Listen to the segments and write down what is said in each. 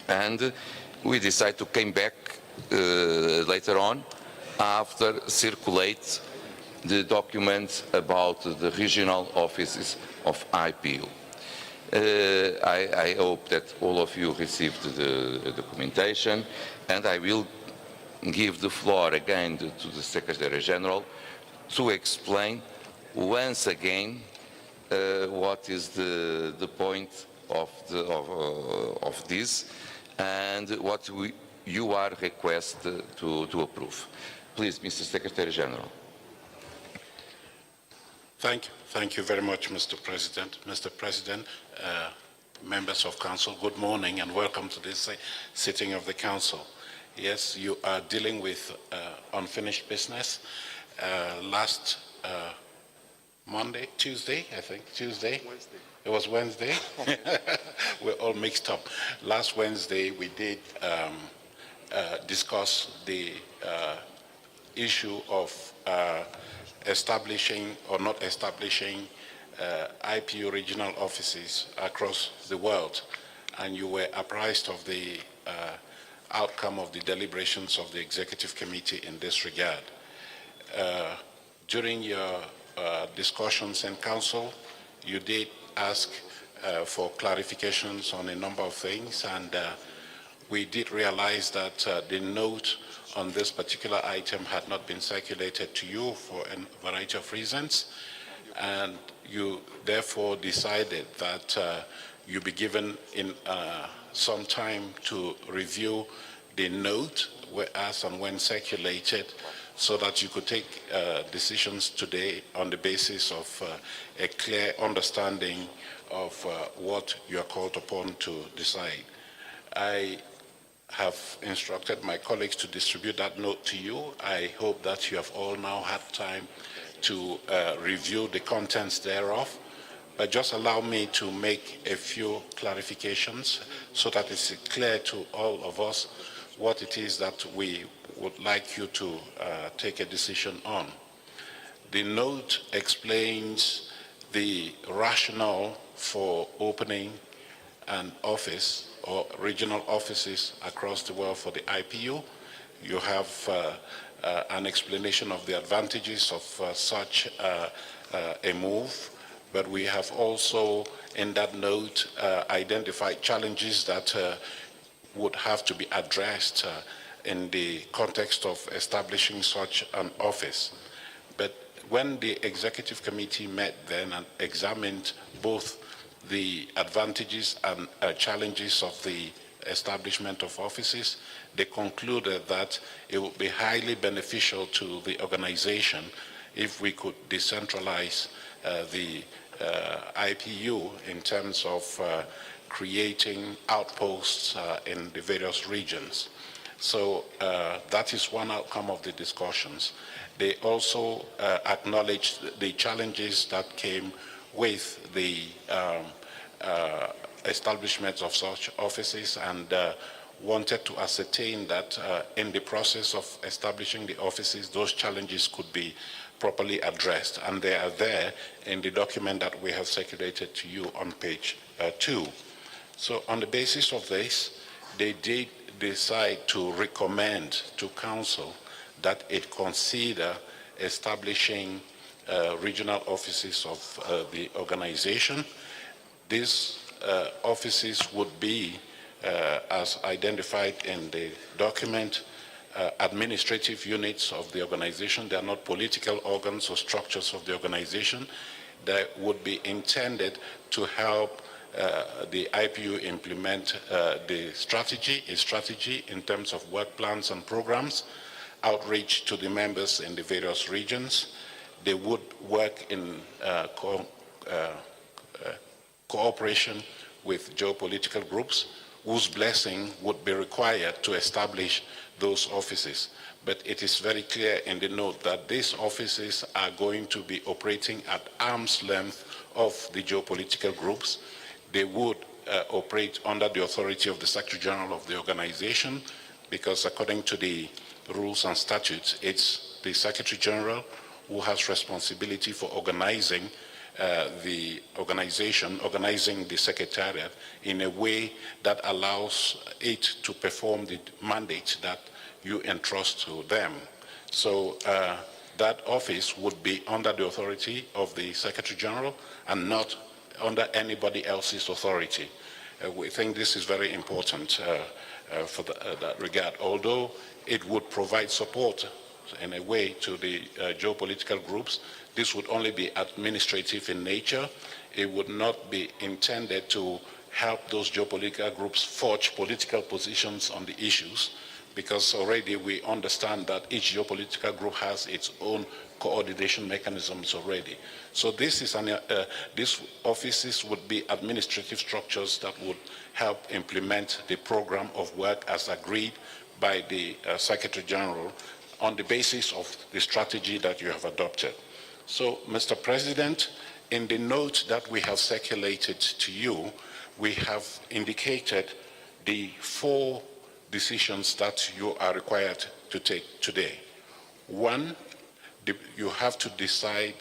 And we decided to come back later on after circulate the documents about the regional offices of IPU. I hope that all of you received the documentation, and I will give the floor again to the Secretary General to explain once again what is the point of this and what you are requested to approve. Please, Mr. Secretary General. Thank you very much, Mr. President. Mr. President, members of Council, good morning and welcome to this sitting of the Council. Yes, you are dealing with unfinished business. Last Monday, Tuesday, I think, Tuesday? Wednesday. It was Wednesday? We're all mixed up. Last Wednesday, we did discuss the issue of establishing or not establishing IPU regional offices across the world. And you were apprised of the outcome of the deliberations of the Executive Committee in this regard. During your discussions in Council, you did ask for clarifications on a number of things, and we did realize that the note on this particular item had not been circulated to you for a variety of reasons, and you therefore decided that you be given in some time to review the note as and when circulated, so that you could take decisions today on the basis of a clear understanding of what you are called upon to decide. I have instructed my colleagues to distribute that note to you. I hope that you have all now had time to review the contents thereof. But just allow me to make a few clarifications so that it's clear to all of us what it is that we would like you to take a decision on. The note explains the rationale for opening an office or regional offices across the world for the IPU. You have an explanation of the advantages of such a move, but we have also in that note identified challenges that would have to be addressed in the context of establishing such an office. But when the Executive Committee met then and examined both the advantages and challenges of the establishment of offices, they concluded that it would be highly beneficial to the organization if we could decentralize the IPU in terms of creating outposts in the various regions. So that is one outcome of the discussions. They also acknowledged the challenges that came with the establishment of such offices and wanted to ascertain that in the process of establishing the offices, those challenges could be properly addressed. And they are there in the document that we have circulated to you on page 2. So on the basis of this, they did decide to recommend to Council that it consider establishing regional offices of the organization. These offices would be, as identified in the document, administrative units of the organization. They are not political organs or structures of the organization. They would be intended to help the IPU implement a strategy in terms of work plans and programs, outreach to the members in the various regions. They would work in cooperation with geopolitical groups whose blessing would be required to establish those offices. But it is very clear in the note that these offices are going to be operating at arm's length of the geopolitical groups. They would operate under the authority of the Secretary General of the organization, because according to the rules and statutes, it's the Secretary General who has responsibility for organizing the organizing the secretariat in a way that allows it to perform the mandate that you entrust to them. So that office would be under the authority of the Secretary General and not under anybody else's authority. We think this is very important for that regard, although it would provide support in a way to the geopolitical groups. This would only be administrative in nature. It would not be intended to help those geopolitical groups forge political positions on the issues, because already we understand that each geopolitical group has its own coordination mechanisms already. So this is these offices would be administrative structures that would help implement the program of work as agreed by the Secretary General on the basis of the strategy that you have adopted. So, Mr. President, in the note that we have circulated to you, we have indicated the 4 decisions that you are required to take today. 1, you have to decide,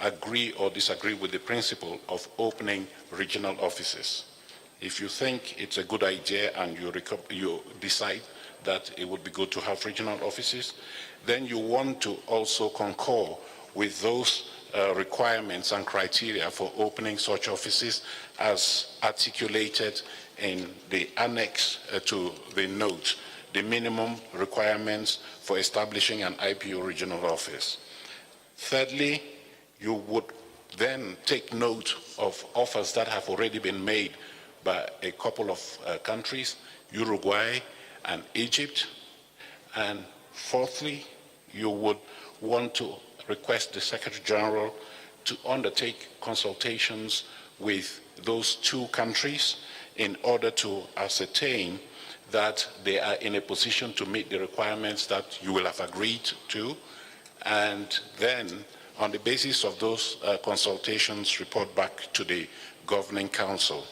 agree or disagree with the principle of opening regional offices. If you think it's a good idea and you decide that it would be good to have regional offices, then you want to also concur with those requirements and criteria for opening such offices as articulated in the annex to the note, the minimum requirements for establishing an IPO regional office. Thirdly, you would then take note of offers that have already been made by a couple of countries, Uruguay and Egypt. And fourthly, you would want to request the Secretary General to undertake consultations with those 2 countries in order to ascertain that they are in a position to meet the requirements that you will have agreed to, and then on the basis of those consultations report back to the Governing Council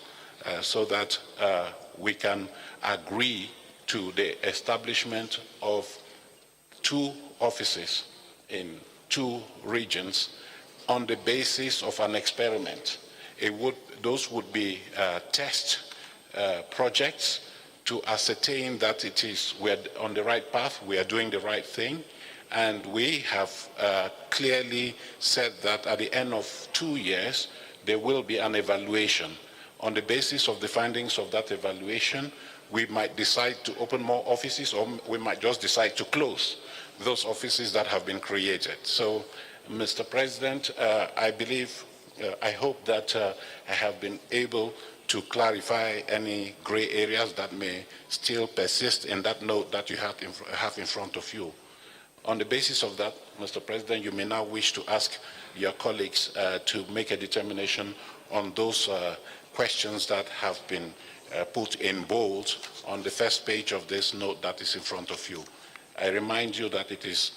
so that we can agree to the establishment of 2 offices in 2 regions on the basis of an experiment. Those would be test projects to ascertain that we're on the right path, we are doing the right thing, and we have clearly said that at the end of 2 years, there will be an evaluation. On the basis of the findings of that evaluation, we might decide to open more offices, or we might just decide to close those offices that have been created. So, Mr. President, I hope that I have been able to clarify any gray areas that may still persist in that note that you have in front of you. On the basis of that, Mr. President, you may now wish to ask your colleagues to make a determination on those questions that have been put in bold on the first page of this note that is in front of you. I remind you that it is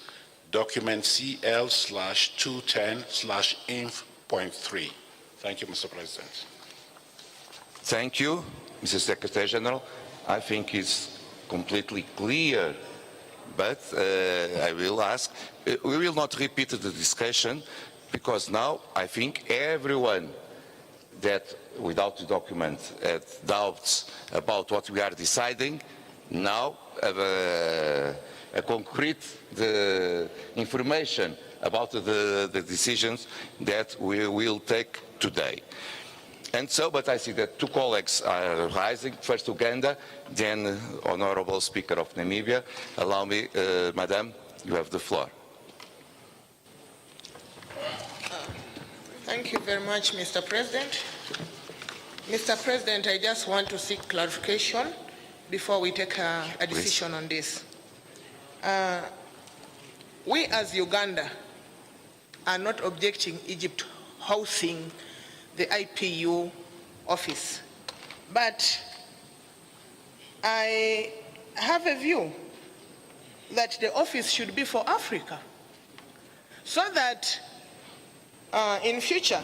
document CL/210/inf.3. Thank you, Mr. President. Thank you, Mr. Secretary General. I think it's completely clear, but I will ask, we will not repeat the discussion, because now I think everyone that without the document had doubts about what we are deciding now have a concrete information about the decisions that we will take today. And so, but I see that 2 colleagues are rising. First Uganda, then Honorable Speaker of Namibia. Allow me, Madam, you have the floor. Thank you very much, Mr. President. Mr. President, I just want to seek clarification before we take a decision on this. We as Uganda are not objecting Egypt housing the IPU office, but I have a view that the office should be for Africa, so that in future,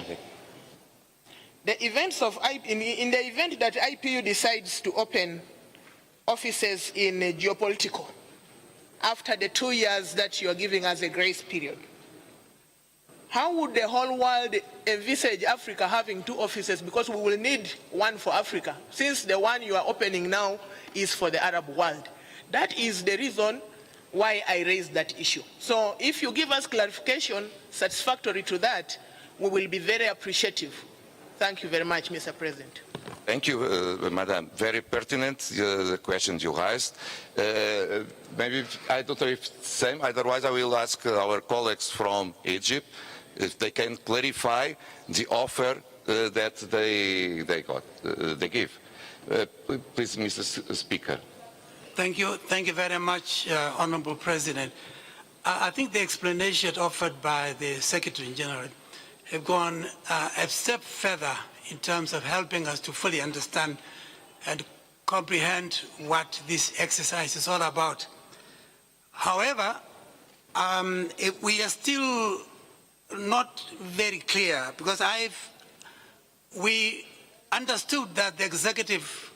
in the event that IPU decides to open offices in geopolitical, after the 2 years that you are giving us a grace period, how would the whole world envisage Africa having two offices? Because we will need one for Africa, since the one you are opening now is for the Arab world. That is the reason why I raised that issue. So if you give us clarification satisfactory to that, we will be very appreciative. Thank you very much, Mr. President. Thank you, Madam. Very pertinent, the questions you raised. Maybe, I don't know if it's the same, otherwise I will ask our colleagues from Egypt if they can clarify the offer that they give. Please, Mr. Speaker. Thank you very much, Honorable President. I think the explanation offered by the Secretary General have gone a step further in terms of helping us to fully understand and comprehend what this exercise is all about. However, we are still not very clear, because we understood that the Executive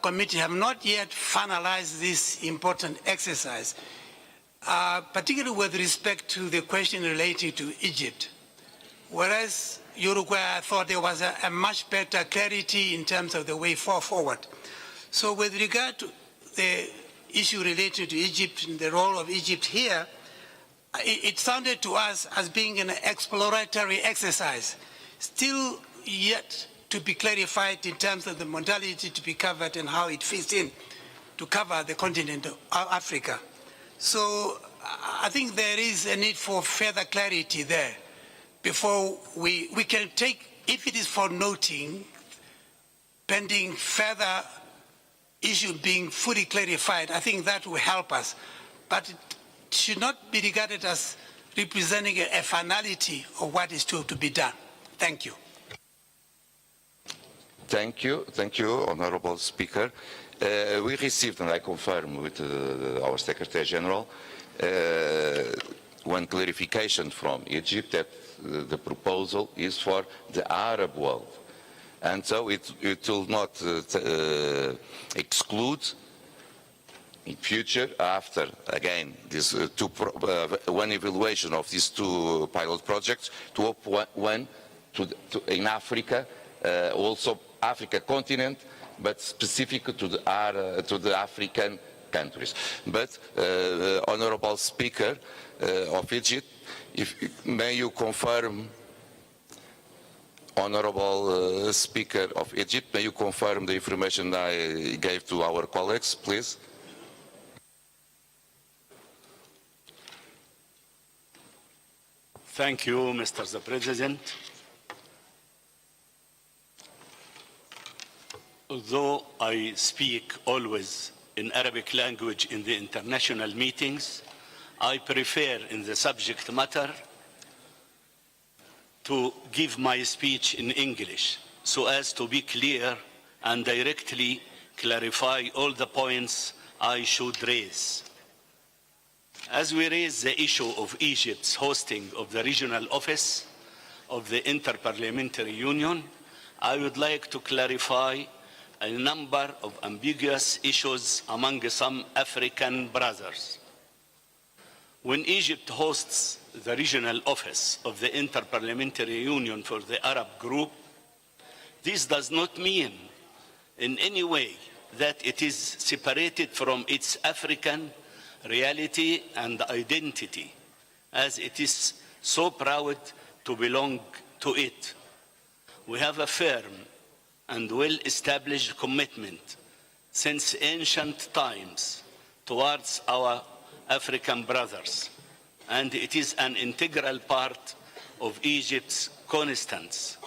Committee have not yet finalized this important exercise, particularly with respect to the question relating to Egypt. Whereas Uruguay, I thought there was a much better clarity in terms of the way forward. So with regard to the issue related to Egypt and the role of Egypt here, it sounded to us as being an exploratory exercise, still yet to be clarified in terms of the modality to be covered and how it fits in to cover the continent of Africa. So I think there is a need for further clarity there before we can take, if it is for noting, pending further issue being fully clarified, I think that will help us. But it should not be regarded as representing a finality of what is to be done. Thank you. Thank you, Honorable Speaker. We received, and I confirm with our Secretary General, one clarification from Egypt that the proposal is for the Arab world. And so it will not exclude in future, after, again, this one evaluation of these two pilot projects, to open one in Africa, also Africa continent, but specific to the African countries. But, Honorable Speaker of Egypt, may you confirm, Honorable Speaker of Egypt, may you confirm the information I gave to our colleagues, please? Thank you, Mr. the President. Although I speak always in Arabic language in the international meetings, I prefer in the subject matter to give my speech in English so as to be clear and directly clarify all the points I should raise. As we raise the issue of Egypt's hosting of the regional office of the Inter-Parliamentary Union, I would like to clarify a number of ambiguous issues among some African brothers. When Egypt hosts the regional office of the Inter-Parliamentary Union for the Arab Group, this does not mean in any way that it is separated from its African reality and identity, as it is so proud to belong to it. We have a firm and well-established commitment since ancient times towards our African brothers, and it is an integral part of Egypt's constance.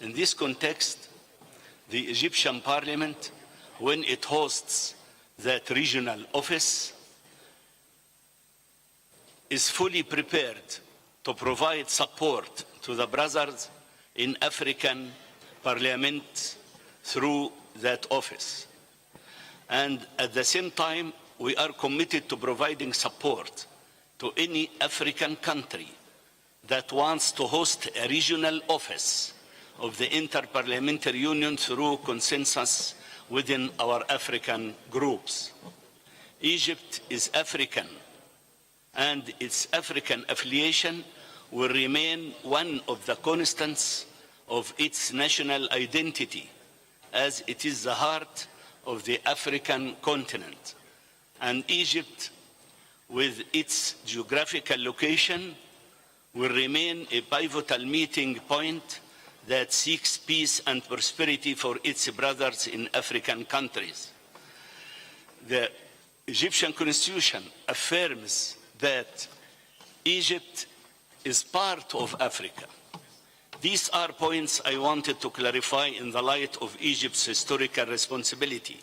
In this context, the Egyptian Parliament, when it hosts that regional office, is fully prepared to provide support to the brothers in African Parliament through that office. And at the same time, we are committed to providing support to any African country that wants to host a regional office of the Inter-Parliamentary Union through consensus within our African groups. Egypt is African, and its African affiliation will remain one of the constants of its national identity, as it is the heart of the African continent. And Egypt, with its geographical location, will remain a pivotal meeting point that seeks peace and prosperity for its brothers in African countries. The Egyptian constitution affirms that Egypt is part of Africa. These are points I wanted to clarify in the light of Egypt's historical responsibility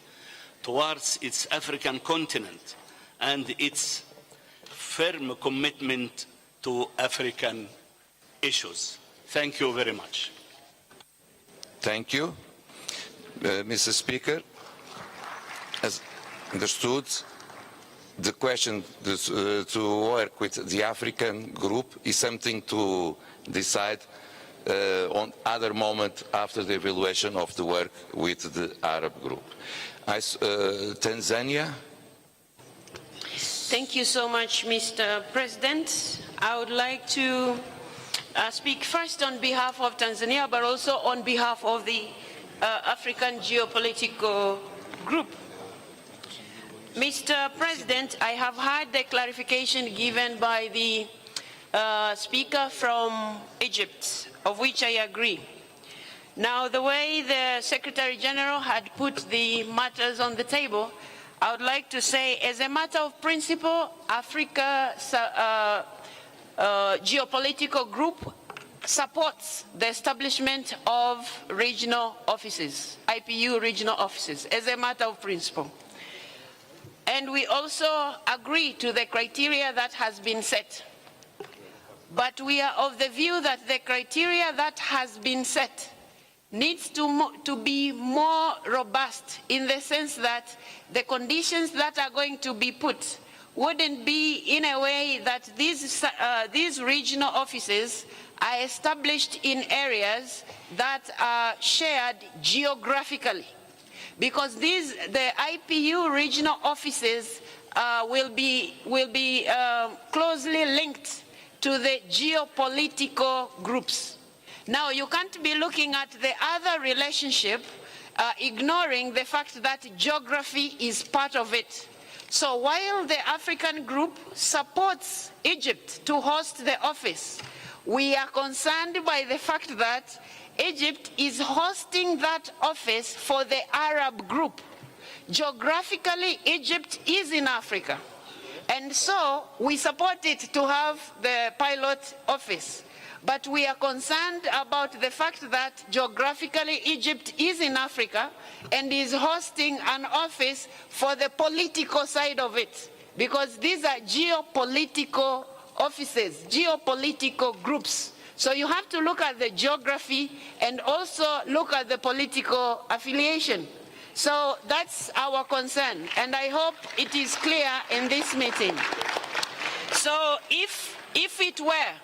towards its African continent and its firm commitment to African issues. Thank you very much. Thank you. Mr. Speaker, as understood, the question to work with the African group is something to decide on other moment after the evaluation of the work with the Arab group. Tanzania. Thank you so much, Mr. President. I would like to speak first on behalf of Tanzania, but also on behalf of the African Geopolitical Group. Mr. President, I have heard the clarification given by the speaker from Egypt, of which I agree. Now, the way the Secretary General had put the matters on the table, I would like to say, as a matter of principle, Africa Geopolitical Group supports the establishment of regional offices, IPU regional offices, as a matter of principle. And we also agree to the criteria that has been set. But we are of the view that the criteria that has been set needs to be more robust, in the sense that the conditions that are going to be put wouldn't be in a way that these regional offices are established in areas that are shared geographically. Because the IPU regional offices will be closely linked to the geopolitical groups. Now, you can't be looking at the other relationship, ignoring the fact that geography is part of it. So while the African group supports Egypt to host the office, we are concerned by the fact that Egypt is hosting that office for the Arab group. Geographically, Egypt is in Africa. And so we support it to have the pilot office. But we are concerned about the fact that geographically Egypt is in Africa and is hosting an office for the political side of it. Because these are geopolitical offices, geopolitical groups. So you have to look at the geography and also look at the political affiliation. So that's our concern, and I hope it is clear in this meeting. So if it were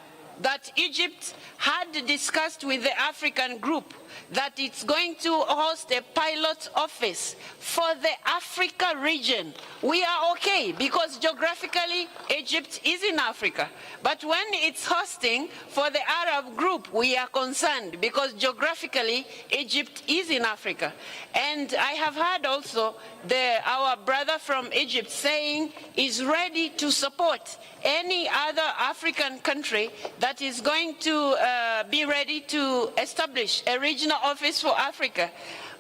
that Egypt had discussed with the African group that it's going to host a pilot office for the Africa region, we are okay, because geographically Egypt is in Africa. But when it's hosting for the Arab group, we are concerned, because geographically Egypt is in Africa. And I have heard also our brother from Egypt saying is ready to support any other African country that is going to be ready to establish a regional office for Africa.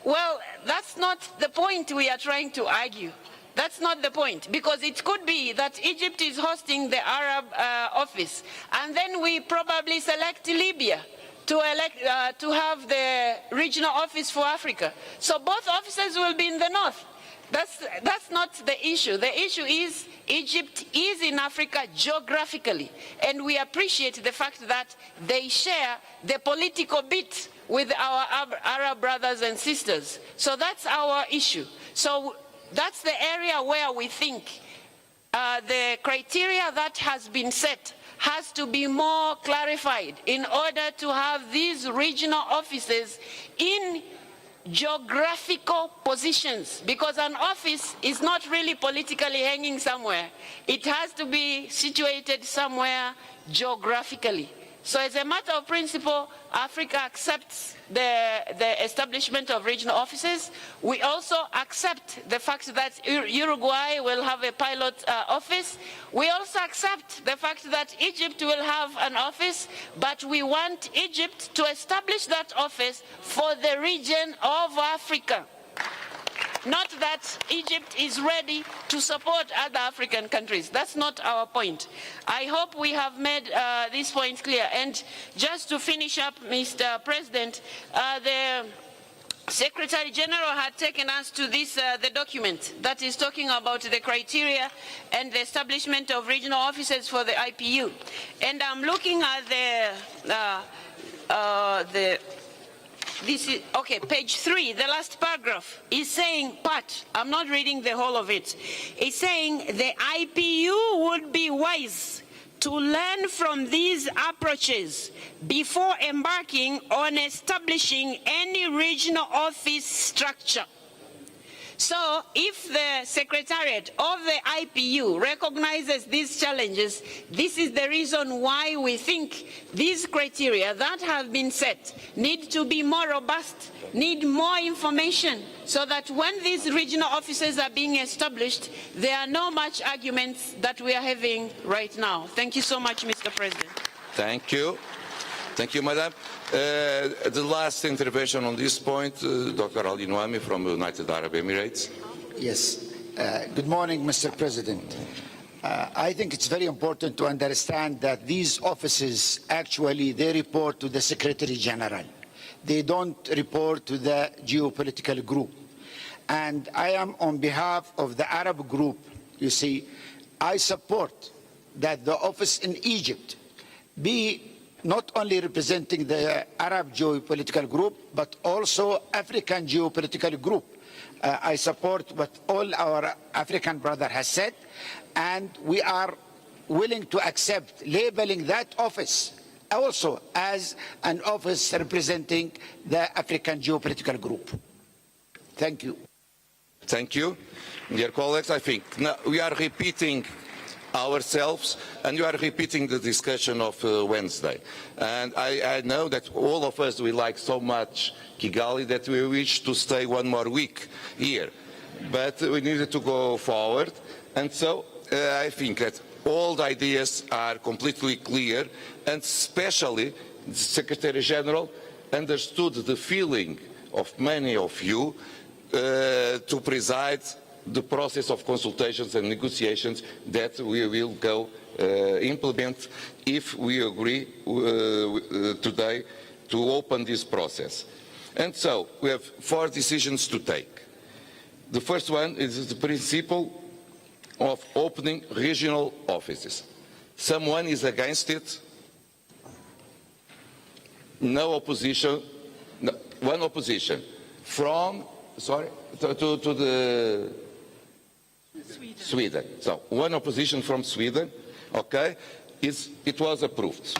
Well, that's not the point we are trying to argue. That's not the point, because it could be that Egypt is hosting the Arab office, and then we probably select Libya to have the regional office for Africa. So both offices will be in the north. That's not the issue. The issue is Egypt is in Africa geographically, and we appreciate the fact that they share the political bit with our Arab brothers and sisters. So that's our issue. So that's the area where we think the criteria that has been set has to be more clarified in order to have these regional offices in geographical positions, because an office is not really politically hanging somewhere. It has to be situated somewhere geographically. So as a matter of principle, Africa accepts the establishment of regional offices. We also accept the fact that Uruguay will have a pilot office. We also accept the fact that Egypt will have an office, but we want Egypt to establish that office for the region of Africa. Not that Egypt is ready to support other African countries. That's not our point. I hope we have made this point clear. And just to finish up, Mr. President, the Secretary General had taken us to this, the document that is talking about the criteria and the establishment of regional offices for the IPU. And I'm looking at this is, okay, page 3, the last paragraph is saying, I'm not reading the whole of it. It's saying the IPU would be wise to learn from these approaches before embarking on establishing any regional office structure. So if the Secretariat of the IPU recognizes these challenges, this is the reason why we think these criteria that have been set need to be more robust, need more information, so that when these regional offices are being established, there are no much arguments that we are having right now. Thank you so much, Mr. President. Thank you. Thank you, Madam. The last intervention on this point, Dr. Ali Nouami from the United Arab Emirates. Yes. Good morning, Mr. President. I think it's very important to understand that these offices, actually, they report to the Secretary General. They don't report to the geopolitical group. And I am on behalf of the Arab group, you see, I support that the office in Egypt be not only representing the Arab geopolitical group, but also African geopolitical group. I support what all our African brother has said, and we are willing to accept labeling that office also as an office representing the African geopolitical group. Thank you. Thank you. Dear colleagues, I think now we are repeating ourselves, and you are repeating the discussion of Wednesday. And I know that all of us, we like so much Kigali that we wish to stay one more week here. But we needed to go forward. And so I think that all the ideas are completely clear, and especially the Secretary General understood the feeling of many of you to preside the process of consultations and negotiations that we will go implement if we agree today to open this process. And so we have 4 decisions to take. The first one is the principle of opening regional offices. Someone is against it? No opposition? No, one opposition. From, sorry, to the Sweden. So one opposition from Sweden, okay, it was approved.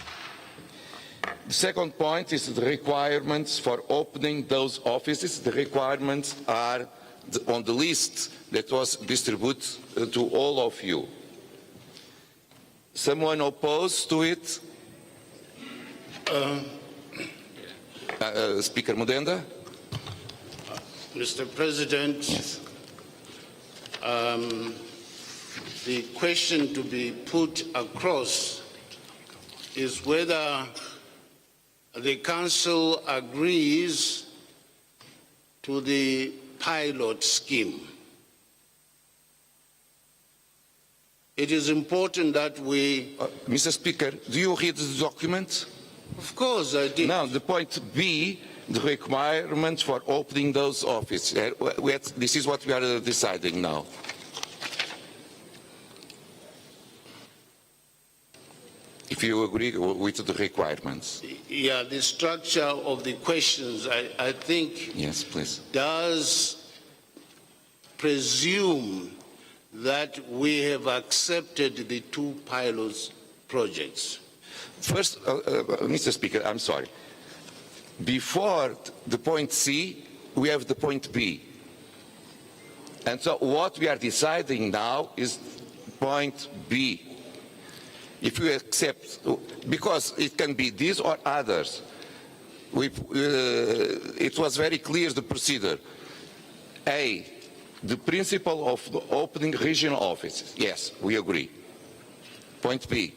The second point is the requirements for opening those offices. The requirements are on the list that was distributed to all of you. Someone opposed to it? Speaker Mudenda? Mr. President, Yes. The question to be put across is whether the Council agrees to the pilot scheme. It is important that we... Mr. Speaker, do you read the document? Of course I did. Now, the point B, the requirements for opening those offices. This is what we are deciding now. If you agree with the requirements. Yeah, the structure of the questions, I think, Yes, please. does presume that we have accepted the 2 pilot projects. First, Mr. Speaker, I'm sorry. Before the point C, we have the point B. And so what we are deciding now is point B. if you accept, because it can be these or others, it was very clear, the procedure. A, the principle of the opening regional offices. Yes, we agree. Point B,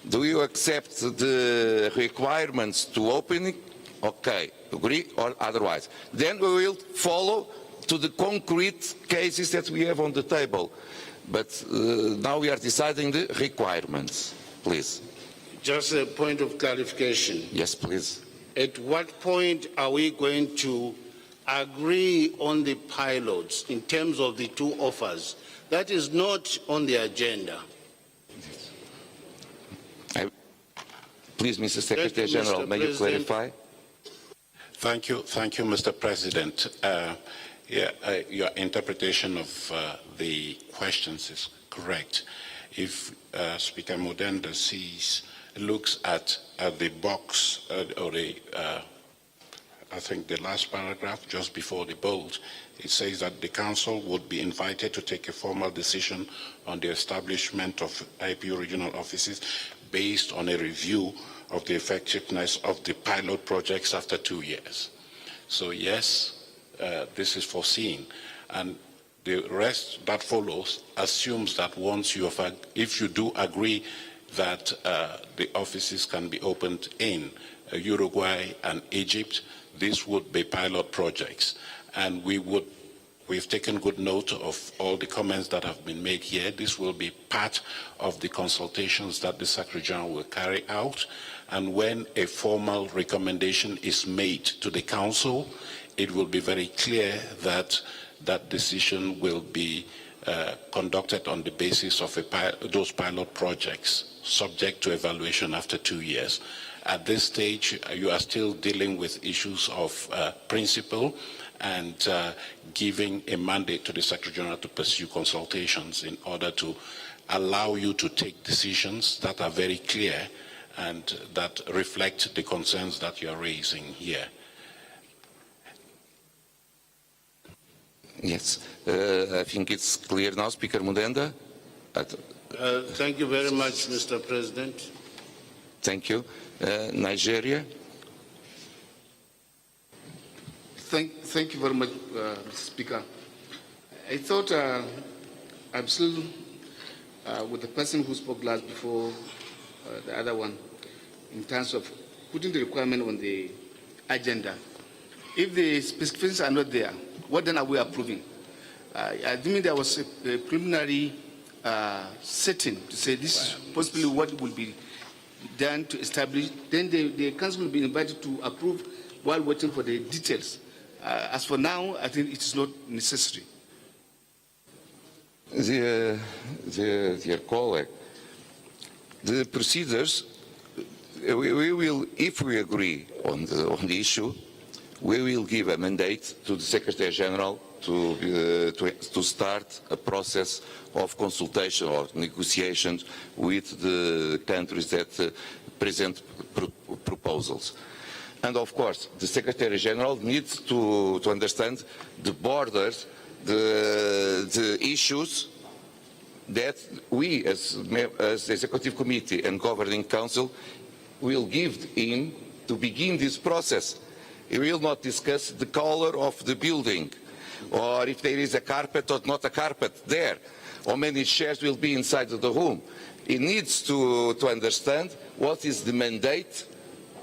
do you accept the requirements to open it? Okay, agree or otherwise. Then we will follow to the concrete cases that we have on the table. But now we are deciding the requirements. Please. Just a point of clarification. Yes, please. At what point are we going to agree on the pilots in terms of the two offers? That is not on the agenda. Please, Mr. Secretary General, may you clarify? Thank you, Mr. President. Your interpretation of the questions is correct. If Speaker Mudenda looks at the box or the, I think the last paragraph just before the bold, it says that the Council would be invited to take a formal decision on the establishment of IPU regional offices based on a review of the effectiveness of the pilot projects after 2 years. So yes, this is foreseen, and the rest that follows assumes that once you have, if you do agree that the offices can be opened in Uruguay and Egypt, these would be pilot projects, and we've taken good note of all the comments that have been made here. This will be part of the consultations that the Secretary General will carry out, and when a formal recommendation is made to the Council, it will be very clear that that decision will be conducted on the basis of those pilot projects, subject to evaluation after 2 years. At this stage, you are still dealing with issues of principle and giving a mandate to the Secretary General to pursue consultations in order to allow you to take decisions that are very clear and that reflect the concerns that you are raising here. Yes, I think it's clear now, Speaker Mudenda. Thank you very much, Mr. President. Thank you. Nigeria. Thank you very much, Mr. Speaker. I thought I'm still with the person who spoke last before the other one in terms of putting the requirement on the agenda. If the specifications are not there, what then are we approving? I think there was a preliminary setting to say this is possibly what will be done to establish. Then the Council will be invited to approve while waiting for the details. As for now, I think it is not necessary. Dear colleague, the procedures, we will, if we agree on the issue, we will give a mandate to the Secretary General to start a process of consultation or negotiations with the countries that present proposals. And of course, the Secretary General needs to understand the borders, the issues that we as the Executive Committee and Governing Council will give in to begin this process. We will not discuss the color of the building, or if there is a carpet or not a carpet there, how many chairs will be inside of the room. He needs to understand what is the mandate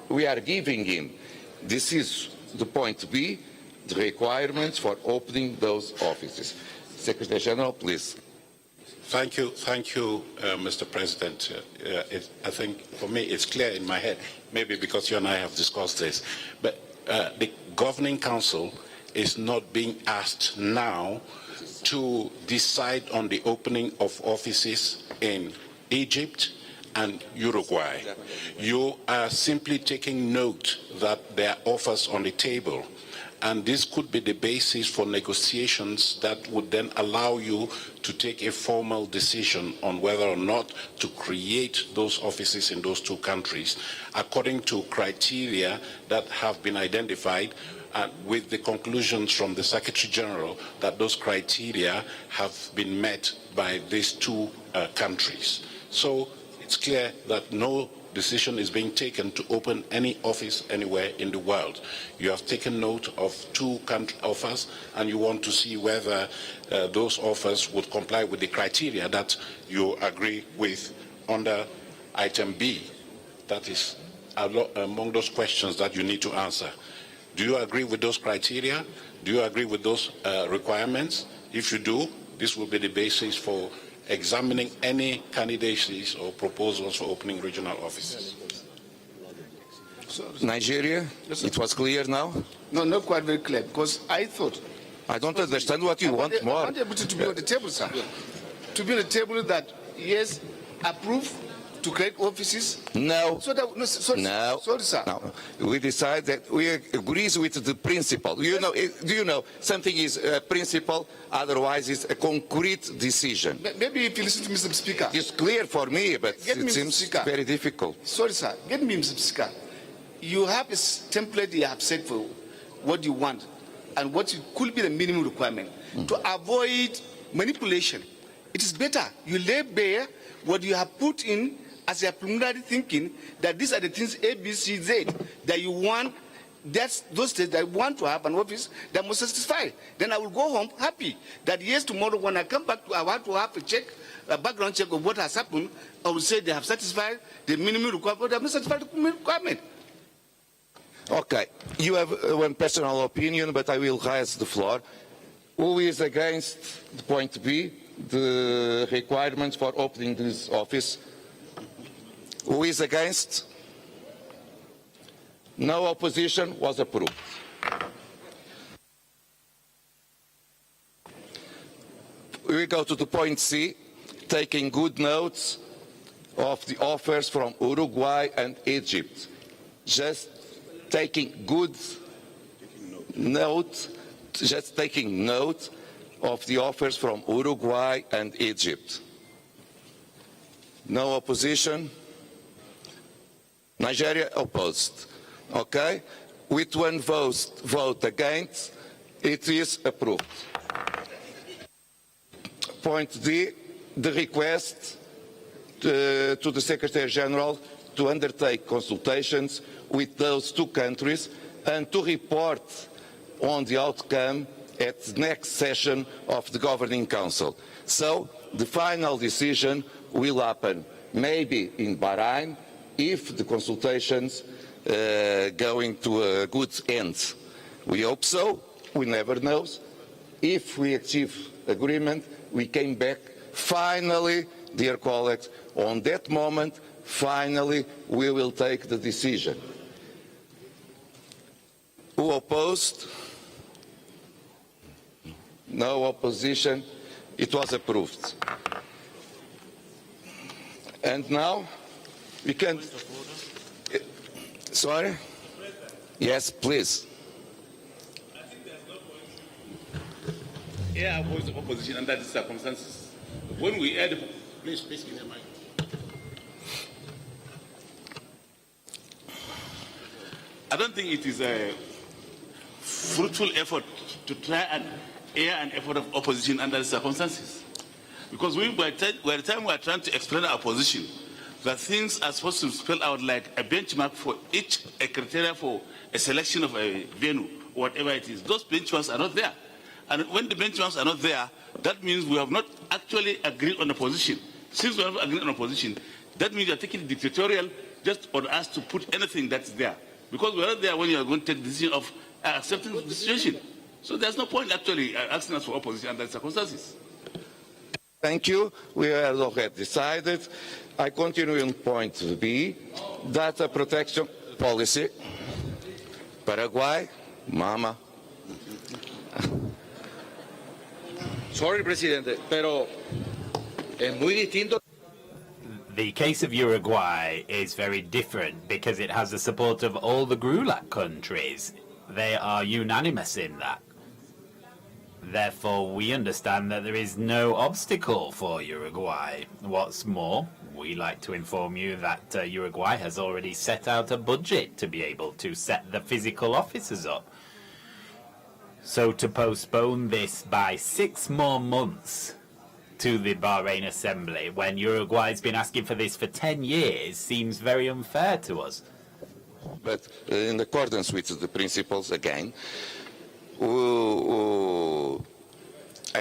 we are giving him. This is the point B, the requirements for opening those offices. Secretary General, please. Thank you, Mr. President. I think for me it's clear in my head, maybe because you and I have discussed this, but the Governing Council is not being asked now to decide on the opening of offices in Egypt and Uruguay. You are simply taking note that there are offers on the table, and this could be the basis for negotiations that would then allow you to take a formal decision on whether or not to create those offices in those two countries according to criteria that have been identified, with the conclusions from the Secretary General that those criteria have been met by these two countries. So it's clear that no decision is being taken to open any office anywhere in the world. You have taken note of 2 country offers, and you want to see whether those offers would comply with the criteria that you agree with under item B. That is among those questions that you need to answer. Do you agree with those criteria? Do you agree with those requirements? If you do, this will be the basis for examining any candidacies or proposals for opening regional offices. Nigeria, it was clear now? No, not quite very clear, because I thought... I don't understand what you want I more. want everything to be on the table, sir. To be on the table that, yes, approve to create offices. No. So that, no, sorry, No. sorry, sir. No. We decide that we agree with the principle. You know, do you know something is a principle, otherwise it's a concrete decision. Maybe if you listen to Mr. Speaker. It's clear for me, but Get me, it Mr. seems Speaker. very difficult. Sorry, sir. Get me, Mr. Speaker. You have a template you have set for what you want and what could be the minimum requirement. To avoid manipulation, it is better you lay bare what you have put in as a preliminary thinking that these are the things A, B, C, Z that you want. That's those states that want to have an office that must satisfy. Then I will go home happy that yes, tomorrow when I come back, I want to have a background check of what has happened. I will say they have satisfied the minimum requirement, but they have not satisfied the minimum requirement. Okay, you have one personal opinion, but I will raise the floor. Who is against the point B, the requirements for opening this office? Who is against? No opposition, was approved. We go to the point C, taking good notes of the offers from Uruguay and Egypt. Just taking good note, just taking note of the offers from Uruguay and Egypt. No opposition. Nigeria opposed. Okay? With one vote against, it is approved. Point D, the request to the Secretary General to undertake consultations with those 2 countries and to report on the outcome at the next session of the Governing Council. So the final decision will happen maybe in Bahrain if the consultations going to a good end. We hope so, we never know. If we achieve agreement, we came back. Finally, dear colleagues, on that moment, finally, we will take the decision. Who opposed? No opposition. It was approved. And now, we can... Sorry? Yes, please. Yeah, I voice of opposition under these circumstances. When we add... Please give me a mic. I don't think it is a fruitful effort to try and air an effort of opposition under the circumstances. Because by the time we are trying to explain our position, the things are supposed to spell out like a benchmark for each a criteria for a selection of a venue, whatever it is. Those benchmarks are not there. And when the benchmarks are not there, that means we have not actually agreed on a position. Since we have agreed on a position, that means you are taking dictatorial just on us to put anything that's there. Because we are not there when you are going to take the decision of accepting the situation. So there's no point actually asking us for opposition under the circumstances. Thank you. We have already decided. I continue on point B, data protection policy. Paraguay, Mama. Sorry, Presidente, pero es muy distinto. The case of Uruguay is very different because it has the support of all the GRULAC countries. They are unanimous in that. Therefore, we understand that there is no obstacle for Uruguay. What's more, we like to inform you that Uruguay has already set out a budget to be able to set the physical offices up. So to postpone this by 6 more months to the Bahrain Assembly when Uruguay's been asking for this for 10 years seems very unfair to us. But in accordance with the principles, again, I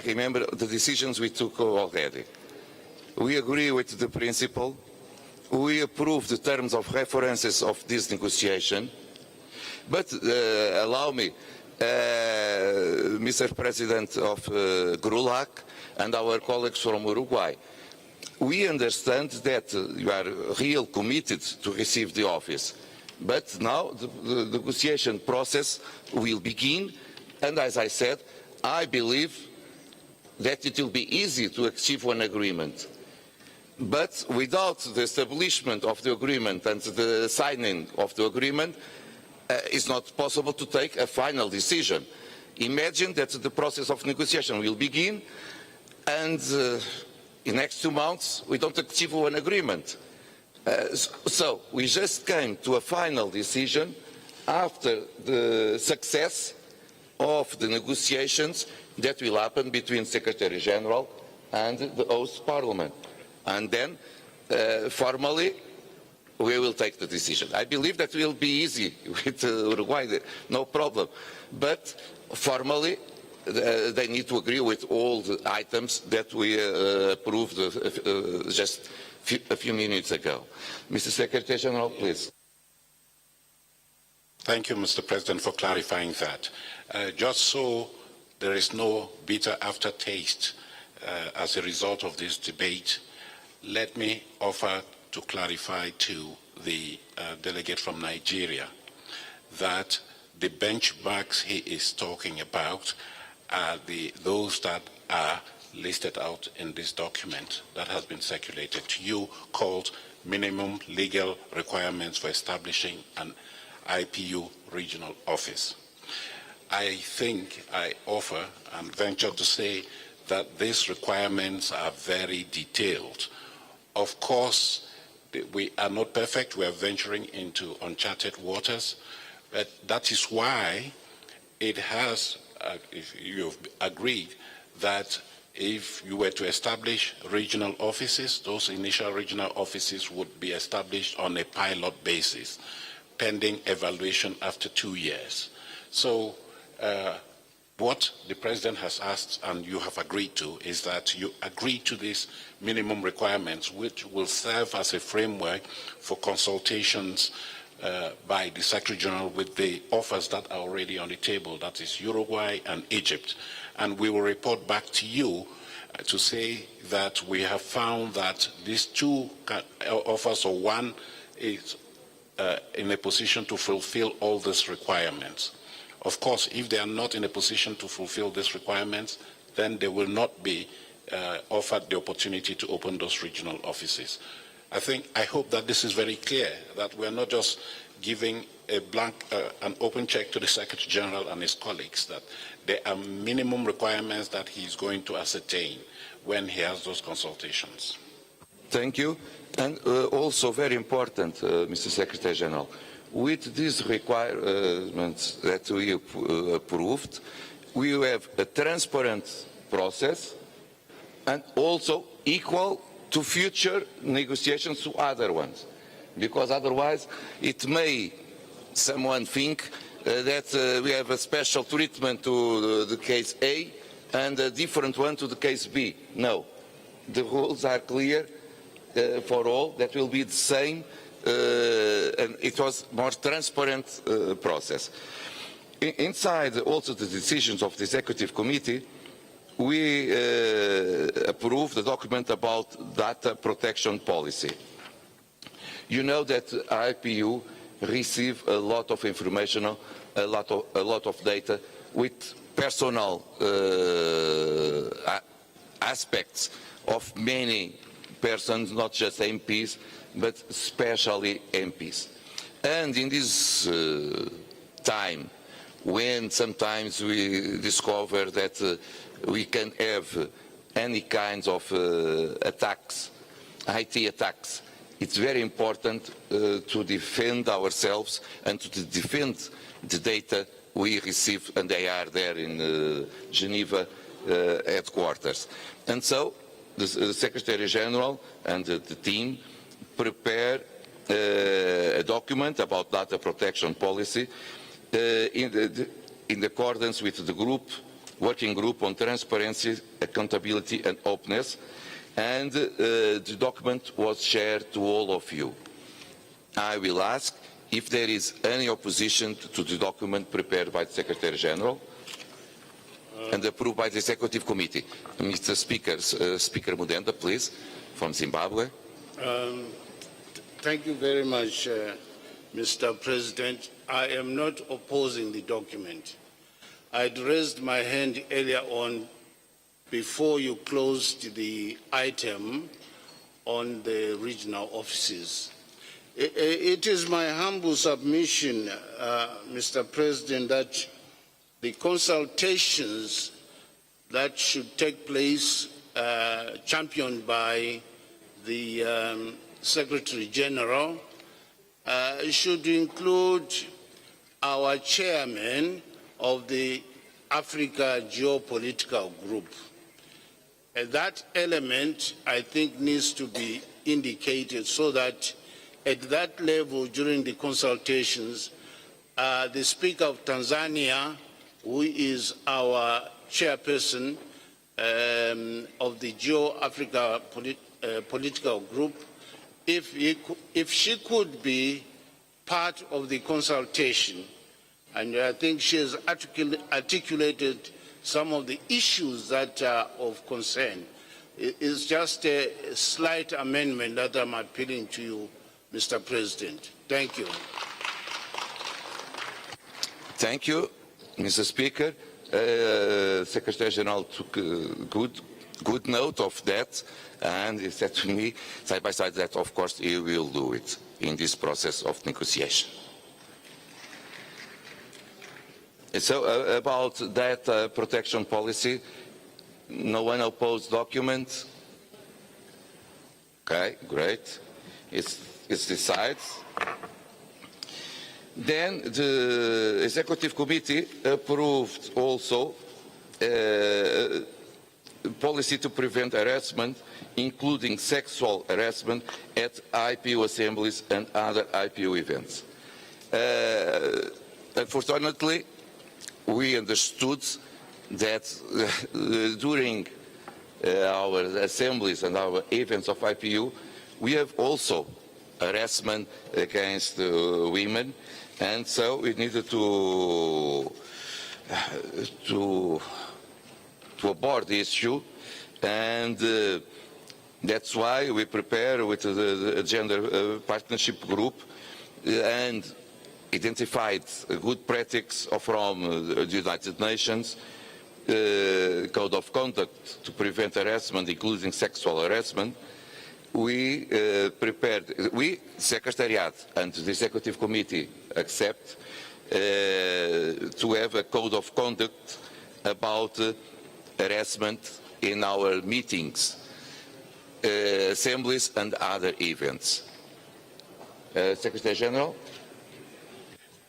remember the decisions we took already. We agree with the principle. We approve the terms of references of this negotiation. But allow me, Mr. President of GRULAC and our colleagues from Uruguay, we understand that you are real committed to receive the office. But now the negotiation process will begin, and as I said, I believe that it will be easy to achieve one agreement. But without the establishment of the agreement and the signing of the agreement, it's not possible to take a final decision. Imagine that the process of negotiation will begin, and in the next 2 months we don't achieve an agreement. So we just came to a final decision after the success of the negotiations that will happen between Secretary General and the host Parliament. And then, formally, we will take the decision. I believe that will be easy with Uruguay, no problem. But formally, they need to agree with all the items that we approved just a few minutes ago. Mr. Secretary General, please. Thank you, Mr. President, for clarifying that. Just so there is no bitter aftertaste as a result of this debate, let me offer to clarify to the delegate from Nigeria that the benchmarks he is talking about are those that are listed out in this document that has been circulated to you, called minimum legal requirements for establishing an IPU regional office. I think I offer and venture to say that these requirements are very detailed. Of course, we are not perfect. We are venturing into uncharted waters, but that is why it has, if you've agreed, that if you were to establish regional offices, those initial regional offices would be established on a pilot basis, pending evaluation after 2 years. So what the President has asked and you have agreed to is that you agree to these minimum requirements, which will serve as a framework for consultations by the Secretary General with the offers that are already on the table, that is Uruguay and Egypt. And we will report back to you to say that we have found that these two offers, or one is in a position to fulfill all these requirements. Of course, if they are not in a position to fulfill these requirements, then they will not be offered the opportunity to open those regional offices. I hope that this is very clear, that we are not just giving a blank, an open check to the Secretary General and his colleagues, that there are minimum requirements that he is going to ascertain when he has those consultations. Thank you. And also very important, Mr. Secretary General, with these requirements that we approved, we have a transparent process and also equal to future negotiations to other ones. Because otherwise it may someone think that we have a special treatment to the case A and a different one to the case B. No, the rules are clear for all. That will be the same, and it was more transparent process. Inside also the decisions of the Executive Committee, we approved the document about data protection policy. You know that IPU receive a lot of information, a lot of data with personal aspects of many persons, not just MPs, but especially MPs. And in this time, when sometimes we discover that we can have any kinds of attacks, IT attacks, it's very important to defend ourselves and to defend the data we receive, and they are there in Geneva headquarters. And so the Secretary General and the team prepare a document about data protection policy in accordance with the working group on transparency, accountability and openness, and the document was shared to all of you. I will ask if there is any opposition to the document prepared by the Secretary General and approved by the Executive Committee. Mr. Speaker Mudenda, please, from Zimbabwe. Thank you very much, Mr. President. I am not opposing the document. I'd raised my hand earlier on before you closed the item on the regional offices. It is my humble submission, Mr. President, that the consultations that should take place, championed by the Secretary General, should include our chairman of the Africa Geopolitical Group. That element, I think, needs to be indicated so that at that level during the consultations, the Speaker of Tanzania, who is our chairperson of the Geo-Africa Political Group, if she could be part of the consultation, and I think she has articulated some of the issues that are of concern. It's just a slight amendment that I'm appealing to you, Mr. President. Thank you. Thank you, Mr. Speaker. Secretary General took good note of that, and he said to me, side by side, that of course he will do it in this process of negotiation. So about that protection policy, no one opposed document. Okay, great. It's decided. Then the Executive Committee approved also policy to prevent harassment, including sexual harassment at IPU assemblies and other IPU events. Unfortunately, we understood that during our assemblies and our events of IPU, we have also harassment against women, and so we needed to abort the issue, and that's why we prepare with the Gender Partnership Group and identified good practice from the United Nations, Code of Conduct to prevent harassment, including sexual harassment. We Secretariat and the Executive Committee accept to have a Code of Conduct about harassment in our meetings, assemblies and other events. Secretary General.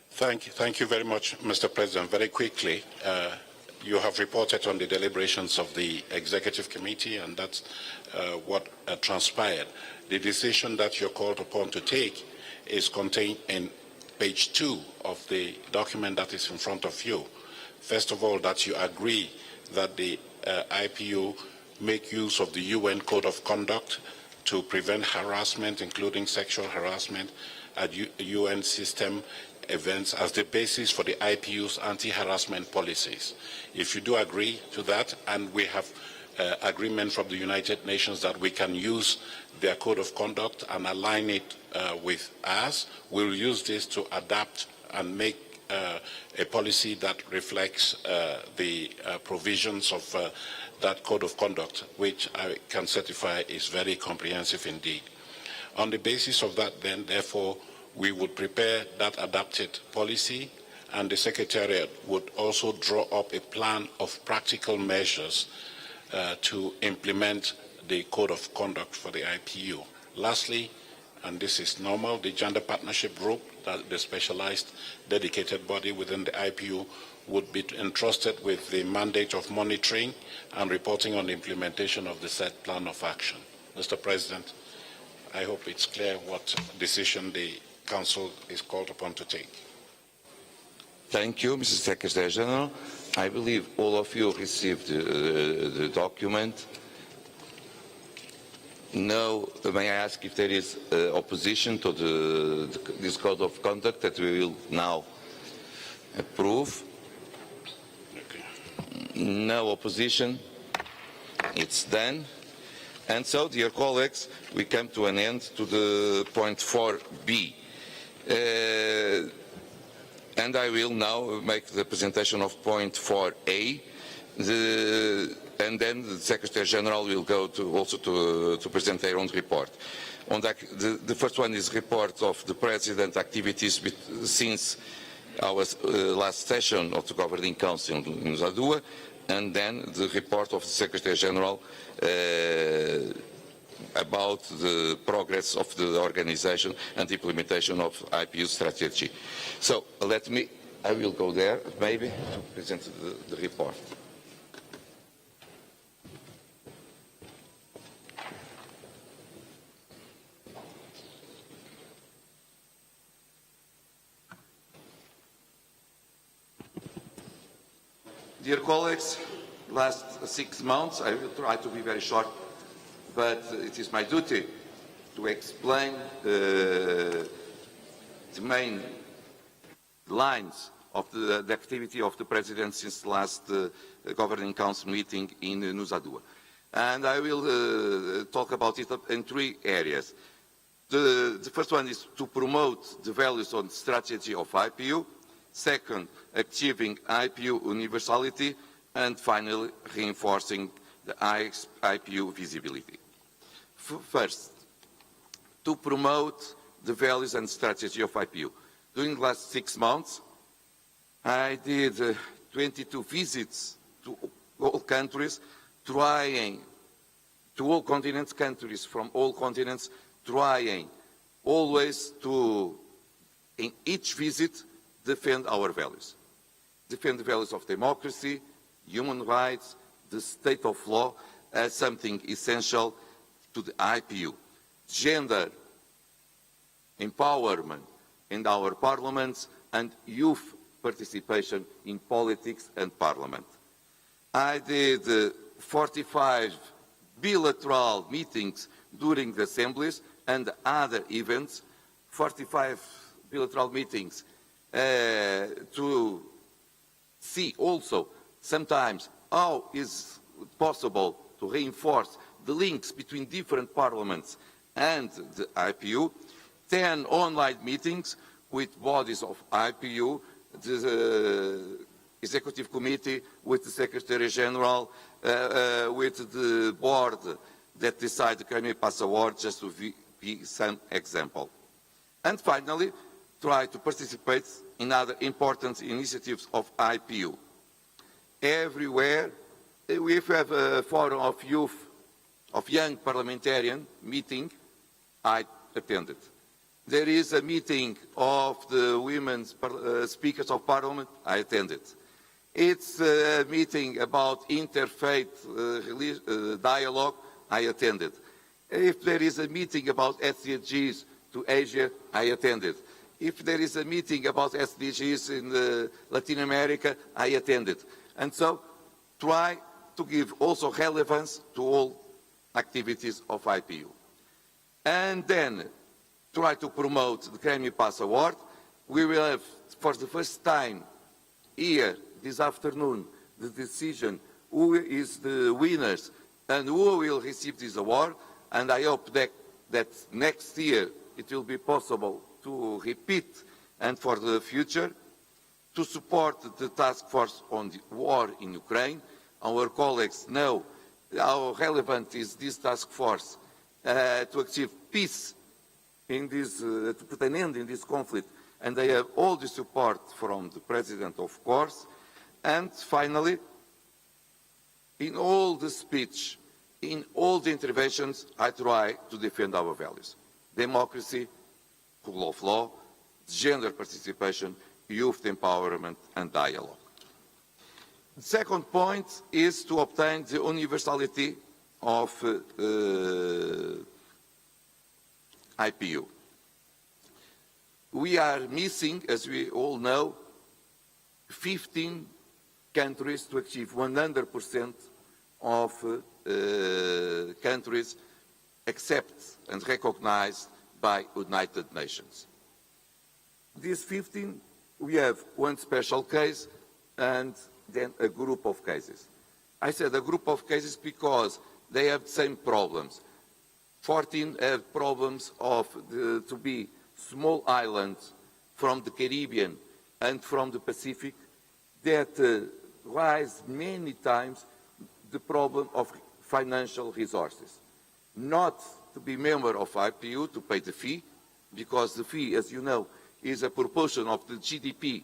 Thank you very much, Mr. President. Very quickly, you have reported on the deliberations of the Executive Committee, and that's what transpired. The decision that you're called upon to take is contained in page 2 of the document that is in front of you. First of all, that you agree that the IPU make use of the UN Code of Conduct to prevent harassment, including sexual harassment, at UN system events as the basis for the IPU's anti-harassment policies. If you do agree to that, and we have agreement from the United Nations that we can use their code of conduct and align it with us, we'll use this to adapt and make a policy that reflects the provisions of that code of conduct, which I can certify is very comprehensive indeed. On the basis of that, then, therefore, we would prepare that adapted policy, and the Secretariat would also draw up a plan of practical measures to implement the Code of Conduct for the IPU. Lastly, and this is normal, the Gender Partnership Group, the specialized dedicated body within the IPU, would be entrusted with the mandate of monitoring and reporting on the implementation of the set plan of action. Mr. President, I hope it's clear what decision the Council is called upon to take. Thank you, Mr. Secretary General. I believe all of you received the document. No, may I ask if there is opposition to this code of conduct that we will now approve? Okay. No opposition. It's done. And so, dear colleagues, we come to an end to the point 4B. And I will now make the presentation of point 4A, and then the Secretary General will go to present their own report. On the first one is report of the President activities since our last session of the Governing Council in Nusa Dua, and then the report of the Secretary General about the progress of the organization and implementation of IPU strategy. So I will go there maybe to present the report. Dear colleagues, last 6 months, I will try to be very short, but it is my duty to explain the main lines of the activity of the President since the last Governing Council meeting in Nusa Dua. And I will talk about it in 3 areas. The first one is to promote the values on strategy of IPU. Second, achieving IPU universality. And finally, reinforcing the IPU visibility. First, to promote the values and strategy of IPU. During the last 6 months, I did 22 visits to all countries, trying to all continents, countries from all continents, trying always to, in each visit, defend our values. Defend the values of democracy, human rights, the state of law as something essential to the IPU. Gender empowerment in our parliaments and youth participation in politics and parliament. I did 45 bilateral meetings during the assemblies and other events, 45 bilateral meetings to see also sometimes how is possible to reinforce the links between different parliaments and the IPU, 10 online meetings with bodies of IPU, the Executive Committee, with the Secretary General, with the board that decided the Crème Pass Award, just to be some example. And finally, try to participate in other important initiatives of IPU. Everywhere, we have a forum of youth, of young parliamentarian meeting, I attended. There is a meeting of the women's speakers of parliament, I attended. It's a meeting about interfaith dialogue, I attended. If there is a meeting about SDGs to Asia, I attended. If there is a meeting about SDGs in Latin America, I attended. And so, try to give also relevance to all activities of IPU. And then, try to promote the Crème Pass Award. We will have, for the first time here this afternoon, the decision who is the winners and who will receive this award. And I hope that next year it will be possible to repeat and for the future, to support the task force on the war in Ukraine. Our colleagues know how relevant is this task force to achieve peace in this, to put an end in this conflict, and they have all the support from the President, of course. And finally, in all the speech, in all the interventions, I try to defend our values. Democracy, rule of law, gender participation, youth empowerment and dialogue. The second point is to obtain the universality of IPU. We are missing, as we all know, 15 countries to achieve 100% of countries accepted and recognized by United Nations. These 15, we have one special case and then a group of cases. I said a group of cases because they have the same problems. 14 have problems of to be small islands from the Caribbean and from the Pacific that rise many times the problem of financial resources. Not to be member of IPU to pay the fee, because the fee, as you know, is a proportion of the GDP,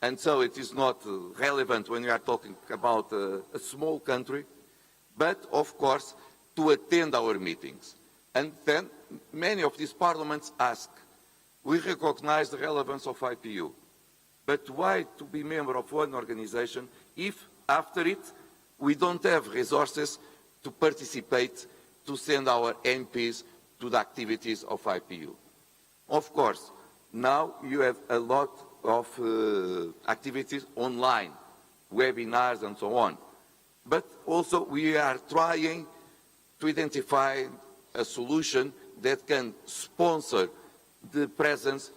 and so it is not relevant when we are talking about a small country, but of course to attend our meetings. And then many of these parliaments ask, we recognize the relevance of IPU, but why to be member of one organization if after it we don't have resources to participate, to send our MPs to the activities of IPU? Of course, now you have a lot of activities online, webinars and so on. But also we are trying to identify a solution that can sponsor the presence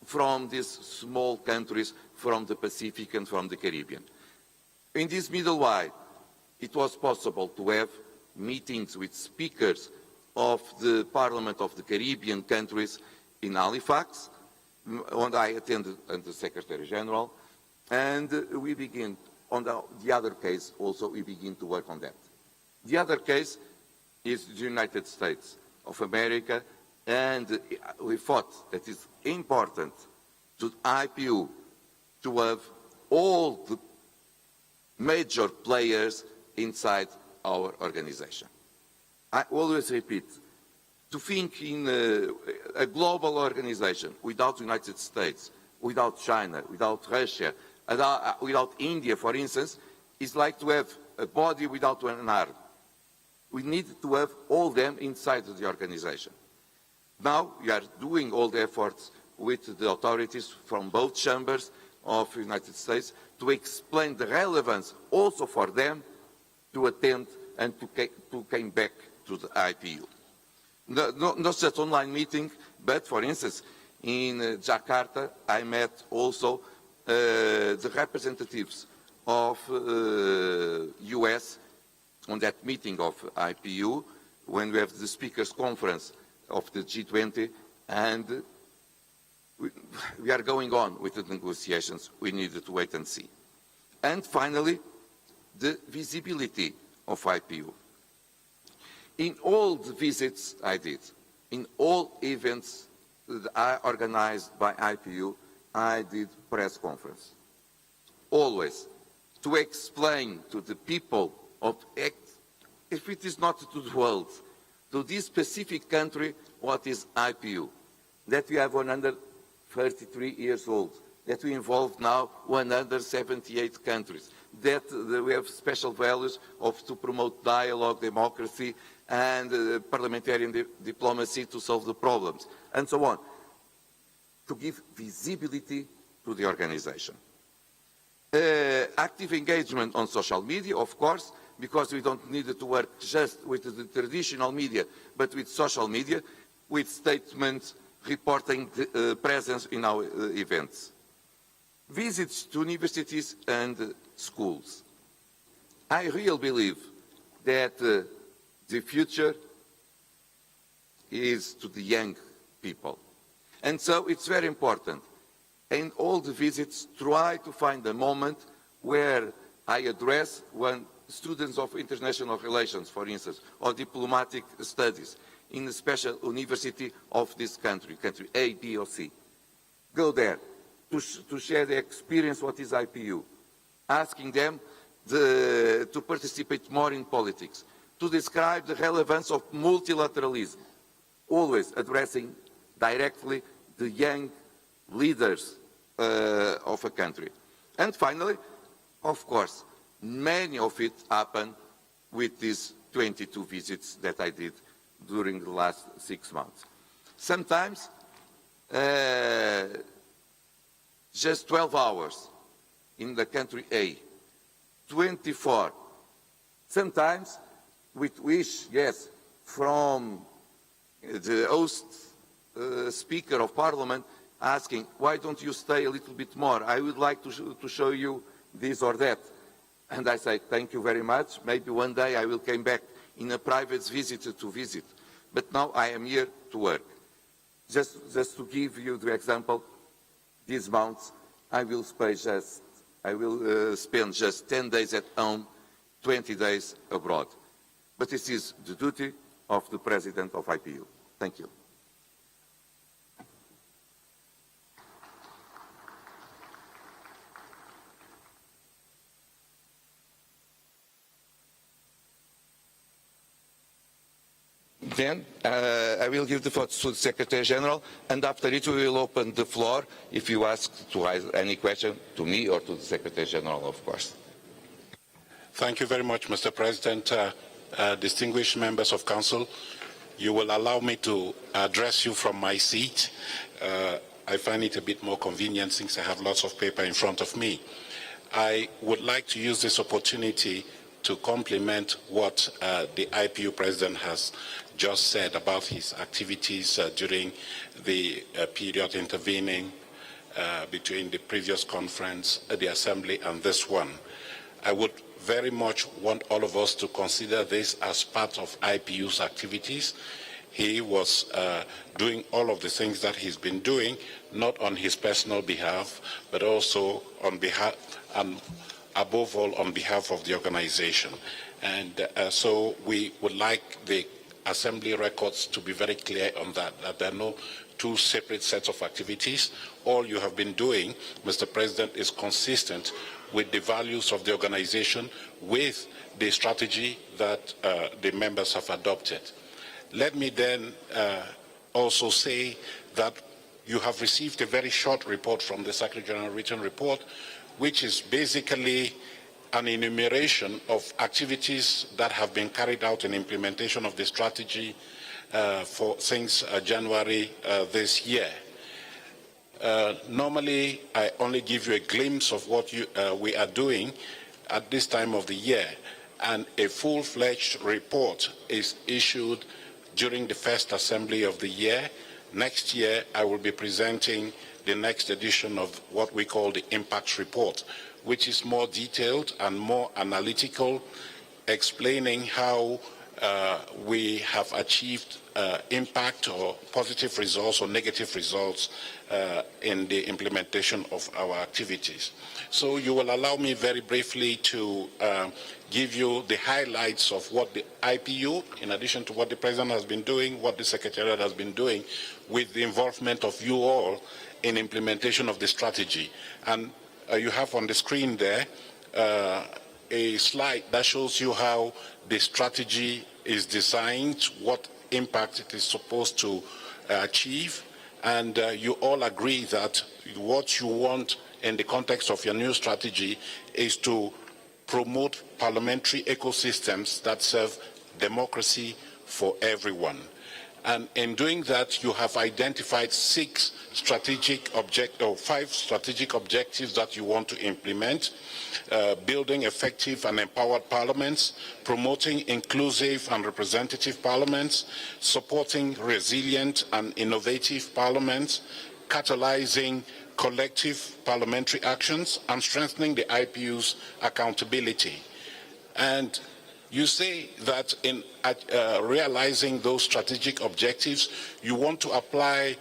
from these small countries from the Pacific and from the Caribbean. In this middle way, it was possible to have meetings with speakers of the Parliament of the Caribbean countries in Halifax, and I attended as the Secretary General, and we begin on the other case also, we begin to work on that. The other case is the United States of America, and we thought that it's important to IPU to have all the major players inside our organization. I always repeat, to think in a global organization without the United States, without China, without Russia, without India, for instance, is like to have a body without an arm. We need to have all them inside the organization. Now we are doing all the efforts with the authorities from both chambers of the United States to explain the relevance also for them to attend and to come back to the IPU. Not just online meeting, but for instance, in Jakarta, I met also the representatives of US on that meeting of IPU when we have the speakers conference of the G20, and we are going on with the negotiations. We need to wait and see. And finally, the visibility of IPU. In all the visits I did, in all events that I organized by IPU, I did press conference. Always to explain to the people of, if it is not to the world, to this specific country, what is IPU. That we have 133 years old, that we involve now 178 countries, that we have special values to promote dialogue, democracy, and parliamentary diplomacy to solve the problems, and so on, to give visibility to the organization. Active engagement on social media, of course, because we don't need to work just with the traditional media, but with social media, with statements, reporting presence in our events. Visits to universities and schools. I really believe that the future is to the young people. And so it's very important. In all the visits, try to find a moment where I address when students of international relations, for instance, or diplomatic studies in a special university of this country, country A, B, or C. Go there to share the experience what is IPU, asking them to participate more in politics, to describe the relevance of multilateralism, always addressing directly the young leaders of a country. And finally, of course, Many of it happened with these 22 visits that I did during the last 6 months. Sometimes just 12 hours in the country A, 24. Sometimes with wish, yes, from the host Speaker of Parliament asking, why don't you stay a little bit more? I would like to show you this or that. And I say, thank you very much. Maybe one day I will come back in a private visit to visit. But now I am here to work. Just to give you the example, these months I will spend just 10 days at home, 20 days abroad. But this is the duty of the President of IPU. Thank you. Then I will give the floor to the Secretary General, and after it we will open the floor if you ask to ask any question to me or to the Secretary General, of course. Thank you very much, Mr. President. Distinguished members of Council, you will allow me to address you from my seat. I find it a bit more convenient since I have lots of paper in front of me. I would like to use this opportunity to compliment what the IPU President has just said about his activities during the period intervening between the previous conference, the Assembly, and this one. I would very much want all of us to consider this as part of IPU's activities. He was doing all of the things that he's been doing, not on his personal behalf, but also on behalf, above all, on behalf of the organization. And so we would like the Assembly records to be very clear on that there are no two separate sets of activities. All you have been doing, Mr. President, is consistent with the values of the organization, with the strategy that the members have adopted. Let me then also say that you have received a very short report from the Secretary General, written report, which is basically an enumeration of activities that have been carried out in implementation of the strategy since January this year. Normally, I only give you a glimpse of what we are doing at this time of the year, and a full-fledged report is issued during the first assembly of the year. Next year, I will be presenting the next edition of what we call the Impact Report, which is more detailed and more analytical, explaining how we have achieved impact or positive results or negative results in the implementation of our activities. So you will allow me very briefly to give you the highlights of what the IPU, in addition to what the President has been doing, what the Secretariat has been doing, with the involvement of you all in implementation of the strategy. And you have on the screen there a slide that shows you how the strategy is designed, what impact it is supposed to achieve, and you all agree that what you want in the context of your new strategy is to promote parliamentary ecosystems that serve democracy for everyone. And in doing that, you have identified 5 strategic objectives that you want to implement: building effective and empowered parliaments, promoting inclusive and representative parliaments, supporting resilient and innovative parliaments, catalyzing collective parliamentary actions, and strengthening the IPU's accountability. And you say that in realizing those strategic objectives, you want to apply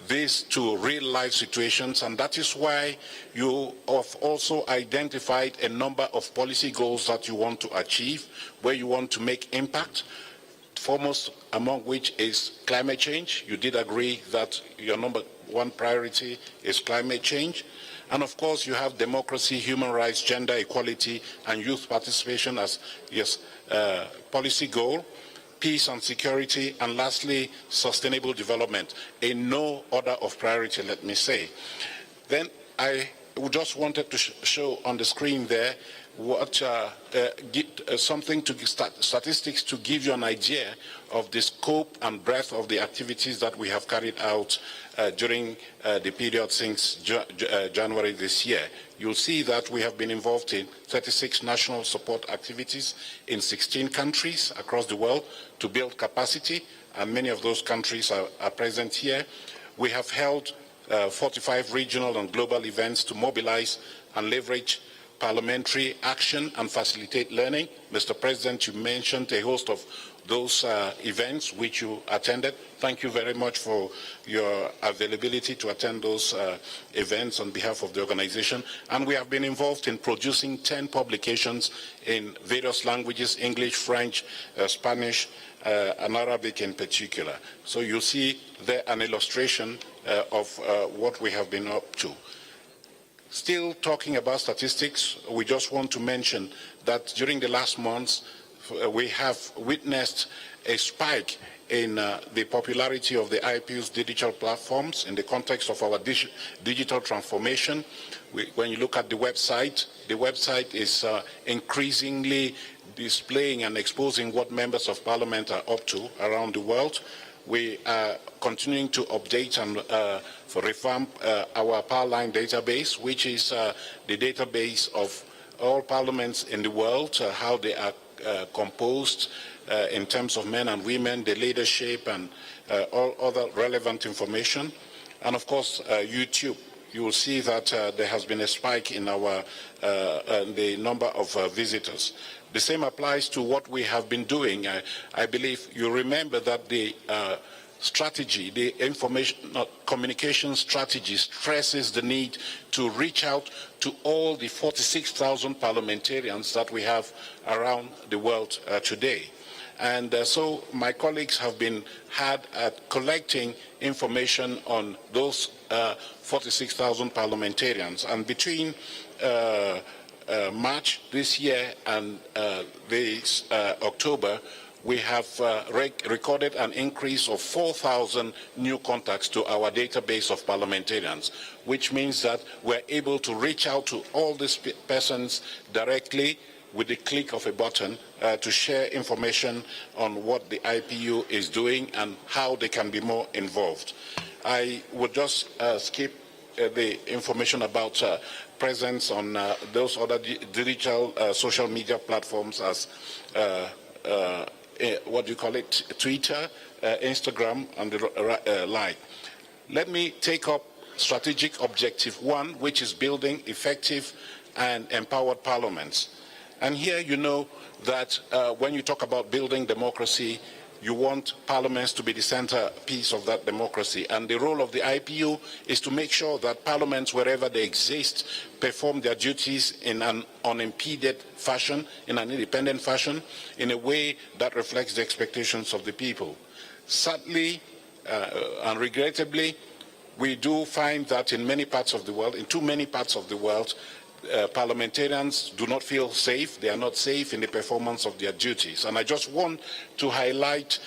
this to real-life situations, and that is why you have also identified a number of policy goals that you want to achieve, where you want to make impact, foremost among which is climate change. You did agree that your number one priority is climate change. And of course, you have democracy, human rights, gender equality, and youth participation as policy goal, peace and security, and lastly, sustainable development, in no order of priority, let me say. Then I just wanted to show on the screen there statistics to give you an idea of the scope and breadth of the activities that we have carried out during the period since January this year. You'll see that we have been involved in 36 national support activities in 16 countries across the world to build capacity, and many of those countries are present here. We have held 45 regional and global events to mobilize and leverage parliamentary action and facilitate learning. Mr. President, you mentioned a host of those events which you attended. Thank you very much for your availability to attend those events on behalf of the organization. And we have been involved in producing 10 publications in various languages, English, French, Spanish, and Arabic in particular. So you see there an illustration of what we have been up to. Still talking about statistics, we just want to mention that during the last months, we have witnessed a spike in the popularity of the IPU's digital platforms in the context of our digital transformation. When you look at the website is increasingly displaying and exposing what members of parliament are up to around the world. We are continuing to update and revamp our Powerline database, which is the database of all parliaments in the world, how they are composed in terms of men and women, the leadership, and all other relevant information. And of course, YouTube. You will see that there has been a spike in the number of visitors. The same applies to what we have been doing. I believe you remember that the strategy, the communication strategy stresses the need to reach out to all the 46,000 parliamentarians that we have around the world today. And so my colleagues have been hard at collecting information on those 46,000 parliamentarians. And between March this year and this October, we have recorded an increase of 4,000 new contacts to our database of parliamentarians, which means that we're able to reach out to all these persons directly with the click of a button to share information on what the IPU is doing and how they can be more involved. I would just skip the information about presence on those other digital social media platforms as what do you call it, Twitter, Instagram, and the like. Let me take up strategic objective 1, which is building effective and empowered parliaments. And here you know that when you talk about building democracy, you want parliaments to be the centerpiece of that democracy. And the role of the IPU is to make sure that parliaments, wherever they exist, perform their duties in an unimpeded fashion, in an independent fashion, in a way that reflects the expectations of the people. Sadly and regrettably, we do find that in many parts of the world, in too many parts of the world, parliamentarians do not feel safe. They are not safe in the performance of their duties. And I just want to highlight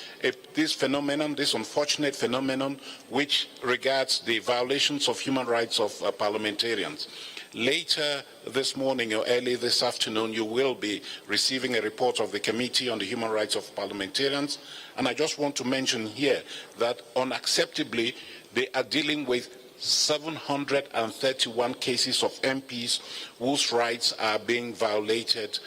this phenomenon, this unfortunate phenomenon, which regards the violations of human rights of parliamentarians. Later this morning or early this afternoon, you will be receiving a report of the Committee on the Human Rights of Parliamentarians. And I just want to mention here that unacceptably, they are dealing with 731 cases of MPs whose rights are being violated,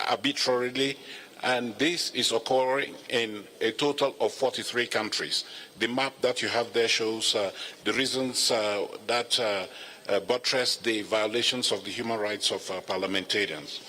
arbitrarily, and this is occurring in a total of 43 countries. The map that you have there shows the reasons that buttress the violations of the human rights of parliamentarians.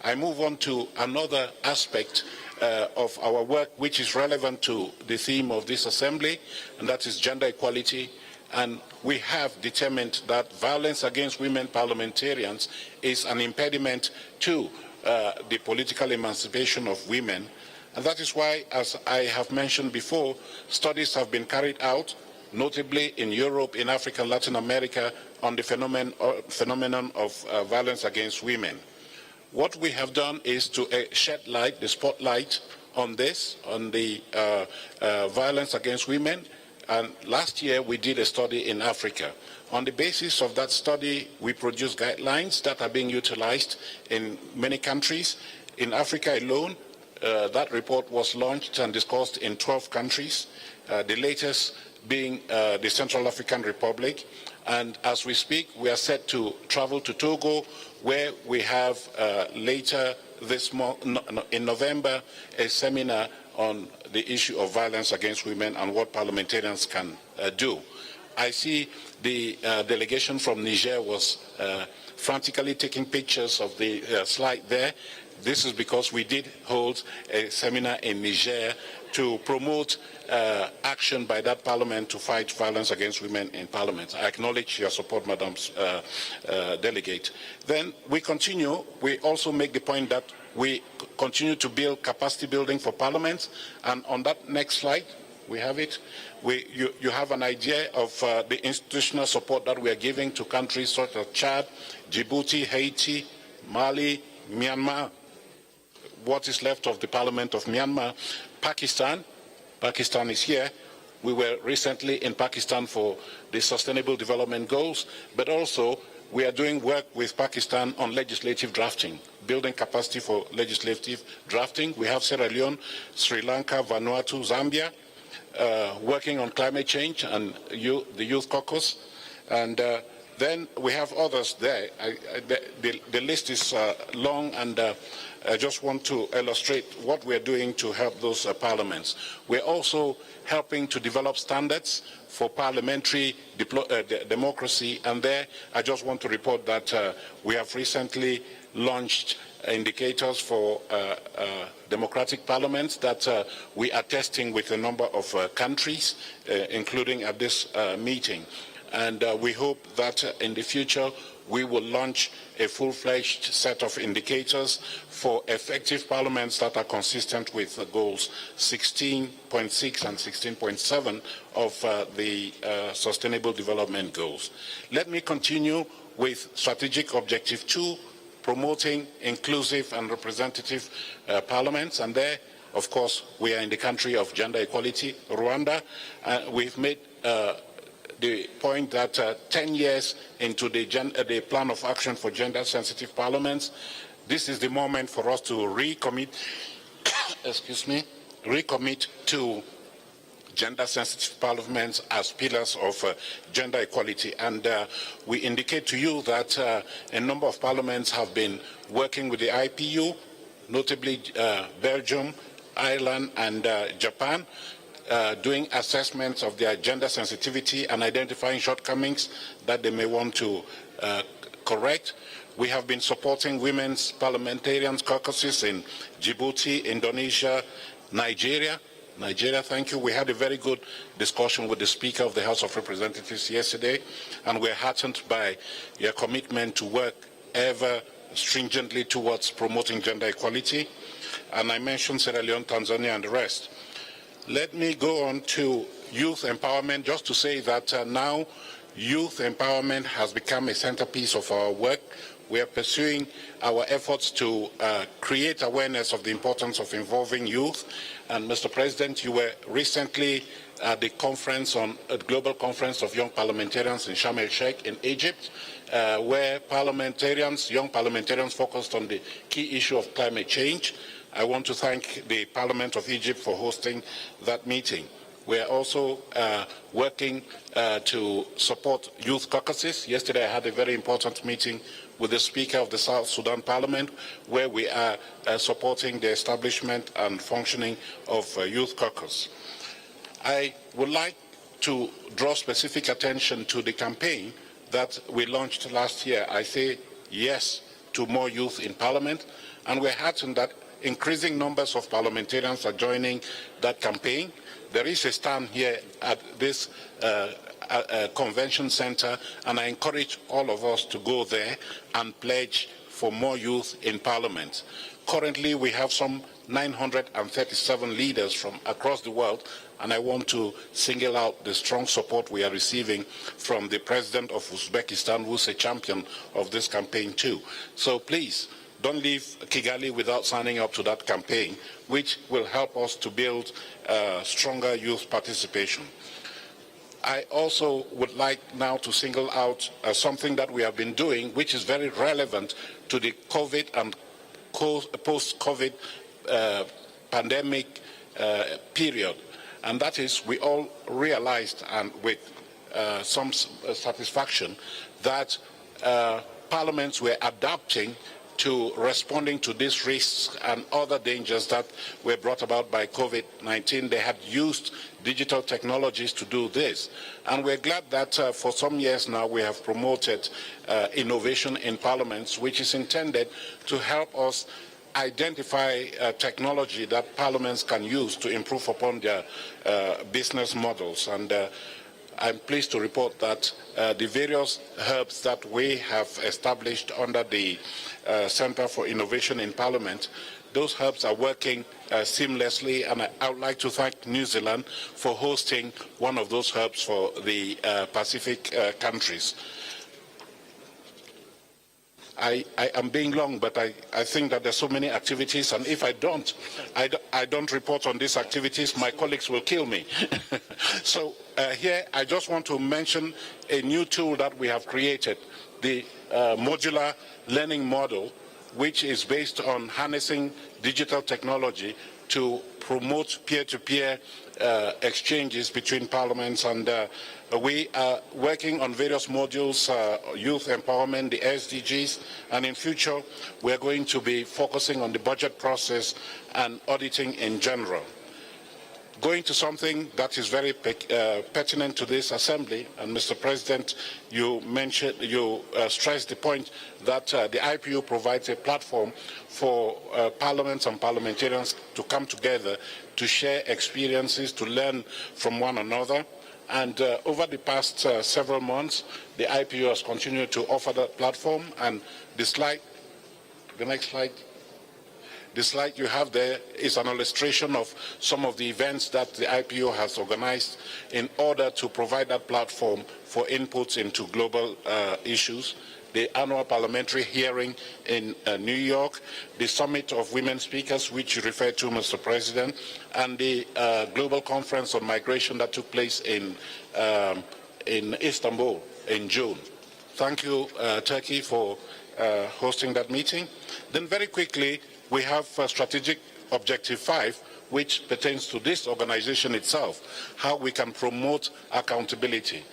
I move on to another aspect of our work, which is relevant to the theme of this assembly, and that is gender equality. And we have determined that violence against women parliamentarians is an impediment to the political emancipation of women. And that is why, as I have mentioned before, studies have been carried out, notably in Europe, in Africa, and Latin America, on the phenomenon of violence against women. What we have done is to shed light, the spotlight on this, on the violence against women. And last year we did a study in Africa On the basis of that study, we produced guidelines that are being utilized in many countries. In Africa alone, that report was launched and discussed in 12 countries, the latest being the Central African Republic. And as we speak, we are set to travel to Togo, where we have later this month, in November, a seminar on the issue of violence against women and what parliamentarians can do. I see the delegation from Niger was frantically taking pictures of the slide there. This is because we did hold a seminar in Niger to promote action by that parliament to fight violence against women in parliament. I acknowledge your support, Madam Delegate. Then we continue. We also make the point that we continue to build capacity building for parliaments. And on that next slide, we have it. You have an idea of the institutional support that we are giving to countries such as Chad, Djibouti, Haiti, Mali, Myanmar, what is left of the Parliament of Myanmar, Pakistan. Pakistan is here. We were recently in Pakistan for the Sustainable Development Goals, but also we are doing work with Pakistan on legislative drafting, building capacity for legislative drafting. We have Sierra Leone, Sri Lanka, Vanuatu, Zambia, working on climate change and the Youth Caucus. And then we have others there. The list is long, and I just want to illustrate what we're doing to help those parliaments. We're also helping to develop standards for parliamentary democracy, and there I just want to report that we have recently launched indicators for democratic parliaments that we are testing with a number of countries, including at this meeting. And we hope that in the future we will launch a full-fledged set of indicators for effective parliaments that are consistent with the goals 16.6 and 16.7 of the Sustainable Development Goals. Let me continue with strategic objective 2, promoting inclusive and representative parliaments. And there, of course, we are in the country of gender equality, Rwanda. We've made the point that 10 years into the plan of action for gender-sensitive parliaments, this is the moment for us to recommit, recommit to gender-sensitive parliaments as pillars of gender equality. And we indicate to you that a number of parliaments have been working with the IPU, notably Belgium, Ireland, and Japan, doing assessments of their gender sensitivity and identifying shortcomings that they may want to correct. We have been supporting women's parliamentarians caucuses in Djibouti, Indonesia, Nigeria. Thank you. We had a very good discussion with the Speaker of the House of Representatives yesterday, and we're heartened by your commitment to work ever stringently towards promoting gender equality. And I mentioned Sierra Leone, Tanzania, and the rest. Let me go on to youth empowerment, just to say that now youth empowerment has become a centerpiece of our work. We are pursuing our efforts to create awareness of the importance of involving youth. And Mr. President, you were recently at the conference Global Conference of Young Parliamentarians in Sharm el-Sheikh in Egypt, where young parliamentarians focused on the key issue of climate change. I want to thank the Parliament of Egypt for hosting that meeting. We are also working to support youth caucuses. Yesterday I had a very important meeting with the Speaker of the South Sudan Parliament, where we are supporting the establishment and functioning of youth caucus. I would like to draw specific attention to the campaign that we launched last year. I say yes to more youth in Parliament, and we're heartened that increasing numbers of parliamentarians are joining that campaign. There is a stand here at this convention center, and I encourage all of us to go there and pledge for more youth in Parliament. Currently, we have some 937 leaders from across the world, and I want to single out the strong support we are receiving from the President of Uzbekistan, who's a champion of this campaign too. So please, don't leave Kigali without signing up to that campaign, which will help us to build stronger youth participation. I also would like now to single out something that we have been doing, which is very relevant to the COVID and post-COVID pandemic period. And that is, we all realized, and with some satisfaction, that parliaments were adapting to responding to these risks and other dangers that were brought about by COVID-19. They had used digital technologies to do this. And we're glad that for some years now we have promoted innovation in parliaments, which is intended to help us identify technology that parliaments can use to improve upon their business models. And I'm pleased to report that the various hubs that we have established under the Center for Innovation in Parliament, those hubs are working seamlessly, and I would like to thank New Zealand for hosting one of those hubs for the Pacific countries. I am being long, but I think that there's so many activities, and if I don't report on these activities, my colleagues will kill me. So here, I just want to mention a new tool that we have created, the modular learning model, which is based on harnessing digital technology to promote peer-to-peer exchanges between parliaments, and we are working on various modules, youth empowerment, the SDGs, and in future we're going to be focusing on the budget process and auditing in general. Going to something that is very pertinent to this assembly, and Mr. President, you stressed the point that the IPU provides a platform for parliaments and parliamentarians to come together to share experiences, to learn from one another. And over the past several months, the IPU has continued to offer that platform. And the next slide. The slide you have there is an illustration of some of the events that the IPU has organized in order to provide that platform for inputs into global issues. The annual parliamentary hearing in New York, the Summit of Women Speakers, which you referred to, Mr. President, and the Global Conference on Migration that took place in Istanbul in June. Thank you, Turkey, for hosting that meeting. Then very quickly, we have Strategic Objective 5, which pertains to this organization itself, how we can promote accountability.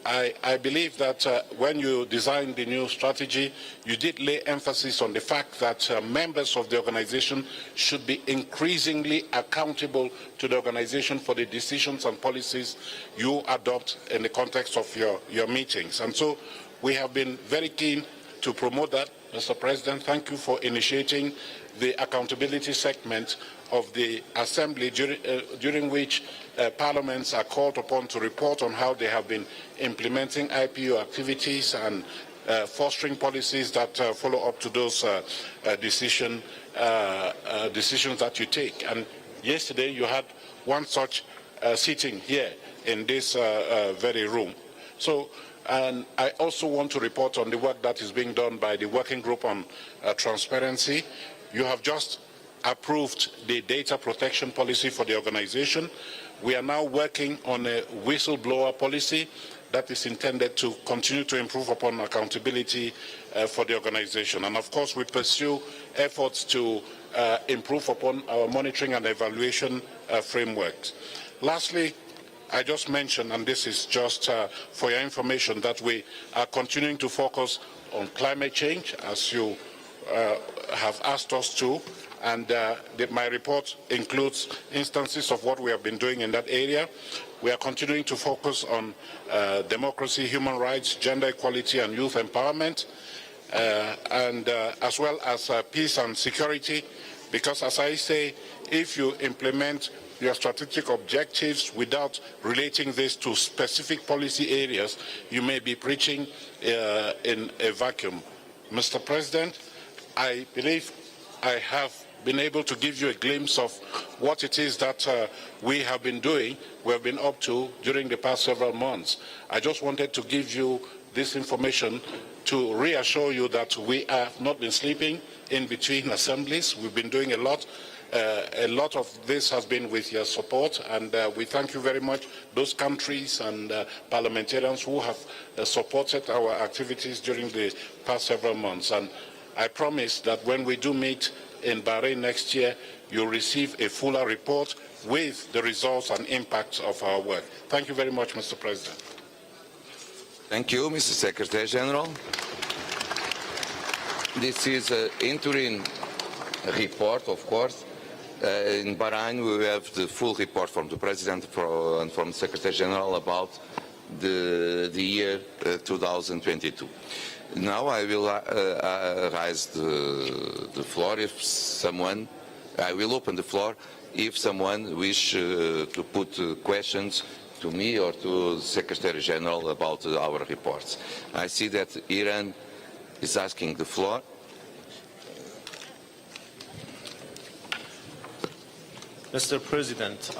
I believe that when you designed the new strategy, you did lay emphasis on the fact that members of the organization should be increasingly accountable to the organization for the decisions and policies you adopt in the context of your meetings. And so we have been very keen to promote that. Mr. President, thank you for initiating the accountability segment of the Assembly during which parliaments are called upon to report on how they have been implementing IPU activities and fostering policies that follow up to those decisions that you take. And yesterday you had one such sitting here in this very room. So, and I also want to report on the work that is being done by the Working Group on Transparency. You have just approved the data protection policy for the organization. We are now working on a whistleblower policy that is intended to continue to improve upon accountability for the organization. And of course, we pursue efforts to improve upon our monitoring and evaluation frameworks. Lastly, I just mentioned, and this is just for your information, that we are continuing to focus on climate change, as you have asked us to, and my report includes instances of what we have been doing in that area. We are continuing to focus on democracy, human rights, gender equality, and youth empowerment, and as well as peace and security, because as I say, if you implement your strategic objectives without relating this to specific policy areas, you may be preaching in a vacuum. Mr. President, I believe I have been able to give you a glimpse of what it is that we have been doing, we have been up to during the past several months. I just wanted to give you this information to reassure you that we have not been sleeping in between assemblies. We've been doing a lot. A lot of this has been with your support, and we thank you very much, those countries and parliamentarians who have supported our activities during the past several months. And I promise that when we do meet in Bahrain next year, you'll receive a fuller report with the results and impacts of our work. Thank you very much, Mr. President. Thank you, Mr. Secretary General. This is an interim report, of course. In Bahrain, we have the full report from the President and from the Secretary General about the year 2022. Now I will raise the floor if someone, I will open the floor if someone wishes to put questions to me or to the Secretary General about our reports. I see that Iran is asking the floor. Mr. President,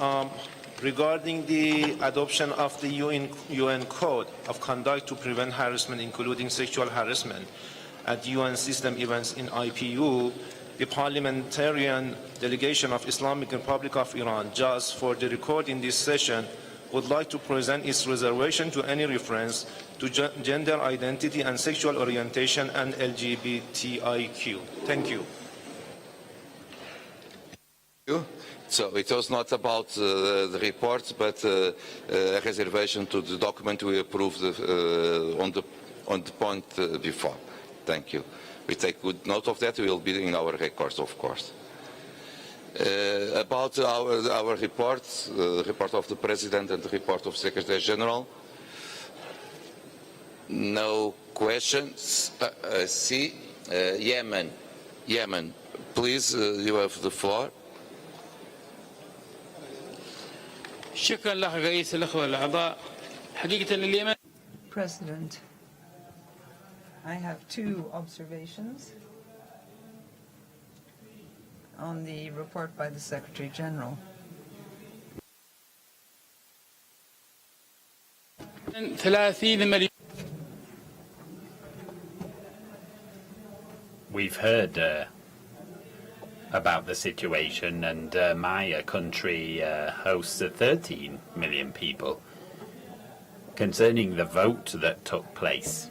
regarding the adoption of the UN Code of Conduct to prevent harassment, including sexual harassment, at UN system events in IPU, the Parliamentarian Delegation of Islamic Republic of Iran, just for the record in this session, would like to present its reservation to any reference to gender identity and sexual orientation and LGBTIQ. Thank you. So it was not about the report, but a reservation to the document we approved on the point before. Thank you. We take good note of that. We will be in our records, of course. About our reports, the report of the President and the report of Secretary General. No questions. See, Yemen, please, you have the floor. شكرا لك رئيس الأخوة الأعضاء. حقيقة اليمن. President, I have two observations on the report by the Secretary General. We've heard about the situation, and my country hosts 13 million people. Concerning the vote that took place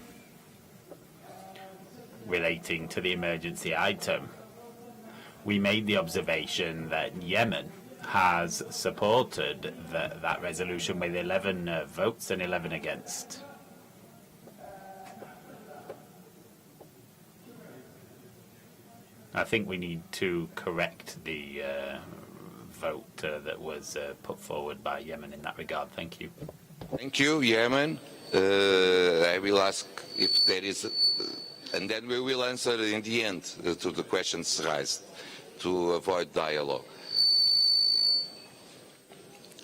relating to the emergency item, we made the observation that Yemen has supported that resolution with 11 votes and 11 against. I think we need to correct the vote that was put forward by Yemen in that regard. Thank you. Thank you, Yemen. I will ask if there is, and then we will answer in the end to the questions raised to avoid dialogue.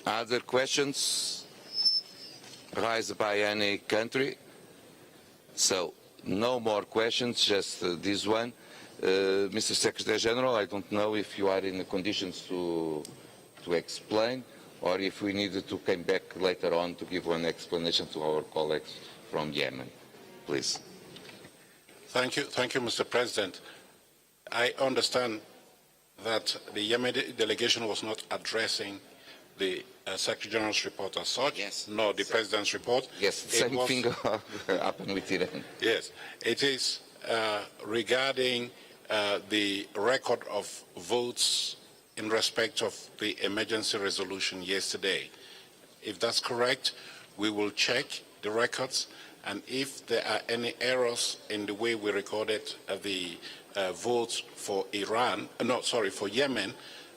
Other questions raised by any country? So no more questions, just this one. Mr. Secretary General, I don't know if you are in the conditions to explain, or if we needed to come back later on to give one explanation to our colleagues from Yemen. Please. Thank you, Mr. President. I understand that the Yemeni delegation was not addressing the Secretary General's report as such, yes, nor the President's report. Yes, the same thing happened with Iran. Yes, it is regarding the record of votes in respect of the emergency resolution yesterday. If that's correct, we will check the records, and if there are any errors in the way we recorded the votes for for Yemen,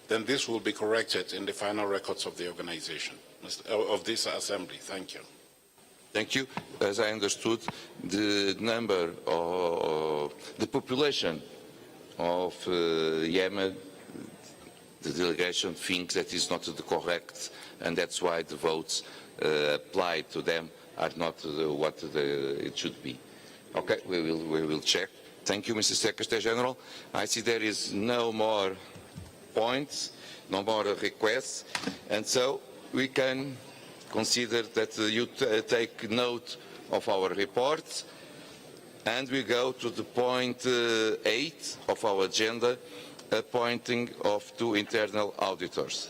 then this will be corrected in the final records of the organization, of this assembly. Thank you. Thank you. As I understood, the number of the population of Yemen, the delegation thinks that is not the correct, and that's why the votes applied to them are not what it should be. Okay, we will check. Thank you, Mr. Secretary General. I see there is no more points, no more requests, and so we can consider that you take note of our reports. And we go to the point 8 of our agenda, appointing of 2 internal auditors.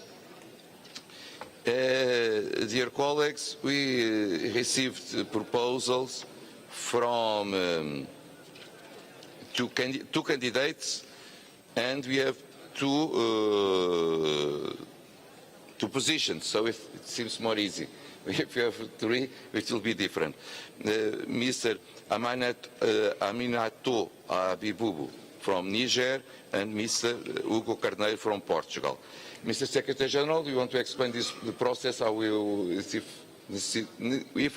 Dear colleagues, we received proposals from two candidates, and we have two positions, so it seems more easy. If you have 3, it will be different. Mr. Aminatou Abibubu from Niger and Mr. Hugo Carneiro from Portugal. Mr. Secretary General, do you want to explain the process? How if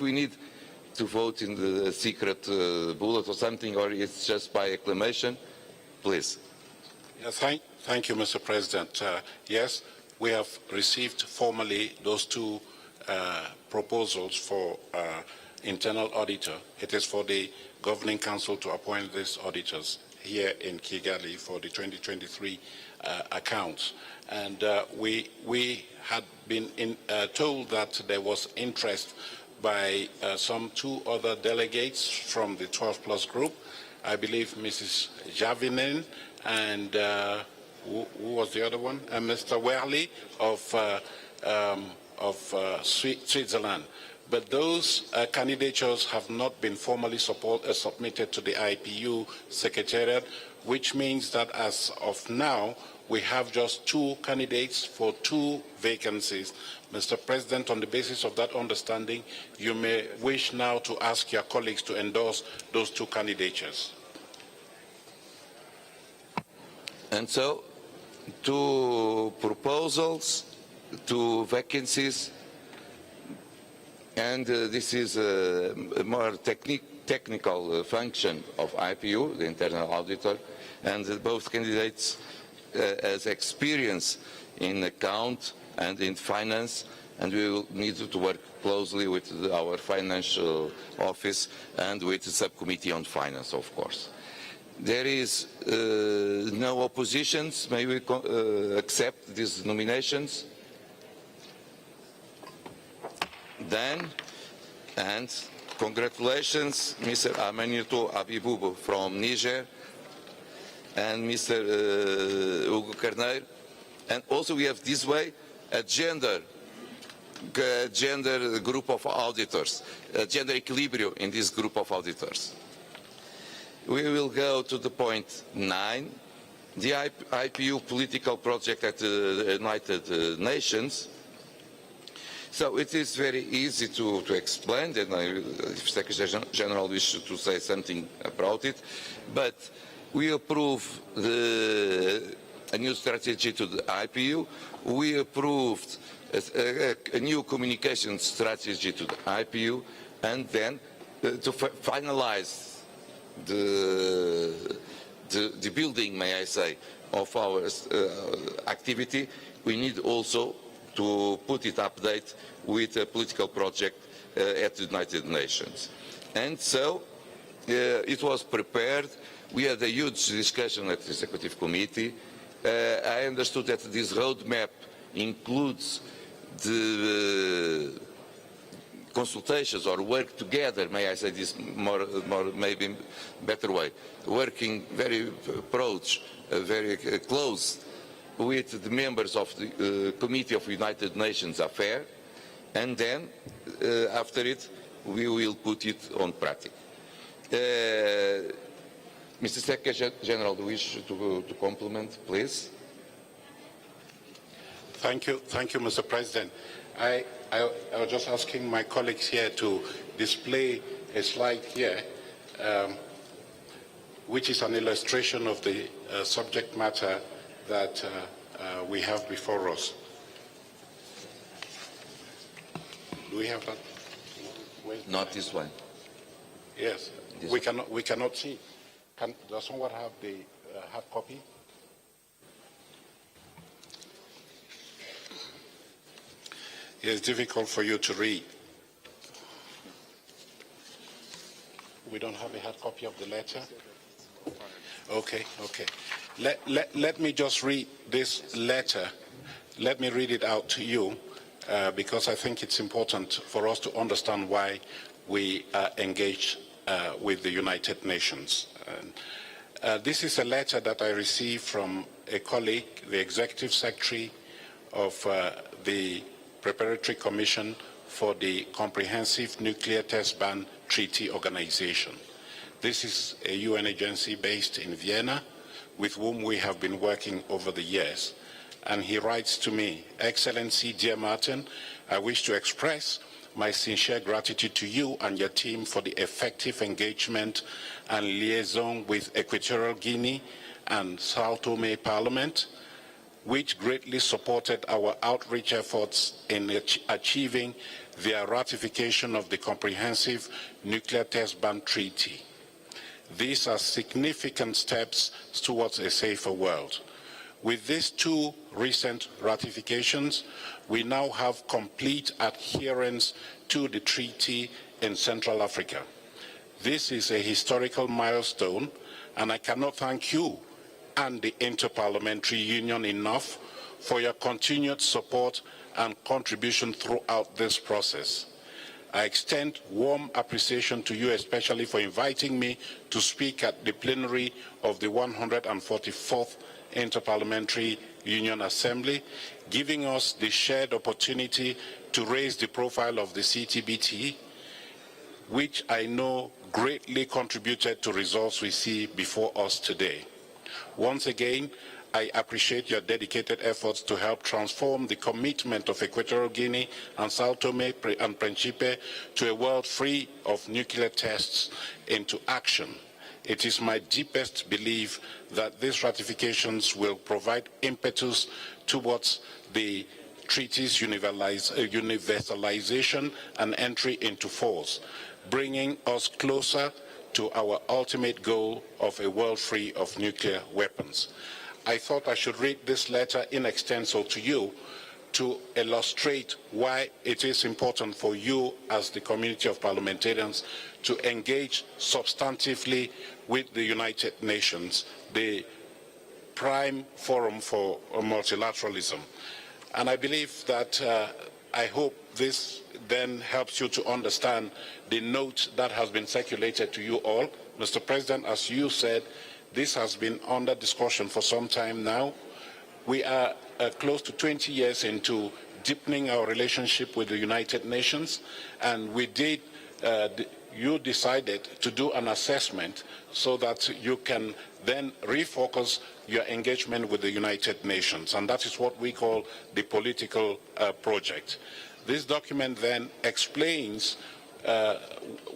we need to vote in the secret bullet or something, or it's just by acclamation, please. Yes, thank you, Mr. President. Yes, we have received formally those 2 proposals for internal auditor. It is for the Governing Council to appoint these auditors here in Kigali for the 2023 accounts. And we had been told that there was interest by some 2 other delegates from the 12+ group. I believe Mrs. Javinen and who was the other one? Mr. Werley of Switzerland. But those candidatures have not been formally submitted to the IPU Secretariat, which means that as of now, we have just 2 candidates for 2 vacancies. Mr. President, on the basis of that understanding, you may wish now to ask your colleagues to endorse those 2 candidatures. And so, 2 proposals, 2 vacancies, and this is a more technical function of IPU, the internal auditor, and both candidates has experience in account and in finance, and we will need to work closely with our financial office and with the subcommittee on finance, of course. There is no oppositions. May we accept these nominations? Then, and congratulations, Mr. Aminatou Abibubu from Niger, and Mr. Hugo Carneiro. And also we have this way a gender group of auditors, a gender equilibrium in this group of auditors. We will go to the point 9, the IPU political project at the United Nations. So it is very easy to explain, and if Secretary General wishes to say something about it, but we approve a new strategy to the IPU. We approved a new communication strategy to the IPU, and then to finalize the building, may I say, of our activity, we need also to put it update with a political project at the United Nations. And so it was prepared. We had a huge discussion at the Executive Committee. I understood that this roadmap includes the consultations or work together, may I say this more maybe better way, working very very close with the members of the Committee of United Nations Affairs, and then after it we will put it on practice. Mr. Secretary General, do you wish to compliment, please? Thank you, Mr. President. I was just asking my colleagues here to display a slide here, which is an illustration of the subject matter that we have before us. Do we have that? Not this one. Yes, we cannot see. Does someone have the hard copy? It's difficult for you to read. We don't have a hard copy of the letter? Okay. Let me just read this letter. Let me read it out to you because I think it's important for us to understand why we are engaged with the United Nations. This is a letter that I received from a colleague, the Executive Secretary of the Preparatory Commission for the Comprehensive Nuclear Test Ban Treaty Organization. This is a UN agency based in Vienna with whom we have been working over the years. And he writes to me, "Excellency, dear Martin, I wish to express my sincere gratitude to you and your team for the effective engagement and liaison with Equatorial Guinea and Sao Tome Parliament, which greatly supported our outreach efforts in achieving their ratification of the Comprehensive Nuclear Test Ban Treaty. These are significant steps towards a safer world. With these two recent ratifications, we now have complete adherence to the treaty in Central Africa. This is a historical milestone, and I cannot thank you and the Interparliamentary Union enough for your continued support and contribution throughout this process. I extend warm appreciation to you, especially for inviting me to speak at the plenary of the 144th Interparliamentary Union Assembly, giving us the shared opportunity to raise the profile of the CTBT, which I know greatly contributed to results we see before us today. Once again, I appreciate your dedicated efforts to help transform the commitment of Equatorial Guinea and Sao Tome and Principe to a world free of nuclear tests into action. It is my deepest belief that these ratifications will provide impetus towards the treaty's universalization and entry into force, bringing us closer to our ultimate goal of a world free of nuclear weapons. I thought I should read this letter in extenso to you to illustrate why it is important for you as the community of parliamentarians to engage substantively with the United Nations, the prime forum for multilateralism. And I believe that I hope this then helps you to understand the note that has been circulated to you all. Mr. President, as you said, this has been under discussion for some time now. We are close to 20 years into deepening our relationship with the United Nations, and we did, you decided to do an assessment so that you can then refocus your engagement with the United Nations, and that is what we call the political project. This document then explains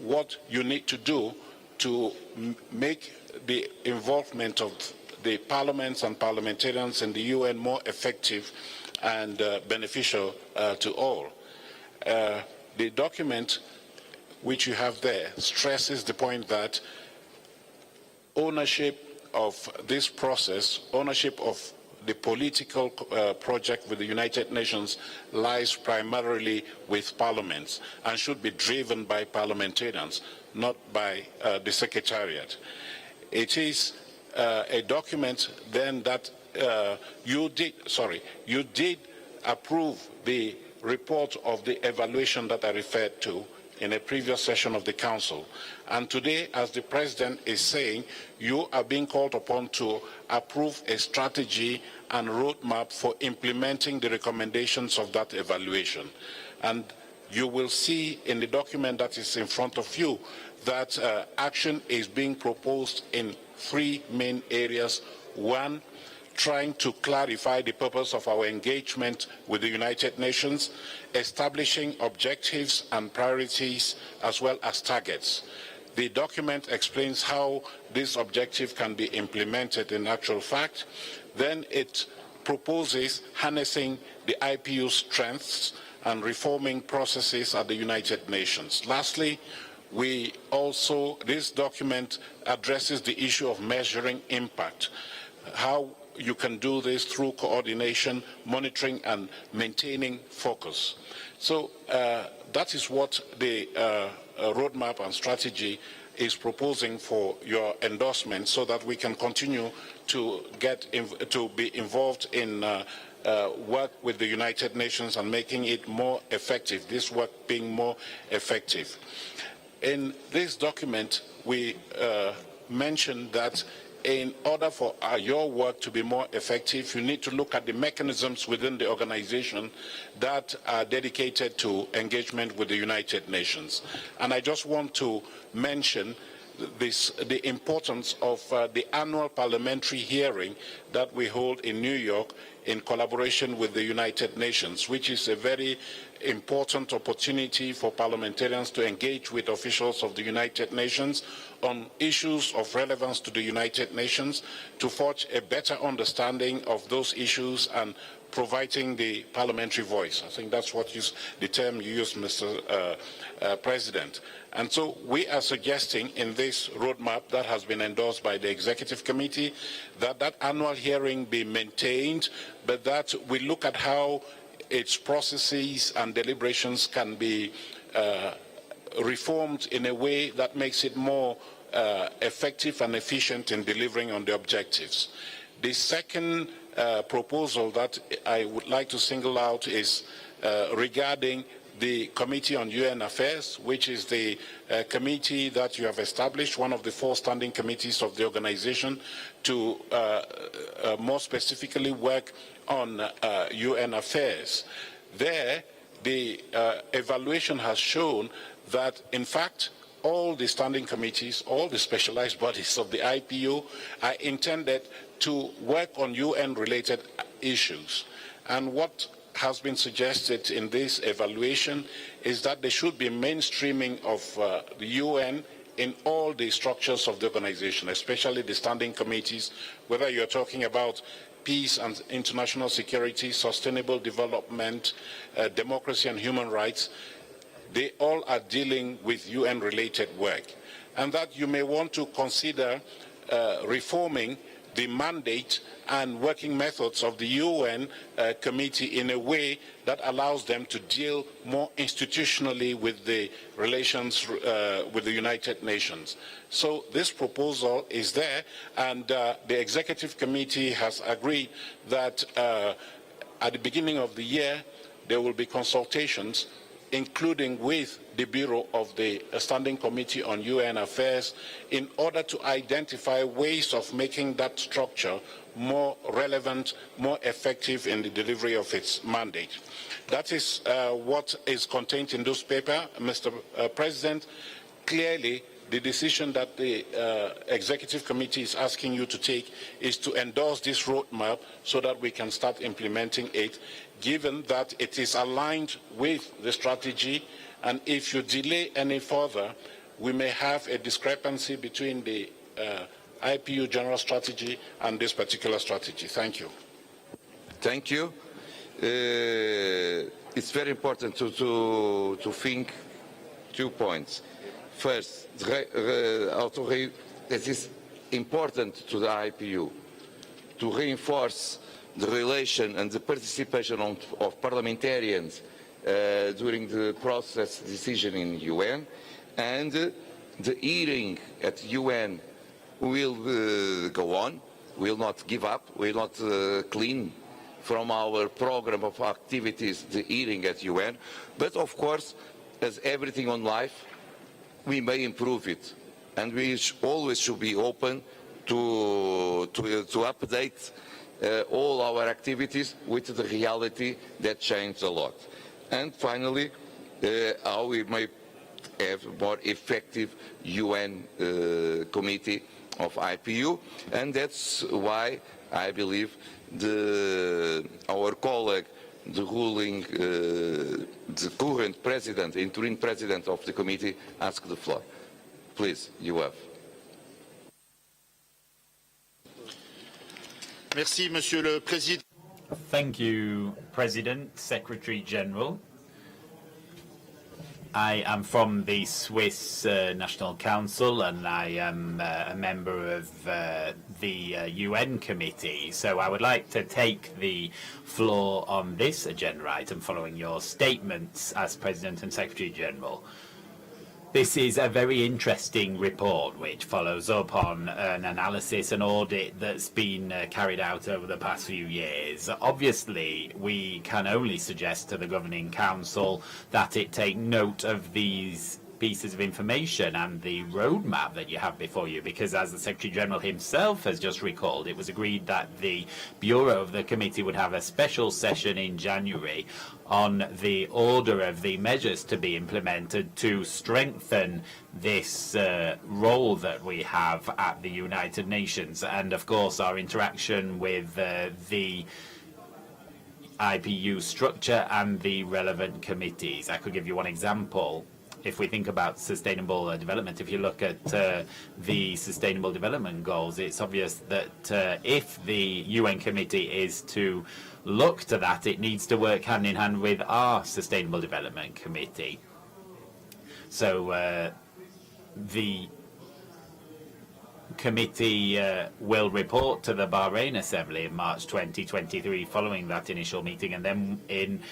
what you need to do to make the involvement of the parliaments and parliamentarians in the UN more effective and beneficial to all. The document which you have there stresses the point that ownership of this process, ownership of the political project with the United Nations lies primarily with parliaments and should be driven by parliamentarians, not by the Secretariat. It is a document then that you did approve the report of the evaluation that I referred to in a previous session of the Council. And today, as the President is saying, you are being called upon to approve a strategy and roadmap for implementing the recommendations of that evaluation. And you will see in the document that is in front of you that action is being proposed in three main areas. One, trying to clarify the purpose of our engagement with the United Nations, establishing objectives and priorities as well as targets. The document explains how this objective can be implemented in actual fact. Then it proposes harnessing the IPU's strengths and reforming processes at the United Nations. Lastly, this document addresses the issue of measuring impact, how you can do this through coordination, monitoring, and maintaining focus. So that is what the roadmap and strategy is proposing for your endorsement so that we can continue to be involved in work with the United Nations and making it more effective, this work being more effective. In this document, we mentioned that in order for your work to be more effective, you need to look at the mechanisms within the organization that are dedicated to engagement with the United Nations. And I just want to mention the importance of the annual parliamentary hearing that we hold in New York in collaboration with the United Nations, which is a very important opportunity for parliamentarians to engage with officials of the United Nations on issues of relevance to the United Nations, to forge a better understanding of those issues and providing the parliamentary voice. I think that's what the term you used, Mr. President. And so we are suggesting in this roadmap that has been endorsed by the Executive Committee that that annual hearing be maintained, but that we look at how its processes and deliberations can be reformed in a way that makes it more effective and efficient in delivering on the objectives. The second proposal that I would like to single out is regarding the Committee on UN Affairs, which is the committee that you have established, one of the 4 standing committees of the organization, to more specifically work on UN affairs. There, the evaluation has shown that, in fact, all the standing committees, all the specialized bodies of the IPU are intended to work on UN-related issues. And what has been suggested in this evaluation is that there should be mainstreaming of the UN in all the structures of the organization, especially the standing committees, whether you're talking about peace and international security, sustainable development, democracy and human rights. They all are dealing with UN-related work. And that you may want to consider reforming the mandate and working methods of the UN committee in a way that allows them to deal more institutionally with the relations with the United Nations. So this proposal is there, and the executive committee has agreed that at the beginning of the year there will be consultations, including with the Bureau of the Standing Committee on UN Affairs, in order to identify ways of making that structure more relevant, more effective in the delivery of its mandate. That is what is contained in this paper, Mr. President. Clearly, the decision that the Executive Committee is asking you to take is to endorse this roadmap so that we can start implementing it, given that it is aligned with the strategy, and if you delay any further, we may have a discrepancy between the IPU general strategy and this particular strategy. Thank you. Thank you. It's very important to think 2 points. First, it is important to the IPU to reinforce the relation and the participation of parliamentarians during the process decision in UN, and the hearing at UN will go on, will not give up, will not clean from our program of activities the hearing at UN, but of course, as everything on life, we may improve it, and we always should be open to update all our activities with the reality that changed a lot. And finally, how we may have more effective UN committee of IPU, and that's why I believe our colleague, the current president, interim president of the committee, asked the floor. Please, you have. Merci, Monsieur le Président. Thank you, President, Secretary General. I am from the Swiss National Council, and I am a member of the UN committee. So I would like to take the floor on this agenda item following your statements as President and Secretary General. This is a very interesting report which follows up on an analysis and audit that's been carried out over the past few years. Obviously, we can only suggest to the Governing Council that it take note of these pieces of information and the roadmap that you have before you, because as the Secretary General himself has just recalled, it was agreed that the Bureau of the committee would have a special session in January on the order of the measures to be implemented to strengthen this role that we have at the United Nations, and of course our interaction with the IPU structure and the relevant committees. I could give you one example. If we think about sustainable development, if you look at the Sustainable Development Goals, it's obvious that if the UN committee is to look to that, it needs to work hand in hand with our Sustainable Development Committee. So the committee will report to the Bahrain Assembly in March 2023 following that initial meeting, and then in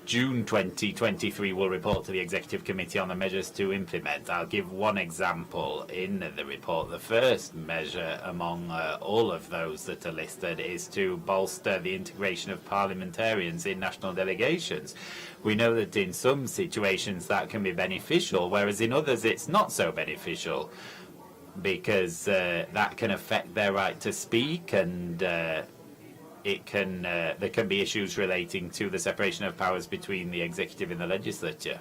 June 2023 will report to the Executive Committee on the measures to implement. I'll give one example in the report. The first measure among all of those that are listed is to bolster the integration of parliamentarians in national delegations. We know that in some situations that can be beneficial, whereas in others it's not so beneficial, because that can affect their right to speak, and there can be issues relating to the separation of powers between the executive and the legislature.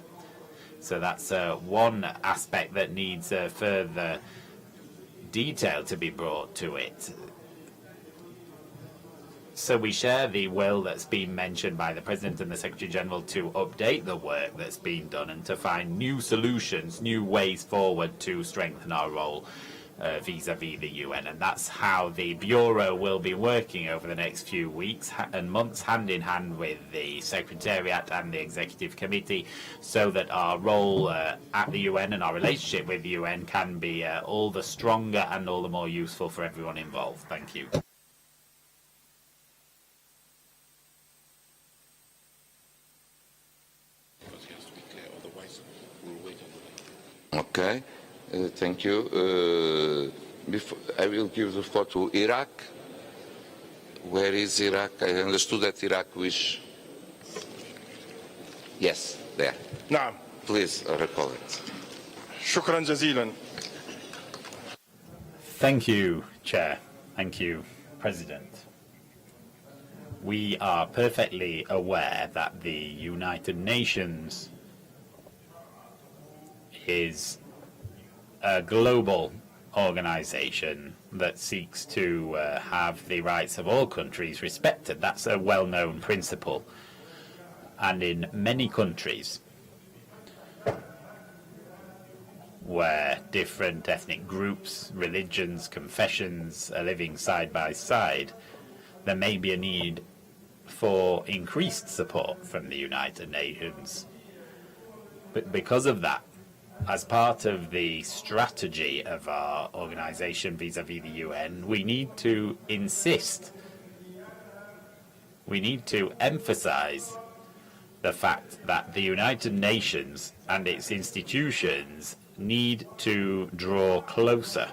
So that's one aspect that needs further detail to be brought to it. So we share the will that's been mentioned by the President and the Secretary General to update the work that's been done and to find new solutions, new ways forward to strengthen our role vis-à-vis the UN. And that's how the Bureau will be working over the next few weeks and months, hand in hand with the Secretariat and the Executive Committee, so that our role at the UN and our relationship with the UN can be all the stronger and all the more useful for everyone involved. Thank you. Okay, thank you. I will give the floor to Iraq. Where is Iraq? I understood that Iraq wish. Yes, there. نعم. Please recall it. شكرا جزيلا. Thank you, Chair. Thank you, President. We are perfectly aware that the United Nations is a global organization that seeks to have the rights of all countries respected. That's a well-known principle. And in many countries where different ethnic groups, religions, confessions are living side by side, there may be a need for increased support from the United Nations. But because of that, as part of the strategy of our organization vis-à-vis the UN, we need to insist, we need to emphasize the fact that the United Nations and its institutions need to draw closer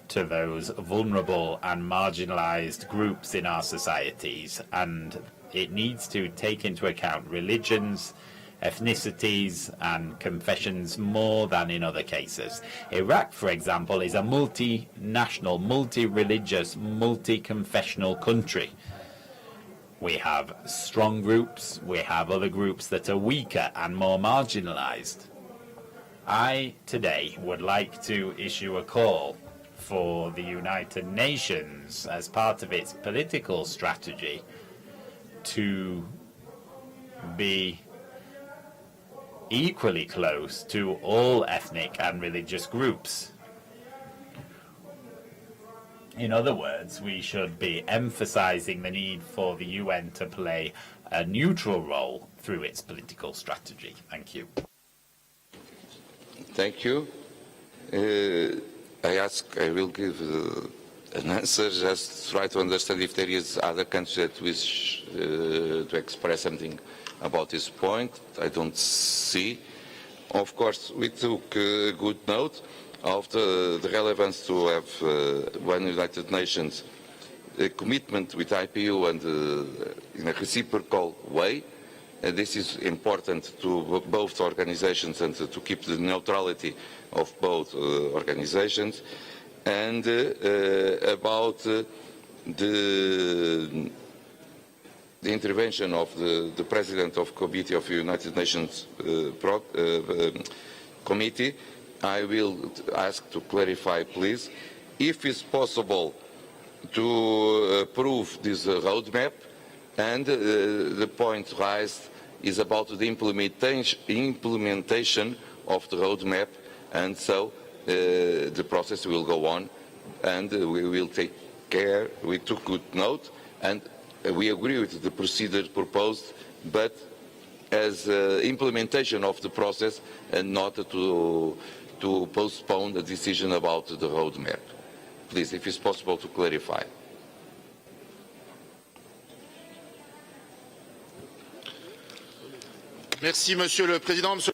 to those vulnerable and marginalized groups in our societies, and it needs to take into account religions, ethnicities and confessions more than in other cases. Iraq, for example, is a multinational, multi-religious, multi-confessional country. We have strong groups, we have other groups that are weaker and more marginalized. I today would like to issue a call for the United Nations as part of its political strategy to be equally close to all ethnic and religious groups. In other words, we should be emphasizing the need for the UN to play a neutral role through its political strategy. Thank you. Thank you. I will give an answer, just try to understand if there is other countries that wish to express something about this point. I don't see. Of course, we took good note of the relevance to have one United Nations commitment with IPU and in a reciprocal way. This is important to both organizations and to keep the neutrality of both organizations. And about the intervention of the President of Committee of the United Nations Committee, I will ask to clarify, please, if it's possible to approve this roadmap, and the point raised is about the implementation of the roadmap, and so the process will go on, and we will take care. We took good note, and we agree with the procedure proposed, but as implementation of the process, and not to postpone the decision about the roadmap. Please, if it's possible, to clarify. Merci, Monsieur le Président.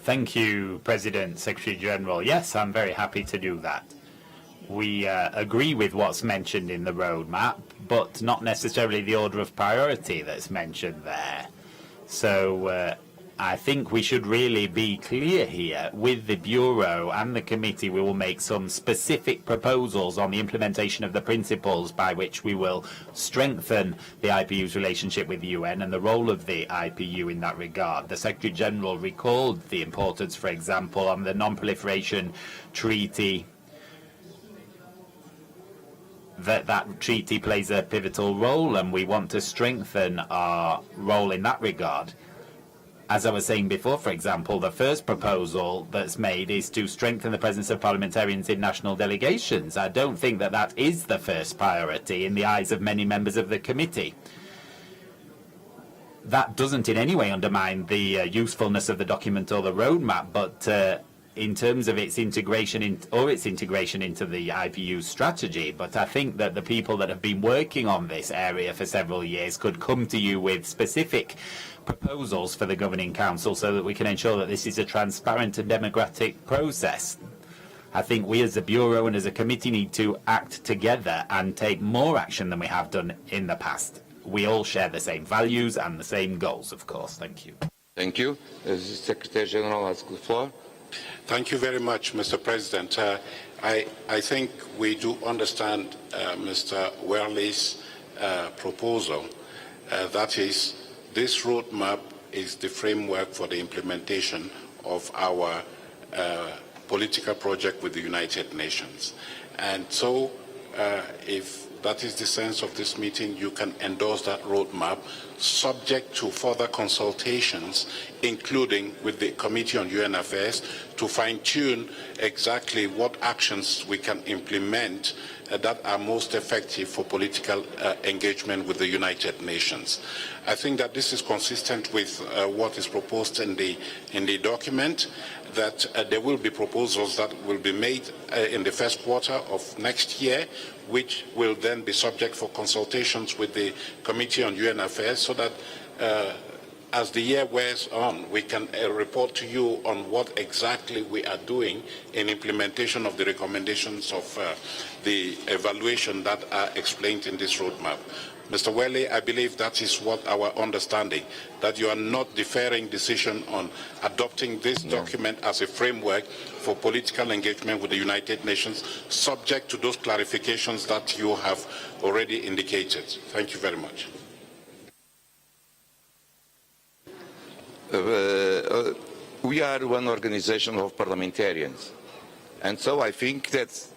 Thank you, President, Secretary General. Yes, I'm very happy to do that. We agree with what's mentioned in the roadmap, but not necessarily the order of priority that's mentioned there. So I think we should really be clear here. With the Bureau and the committee, we will make some specific proposals on the implementation of the principles by which we will strengthen the IPU's relationship with the UN and the role of the IPU in that regard. The Secretary General recalled the importance, for example, on the Non-Proliferation Treaty, that treaty plays a pivotal role, and we want to strengthen our role in that regard. As I was saying before, for example, the first proposal that's made is to strengthen the presence of parliamentarians in national delegations. I don't think that that is the first priority in the eyes of many members of the committee. That doesn't in any way undermine the usefulness of the document or the roadmap, but in terms of its integration into the IPU strategy. But I think that the people that have been working on this area for several years could come to you with specific proposals for the Governing Council so that we can ensure that this is a transparent and democratic process. I think we as a Bureau and as a committee need to act together and take more action than we have done in the past. We all share the same values and the same goals, of course. Thank you. Thank you. Secretary General has the floor. Thank you very much, Mr. President. I think we do understand Mr. Worley's proposal. That is, this roadmap is the framework for the implementation of our political project with the United Nations. And so, if that is the sense of this meeting, you can endorse that roadmap, subject to further consultations, including with the Committee on UN Affairs, to fine-tune exactly what actions we can implement that are most effective for political engagement with the United Nations. I think that this is consistent with what is proposed in the document, that there will be proposals that will be made in the first quarter of next year, which will then be subject for consultations with the Committee on UN Affairs, so that as the year wears on, we can report to you on what exactly we are doing in implementation of the recommendations of the evaluation that are explained in this roadmap. Mr. Worley, I believe that is what our understanding, that you are not deferring decision on adopting this document as a framework for political engagement with the United Nations, subject to those clarifications that you have already indicated. Thank you very much. We are one organization of parliamentarians, and so I think that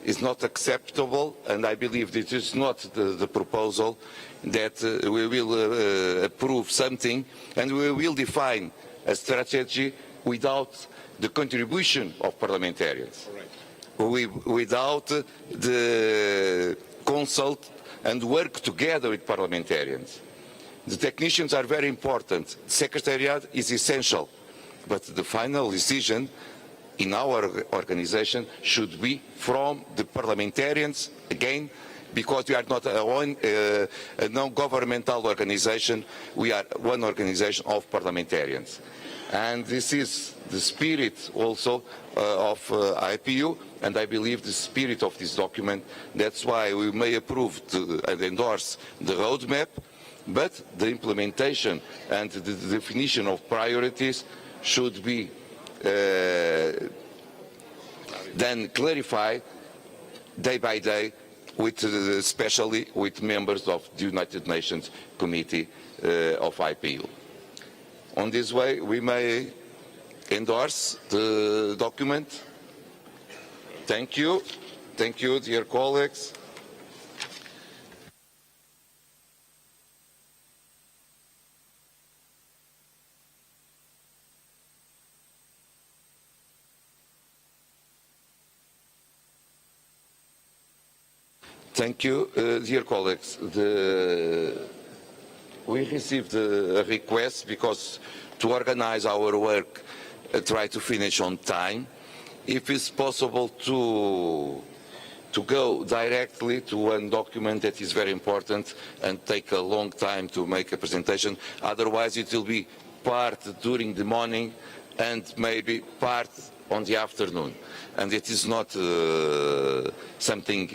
is not acceptable, and I believe this is not the proposal, that we will approve something and we will define a strategy without the contribution of parliamentarians, without the consult and work together with parliamentarians. The technicians are very important. Secretariat is essential, but the final decision in our organization should be from the parliamentarians, again, because we are not a non-governmental organization, we are one organization of parliamentarians. And this is the spirit also of IPU, and I believe the spirit of this document. That's why we may approve and endorse the roadmap, but the implementation and the definition of priorities should be then clarified day by day, especially with members of the United Nations Committee of IPU. On this way, we may endorse the document. Thank you. Thank you, dear colleagues. Thank you, dear colleagues. We received a request because to organize our work, try to finish on time. If it's possible to go directly to one document that is very important and take a long time to make a presentation, otherwise it will be part during the morning and maybe part on the afternoon. And it is not something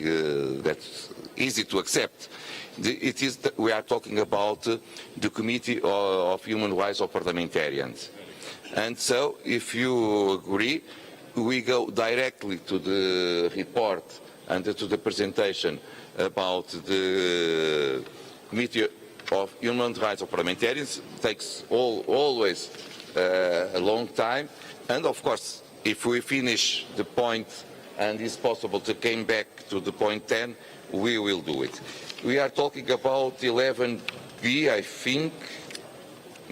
that's easy to accept. We are talking about the Committee of Human Rights of Parliamentarians. And so, if you agree, we go directly to the report and to the presentation about the Committee of Human Rights of Parliamentarians. It takes always a long time. And of course, if we finish the point and it's possible to come back to the point 10, we will do it. We are talking about 11B, I think.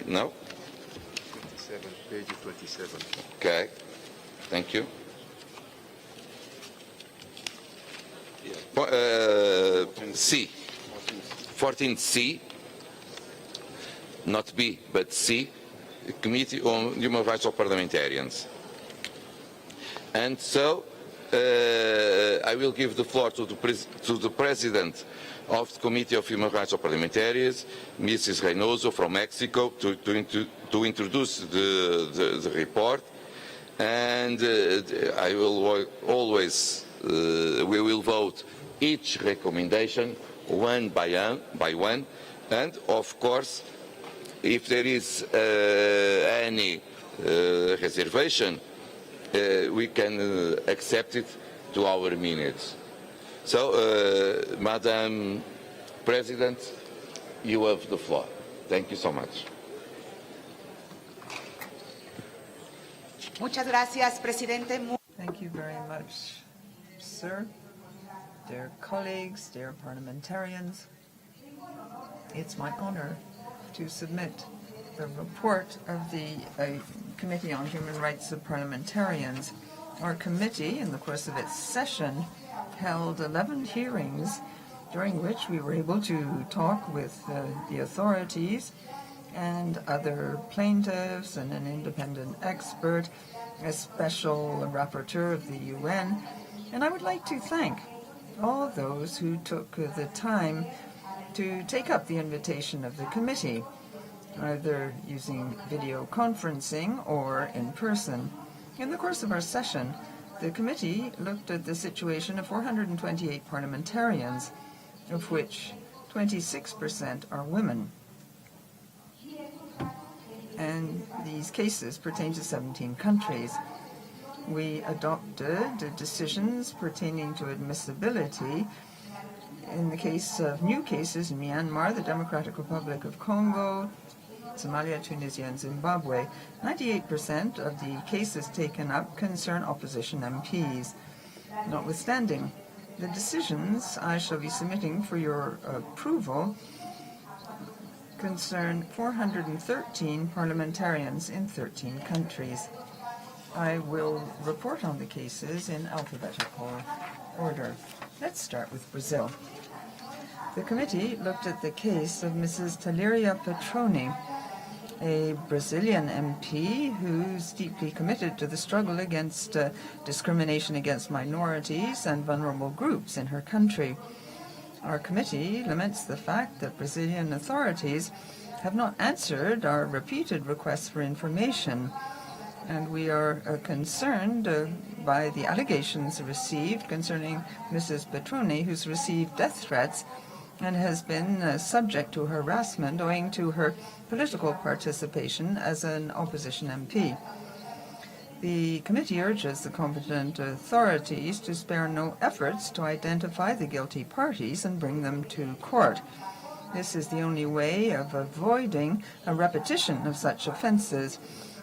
No? 27, page 27. Okay. Thank you. C. 14C. Not B, but C. Committee on Human Rights of Parliamentarians. And so I will give the floor to the President of the Committee of Human Rights of Parliamentarians, Mrs. Reynoso from Mexico, to introduce the report. And I will always, we will vote each recommendation one by one. And of course, if there is any reservation, we can accept it to our minutes. So, Madam President, you have the floor. Thank you so much. Muchas gracias, Presidente. Thank you very much, sir. Dear colleagues, dear parliamentarians, it's my honor to submit the report of the Committee on Human Rights of Parliamentarians. Our committee, in the course of its session, held 11 hearings during which we were able to talk with the authorities and other plaintiffs and an independent expert, a special rapporteur of the UN. And I would like to thank all those who took the time to take up the invitation of the committee, either using video conferencing or in person. In the course of our session, the committee looked at the situation of 428 parliamentarians, of which 26% are women. And these cases pertain to 17 countries. We adopted decisions pertaining to admissibility in the case of new cases in Myanmar, the Democratic Republic of Congo, Somalia, Tunisia, and Zimbabwe. 98% of the cases taken up concern opposition MPs. Notwithstanding, the decisions I shall be submitting for your approval concern 413 parliamentarians in 13 countries. I will report on the cases in alphabetical order. Let's start with Brazil. The committee looked at the case of Mrs. Taliria Petroni, a Brazilian MP who's deeply committed to the struggle against discrimination against minorities and vulnerable groups in her country. Our committee laments the fact that Brazilian authorities have not answered our repeated requests for information, and we are concerned by the allegations received concerning Mrs. Petroni, who's received death threats and has been subject to harassment owing to her political participation as an opposition MP. The committee urges the competent authorities to spare no efforts to identify the guilty parties and bring them to court. This is the only way of avoiding a repetition of such offences,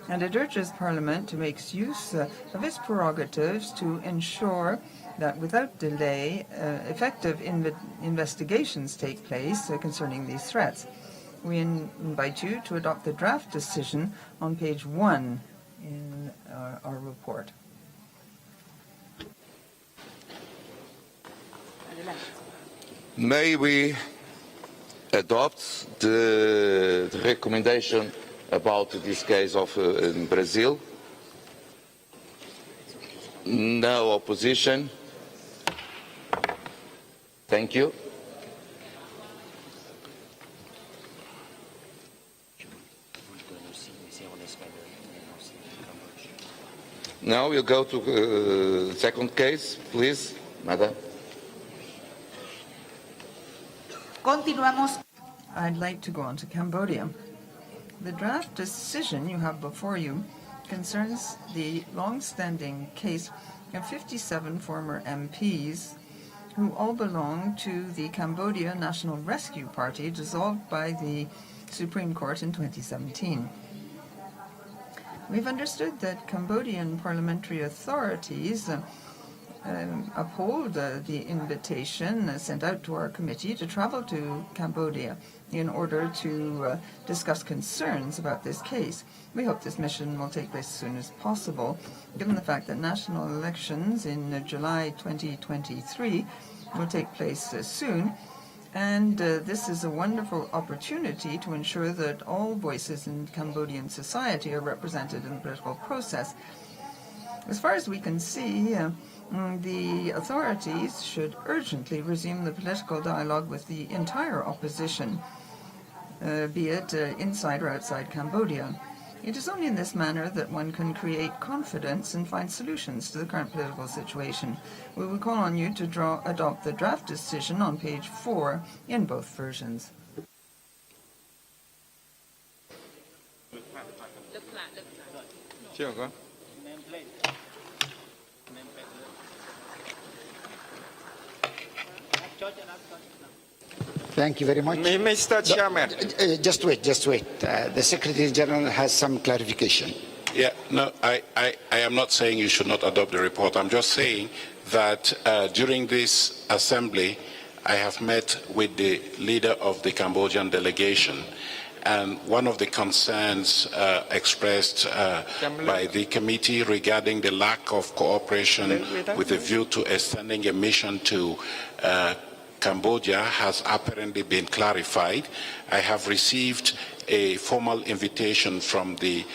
and it urges Parliament to make use of its prerogatives to ensure that without delay, effective investigations take place concerning these threats. We invite you to adopt the draft decision on page 1 in our report. May we adopt the recommendation about this case of in Brazil? No opposition. Thank you. Now we'll go to the second case, please, Madam. Continuamos. I'd like to go on to Cambodia. The draft decision you have before you concerns the long-standing case of 57 former MPs who all belong to the Cambodia National Rescue Party, dissolved by the Supreme Court in 2017. We've understood that Cambodian parliamentary authorities uphold the invitation sent out to our committee to travel to Cambodia in order to discuss concerns about this case. We hope this mission will take place as soon as possible, given the fact that national elections in July 2023 will take place soon. And this is a wonderful opportunity to ensure that all voices in Cambodian society are represented in the political process. As far as we can see, the authorities should urgently resume the political dialogue with the entire opposition, be it inside or outside Cambodia. It is only in this manner that one can create confidence and find solutions to the current political situation. We will call on you to adopt the draft decision on page 4 in both versions. Thank you very much. Mr. Chairman. Just wait. The Secretary General has some clarification. Yeah, no, I am not saying you should not adopt the report. I'm just saying that during this assembly, I have met with the leader of the Cambodian delegation, and one of the concerns expressed by the committee regarding the lack of cooperation with a view to extending a mission to Cambodia has apparently been clarified. I have received a formal invitation from the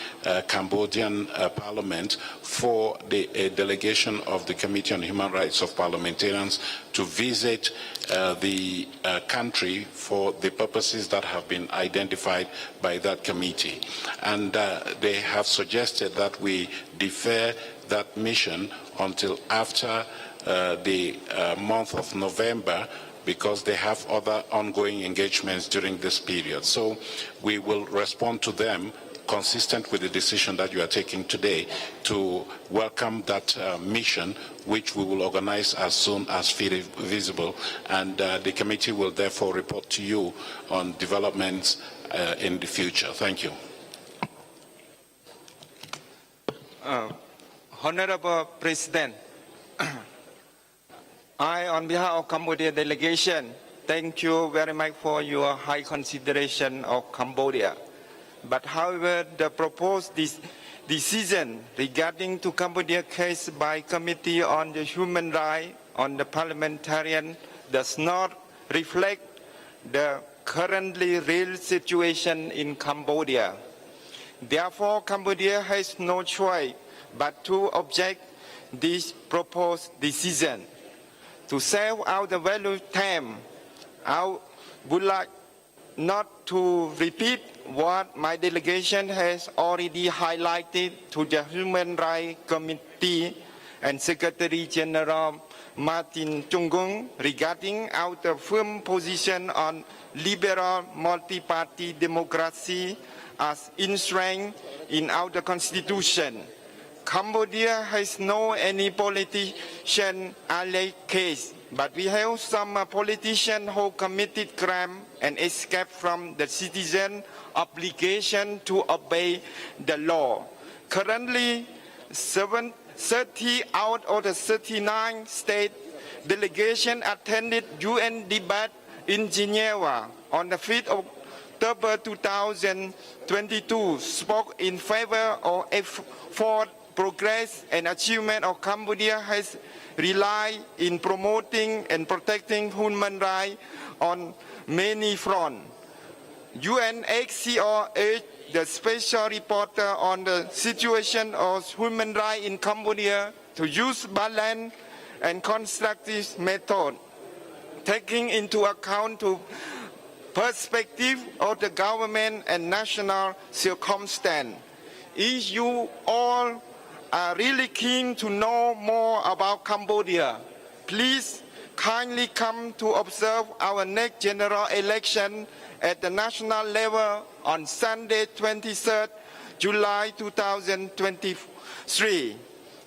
Cambodian Parliament for a delegation of the Committee on Human Rights of Parliamentarians to visit the country for the purposes that have been identified by that committee. And they have suggested that we defer that mission until after the month of November, because they have other ongoing engagements during this period. So we will respond to them consistent with the decision that you are taking today to welcome that mission, which we will organize as soon as feasible. And the committee will therefore report to you on developments in the future. Thank you. Honorable President, I, on behalf of Cambodia delegation, thank you very much for your high consideration of Cambodia. But however, the proposed decision regarding to Cambodia case by Committee on the Human Rights on the Parliamentarian does not reflect the currently real situation in Cambodia. Therefore, Cambodia has no choice but to object this proposed decision. To save out the valuable time, I would like not to repeat what my delegation has already highlighted to the Human Rights Committee and Secretary General Martin Chunggung regarding our firm position on liberal multi-party democracy as enshrined in our constitution. Cambodia has no any politician alleged case, but we have some politicians who committed crime and escaped from the citizen obligation to obey the law. Currently, 30 out of the 39 state delegation attended UN debate in Geneva on the 5th of October 2022, spoke in favor of effort, progress and achievement of Cambodia has relied in promoting and protecting human rights on many fronts. UNHCR urged the special reporter on the situation of human rights in Cambodia to use balanced and constructive methods, taking into account the perspective of the government and national circumstance. If you all are really keen to know more about Cambodia, please kindly come to observe our next general election at the national level on Sunday, 23rd July 2023.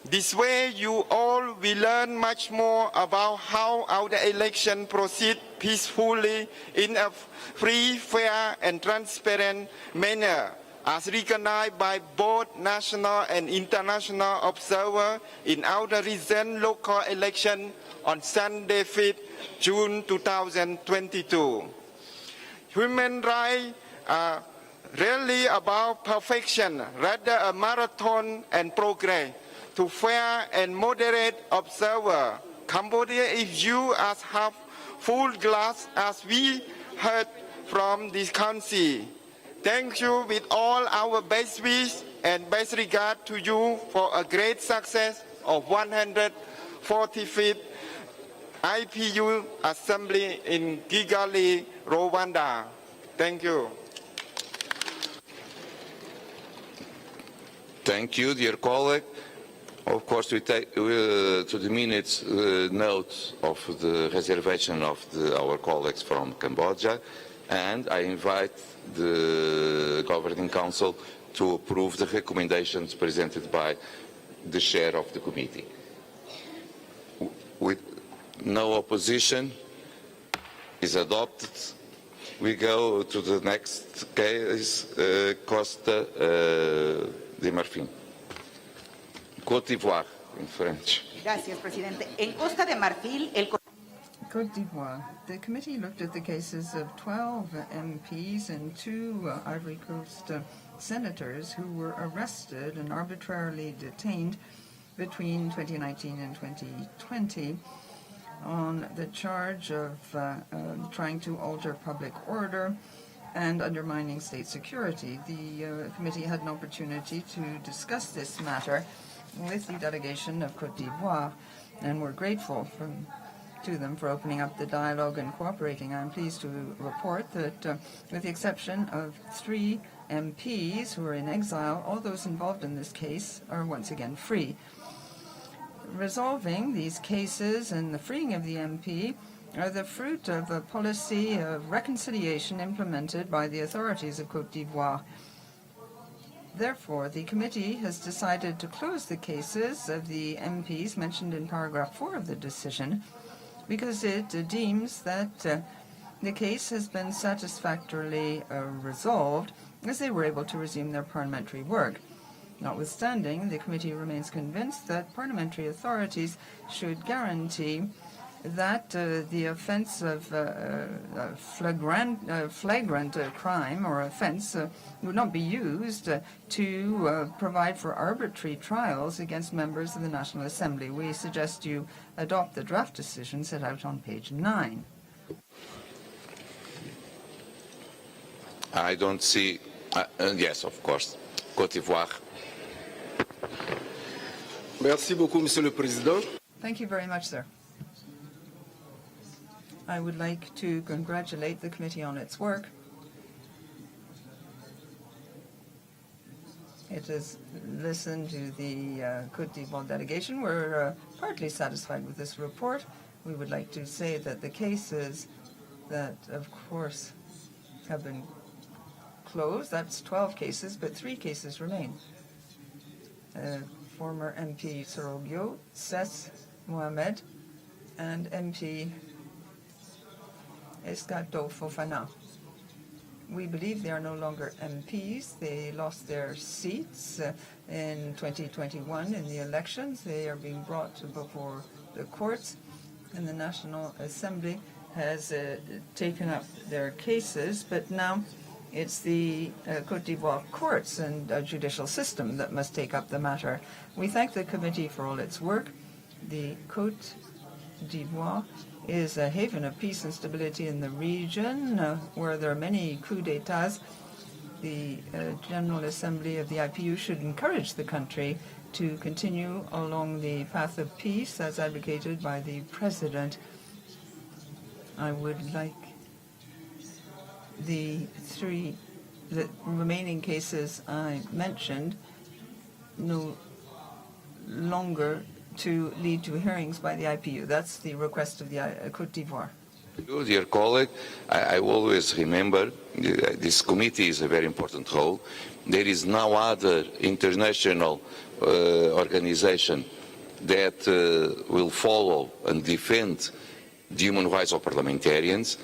This way, you all will learn much more about how our election proceeds peacefully in a free, fair, and transparent manner, as recognized by both national and international observers in our recent local election on Sunday, 5th June 2022. Human rights are rarely about perfection, rather a marathon and progress. To fair and moderate observer, Cambodia is viewed as half full glass, as we heard from this country. Thank you with all our best wishes and best regard to you for a great success of 145th IPU Assembly in Kigali, Rwanda. Thank you. Thank you, dear colleague. Of course, we take to the minutes note of the reservation of our colleagues from Cambodia, and I invite the Governing Council to approve the recommendations presented by the chair of the committee. With no opposition, is adopted. We go to the next case, Costa de Marfim. Côte d'Ivoire, in French. Gracias, presidente. En Costa de Marfil, el Côte d'Ivoire. The committee looked at the cases of 12 MPs and 2 Ivory Coast senators who were arrested and arbitrarily detained between 2019 and 2020 on the charge of trying to alter public order and undermining state security. The committee had an opportunity to discuss this matter with the delegation of Côte d'Ivoire, and we're grateful to them for opening up the dialogue and cooperating. I'm pleased to report that with the exception of 3 MPs who are in exile, all those involved in this case are once again free. Resolving these cases and the freeing of the MP are the fruit of a policy of reconciliation implemented by the authorities of Côte d'Ivoire. Therefore, the committee has decided to close the cases of the MPs mentioned in paragraph 4 of the decision because it deems that the case has been satisfactorily resolved as they were able to resume their parliamentary work. Notwithstanding, the committee remains convinced that parliamentary authorities should guarantee that the offense of flagrant crime or offense would not be used to provide for arbitrary trials against members of the National Assembly. We suggest you adopt the draft decision set out on page 9. I don't see, yes, of course, Côte d'Ivoire. Merci beaucoup, Monsieur le Président. Thank you very much, sir. I would like to congratulate the committee on its work. It has listened to the Cote d'Ivoire delegation. We're partly satisfied with this report. We would like to say that the cases that, of course, have been closed, that's 12 cases, but 3 cases remain. Former MP Sorogyo, Seth Mohamed, and MP Escato Fofana. We believe they are no longer MPs. They lost their seats in 2021 in the elections. They are being brought before the courts, and the National Assembly has taken up their cases, but now it's the Cote d'Ivoire courts and judicial system that must take up the matter. We thank the committee for all its work. The Cote d'Ivoire is a haven of peace and stability in the region where there are many coups d'etats. The General Assembly of the IPU should encourage the country to continue along the path of peace as advocated by the President. I would like the remaining cases I mentioned no longer to lead to hearings by the IPU. That's the request of the Côte d'Ivoire. Dear colleague, I always remember this committee is a very important role. There is no other international organization that will follow and defend the human rights of parliamentarians,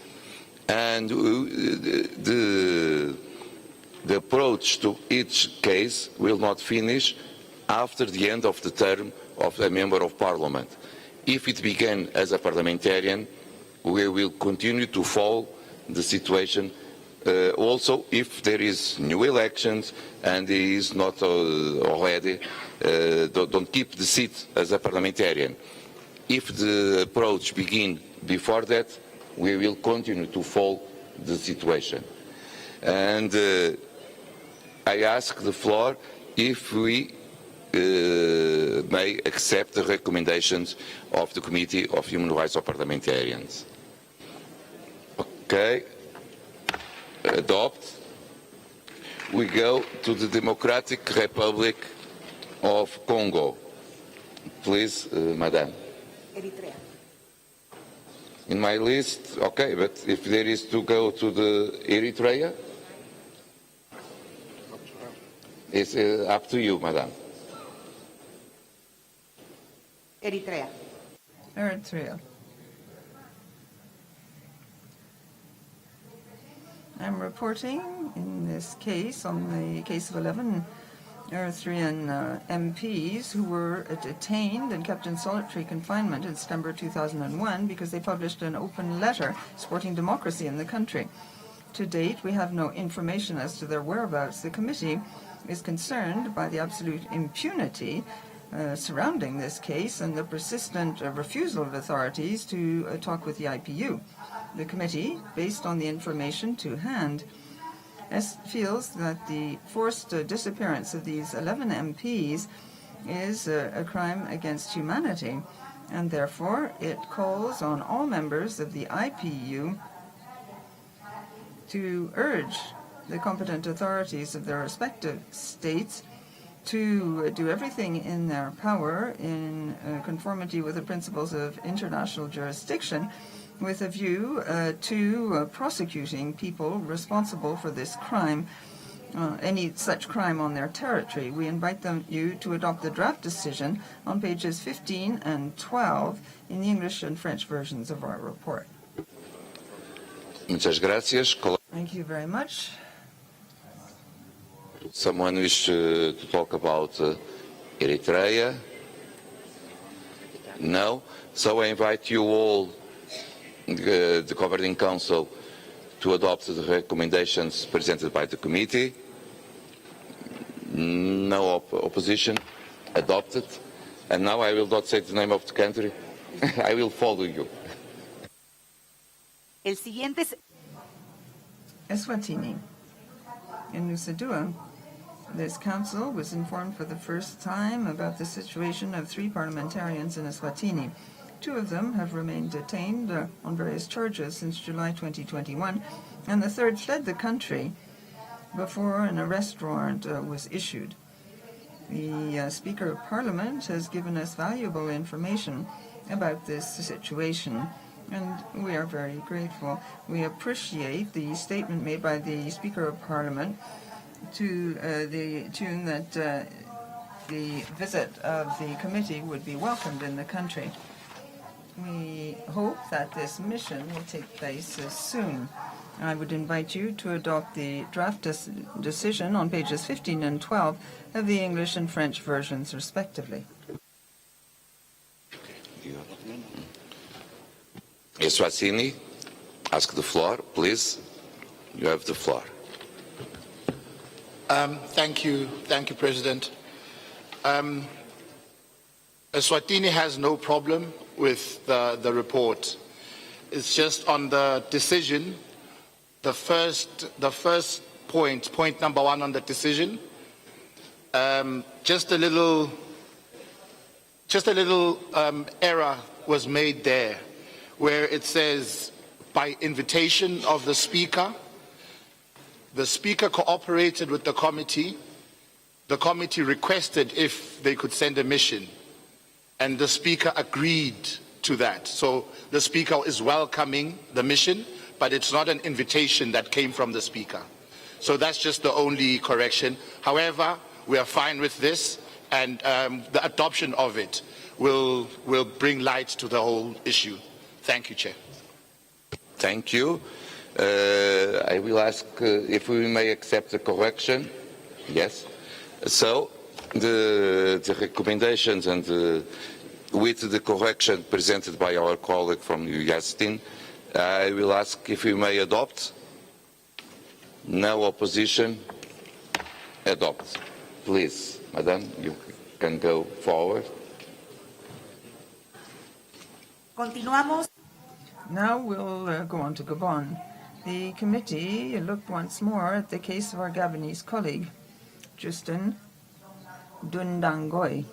and the approach to each case will not finish after the end of the term of a member of parliament. If it began as a parliamentarian, we will continue to follow the situation also if there is new elections and he is not already, don't keep the seat as a parliamentarian. If the approach begins before that, we will continue to follow the situation. And I ask the floor if we may accept the recommendations of the Committee of Human Rights of Parliamentarians. Okay. Adopt. We go to the Democratic Republic of Congo. Please, Madam. Eritrea. In my list, okay, but if there is to go to the Eritrea, it's up to you, Madam. Eritrea. Eritrea. I'm reporting in this case on the case of 11 Eritrean MPs who were detained and kept in solitary confinement in September 2001 because they published an open letter supporting democracy in the country. To date, we have no information as to their whereabouts. The committee is concerned by the absolute impunity surrounding this case and the persistent refusal of authorities to talk with the IPU. The committee, based on the information to hand, feels that the forced disappearance of these 11 MPs is a crime against humanity, and therefore it calls on all members of the IPU to urge the competent authorities of their respective states to do everything in their power in conformity with the principles of international jurisdiction with a view to prosecuting people responsible for this crime, any such crime on their territory. We invite you to adopt the draft decision on pages 15 and 12 in the English and French versions of our report. Muchas gracias. Thank you very much. Someone wish to talk about Eritrea? No? So I invite you all, the Governing Council, to adopt the recommendations presented by the committee. No opposition. Adopted. And now I will not say the name of the country. I will follow you. El siguiente es Eswatini. In Nusa Dua, this council was informed for the first time about the situation of 3 parliamentarians in Eswatini. 2 of them have remained detained on various charges since July 2021, and the third fled the country before an arrest warrant was issued. The Speaker of Parliament has given us valuable information about this situation, and we are very grateful. We appreciate the statement made by the Speaker of Parliament to the tune that the visit of the committee would be welcomed in the country. We hope that this mission will take place soon. I would invite you to adopt the draft decision on pages 15 and 12 of the English and French versions, respectively. Eswatini, ask the floor, please. You have the floor. Thank you, President. Eswatini has no problem with the report. It's just on the decision, the first point number 1 on the decision. Just a little error was made there, where it says by invitation of the Speaker. The Speaker cooperated with the committee. The committee requested if they could send a mission, and the Speaker agreed to that. So the Speaker is welcoming the mission, but it's not an invitation that came from the Speaker. So that's just the only correction. However, we are fine with this, and the adoption of it will bring light to the whole issue. Thank you, Chair. Thank you. I will ask if we may accept the correction. Yes. So the recommendations and with the correction presented by our colleague from Justin, I will ask if we may adopt. No opposition. Adopt. Please, Madam, you can go forward. Continuamos. Now we'll go on to Gabon. The committee looked once more at the case of our Gabonese colleague, Justin Dundangoy,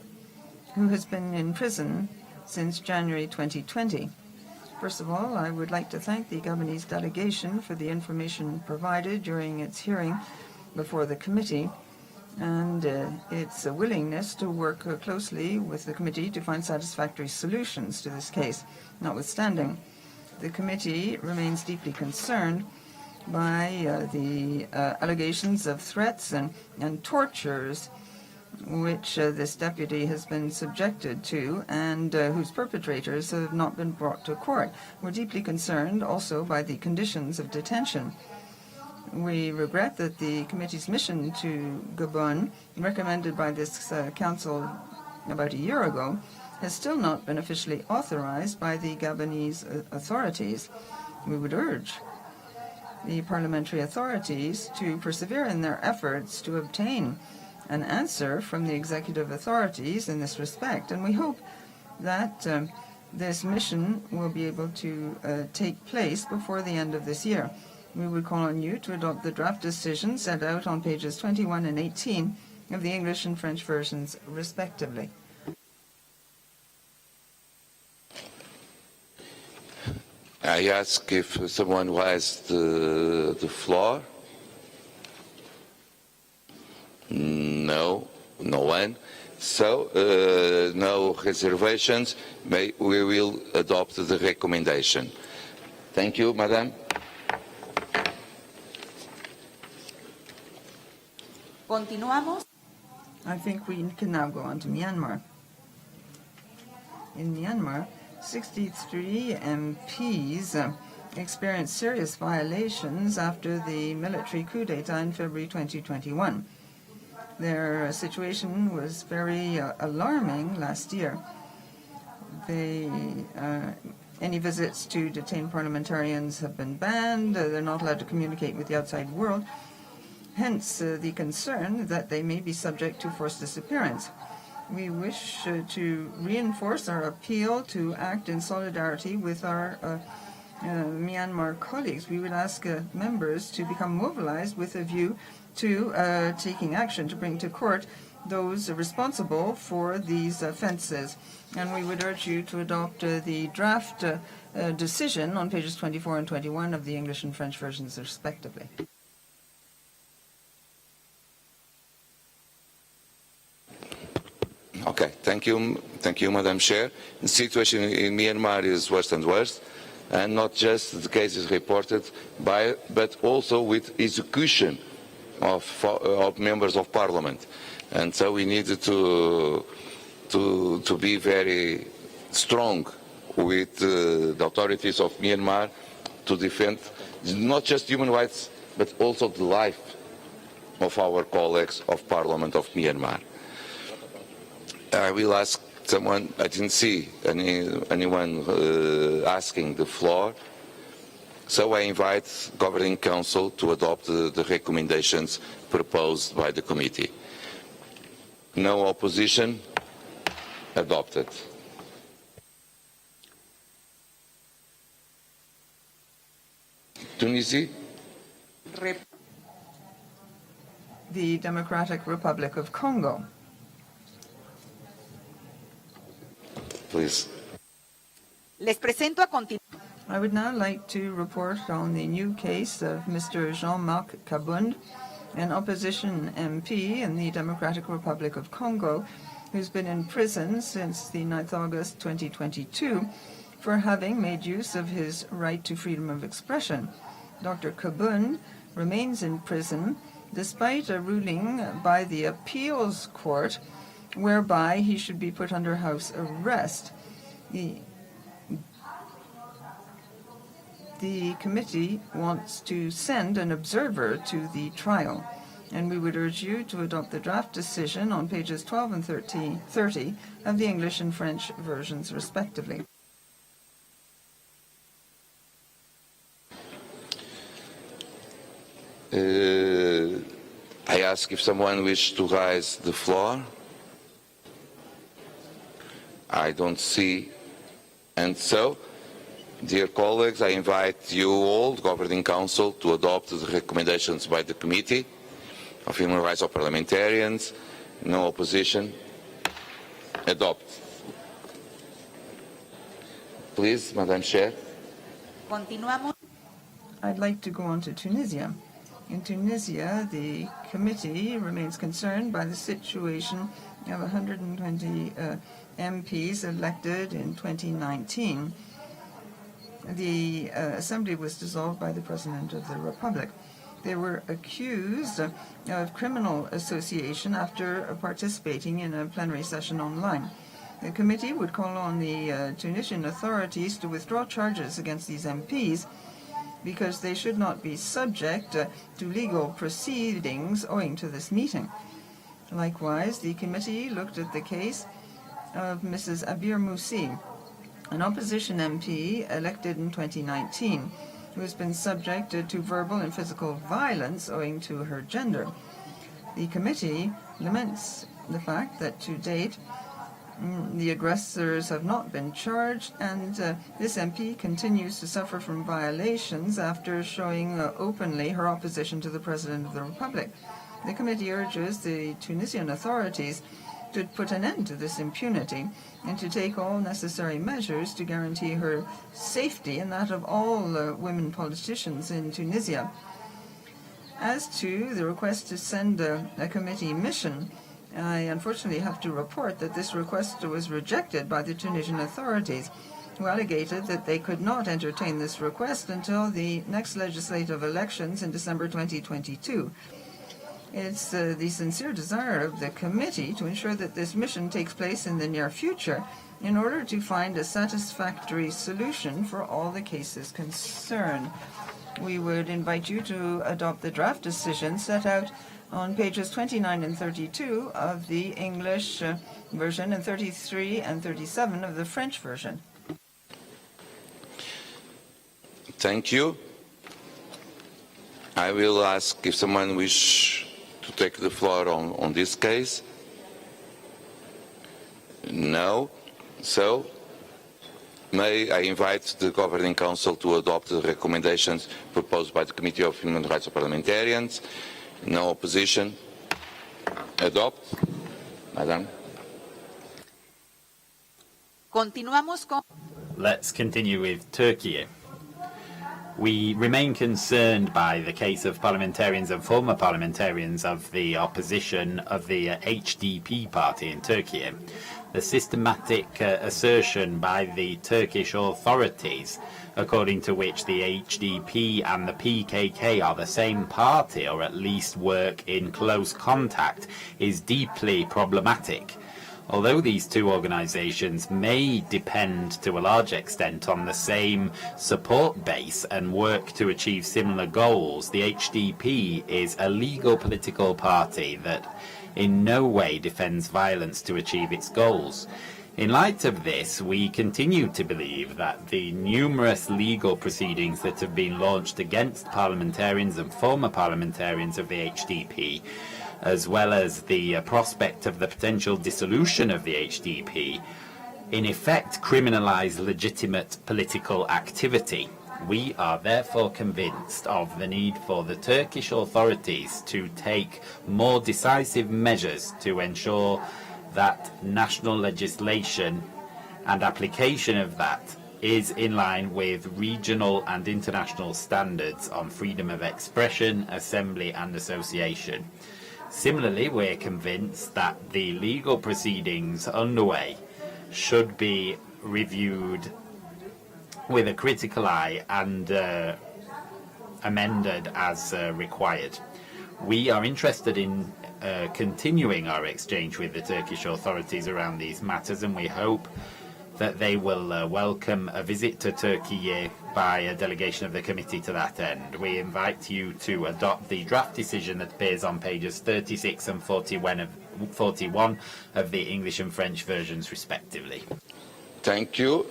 who has been in prison since January 2020. First of all, I would like to thank the Gabonese delegation for the information provided during its hearing before the committee and its willingness to work closely with the committee to find satisfactory solutions to this case. Notwithstanding, the committee remains deeply concerned by the allegations of threats and tortures which this deputy has been subjected to and whose perpetrators have not been brought to court. We're deeply concerned also by the conditions of detention. We regret that the committee's mission to Gabon, recommended by this council about a year ago, has still not been officially authorized by the Gabonese authorities. We would urge the parliamentary authorities to persevere in their efforts to obtain an answer from the executive authorities in this respect, and we hope that this mission will be able to take place before the end of this year. We would call on you to adopt the draft decision set out on pages 21 and 18 of the English and French versions, respectively. I ask if someone has the floor. No, no one. So, no reservations. We will adopt the recommendation. Thank you, Madam. Continuamos. I think we can now go on to Myanmar. In Myanmar, 63 MPs experienced serious violations after the military coup d'etat in February 2021. Their situation was very alarming last year. Any visits to detained parliamentarians have been banned. They're not allowed to communicate with the outside world. Hence, the concern that they may be subject to forced disappearance. We wish to reinforce our appeal to act in solidarity with our Myanmar colleagues. We would ask members to become mobilized with a view to taking action to bring to court those responsible for these offenses. And we would urge you to adopt the draft decision on pages 24 and 21 of the English and French versions, respectively. Okay, thank you, Madam Chair. The situation in Myanmar is worse and worse, and not just the cases reported but also with execution of members of parliament. And so we need to be very strong with the authorities of Myanmar to defend not just human rights, but also the life of our colleagues of Parliament of Myanmar. I will ask someone, I didn't see anyone asking the floor, so I invite Governing Council to adopt the recommendations proposed by the committee. No opposition? Adopted. Tunisia? The Democratic Republic of Congo. Please. Les presento a continuación. I would now like to report on the new case of Mr. Jean-Marc Kabund, an opposition MP in the Democratic Republic of Congo, who's been in prison since the 9th August 2022 for having made use of his right to freedom of expression. Dr. Kabund remains in prison despite a ruling by the appeals court whereby he should be put under house arrest. The committee wants to send an observer to the trial, and we would urge you to adopt the draft decision on pages 12 and 30 of the English and French versions, respectively. I ask if someone wishes to raise the floor. I don't see. And so, dear colleagues, I invite you all, the Governing Council, to adopt the recommendations by the Committee of Human Rights of Parliamentarians. No opposition. Adopt. Please, Madam Chair. Continuamos. I'd like to go on to Tunisia. In Tunisia, the committee remains concerned by the situation of 120 MPs elected in 2019. The assembly was dissolved by the President of the Republic. They were accused of criminal association after participating in a plenary session online. The committee would call on the Tunisian authorities to withdraw charges against these MPs because they should not be subject to legal proceedings owing to this meeting. Likewise, the committee looked at the case of Mrs. Abir Moussi, an opposition MP elected in 2019, who has been subject to verbal and physical violence owing to her gender. The committee laments the fact that to date the aggressors have not been charged, and this MP continues to suffer from violations after showing openly her opposition to the President of the Republic. The committee urges the Tunisian authorities to put an end to this impunity and to take all necessary measures to guarantee her safety and that of all women politicians in Tunisia. As to the request to send a committee mission, I unfortunately have to report that this request was rejected by the Tunisian authorities, who alleged that they could not entertain this request until the next legislative elections in December 2022. It's the sincere desire of the committee to ensure that this mission takes place in the near future in order to find a satisfactory solution for all the cases concerned. We would invite you to adopt the draft decision set out on pages 29 and 32 of the English version and 33 and 37 of the French version. Thank you. I will ask if someone wishes to take the floor on this case. No. So, may I invite the Governing Council to adopt the recommendations proposed by the Committee of Human Rights of Parliamentarians. No opposition. Adopt. Madam. Continuamos con. Let's continue with Turkey. We remain concerned by the case of parliamentarians and former parliamentarians of the opposition of the HDP party in Turkey. The systematic assertion by the Turkish authorities, according to which the HDP and the PKK are the same party, or at least work in close contact, is deeply problematic. Although these two organisations may depend to a large extent on the same support base and work to achieve similar goals, the HDP is a legal political party that in no way defends violence to achieve its goals. In light of this, we continue to believe that the numerous legal proceedings that have been launched against parliamentarians and former parliamentarians of the HDP, as well as the prospect of the potential dissolution of the HDP, in effect criminalise legitimate political activity. We are therefore convinced of the need for the Turkish authorities to take more decisive measures to ensure that national legislation and application of that is in line with regional and international standards on freedom of expression, assembly and association. Similarly, we're convinced that the legal proceedings underway should be reviewed with a critical eye and amended as required. We are interested in continuing our exchange with the Turkish authorities around these matters, and we hope that they will welcome a visit to Turkey by a delegation of the committee to that end. We invite you to adopt the draft decision that appears on pages 36 and 41 of the English and French versions, respectively. Thank you.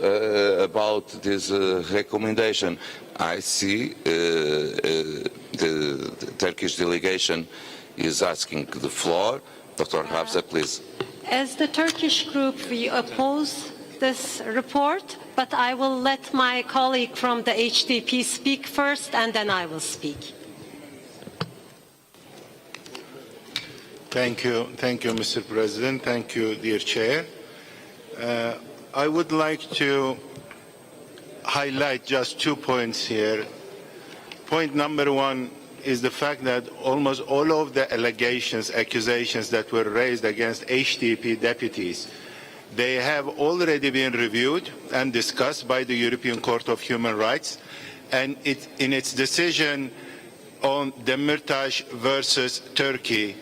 About this recommendation, I see the Turkish delegation is asking the floor. Dr. Hafsa, please. As the Turkish group, we oppose this report, but I will let my colleague from the HDP speak first, and then I will speak. Thank you, Mr. President. Thank you, dear Chair. I would like to highlight just 2 points here. Point number one is the fact that almost all of the accusations that were raised against HDP deputies, they have already been reviewed and discussed by the European Court of Human Rights, and in its decision on Demirtas versus Turkey,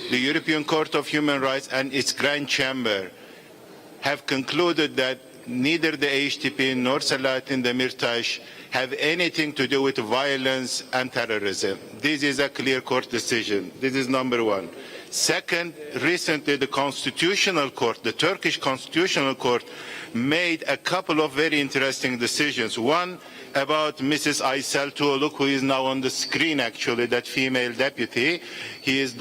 the European Court of Human Rights and its Grand Chamber have concluded that neither the HDP nor Selahattin Demirtas have anything to do with violence and terrorism. This is a clear court decision. This is number one. Second, recently the Constitutional Court, the Turkish Constitutional Court, made a couple of very interesting decisions. One about Mrs. Aysel Tuğluk, who is now on the screen actually, that female deputy. She is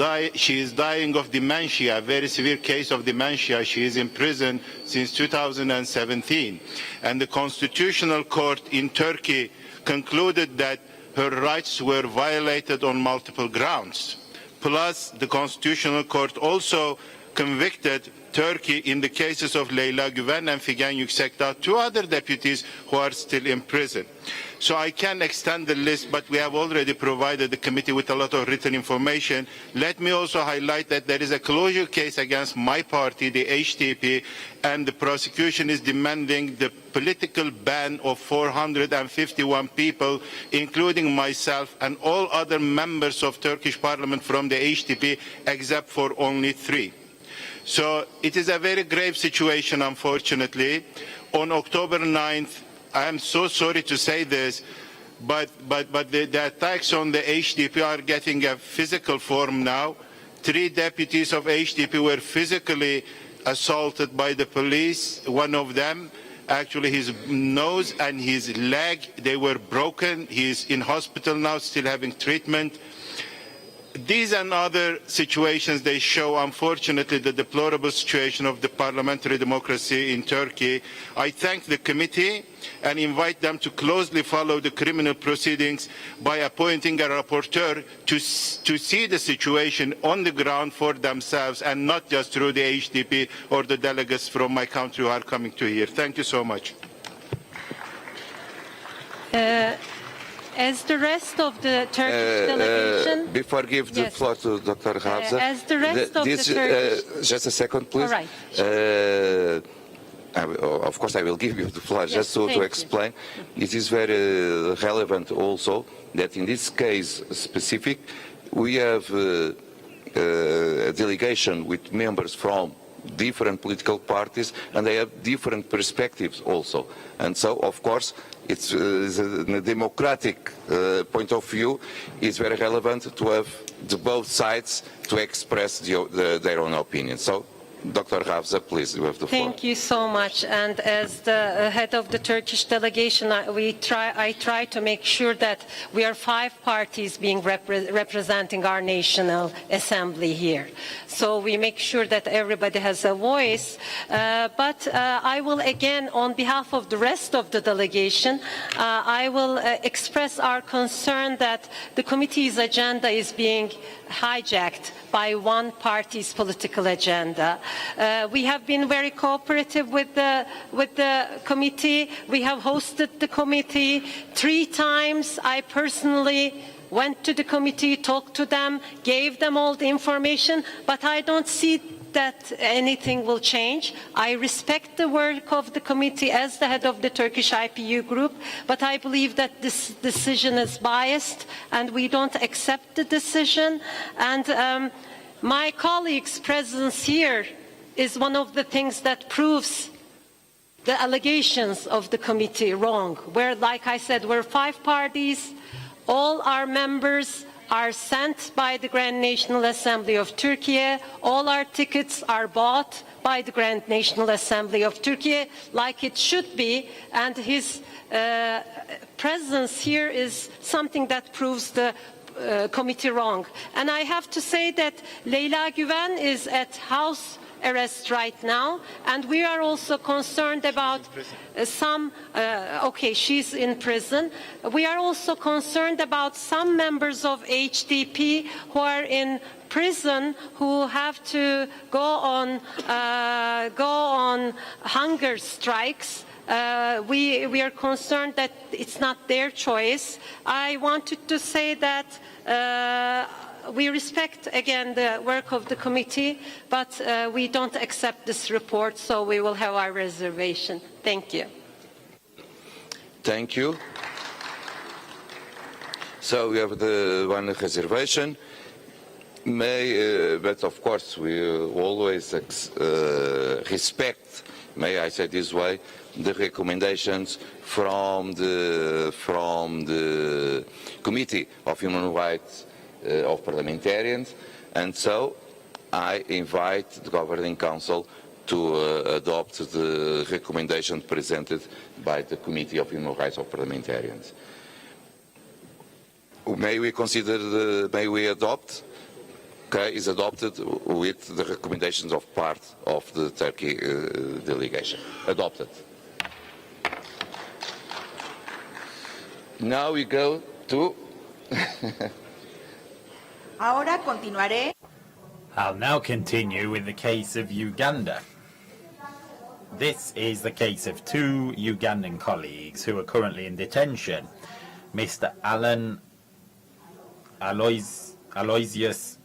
dying of dementia, a very severe case of dementia. She is in prison since 2017. And the Constitutional Court in Turkey concluded that her rights were violated on multiple grounds. Plus, the Constitutional Court also convicted Turkey in the cases of Leyla Güven and Figen Yüksekdağ, two other deputies who are still in prison. So I can extend the list, but we have already provided the committee with a lot of written information. Let me also highlight that there is a closure case against my party, the HDP, and the prosecution is demanding the political ban of 451 people, including myself and all other members of Turkish parliament from the HDP, except for only 3. So it is a very grave situation, unfortunately. On October 9th, I am so sorry to say this, but the attacks on the HDP are getting a physical form now. 3 deputies of HDP were physically assaulted by the police. One of them, actually his nose and his leg, they were broken. He is in hospital now, still having treatment. These and other situations, they show, unfortunately, the deplorable situation of the parliamentary democracy in Turkey. I thank the committee and invite them to closely follow the criminal proceedings by appointing a rapporteur to see the situation on the ground for themselves and not just through the HDP or the delegates from my country who are coming to here. Thank you so much. As the rest of the Turkish delegation, Before I give the Yes. floor to Dr. Hafsa, as the rest of the Turkish- just a second, please. All right. Of course, I will give you the floor just thank to you. explain. It is very relevant also that in this case specific, we have a delegation with members from different political parties, and they have different perspectives also. And so, of course, it's in a democratic point of view, it's very relevant to have both sides to express their own opinion. So, Dr. Hafsa, please, you have the floor. Thank you so much. And as the head of the Turkish delegation, I try to make sure that we are 5 parties being representing our National Assembly here. So we make sure that everybody has a voice. But I will again, on behalf of the rest of the delegation, I will express our concern that the committee's agenda is being hijacked by one party's political agenda. We have been very cooperative with the committee. We have hosted the committee 3 times. I personally went to the committee, talked to them, gave them all the information, but I don't see that anything will change. I respect the work of the committee as the head of the Turkish IPU group, but I believe that this decision is biased and we don't accept the decision. And my colleague's presence here is one of the things that proves the allegations of the committee wrong, where, like I said, we're 5 parties, all our members are sent by the Grand National Assembly of Turkey. All our tickets are bought by the Grand National Assembly of Turkey, like it should be, and his presence here is something that proves the committee wrong. And I have to say that Leyla Güven is at house arrest right now, and we are also concerned about she's in prison. We are also concerned about some members of HDP who are in prison, who have to go on hunger strikes. We are concerned that it's not their choice. I wanted to say that we respect, again, the work of the committee, but we don't accept this report, so we will have our reservation. Thank you. Thank you. So we have the one reservation. But of course, we always respect, may I say this way, the recommendations from the Committee of Human Rights of Parliamentarians, and so I invite the Governing Council to adopt the recommendation presented by the Committee of Human Rights of Parliamentarians. May we adopt? Okay, is adopted with the recommendations of part of the Turkey delegation. Adopted. Now we go to Ahora continuaré. I'll now continue with the case of Uganda. This is the case of 2 Ugandan colleagues who are currently in detention. Mr. Alan Aloysius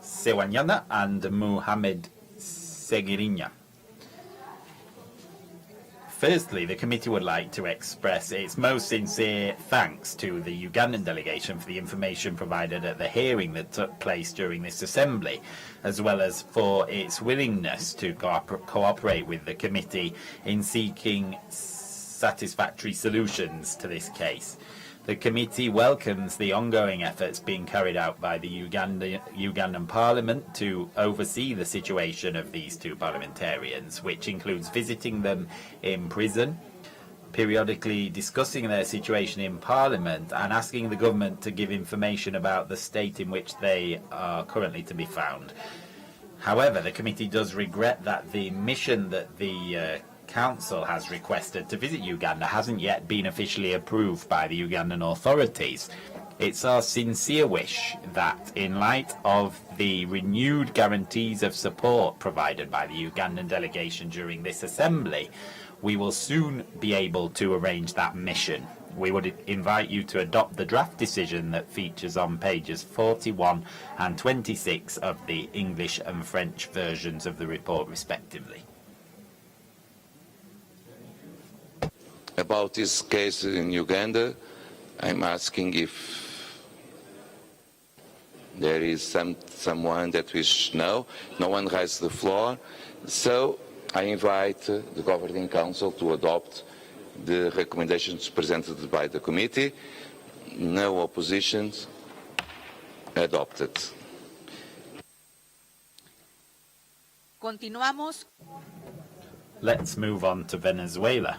Sewanyana and Muhammad Segirinya. Firstly, the committee would like to express its most sincere thanks to the Ugandan delegation for the information provided at the hearing that took place during this assembly, as well as for its willingness to cooperate with the committee in seeking satisfactory solutions to this case. The committee welcomes the ongoing efforts being carried out by the Ugandan Parliament to oversee the situation of these 2 parliamentarians, which includes visiting them in prison, periodically discussing their situation in Parliament, and asking the government to give information about the state in which they are currently to be found. However, the committee does regret that the mission that the Council has requested to visit Uganda hasn't yet been officially approved by the Ugandan authorities. It's our sincere wish that, in light of the renewed guarantees of support provided by the Ugandan delegation during this assembly, we will soon be able to arrange that mission. We would invite you to adopt the draft decision that features on pages 41 and 26 of the English and French versions of the report, respectively. About this case in Uganda, I'm asking if there is someone that we should know. No one has the floor, so I invite the Governing Council to adopt the recommendations presented by the committee. No oppositions. Adopted. Continuamos. Let's move on to Venezuela.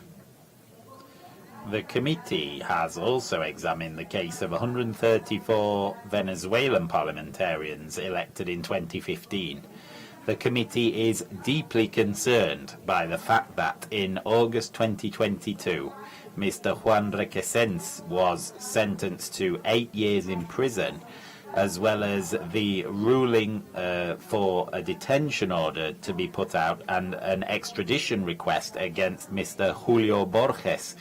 The committee has also examined the case of 134 Venezuelan parliamentarians elected in 2015. The committee is deeply concerned by the fact that in August 2022, Mr. Juan Requesens was sentenced to 8 years in prison, as well as the ruling for a detention order to be put out and an extradition request against Mr. Julio Borges,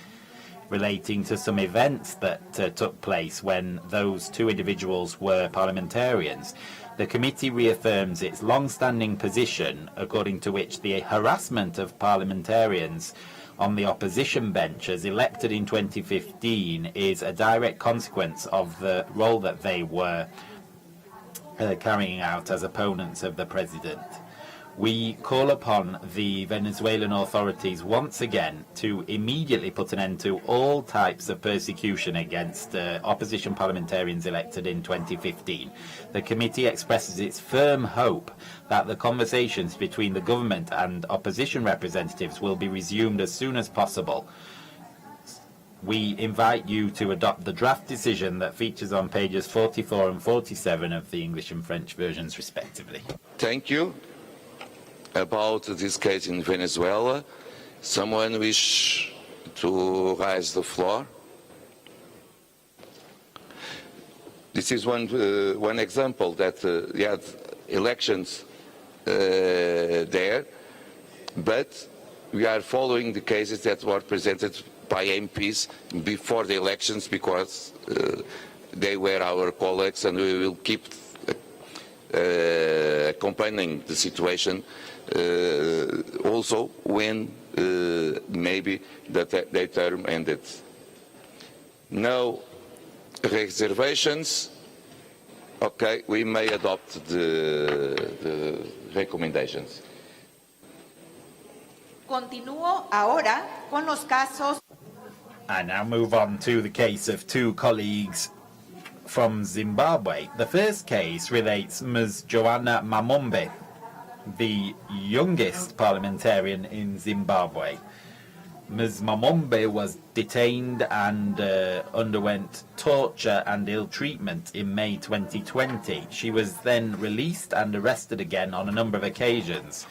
relating to some events that took place when those two individuals were parliamentarians. The committee reaffirms its long-standing position, according to which the harassment of parliamentarians on the opposition bench as elected in 2015 is a direct consequence of the role that they were carrying out as opponents of the president. We call upon the Venezuelan authorities once again to immediately put an end to all types of persecution against opposition parliamentarians elected in 2015. The committee expresses its firm hope that the conversations between the government and opposition representatives will be resumed as soon as possible. We invite you to adopt the draft decision that features on pages 44 and 47 of the English and French versions, respectively. Thank you. About this case in Venezuela, someone wish to raise the floor? This is one example that you had elections there, but we are following the cases that were presented by MPs before the elections because they were our colleagues, and we will keep accompanying the situation also when maybe their term ended. No reservations. Okay, we may adopt the recommendations. Continúo ahora con los casos. I now move on to the case of two colleagues from Zimbabwe. The first case relates Ms. Joanna Mamombe, the youngest parliamentarian in Zimbabwe. Ms. Mamombe was detained and underwent torture and ill treatment in May 2020. She was then released and arrested again on a number of occasions.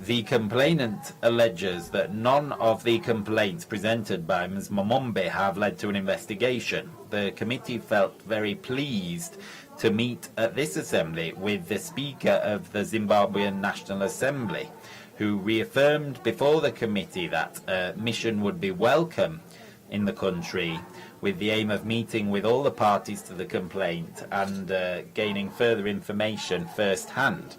The complainant alleges that none of the complaints presented by Ms. Mamombe have led to an investigation. The committee felt very pleased to meet at this assembly with the Speaker of the Zimbabwean National Assembly, who reaffirmed before the committee that a mission would be welcome in the country with the aim of meeting with all the parties to the complaint and gaining further information firsthand.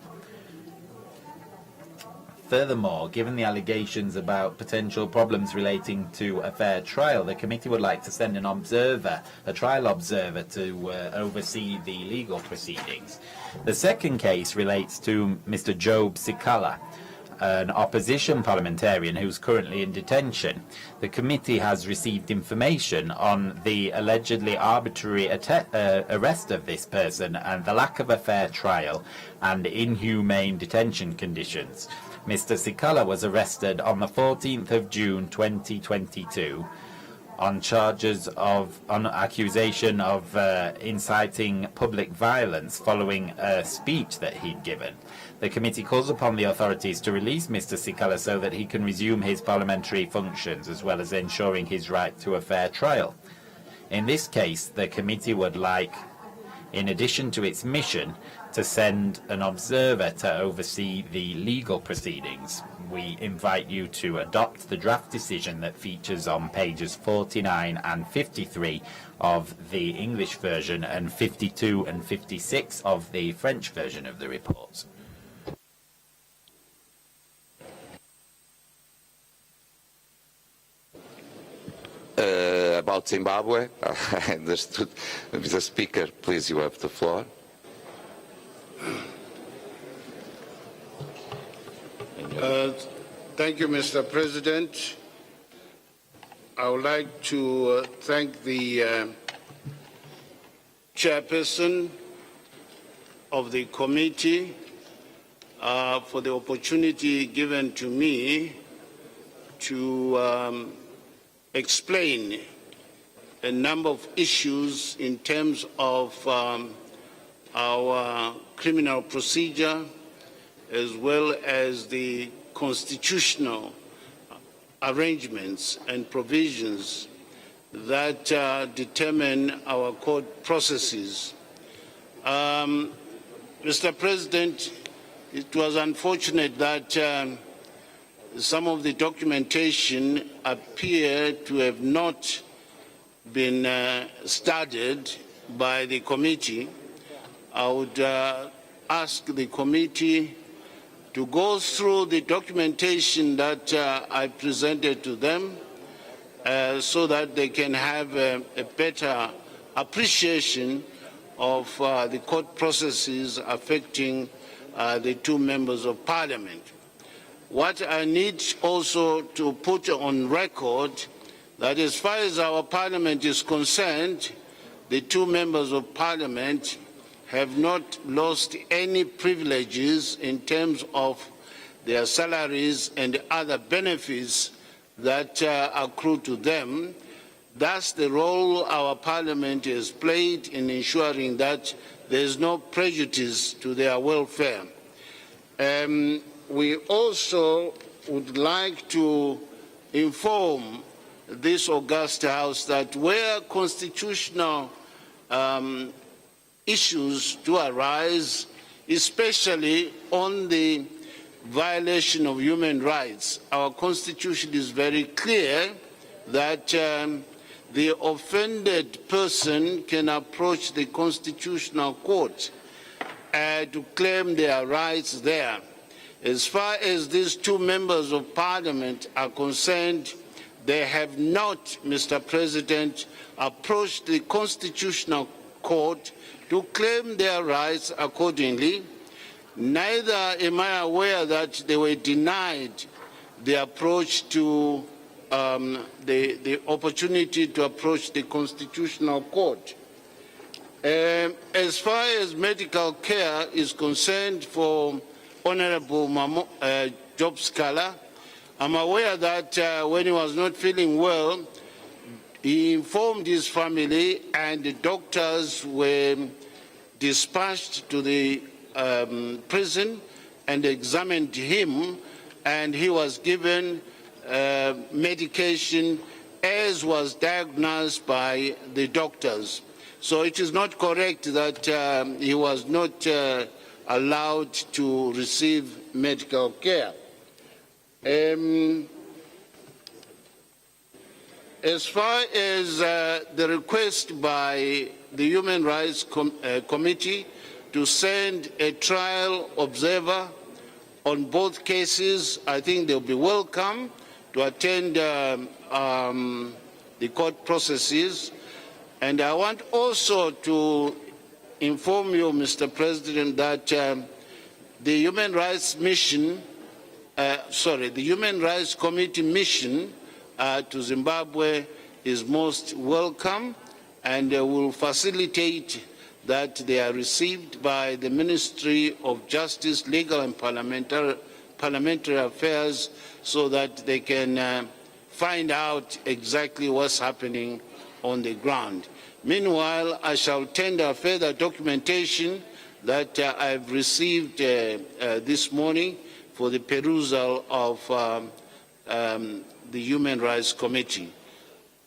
Furthermore, given the allegations about potential problems relating to a fair trial, the committee would like to send an observer, a trial observer, to oversee the legal proceedings. The second case relates to Mr. Job Sikala, an opposition parliamentarian who's currently in detention. The committee has received information on the allegedly arbitrary arrest of this person and the lack of a fair trial and inhumane detention conditions. Mr. Sikala was arrested on the 14th of June 2022 on accusation of inciting public violence following a speech that he'd given. The committee calls upon the authorities to release Mr. Sikala so that he can resume his parliamentary functions, as well as ensuring his right to a fair trial. In this case, the committee would like in addition to its mission to send an observer to oversee the legal proceedings. We invite you to adopt the draft decision that features on pages 49 and 53 of the English version and 52 and 56 of the French version of the report. About Zimbabwe, I understood. Mr. Speaker, please, you have the floor. Thank you, Mr. President. I would like to thank the chairperson of the committee for the opportunity given to me to explain a number of issues in terms of our criminal procedure as well as the constitutional arrangements and provisions that determine our court processes. Mr. President, it was unfortunate that some of the documentation appear to have not been studied by the committee. I would ask the committee to go through the documentation that I presented to them so that they can have a better appreciation of the court processes affecting the two members of parliament. What I need also to put on record that as far as our parliament is concerned, the two members of parliament have not lost any privileges in terms of their salaries and other benefits that accrue to them. That's the role our parliament has played in ensuring that there is no prejudice to their welfare. We also would like to inform this august House that where constitutional issues do arise, especially on the violation of human rights, our Constitution is very clear that the offended person can approach the Constitutional Court to claim their rights there. As far as these two members of parliament are concerned, they have not, Mr. President, approached the Constitutional Court to claim their rights accordingly. Neither am I aware that they were denied the approach to the opportunity to approach the Constitutional Court. As far as medical care is concerned for Honorable Job Scala, I'm aware that when he was not feeling well, he informed his family and the doctors were dispatched to the prison and examined him, and he was given medication as was diagnosed by the doctors. So it is not correct that he was not allowed to receive medical care. As far as the request by the Human Rights Committee to send a trial observer on both cases, I think they'll be welcome to attend the court processes. And I want also to inform you, Mr. President, that the Human Rights Mission, the Human Rights Committee mission to Zimbabwe is most welcome, and will facilitate that they are received by the Ministry of Justice, Legal and Parliamentary Affairs, so that they can find out exactly what's happening on the ground. Meanwhile, I shall tender further documentation that I've received this morning for the perusal of the Human Rights Committee.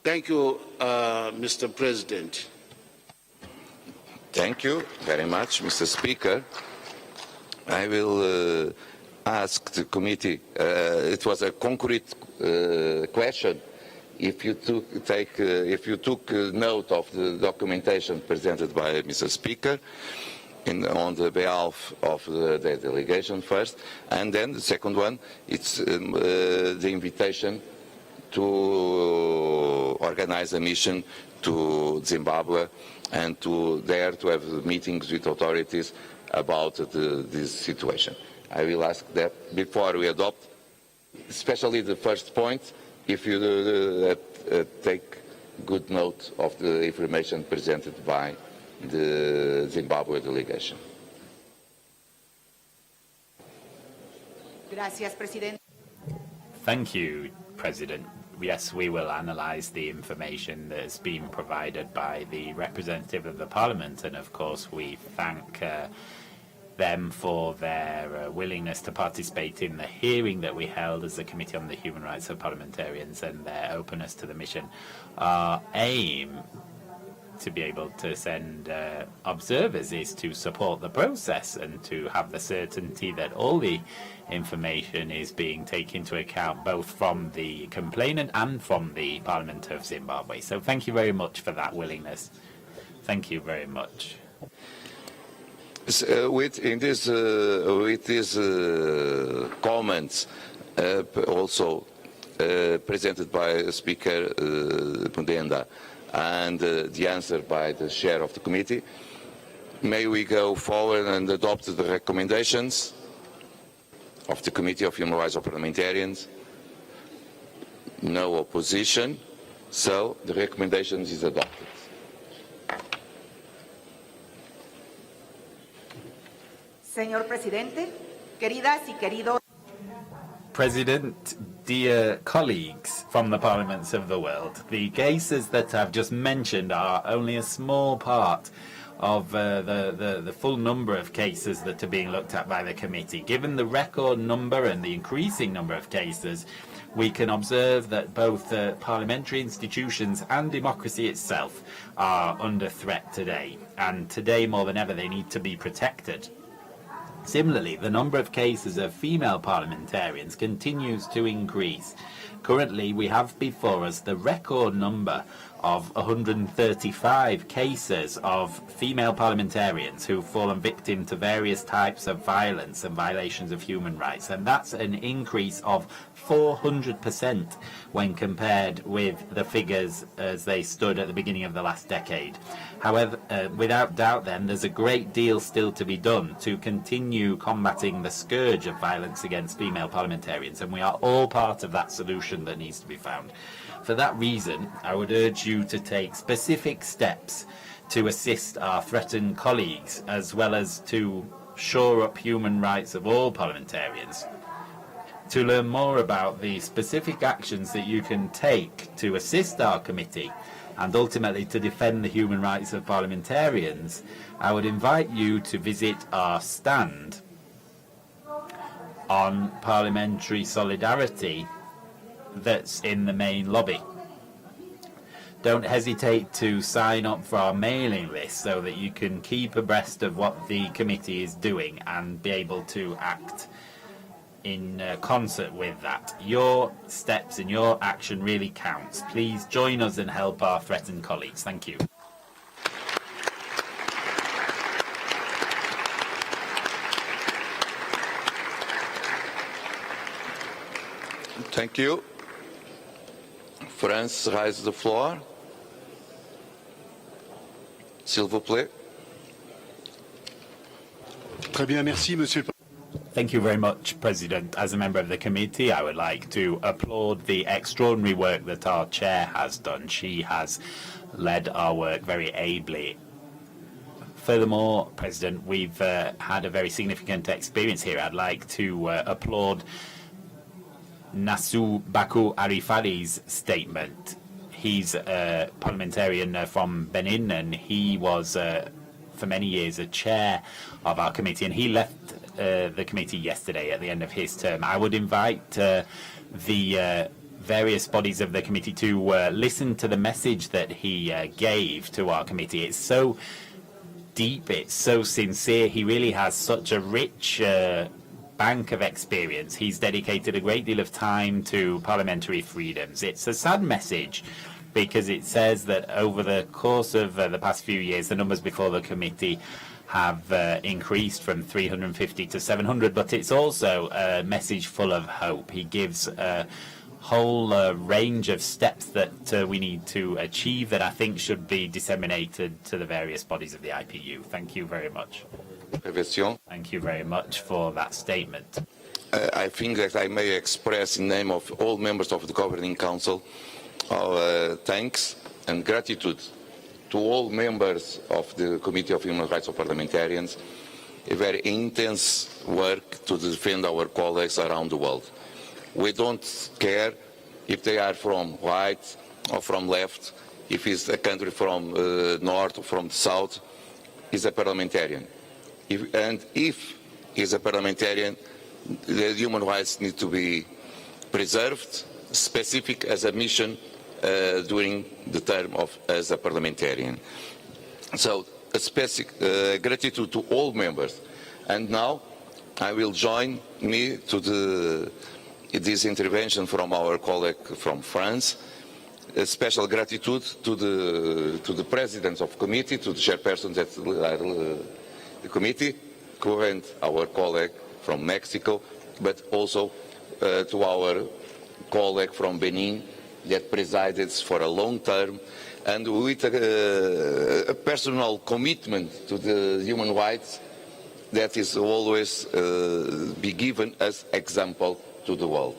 Thank you, Mr. President. Thank you very much, Mr. Speaker. I will ask the committee, it was a concrete question, if you took note of the documentation presented by Mr. Speaker on the behalf of the delegation first, and then the second one, it's the invitation to organize a mission to Zimbabwe and to have meetings with authorities about this situation. I will ask that before we adopt, especially the first point, if you take good note of the information presented by the Zimbabwe delegation. Gracias, Presidente. Thank you, President. Yes, we will analyse the information that has been provided by the representative of the Parliament, and of course we thank them for their willingness to participate in the hearing that we held as the Committee on the Human Rights of Parliamentarians and their openness to the mission. Our aim to be able to send observers is to support the process and to have the certainty that all the information is being taken into account both from the complainant and from the Parliament of Zimbabwe. So thank you very much for that willingness. Thank you very much. With these comments also presented by Speaker Pundenda and the answer by the chair of the committee, may we go forward and adopt the recommendations of the Committee of Human Rights of Parliamentarians? No opposition, so the recommendations is adopted. Señor Presidente, queridas y queridos. President, dear colleagues from the parliaments of the world, the cases that I've just mentioned are only a small part of the full number of cases that are being looked at by the committee. Given the record number and the increasing number of cases, we can observe that both parliamentary institutions and democracy itself are under threat today. And today, more than ever, they need to be protected. Similarly, the number of cases of female parliamentarians continues to increase. Currently, we have before us the record number of 135 cases of female parliamentarians who've fallen victim to various types of violence and violations of human rights, and that's an increase of 400% when compared with the figures as they stood at the beginning of the last decade. However, without doubt then, there's a great deal still to be done to continue combating the scourge of violence against female parliamentarians, and we are all part of that solution that needs to be found. For that reason, I would urge you to take specific steps to assist our threatened colleagues, as well as to shore up human rights of all parliamentarians. To learn more about the specific actions that you can take to assist our committee and ultimately to defend the human rights of parliamentarians, I would invite you to visit our stand on parliamentary solidarity that's in the main lobby. Don't hesitate to sign up for our mailing list so that you can keep abreast of what the committee is doing and be able to act in concert with that. Your steps and your action really counts. Please join us and help our threatened colleagues. Thank you. Thank you. France raises the floor. S'il vous plaît. Très bien, merci, Monsieur le Président. Thank you very much, President. As a member of the committee, I would like to applaud the extraordinary work that our chair has done. She has led our work very ably. Furthermore, President, we've had a very significant experience here. I'd like to applaud Nasu Baku Arifali's statement. He's a parliamentarian from Benin, and he was for many years a chair of our committee, and he left the committee yesterday at the end of his term. I would invite the various bodies of the committee to listen to the message that he gave to our committee. It's so deep, it's so sincere. He really has such a rich bank of experience. He's dedicated a great deal of time to parliamentary freedoms. It's a sad message because it says that over the course of the past few years, the numbers before the committee have increased from 350 to 700, but it's also a message full of hope. He gives a whole range of steps that we need to achieve that I think should be disseminated to the various bodies of the IPU. Thank you very much. Thank you very much for that statement. I think that I may express in name of all members of the Governing Council our thanks and gratitude to all members of the Committee of Human Rights of Parliamentarians, a very intense work to defend our colleagues around the world. We don't care if they are from right or from left, if it's a country from north or from the south, he's a parliamentarian. If he's a parliamentarian, the human rights need to be preserved, specific as a mission during the term of as a parliamentarian. So a specific gratitude to all members. And now I will join me to this intervention from our colleague from France. A special gratitude to the presidents of committee, to the chairpersons of the committee, current our colleague from Mexico, but also to our colleague from Benin that presided for a long term and with a personal commitment to the human rights that is always be given as example to the world.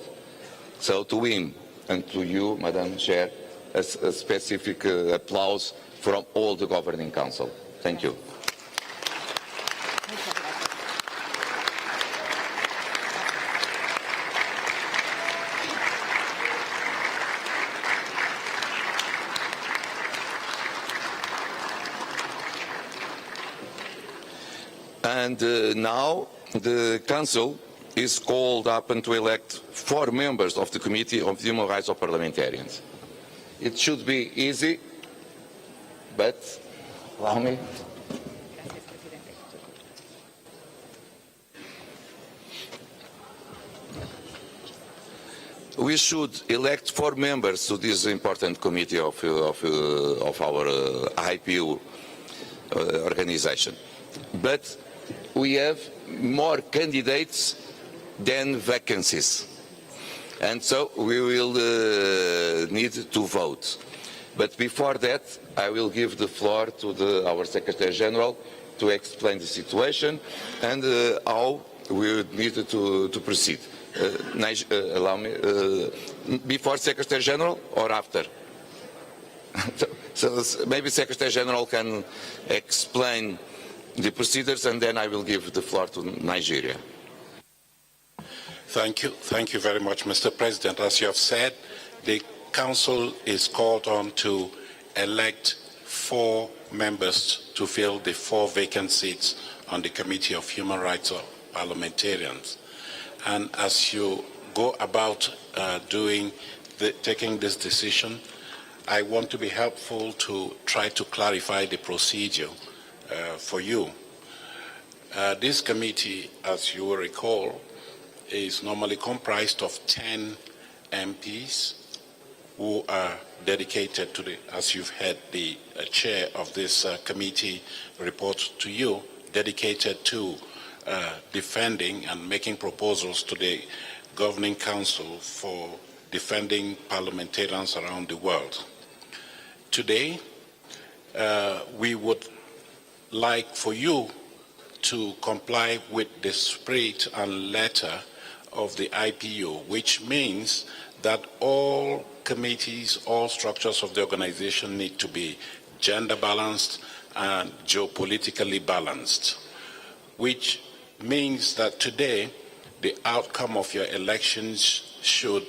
So to him and to you, Madam Chair, a specific applause from all the Governing Council. Thank you. And now the Council is called upon to elect 4 members of the Committee of Human Rights of Parliamentarians. It should be easy, but allow me. We should elect 4 members to this important committee of our IPU organization. But we have more candidates than vacancies. And so we will need to vote. But before that, I will give the floor to our Secretary General to explain the situation and how we need to proceed. Allow me, before Secretary General or after? So maybe Secretary General can explain the procedures and then I will give the floor to Nigeria. Thank you. Thank you very much, Mr. President. As you have said, the Council is called on to elect 4 members to fill the 4 vacant seats on the Committee of Human Rights of Parliamentarians. And as you go about taking this decision, I want to be helpful to try to clarify the procedure for you. This committee, as you will recall, is normally comprised of 10 MPs who are dedicated to as you've heard the chair of this committee report to you, dedicated to defending and making proposals to the Governing Council for defending parliamentarians around the world. Today, we would like for you to comply with the spirit and letter of the IPU, which means that all committees, all structures of the organization need to be gender balanced and geopolitically balanced, which means that today the outcome of your elections should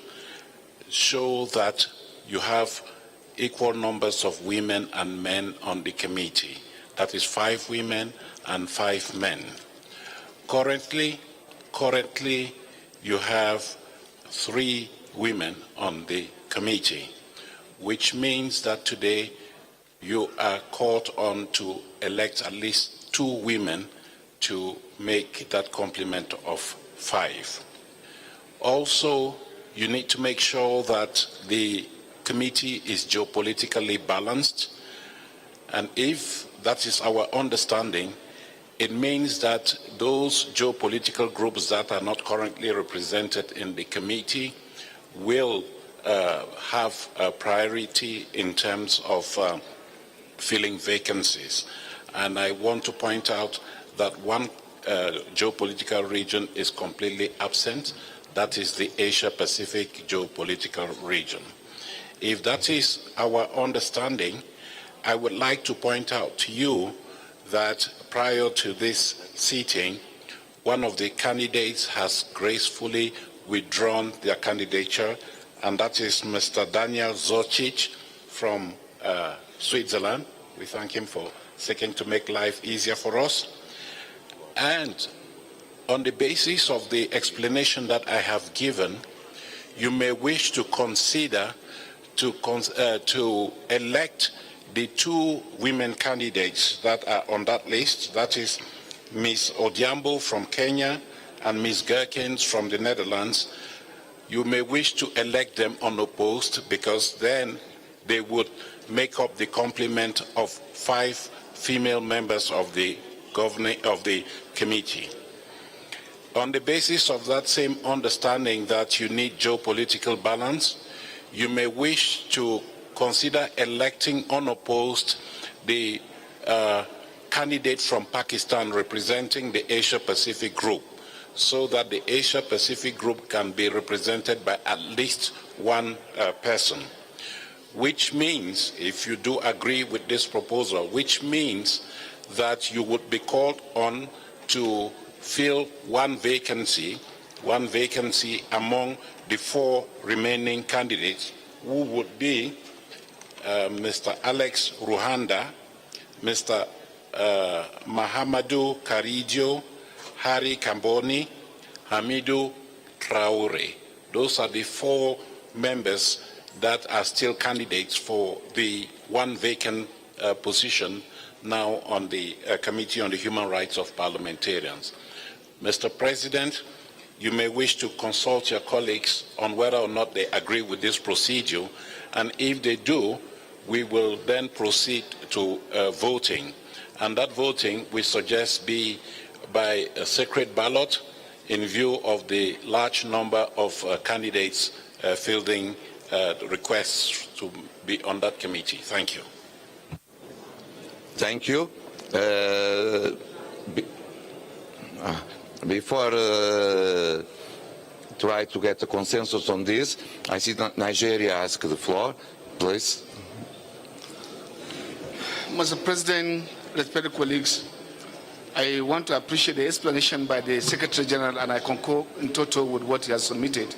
show that you have equal numbers of women and men on the committee. That is 5 women and 5 men. Currently, you have 3 women on the committee, which means that today you are called on to elect at least 2 women to make that complement of 5. Also, you need to make sure that the committee is geopolitically balanced, and if that is our understanding, it means that those geopolitical groups that are not currently represented in the committee will have a priority in terms of filling vacancies. And I want to point out that one geopolitical region is completely absent. That is the Asia-Pacific geopolitical region. If that is our understanding, I would like to point out to you that prior to this seating, one of the candidates has gracefully withdrawn their candidature, and that is Mr. Daniel Zocic from Switzerland. We thank him for seeking to make life easier for us. And on the basis of the explanation that I have given, you may wish to consider to elect the 2 women candidates that are on that list. That is Ms. Odhiambo from Kenya and Ms. Gerkens from the Netherlands. You may wish to elect them unopposed, because then they would make up the complement of 5 female members of the committee. On the basis of that same understanding that you need geopolitical balance, you may wish to consider electing unopposed the candidate from Pakistan representing the Asia-Pacific group, so that the Asia-Pacific group can be represented by at least 1 person. Which means, if you do agree with this proposal, which means that you would be called on to fill one vacancy among the 4 remaining candidates, who would be Mr. Alex Ruhanda, Mr. Mahamadou Karidio, Hari Kamboni, Hamidou Traore. Those are the 4 members that are still candidates for the 1 vacant position now on the Committee on the Human Rights of Parliamentarians. Mr. President, you may wish to consult your colleagues on whether or not they agree with this procedure, and if they do, we will then proceed to voting. And that voting, we suggest, be by a secret ballot in view of the large number of candidates fielding requests to be on that committee. Thank you. Thank you. Before try to get a consensus on this, I see Nigeria ask the floor, please. Mr. President, respected colleagues, I want to appreciate the explanation by the Secretary General, and I concur in total with what he has submitted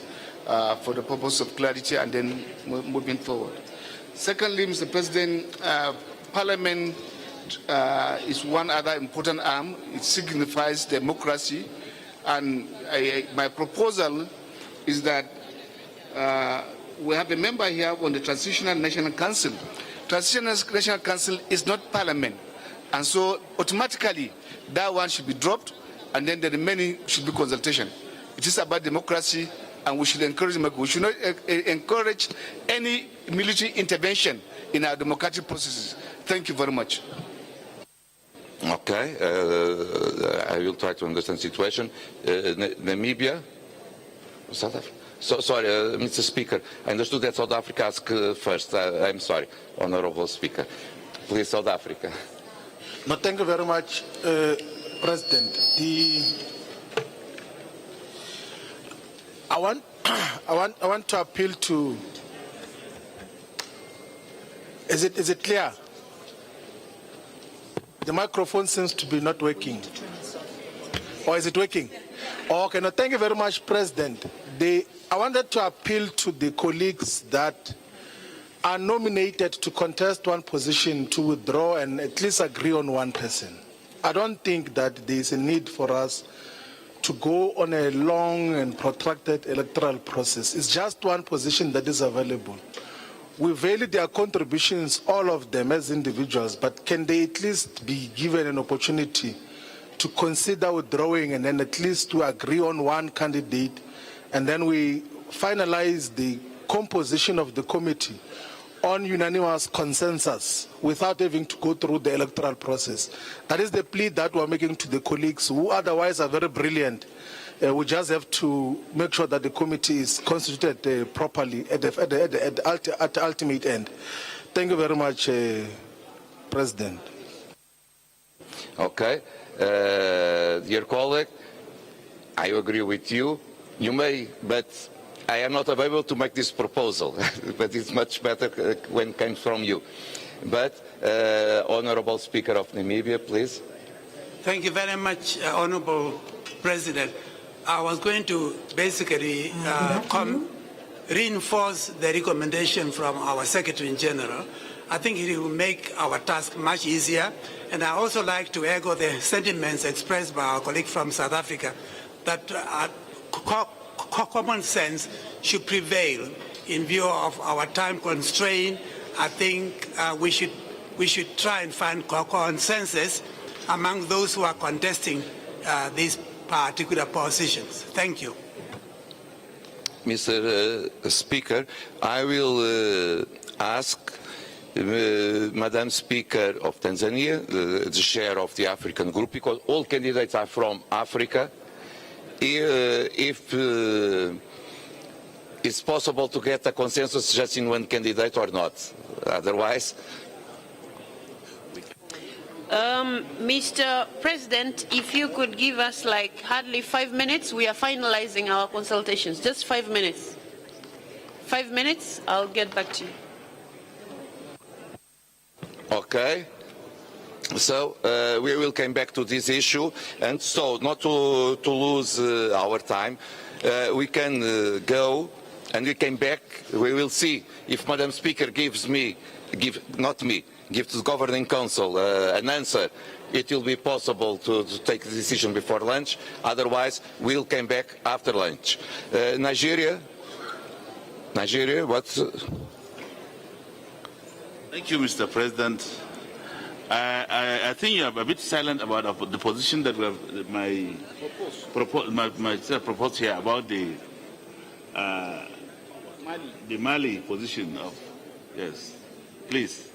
for the purpose of clarity and then moving forward. Secondly, Mr. President, Parliament is one other important arm. It signifies democracy, and my proposal is that we have a member here on the Transitional National Council. Transitional National Council is not Parliament, and so automatically that one should be dropped, and then the remaining should be consultation. It is about democracy, and we should encourage democracy. We should not encourage any military intervention in our democratic processes. Thank you very much. Okay, I will try to understand the situation. Namibia? South Africa? Sorry, Mr. Speaker, I understood that South Africa asked first. I'm sorry, Honorable Speaker. Please, South Africa. No, thank you very much, President. I want to appeal to. Is it clear? The microphone seems to be not working. Or is it working? Okay, no, thank you very much, President. I wanted to appeal to the colleagues that are nominated to contest one position to withdraw and at least agree on one person. I don't think that there is a need for us to go on a long and protracted electoral process. It's just one position that is available. we value their contributions, all of them as individuals, but can they at least be given an opportunity to consider withdrawing and then at least to agree on one candidate, and then we finalize the composition of the committee on unanimous consensus without having to go through the electoral process. That is the plea that we're making to the colleagues who otherwise are very brilliant. We just have to make sure that the committee is constituted properly at the ultimate end. Thank you very much, President. Okay. Dear colleague, I agree with you. You may, but I am not available to make this proposal, but it's much better when it comes from you. But, Honorable Speaker of Namibia, please. Thank you very much, Honorable President. I was going to basically reinforce the recommendation from our Secretary General. I think it will make our task much easier. And I also like to echo the sentiments expressed by our colleague from South Africa that common sense should prevail in view of our time constraint. I think we should try and find consensus among those who are contesting these particular positions. Thank you. Mr. Speaker, I will ask Madam Speaker of Tanzania, the chair of the African group, because all candidates are from Africa, if it's possible to get a consensus just in one candidate or not. Otherwise, Mr. President, if you could give us like hardly 5 minutes, we are finalizing our consultations. Just 5 minutes. 5 minutes, I'll get back to you. okay. So we will come back to this issue, and so not to lose our time, we can go and we came back. We will see if Madam Speaker gives to the Governing Council an answer. It will be possible to take the decision before lunch. Otherwise, we'll come back after lunch. Nigeria, what? Thank you, Mr. President. I think you are a bit silent about the position that we have, my proposed here about the Mali position of, yes, please.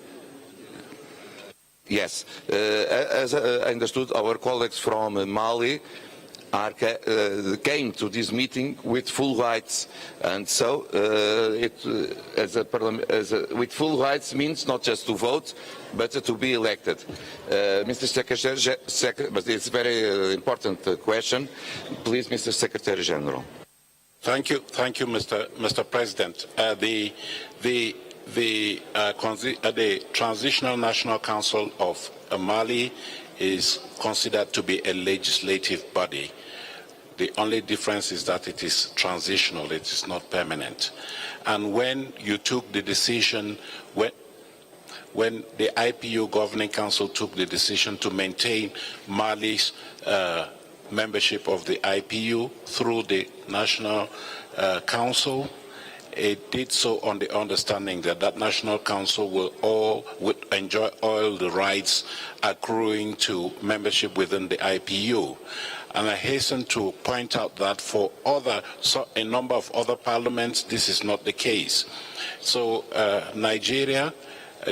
Yes, as I understood, our colleagues from Mali came to this meeting with full rights, and so with full rights means not just to vote, but to be elected. Mr. Secretary, but it's a very important question. Please, Mr. Secretary General. Thank you, Mr. President. The Transitional National Council of Mali is considered to be a legislative body. The only difference is that it is transitional, it is not permanent. And when you took the decision, when the IPU Governing Council took the decision to maintain Mali's membership of the IPU through the National Council, it did so on the understanding that that National Council would enjoy all the rights accruing to membership within the IPU. And I hasten to point out that for a number of other parliaments, this is not the case. So Nigeria,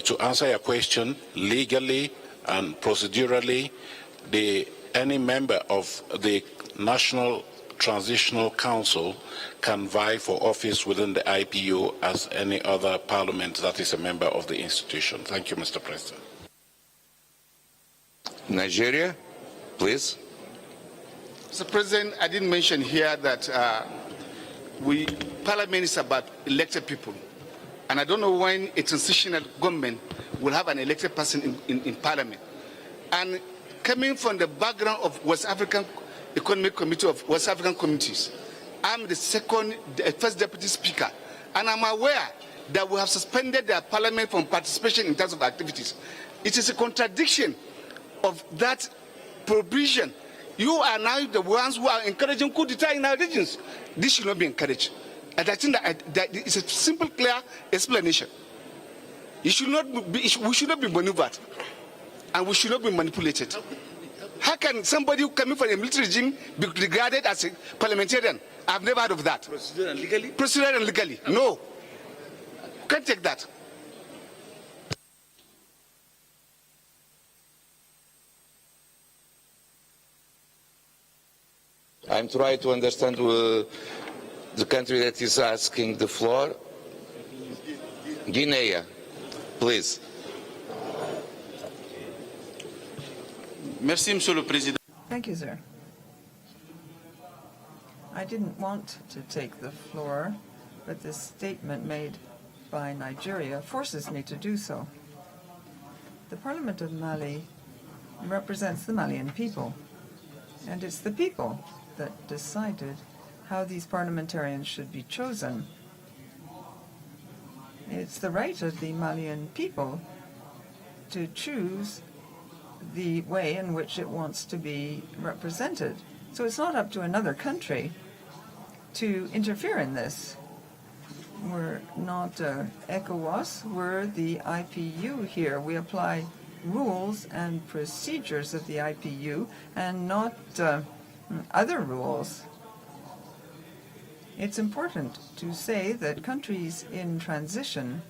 to answer your question, legally and procedurally, any member of the National Transitional Council can vie for office within the IPU as any other parliament that is a member of the institution. Thank you, Mr. President. Nigeria, please. Mr. President, I didn't mention here that Parliament is about elected people. And I don't know when a transitional government will have an elected person in Parliament. And coming from the background of West African Economic Committee of West African Communities, I'm the first deputy speaker. And I'm aware that we have suspended the Parliament from participation in terms of activities. It is a contradiction of that provision. You are now the ones who are encouraging coup d'etat in our regions. This should not be encouraged. And I think that it's a simple, clear explanation. we should not be maneuvered, and we should not be manipulated. How can somebody who coming from a military regime be regarded as a parliamentarian? I've never heard of that. Procedure and legally? Procedure and legally. No. Can't take that. I'm trying to understand the country that is asking the floor. Guinea, please. Merci, Monsieur le Président. Thank you, sir. I didn't want to take the floor, but this statement made by Nigeria forces me to do so. The Parliament of Mali represents the Malian people, and it's the people that decided how these parliamentarians should be chosen. It's the right of the Malian people to choose the way in which it wants to be represented. So it's not up to another country to interfere in this. We're not ECOWAS, we're the IPU here. We apply rules and procedures of the IPU and not other rules. It's important to say that countries in transition,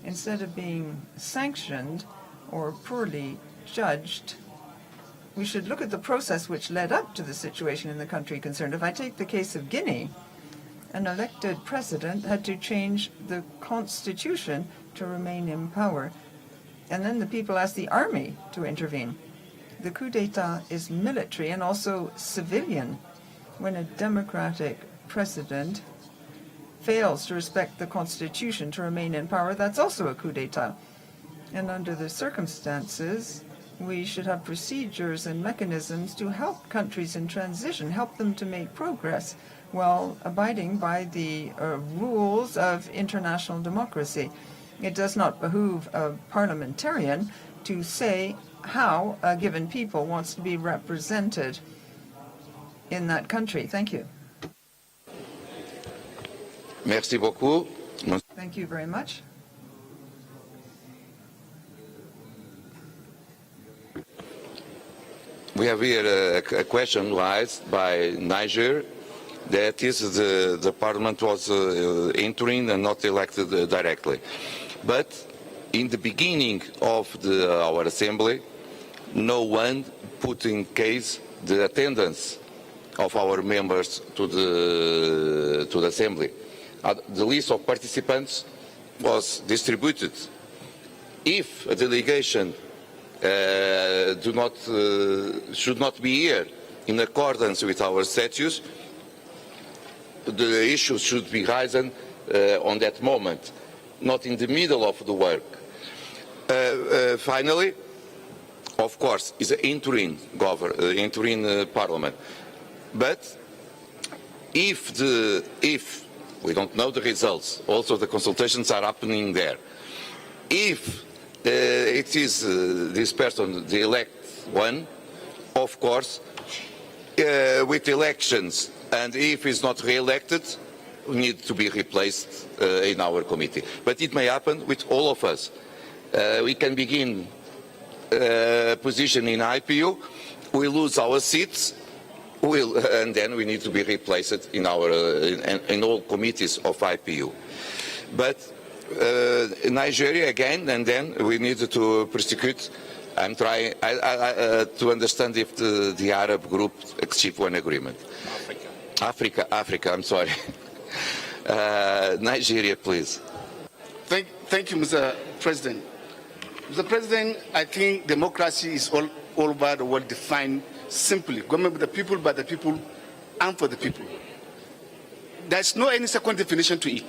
instead of being sanctioned or poorly judged, we should look at the process which led up to the situation in the country concerned. If I take the case of Guinea, an elected president had to change the constitution to remain in power, and then the people asked the army to intervene. The coup d'etat is military and also civilian. When a democratic president fails to respect the constitution to remain in power, that's also a coup d'etat. And under the circumstances, we should have procedures and mechanisms to help countries in transition, help them to make progress while abiding by the rules of international democracy. It does not behoove a parliamentarian to say how a given people wants to be represented in that country. Thank you. Merci beaucoup. Thank you very much. We have here a question raised by Niger. That is, the parliament was entering and not elected directly. But in the beginning of our assembly, no one put in case the attendance of our members to the assembly. The list of participants was distributed. If a delegation should not be here in accordance with our statutes, the issues should be risen on that moment, not in the middle of the work. Finally, of course, is an interim parliament. But if we don't know the results, also the consultations are happening there. If it is this person, the elect one, of course, with elections, and if he's not re-elected, we need to be replaced in our committee. But it may happen with all of us. We can begin a position in IPU, we lose our seats, and then we need to be replaced in all committees of IPU. But Nigeria again, and then we need to prosecute. I'm trying to understand if the Arab group achieved one agreement. Africa, I'm sorry. Nigeria, please. Thank you, Mr. President. Mr. President, I think democracy is all over the world defined simply. Government with the people, by the people, and for the people. There's no any second definition to it.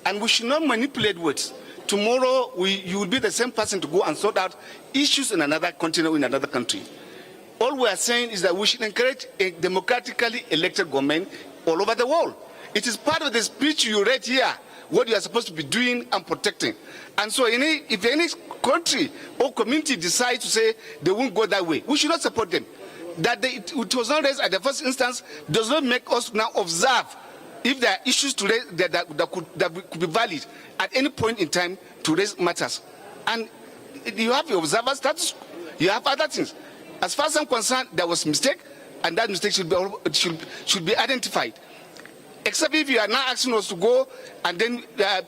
And we should not manipulate words. Tomorrow, you will be the same person to go and sort out issues in another continent, in another country. All we are saying is that we should encourage a democratically elected government all over the world. It is part of the speech you read here, what you are supposed to be doing and protecting. And so if any country or community decides to say they won't go that way, we should not support them. That it was not raised at the first instance does not make us now observe if there are issues to raise that could be valid at any point in time to raise matters. And you have your observer status, you have other things. As far as I'm concerned, there was a mistake, and that mistake should be identified. Except if you are now asking us to go and then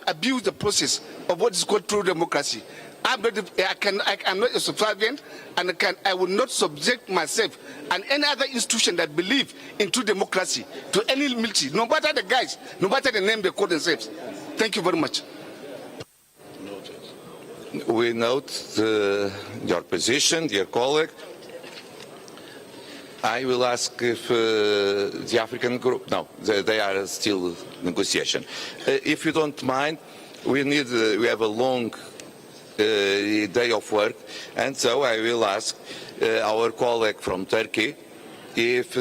abuse the process of what is called true democracy. I'm not a subservient, and I will not subject myself and any other institution that believe in true democracy to any military, no matter the guys, no matter the name they call themselves. Thank you very much. We note your position, dear colleague. I will ask if the African group, no, they are still negotiation. If you don't mind, we have a long day of work, and so I will ask our colleague from Turkey if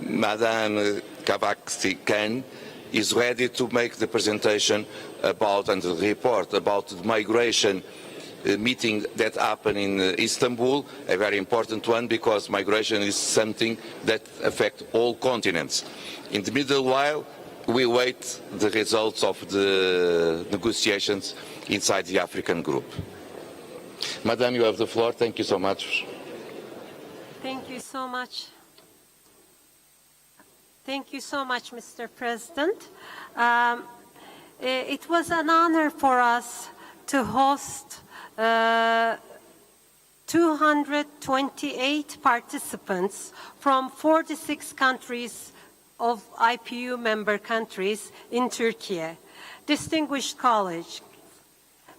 Madame Kavaksi Kan is ready to make the presentation about and the report about the migration meeting that happened in Istanbul, a very important one because migration is something that affects all continents. In the meanwhile, we wait the results of the negotiations inside the African group. Madam, you have the floor. Thank you so much. Thank you so much. Thank you so much, Mr. President. It was an honor for us to host 228 participants from 46 countries of IPU member countries in Turkey. Distinguished colleagues,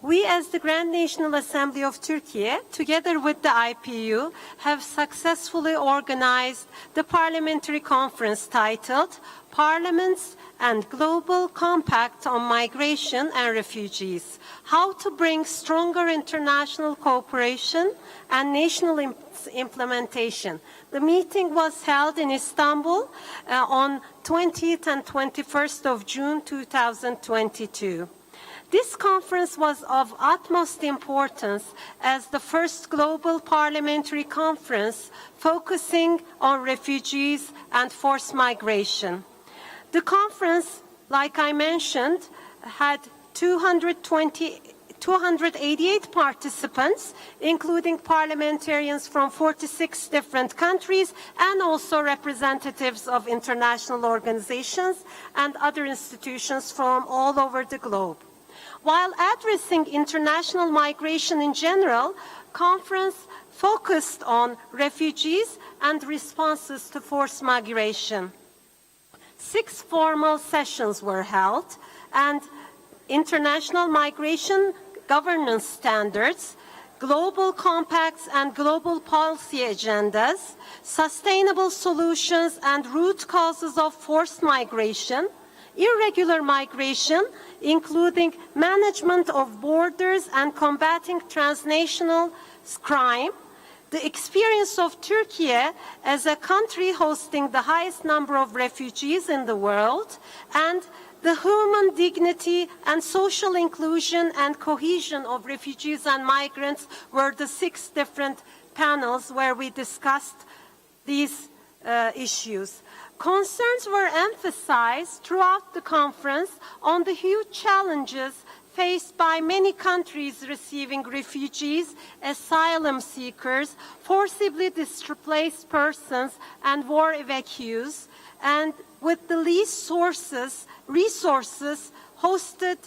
we as the Grand National Assembly of Turkey, together with the IPU, have successfully organized the parliamentary conference titled Parliaments and Global Compact on Migration and Refugees, How to Bring Stronger International Cooperation and National Implementation. The meeting was held in Istanbul on 20th and 21st of June 2022. This conference was of utmost importance as the first global parliamentary conference focusing on refugees and forced migration. The conference, like I mentioned, had 288 participants, including parliamentarians from 46 different countries and also representatives of international organizations and other institutions from all over the globe. While addressing international migration in general, conference focused on refugees and responses to forced migration. 6 formal sessions were held, and international migration governance standards, global compacts and global policy agendas, sustainable solutions and root causes of forced migration, irregular migration, including management of borders and combating transnational crime, the experience of Turkey as a country hosting the highest number of refugees in the world, and the human dignity and social inclusion and cohesion of refugees and migrants were the 6 different panels where we discussed these issues. Concerns were emphasized throughout the conference on the huge challenges faced by many countries receiving refugees, asylum seekers, forcibly displaced persons, and war evacuees, and with the least resources hosted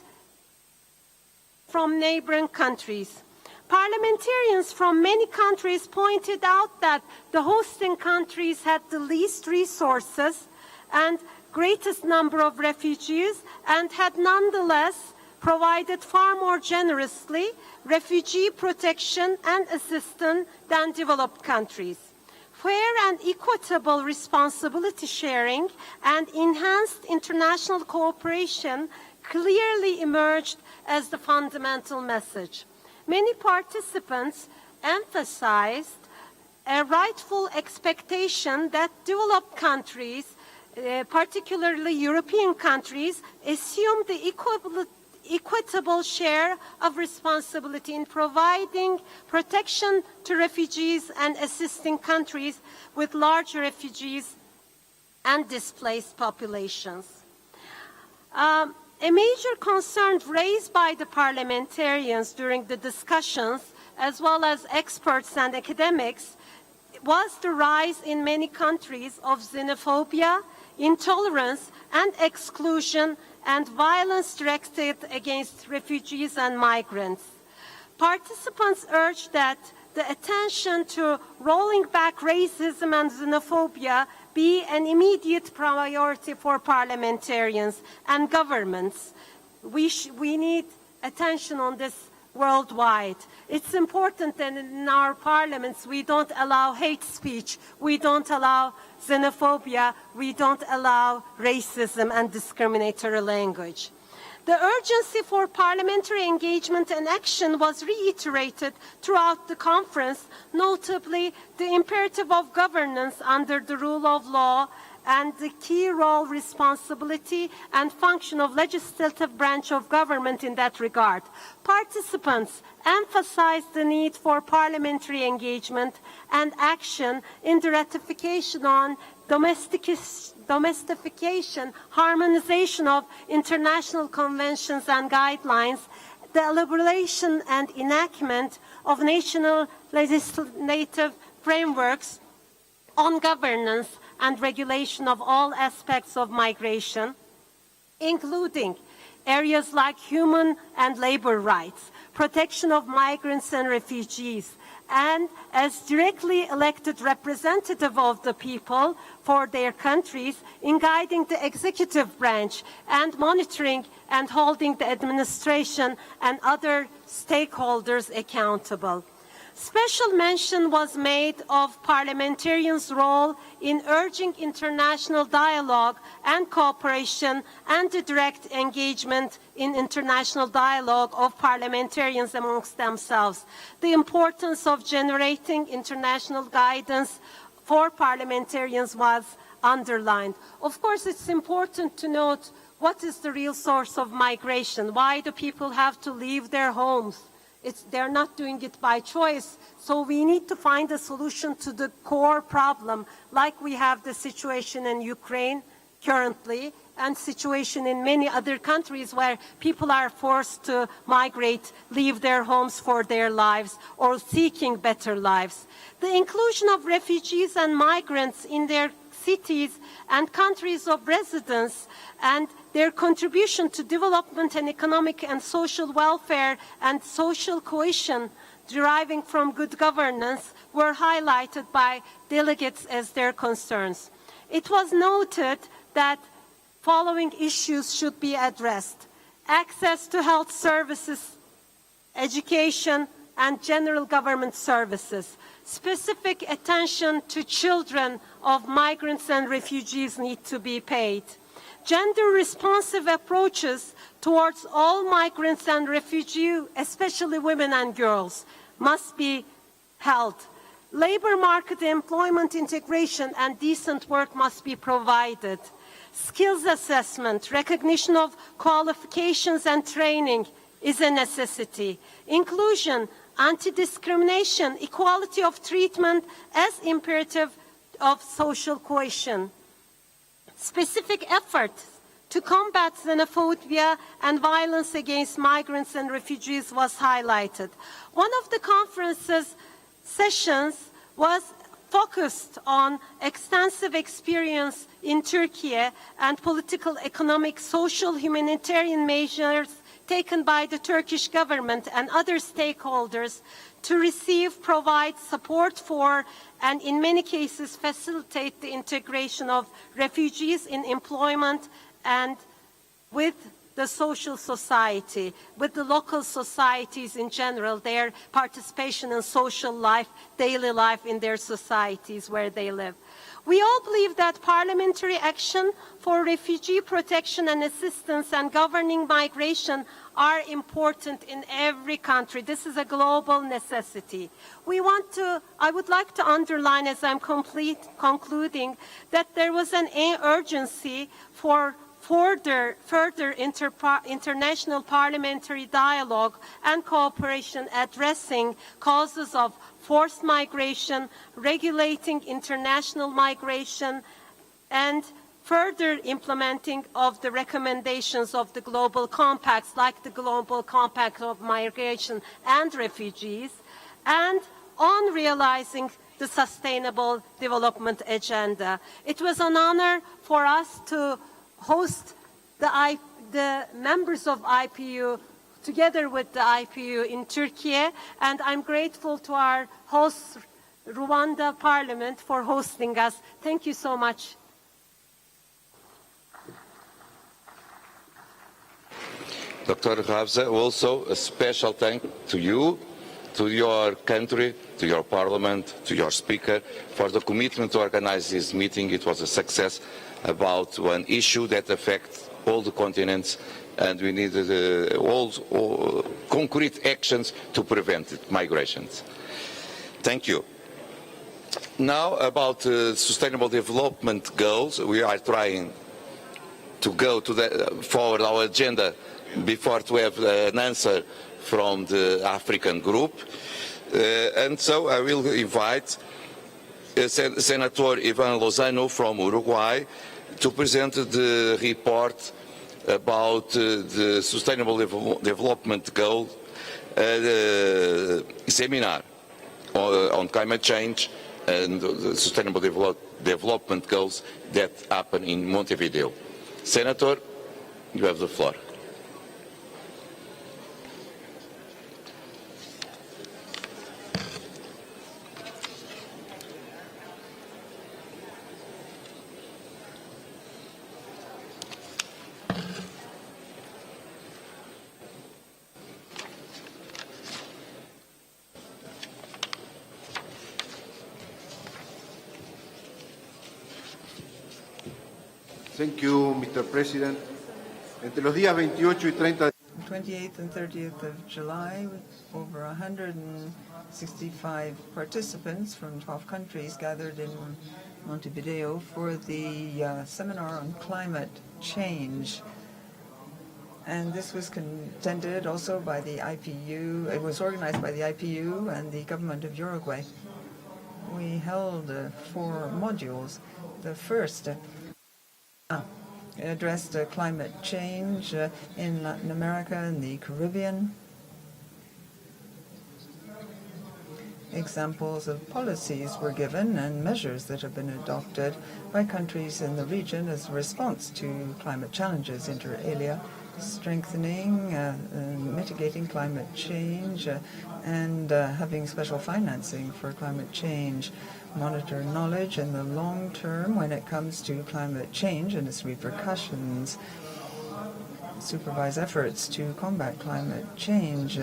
from neighboring countries. Parliamentarians from many countries pointed out that the hosting countries had the least resources and greatest number of refugees and had nonetheless provided far more generously refugee protection and assistance than developed countries. Fair and equitable responsibility sharing and enhanced international cooperation clearly emerged as the fundamental message. Many participants emphasized a rightful expectation that developed countries, particularly European countries, assume the equitable share of responsibility in providing protection to refugees and assisting countries with large refugees and displaced populations. A major concern raised by the parliamentarians during the discussions, as well as experts and academics, was the rise in many countries of xenophobia, intolerance, and exclusion, and violence directed against refugees and migrants. Participants urged that the attention to rolling back racism and xenophobia be an immediate priority for parliamentarians and governments. We need attention on this worldwide. It's important that in our parliaments we don't allow hate speech, we don't allow xenophobia, we don't allow racism and discriminatory language. The urgency for parliamentary engagement and action was reiterated throughout the conference, notably the imperative of governance under the rule of law and the key role, responsibility, and function of legislative branch of government in that regard. Participants emphasized the need for parliamentary engagement and action in the ratification on domestication, harmonization of international conventions and guidelines, the elaboration and enactment of national legislative frameworks on governance and regulation of all aspects of migration, including areas like human and labor rights, protection of migrants and refugees, and as directly elected representative of the people for their countries in guiding the executive branch and monitoring and holding the administration and other stakeholders accountable. Special mention was made of parliamentarians' role in urging international dialogue and cooperation and the direct engagement in international dialogue of parliamentarians amongst themselves. The importance of generating international guidance for parliamentarians was underlined. Of course, it's important to note what is the real source of migration. Why do people have to leave their homes? They're not doing it by choice. So we need to find a solution to the core problem, like we have the situation in Ukraine currently, and situation in many other countries where people are forced to migrate, leave their homes for their lives, or seeking better lives. The inclusion of refugees and migrants in their cities and countries of residence and their contribution to development and economic and social welfare and social cohesion deriving from good governance were highlighted by delegates as their concerns. It was noted that following issues should be addressed: access to health services, education, and general government services. Specific attention to children of migrants and refugees need to be paid. Gender-responsive approaches towards all migrants and refugees, especially women and girls, must be held. Labor market employment integration and decent work must be provided. Skills assessment, recognition of qualifications and training is a necessity. Inclusion, anti-discrimination, equality of treatment as imperative of social cohesion. Specific efforts to combat xenophobia and violence against migrants and refugees was highlighted. One of the conference's sessions was focused on extensive experience in Turkey and political, economic, social, humanitarian measures taken by the Turkish government and other stakeholders to receive, provide support for, and in many cases facilitate the integration of refugees in employment and with the social society, with the local societies in general, their participation in social life, daily life in their societies where they live. We all believe that parliamentary action for refugee protection and assistance and governing migration are important in every country. This is a global necessity. I would like to underline, as I'm concluding, that there was an urgency for further international parliamentary dialogue and cooperation addressing causes of forced migration, regulating international migration, and further implementing of the recommendations of the global compacts, like the Global Compact of Migration and Refugees, and on realizing the Sustainable Development Agenda. It was an honor for us to host the members of IPU together with the IPU in Turkey, and I'm grateful to our host, Rwanda Parliament, for hosting us. Thank you so much. Dr. Rabza, also a special thank to you, to your country, to your parliament, to your speaker, for the commitment to organize this meeting. It was a success about one issue that affects all the continents, and we needed all concrete actions to prevent it, migrations. Thank you. Now about sustainable development goals, we are trying to go forward our agenda before to have an answer from the African group. And so I will invite Senator Ivan Lozano from Uruguay to present the report about the Sustainable Development Goal seminar on climate change and the Sustainable Development Goals that happen in Montevideo. Senator, you have the floor. Thank you, Mr. President. Entre los días 28 y 30 de 28th and 30th of July, over 165 participants from 12 countries gathered in Montevideo for the seminar on climate change. And this was contended also by the IPU. It was organized by the IPU and the government of Uruguay. We held 4 modules. The first addressed climate change in Latin America and the Caribbean. Examples of policies were given and measures that have been adopted by countries in the region as a response to climate challenges, inter alia, strengthening and mitigating climate change and having special financing for climate change, monitor knowledge in the long term when it comes to climate change and its repercussions, supervise efforts to combat climate change,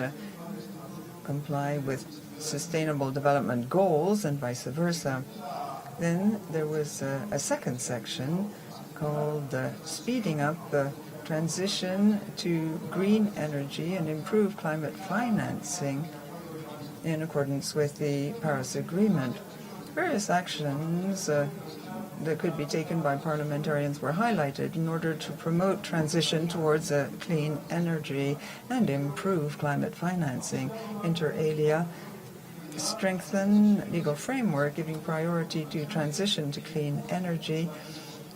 comply with sustainable development goals and vice versa. Then there was a second section called speeding up the transition to green energy and improve climate financing in accordance with the Paris Agreement. Various actions that could be taken by parliamentarians were highlighted in order to promote transition towards a clean energy and improve climate financing, inter alia, strengthen legal framework giving priority to transition to clean energy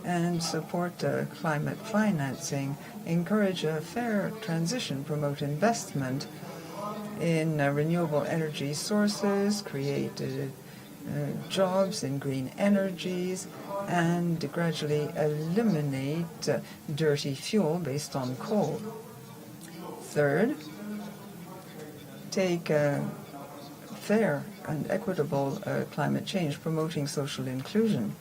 and support climate financing, encourage a fair transition, promote investment in renewable energy sources, create jobs in green energies, and gradually eliminate dirty fuel based on coal. Third, take fair and equitable climate change, promoting social inclusion.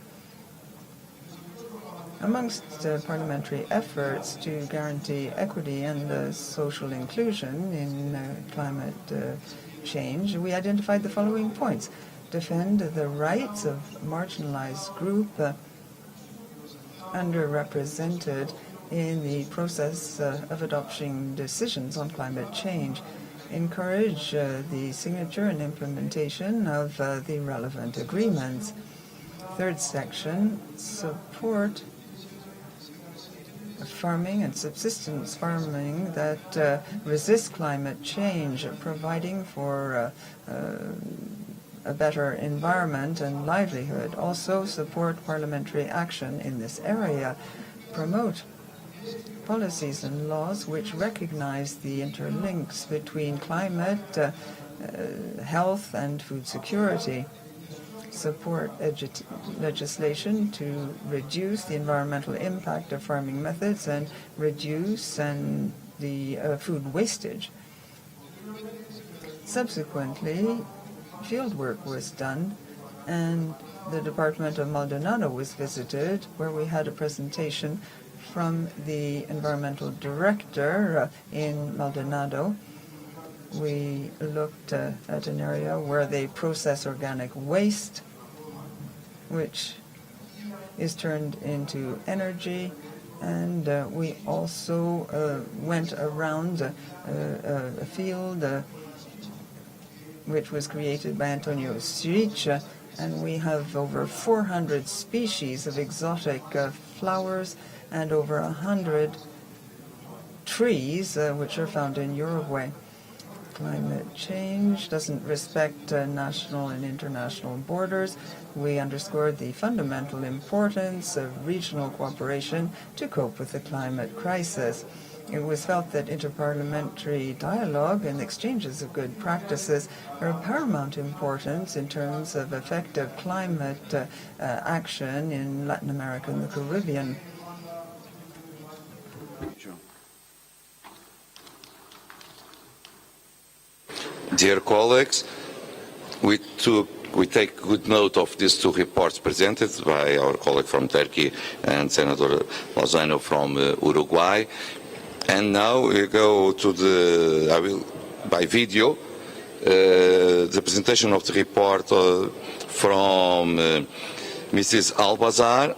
Amongst parliamentary efforts to guarantee equity and social inclusion in climate change, we identified the following points. Defend the rights of marginalized groups underrepresented in the process of adopting decisions on climate change. Encourage the signature and implementation of the relevant agreements. Third section, support farming and subsistence farming that resists climate change, providing for a better environment and livelihood. Also support parliamentary action in this area. Promote policies and laws which recognize the interlinks between climate, health and food security. Support legislation to reduce the environmental impact of farming methods and reduce the food wastage. Subsequently, field work was done and the Department of Maldonado was visited, where we had a presentation from the environmental director in Maldonado. We looked at an area where they process organic waste, which is turned into energy, and we also went around a field which was created by Antonio Sirich, and we have over 400 species of exotic flowers and over 100 trees which are found in Uruguay. Climate change doesn't respect national and international borders. We underscored the fundamental importance of regional cooperation to cope with the climate crisis. It was felt that interparliamentary dialogue and exchanges of good practices are of paramount importance in terms of effective climate action in Latin America and the Caribbean. Dear colleagues, we take good note of these two reports presented by our colleague from Turkey and Senator Lozano from Uruguay. And now we go to I will, by video, the presentation of the report from Mrs. Alcazar,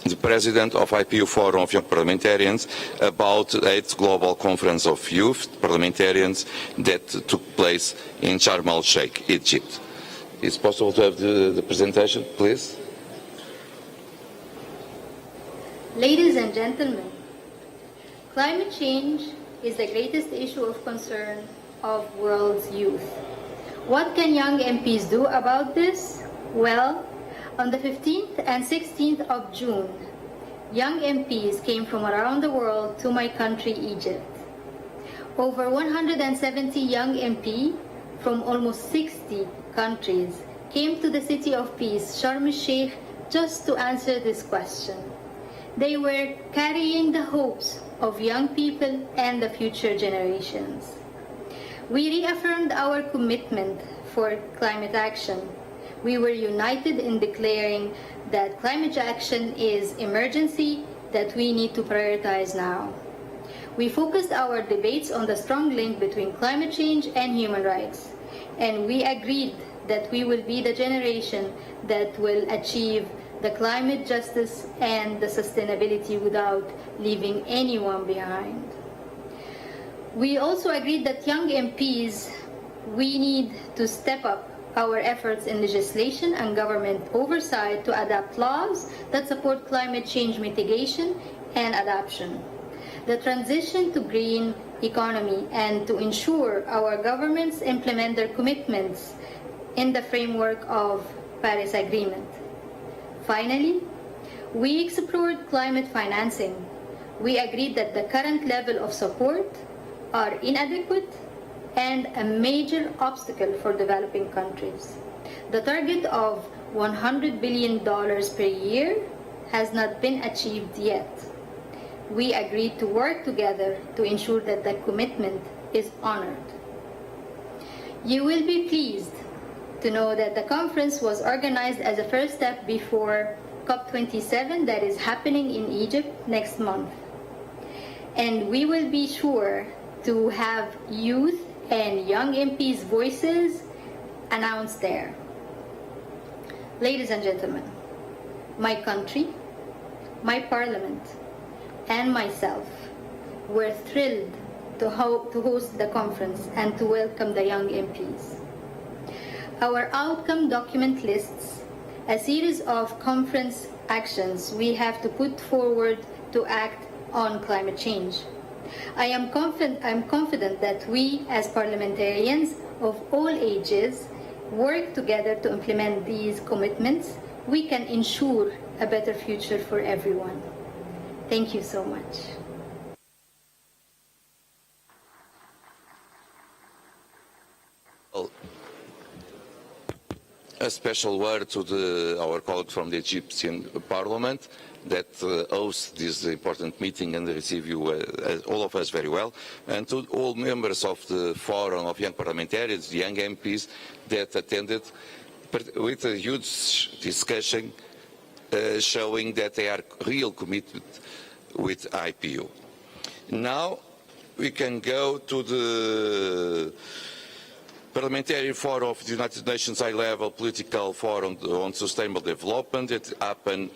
the President of IPU Forum of Young Parliamentarians, about the 8th Global Conference of Youth Parliamentarians that took place in Sharm el-Sheikh, Egypt. Is it possible to have the presentation, please? Ladies and gentlemen, climate change is the greatest issue of concern of world's youth. What can young MPs do about this? Well, on the 15th and 16th of June, young MPs came from around the world to my country, Egypt. Over 170 young MPs from almost 60 countries came to the City of Peace, Sharm el-Sheikh, just to answer this question. They were carrying the hopes of young people and the future generations. We reaffirmed our commitment for climate action. We were united in declaring that climate action is emergency that we need to prioritize now. We focused our debates on the strong link between climate change and human rights, and we agreed that we will be the generation that will achieve the climate justice and the sustainability without leaving anyone behind. We also agreed that young MPs, we need to step up our efforts in legislation and government oversight to adopt laws that support climate change mitigation and adaptation, the transition to green economy, and to ensure our governments implement their commitments in the framework of Paris Agreement. Finally, we explored climate financing. We agreed that the current level of support are inadequate and a major obstacle for developing countries. The target of $100 billion per year has not been achieved yet. We agreed to work together to ensure that the commitment is honored. You will be pleased to know that the conference was organized as a first step before COP27 that is happening in Egypt next month. And we will be sure to have youth and young MPs' voices announced there. Ladies and gentlemen, my country, my parliament, and myself were thrilled to host the conference and to welcome the young MPs. Our outcome document lists a series of conference actions we have to put forward to act on climate change. I'm confident that we, as parliamentarians of all ages work together to implement these commitments, we can ensure a better future for everyone. Thank you so much. A special word to our colleague from the Egyptian Parliament that hosts this important meeting and receive you, all of us, very well, and to all members of the Forum of Young Parliamentarians, the young MPs that attended, with a huge discussion showing that they are real committed with IPU. Now we can go to the Parliamentary Forum of the United Nations High-Level Political Forum on Sustainable Development. It happened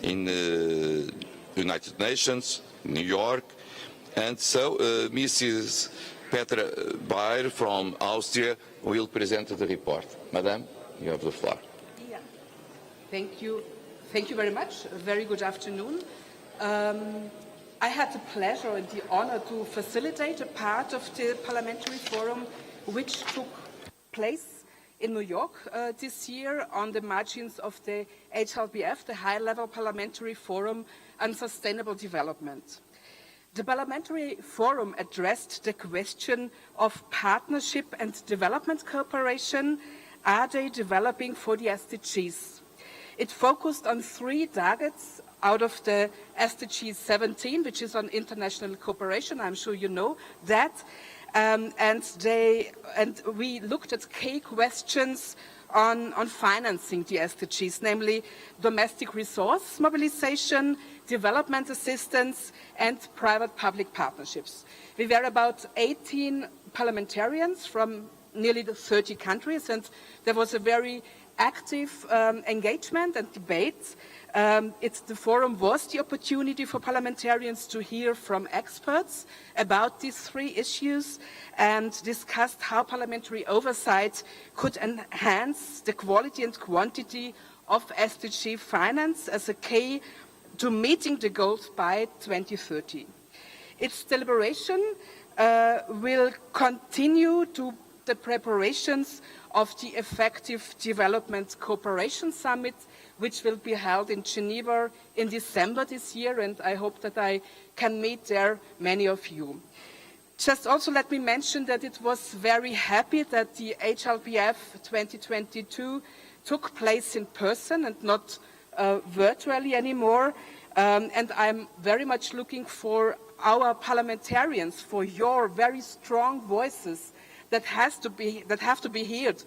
in the United Nations, New York. And so Mrs. Petra Bayer from Austria will present the report. Madam, you have the floor. Yeah. Thank you. Thank you very much. A very good afternoon. I had the pleasure and the honor to facilitate a part of the Parliamentary Forum which took place in New York this year on the margins of the HLBF, the High-Level Parliamentary Forum on Sustainable Development. The Parliamentary Forum addressed the question of partnership and development cooperation. Are they developing for the SDGs? It focused on 3 targets out of the SDG 17, which is on international cooperation. I'm sure you know that. And we looked at key questions on financing the SDGs, namely domestic resource mobilization, development assistance, and private-public partnerships. We were about 18 parliamentarians from nearly 30 countries, and there was a very active engagement and debate. The forum was the opportunity for parliamentarians to hear from experts about these 3 issues and discussed how parliamentary oversight could enhance the quality and quantity of SDG finance as a key to meeting the goals by 2030. Its deliberation will continue to the preparations of the Effective Development Cooperation Summit, which will be held in Geneva in December this year, and I hope that I can meet there many of you. Just also let me mention that it was very happy that the HLBF 2022 took place in person and not virtually anymore, and I'm very much looking for our parliamentarians, for your very strong voices that have to be heard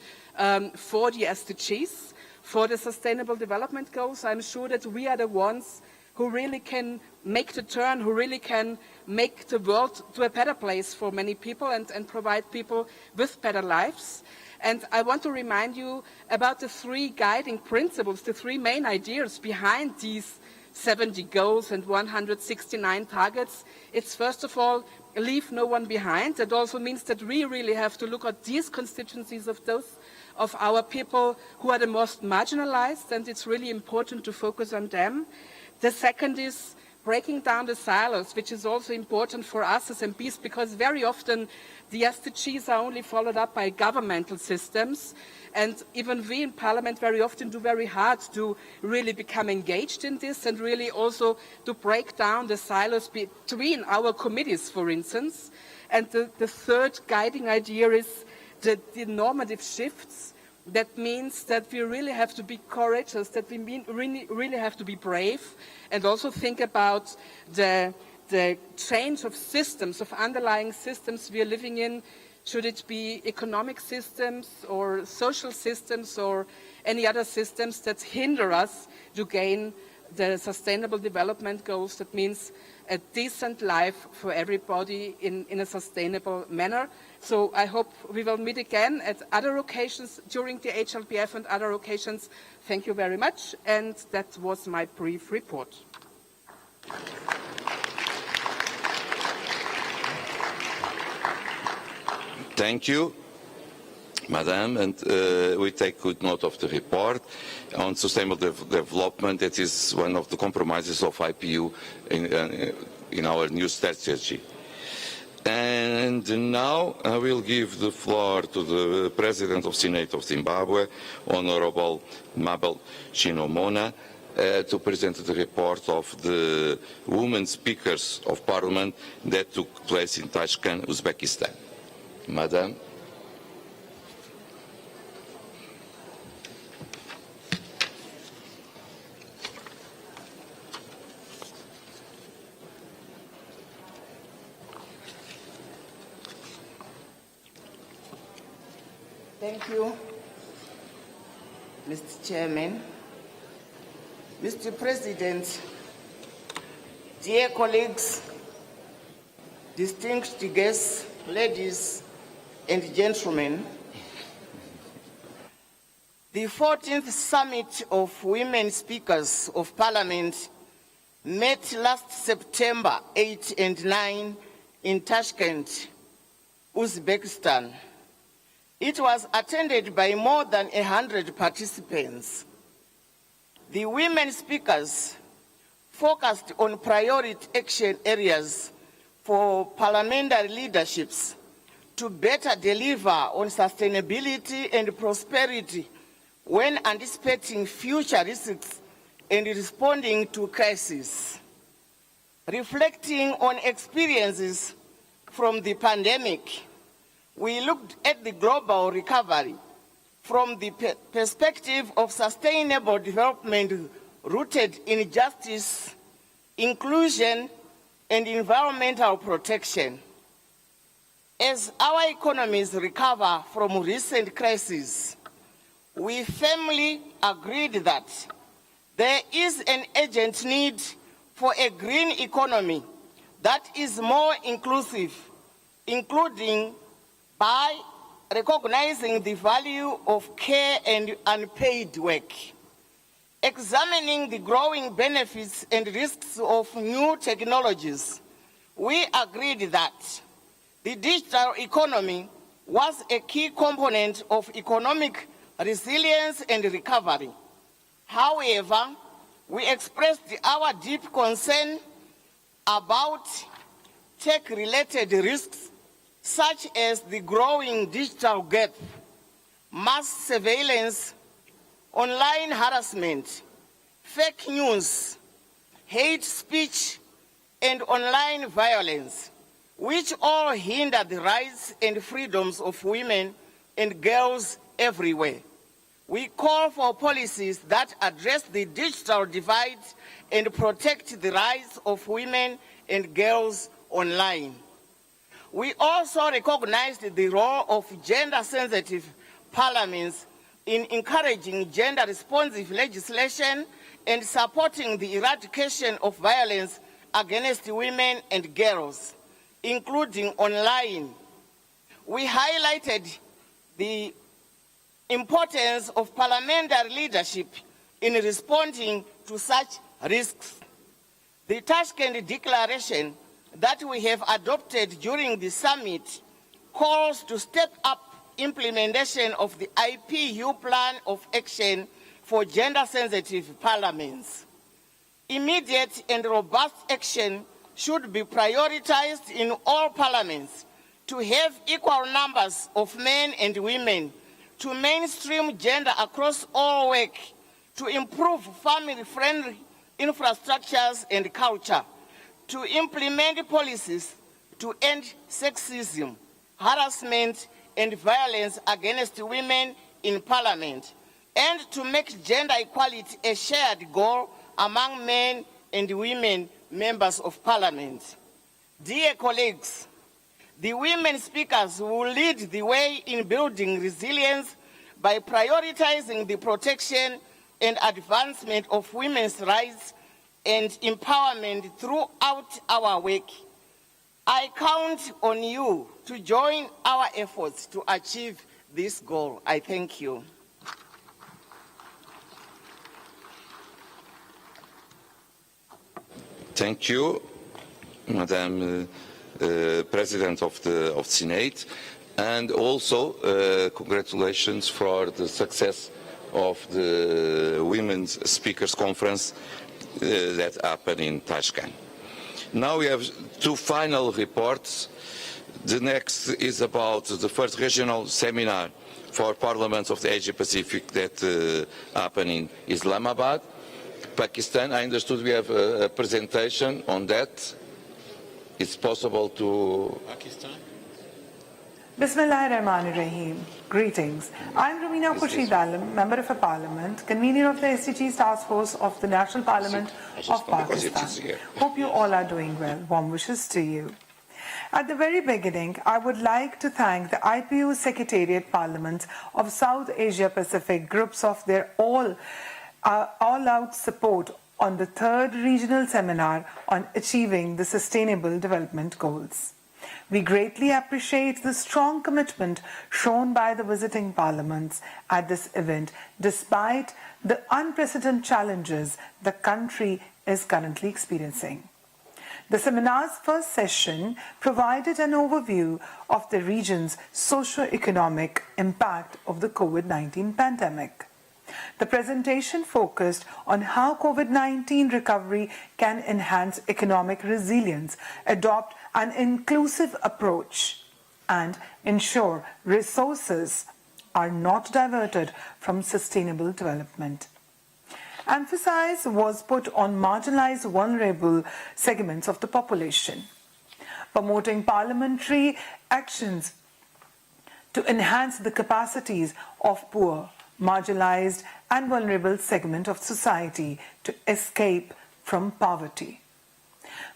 for the SDGs, for the Sustainable Development Goals. I'm sure that we are the ones who really can make the turn, who really can make the world to a better place for many people and provide people with better lives. And I want to remind you about the 3 guiding principles, the 3 main ideas behind these 70 goals and 169 targets. It's first of all, leave no one behind. That also means that we really have to look at these constituencies of those of our people who are the most marginalized, and it's really important to focus on them. The second is breaking down the silos, which is also important for us as MPs, because very often the SDGs are only followed up by governmental systems, and even we in Parliament very often do very hard to really become engaged in this and really also to break down the silos between our committees, for instance. And the third guiding idea is the normative shifts. That means that we really have to be courageous, that we really have to be brave, and also think about the change of systems, of underlying systems we are living in. Should it be economic systems or social systems or any other systems that hinder us to gain the Sustainable Development Goals? That means a decent life for everybody in a sustainable manner. So I hope we will meet again at other occasions during the HLBF and other occasions. Thank you very much, and that was my brief report. Thank you, Madam, and we take good note of the report on sustainable development. That is one of the compromises of IPU in our new strategy. And now I will give the floor to the President of Senate of Zimbabwe, Honorable Mabel Chinomona, to present the report of the women speakers of parliament that took place in Tashkent, Uzbekistan. Madam. Thank you, Mr. Chairman. Mr. President, dear colleagues, distinguished guests, ladies and gentlemen, the 14th Summit of Women Speakers of Parliament met last September 8 and 9 in Tashkent, Uzbekistan. It was attended by more than 100 participants. The women speakers focused on priority action areas for parliamentary leaderships to better deliver on sustainability and prosperity when anticipating future risks and responding to crises. Reflecting on experiences from the pandemic, we looked at the global recovery from the perspective of sustainable development rooted in justice, inclusion, and environmental protection. As our economies recover from recent crises, we firmly agreed that there is an urgent need for a green economy that is more inclusive, including by recognizing the value of care and unpaid work, examining the growing benefits and risks of new technologies. We agreed that the digital economy was a key component of economic resilience and recovery. However, we expressed our deep concern about tech-related risks such as the growing digital gap, mass surveillance, online harassment, fake news, hate speech, and online violence, which all hinder the rights and freedoms of women and girls everywhere. We call for policies that address the digital divide and protect the rights of women and girls online. We also recognized the role of gender-sensitive parliaments in encouraging gender-responsive legislation and supporting the eradication of violence against women and girls, including online. We highlighted the importance of parliamentary leadership in responding to such risks. The Tashkent Declaration that we have adopted during the summit calls to step up implementation of the IPU Plan of Action for Gender-Sensitive Parliaments. Immediate and robust action should be prioritized in all parliaments to have equal numbers of men and women, to mainstream gender across all work, to improve family-friendly infrastructures and culture, to implement policies to end sexism, harassment, and violence against women in parliament, and to make gender equality a shared goal among men and women members of parliament. Dear colleagues, the women speakers will lead the way in building resilience by prioritizing the protection and advancement of women's rights and empowerment throughout our work. I count on you to join our efforts to achieve this goal. I thank you. Thank you, Madam President of the Senate, and also congratulations for the success of the Women's Speakers Conference that happened in Tashkent. Now we have two final reports The next is about the first regional seminar for parliaments of the Asia Pacific that happened in Islamabad, Pakistan. I understood we have a presentation on that. It's possible to... Pakistan? Bismillahirrahmanirrahim. Greetings. I'm Rumina Khurshid Alam, Member of Parliament, Convener of the SDGs Task Force of the National Parliament of Pakistan. Hope you all are doing well. Warm wishes to you. At the very beginning, I would like to thank the IPU Secretariat Parliament of South Asia Pacific groups of their all-out support on the third regional seminar on achieving the Sustainable Development Goals. We greatly appreciate the strong commitment shown by the visiting parliaments at this event, despite the unprecedented challenges the country is currently experiencing. The seminar's first session provided an overview of the region's socio-economic impact of the COVID-19 pandemic. The presentation focused on how COVID-19 recovery can enhance economic resilience, adopt an inclusive approach, and ensure resources are not diverted from sustainable development. Emphasis was put on marginalized, vulnerable segments of the population, promoting parliamentary actions to enhance the capacities of poor, marginalized and vulnerable segment of society to escape from poverty.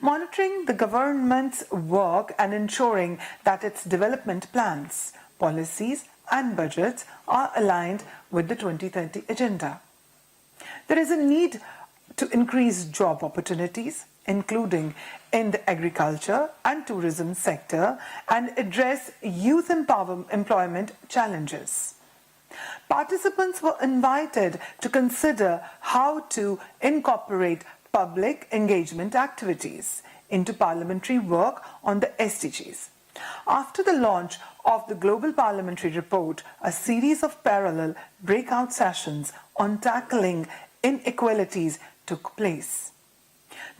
Monitoring the government's work and ensuring that its development plans, policies and budgets are aligned with the 2030 agenda. There is a need to increase job opportunities, including in the agriculture and tourism sector, and address youth employment challenges. Participants were invited to consider how to incorporate public engagement activities into parliamentary work on the SDGs. After the launch of the Global Parliamentary Report, a series of parallel breakout sessions on tackling inequalities took place.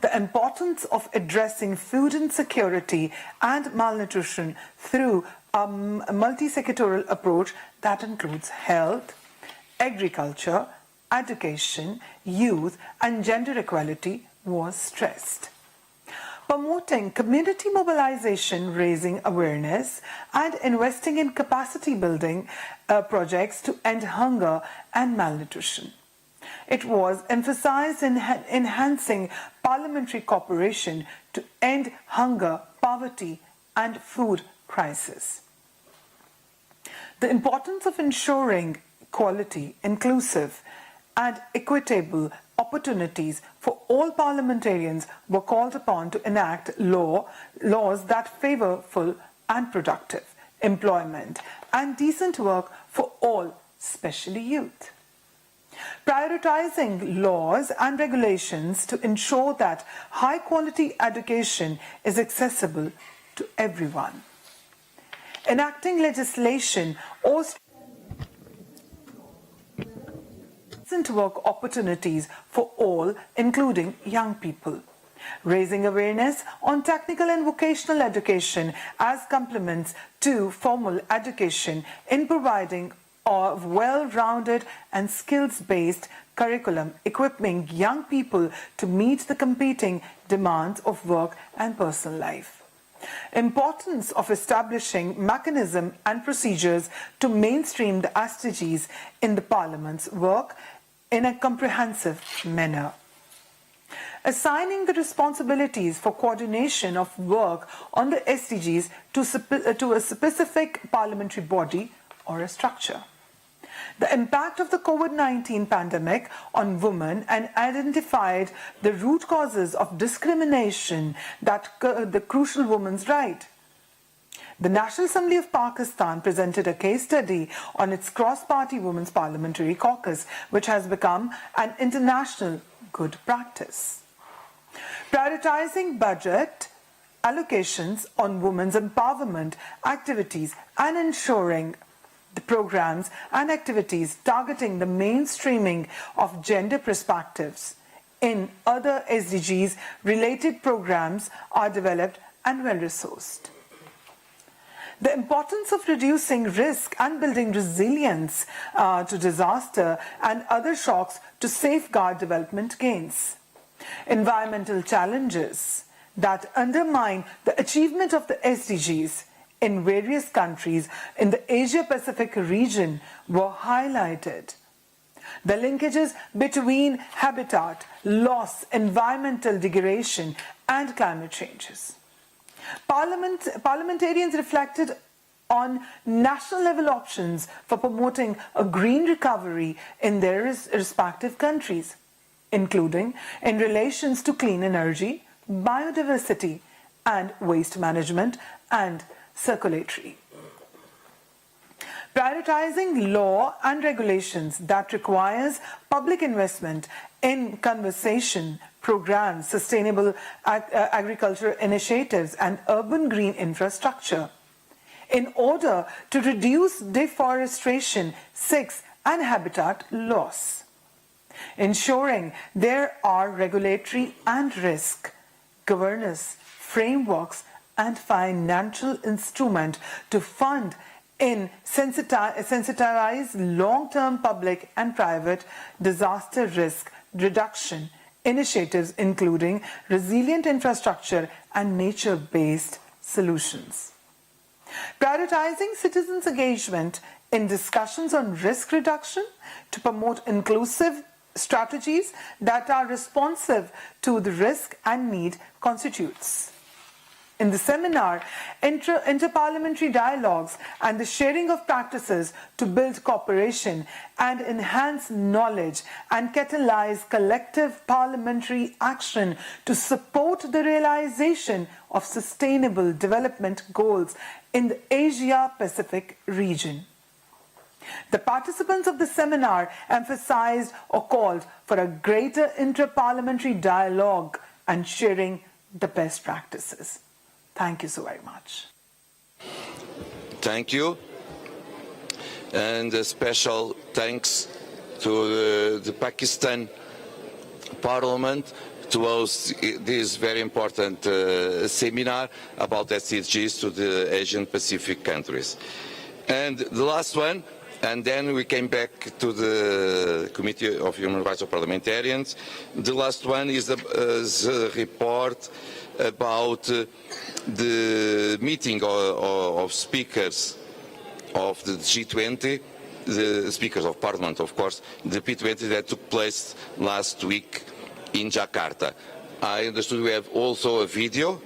The importance of addressing food insecurity and malnutrition through a multi-sectoral approach that includes health, agriculture, education, youth, and gender equality was stressed. Promoting community mobilization, raising awareness, and investing in capacity building projects to end hunger and malnutrition. It was emphasized in enhancing parliamentary cooperation to end hunger, poverty, and food crisis. The importance of ensuring quality, inclusive, and equitable opportunities for all parliamentarians were called upon to enact laws that favor full and productive employment and decent work for all, especially youth. Prioritizing laws and regulations to ensure that high-quality education is accessible to everyone. Enacting legislation or decent work opportunities for all, including young people. Raising awareness on technical and vocational education as complements to formal education in providing a well-rounded and skills-based curriculum equipping young people to meet the competing demands of work and personal life. Importance of establishing mechanisms and procedures to mainstream the SDGs in the Parliament's work in a comprehensive manner. Assigning the responsibilities for coordination of work on the SDGs to a specific parliamentary body or a structure. The impact of the COVID-19 pandemic on women and identified the root causes of discrimination that the crucial women's right. The National Assembly of Pakistan presented a case study on its cross-party women's parliamentary caucus, which has become an international good practice. Prioritizing budget allocations on women's empowerment activities and ensuring the programs and activities targeting the mainstreaming of gender perspectives in other SDGs related programs are developed and well resourced. the importance of reducing risk and building resilience to disaster and other shocks to safeguard development gains. Environmental challenges that undermine the achievement of the SDGs in various countries in the Asia-Pacific region were highlighted. The linkages between habitat loss, environmental degradation, and climate changes. Parliamentarians reflected on national level options for promoting a green recovery in their respective countries, including in relations to clean energy, biodiversity, and waste management and circulatory. Prioritizing law and regulations that requires public investment in conservation programs, sustainable agriculture initiatives, and urban green infrastructure in order to reduce deforestation, and habitat loss. Ensuring there are regulatory and risk governance frameworks and financial instruments to fund in sensitize long-term public and private disaster risk reduction initiatives, including resilient infrastructure and nature-based solutions. Prioritizing citizens' engagement in discussions on risk reduction to promote inclusive strategies that are responsive to the risk and need constitutes. In the seminar, interparliamentary dialogues and the sharing of practices to build cooperation and enhance knowledge and catalyze collective parliamentary action to support the realization of sustainable development goals in the Asia-Pacific region. The participants of the seminar emphasized or called for a greater interparliamentary dialogue and sharing the best practices. Thank you so very much. Thank you. And a special thanks to the Pakistan Parliament to host this very important seminar about SDGs to the Asian Pacific countries. And the last one, and then we came back to the Committee of Human Rights of Parliamentarians. The last one is the report about the meeting of speakers of the G20, the speakers of Parliament, of course, the P20 that took place last week in Jakarta. I understood we have also a video.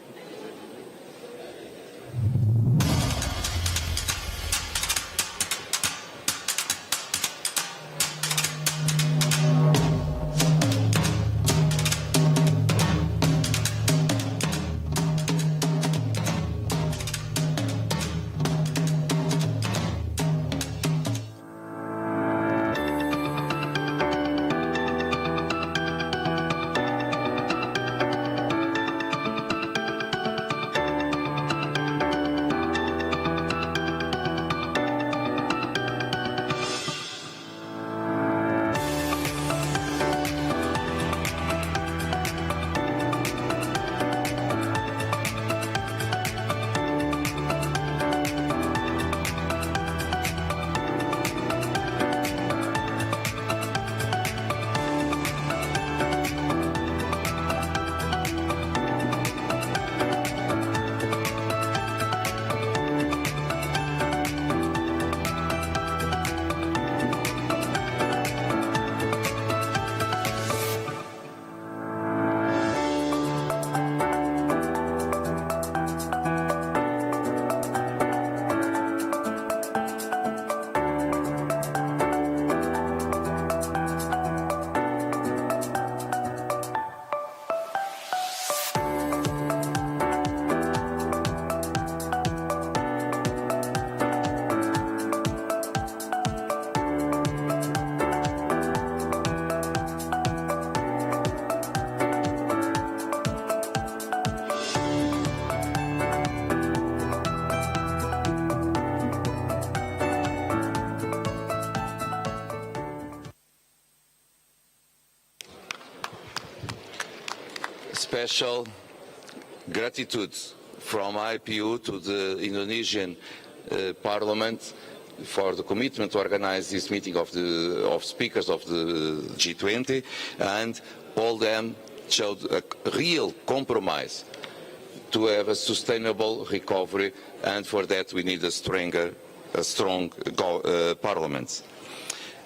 Special gratitude from IPU to the Indonesian Parliament for the commitment to organize this meeting of speakers of the G20, and all them showed a real compromise to have a sustainable recovery, and for that we need a strong parliament.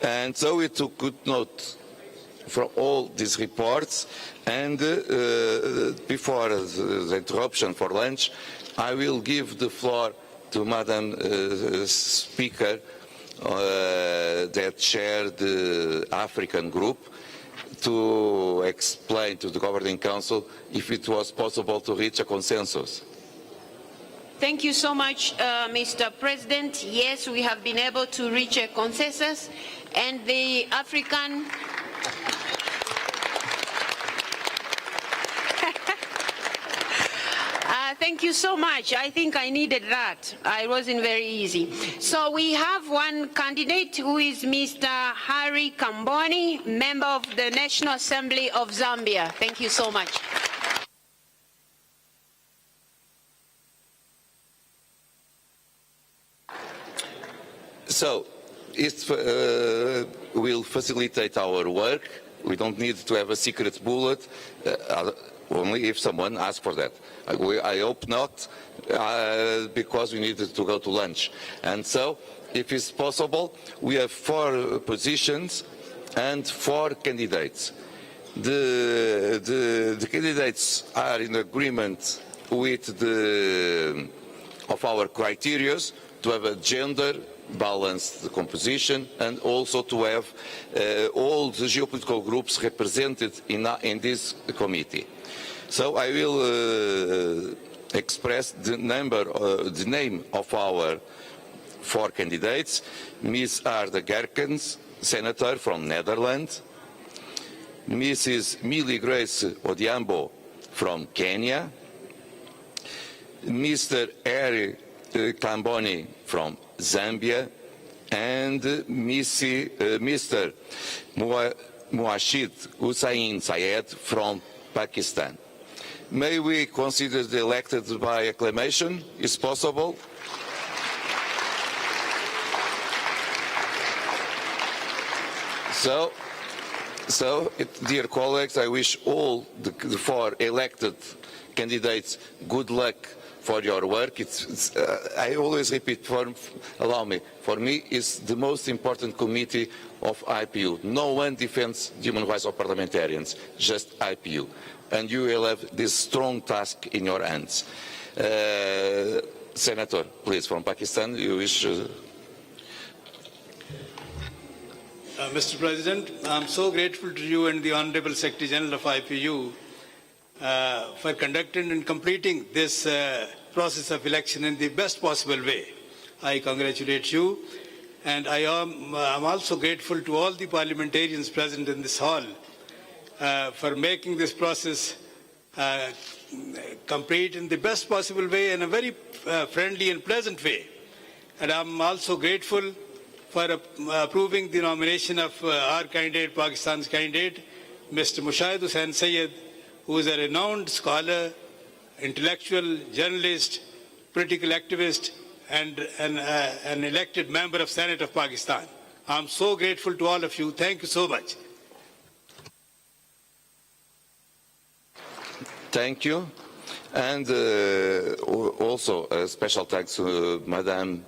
And so we took good note from all these reports, and before the interruption for lunch, I will give the floor to Madam Speaker that chaired the African group to explain to the Governing Council if it was possible to reach a consensus. Thank you so much, Mr. President. Yes, we have been able to reach a consensus, and the African thank you so much. I think I needed that. It wasn't very easy. So we have one candidate who is Mr. Harry Kamboni, member of the National Assembly of Zambia. Thank you so much. So it will facilitate our work. We don't need to have a secret bullet, only if someone asks for that. I hope not, because we needed to go to lunch. And so, if it's possible, we have 4 positions and 4 candidates. The candidates are in agreement with our criteria to have a gender balanced composition, and also to have all the geopolitical groups represented in this committee. So I will express the name of our 4 candidates: Ms. Arda Gerkens, Senator from Netherlands; Mrs. Millie Grace Odhiambo from Kenya; Mr. Harry Kamboni from Zambia, and Mr. Muashid Hussain Sayed from Pakistan. May we consider the elected by acclamation? Is possible? So, dear colleagues, I wish all the 4 elected candidates good luck for your work. I always repeat, allow me, for me it's the most important committee of IPU. No one defends the human rights of parliamentarians, just IPU. And you will have this strong task in your hands. Senator, please, from Pakistan, you wish... Mr. President, I'm so grateful to you and the Honorable Secretary General of IPU for conducting and completing this process of election in the best possible way. I congratulate you, and I'm also grateful to all the parliamentarians present in this hall for making this process complete in the best possible way, in a very friendly and pleasant way. And I'm also grateful for approving the nomination of our candidate, Pakistan's candidate, Mr. Mushahid Hussain Sayed, who is a renowned scholar, intellectual, journalist, political activist, and an elected member of Senate of Pakistan. I'm so grateful to all of you. Thank you so much. Thank you. And also a special thanks to Madam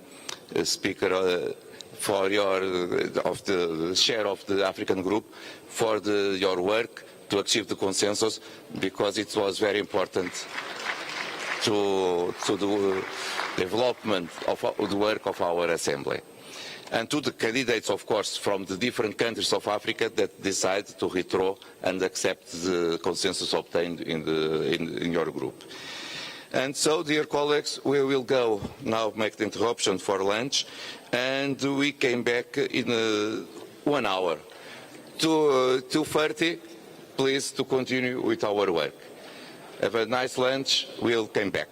Speaker for the share of the African group for your work to achieve the consensus, because it was very important to the development of the work of our assembly. And to the candidates, of course, from the different countries of Africa that decide to withdraw and accept the consensus obtained in your group. And so, dear colleagues, we will go now make the interruption for lunch, and we came back in 1 hour. 2:30, please, to continue with our work. Have a nice lunch. We'll come back.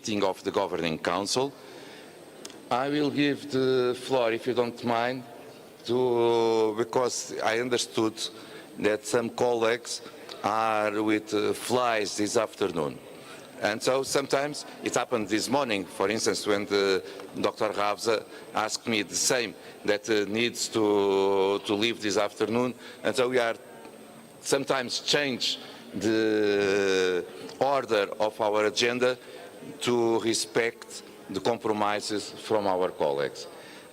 meeting of the Governing Council. I will give the floor, if you don't mind, because I understood that some colleagues are with flies this afternoon. And so sometimes it happened this morning, for instance, when Dr. Ravza asked me the same, that needs to leave this afternoon. And so we are sometimes change the order of our agenda to respect the compromises from our colleagues.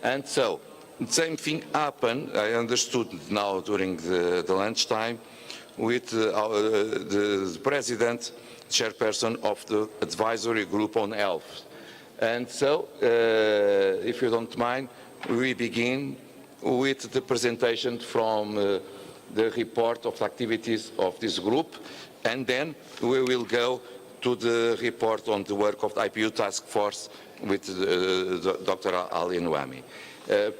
And so the same thing happened, I understood now during the lunchtime, with the President, chairperson of the advisory group on health. And so, if you don't mind, we begin with the presentation from the report of activities of this group, and then we will go to the report on the work of the IPU task force with Dr. Ali Nwami.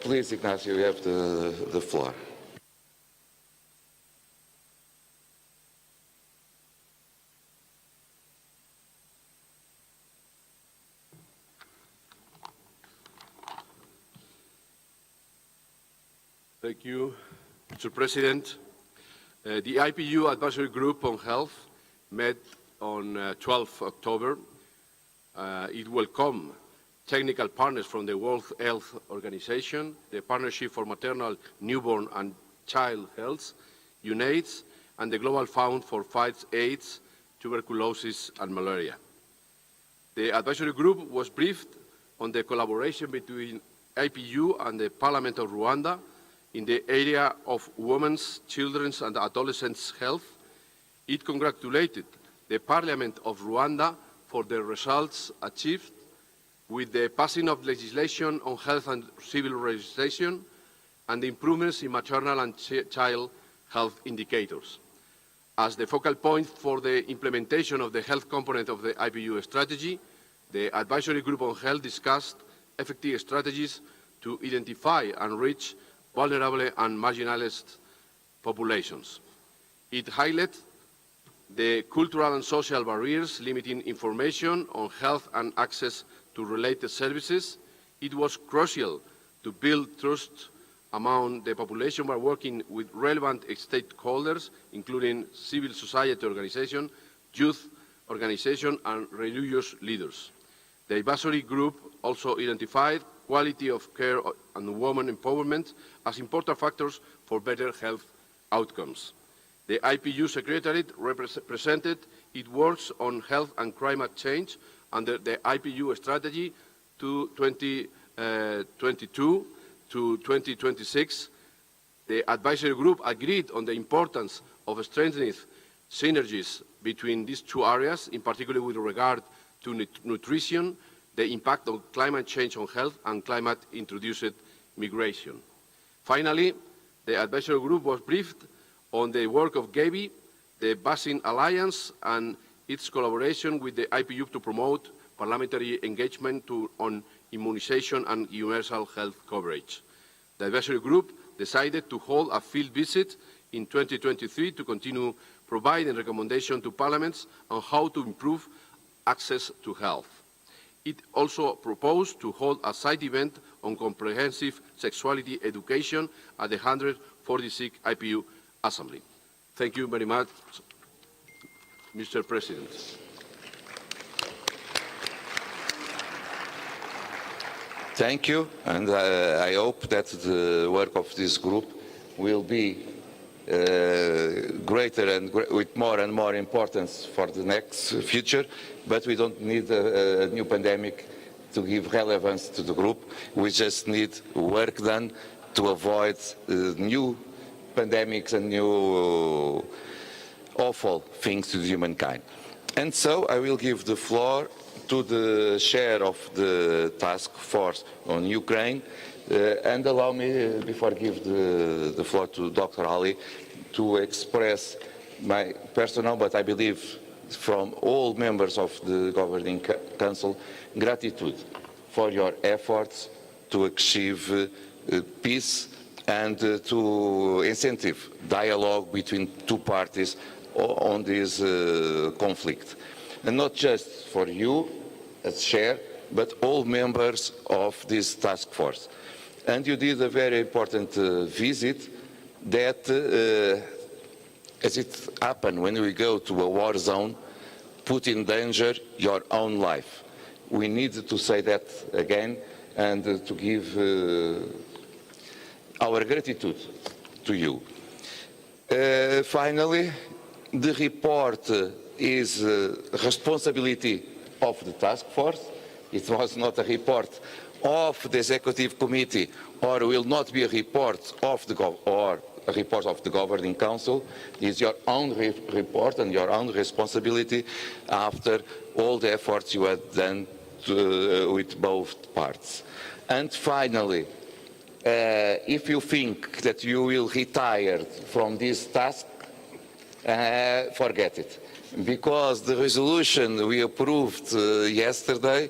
Please, Ignacio, you have the floor. Thank you, Mr. President. The IPU Advisory Group on Health met on 12 October. It welcomed technical partners from the World Health Organization, the Partnership for Maternal, Newborn and Child Health, UNAIDS, and the Global Fund for Fights AIDS, Tuberculosis and Malaria. The advisory group was briefed on the collaboration between IPU and the Parliament of Rwanda in the area of women's, children's and adolescents' health. It congratulated the Parliament of Rwanda for the results achieved with the passing of legislation on health and civil registration and the improvements in maternal and child health indicators. As the focal point for the implementation of the health component of the IPU strategy, the Advisory Group on Health discussed effective strategies to identify and reach vulnerable and marginalized populations. It highlighted the cultural and social barriers limiting information on health and access to related services. It was crucial to build trust among the population by working with relevant stakeholders, including civil society organizations, youth organizations, and religious leaders. The advisory group also identified quality of care and women empowerment as important factors for better health outcomes. The IPU Secretariat presented its works on health and climate change under the IPU strategy to 2022 to 2026. The advisory group agreed on the importance of strengthening synergies between these two areas, in particular with regard to nutrition, the impact of climate change on health, and climate-induced migration. Finally, the advisory group was briefed on the work of Gavi, the Basin Alliance, and its collaboration with the IPU to promote parliamentary engagement on immunization and universal health coverage. The advisory group decided to hold a field visit in 2023 to continue providing recommendations to parliaments on how to improve access to health. It also proposed to hold a side event on comprehensive sexuality education at the 146th IPU Assembly. Thank you very much, Mr. President. Thank you, and I hope that the work of this group will be greater and with more and more importance for the next future, but we don't need a new pandemic to give relevance to the group. We just need work done to avoid new pandemics and new awful things to humankind. And so I will give the floor to the chair of the task force on Ukraine, and allow me, before I give the floor to Dr. Ali, to express my personal, but I believe from all members of the Governing Council, gratitude for your efforts to achieve peace and to incentive dialogue between two parties on this conflict. And not just for you, as chair, but all members of this task force. And you did a very important visit that, as it happened when we go to a war zone, put in danger your own life. We need to say that again and to give our gratitude to you. Finally, the report is responsibility of the task force. It was not a report of the executive committee, or will not be a report of the governing council. It's your own report and your own responsibility after all the efforts you have done with both parts. And finally, if you think that you will retire from this task, forget it, because the resolution we approved yesterday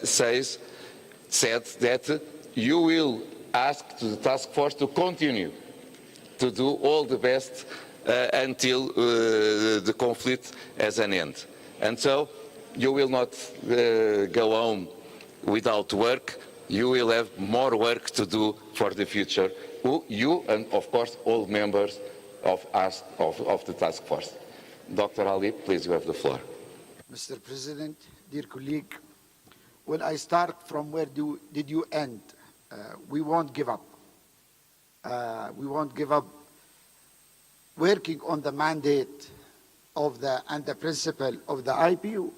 said that you will ask the task force to continue to do all the best until the conflict has an end. And so you will not go home without work. You will have more work to do for the future. You and, of course, all members of the task force. Dr. Ali, please, you have the floor. Mr. President, dear colleague, well, I start from where did you end? We won't give up. We won't give up working on the mandate of and the principle of the IPU.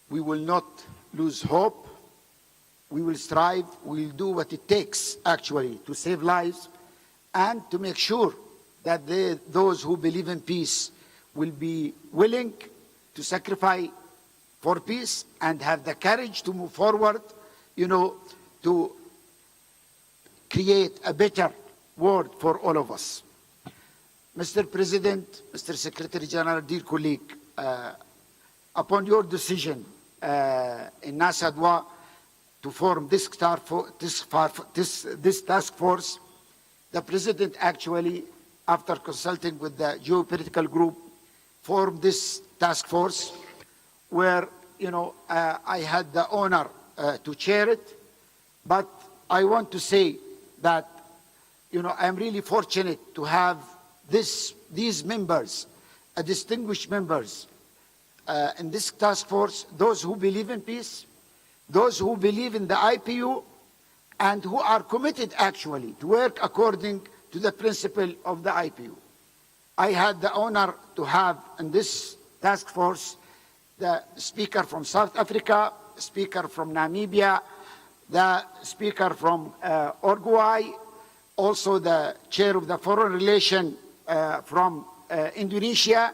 We will not lose hope. We will strive. We will do what it takes, actually, to save lives and to make sure that those who believe in peace will be willing to sacrifice for peace and have the courage to move forward, to create a better world for all of us. Mr. President, Mr. Secretary General, dear colleague, upon your decision in Nasa Dwa to form this task force, the President actually, after consulting with the geopolitical group, formed this task force where, I had the honor to chair it. But I want to say that, I'm really fortunate to have these members, distinguished members in this task force, those who believe in peace, those who believe in the IPU, and who are committed actually to work according to the principle of the IPU. I had the honor to have in this task force the speaker from South Africa, speaker from Namibia, the speaker from Uruguay, also the chair of the foreign relation from Indonesia,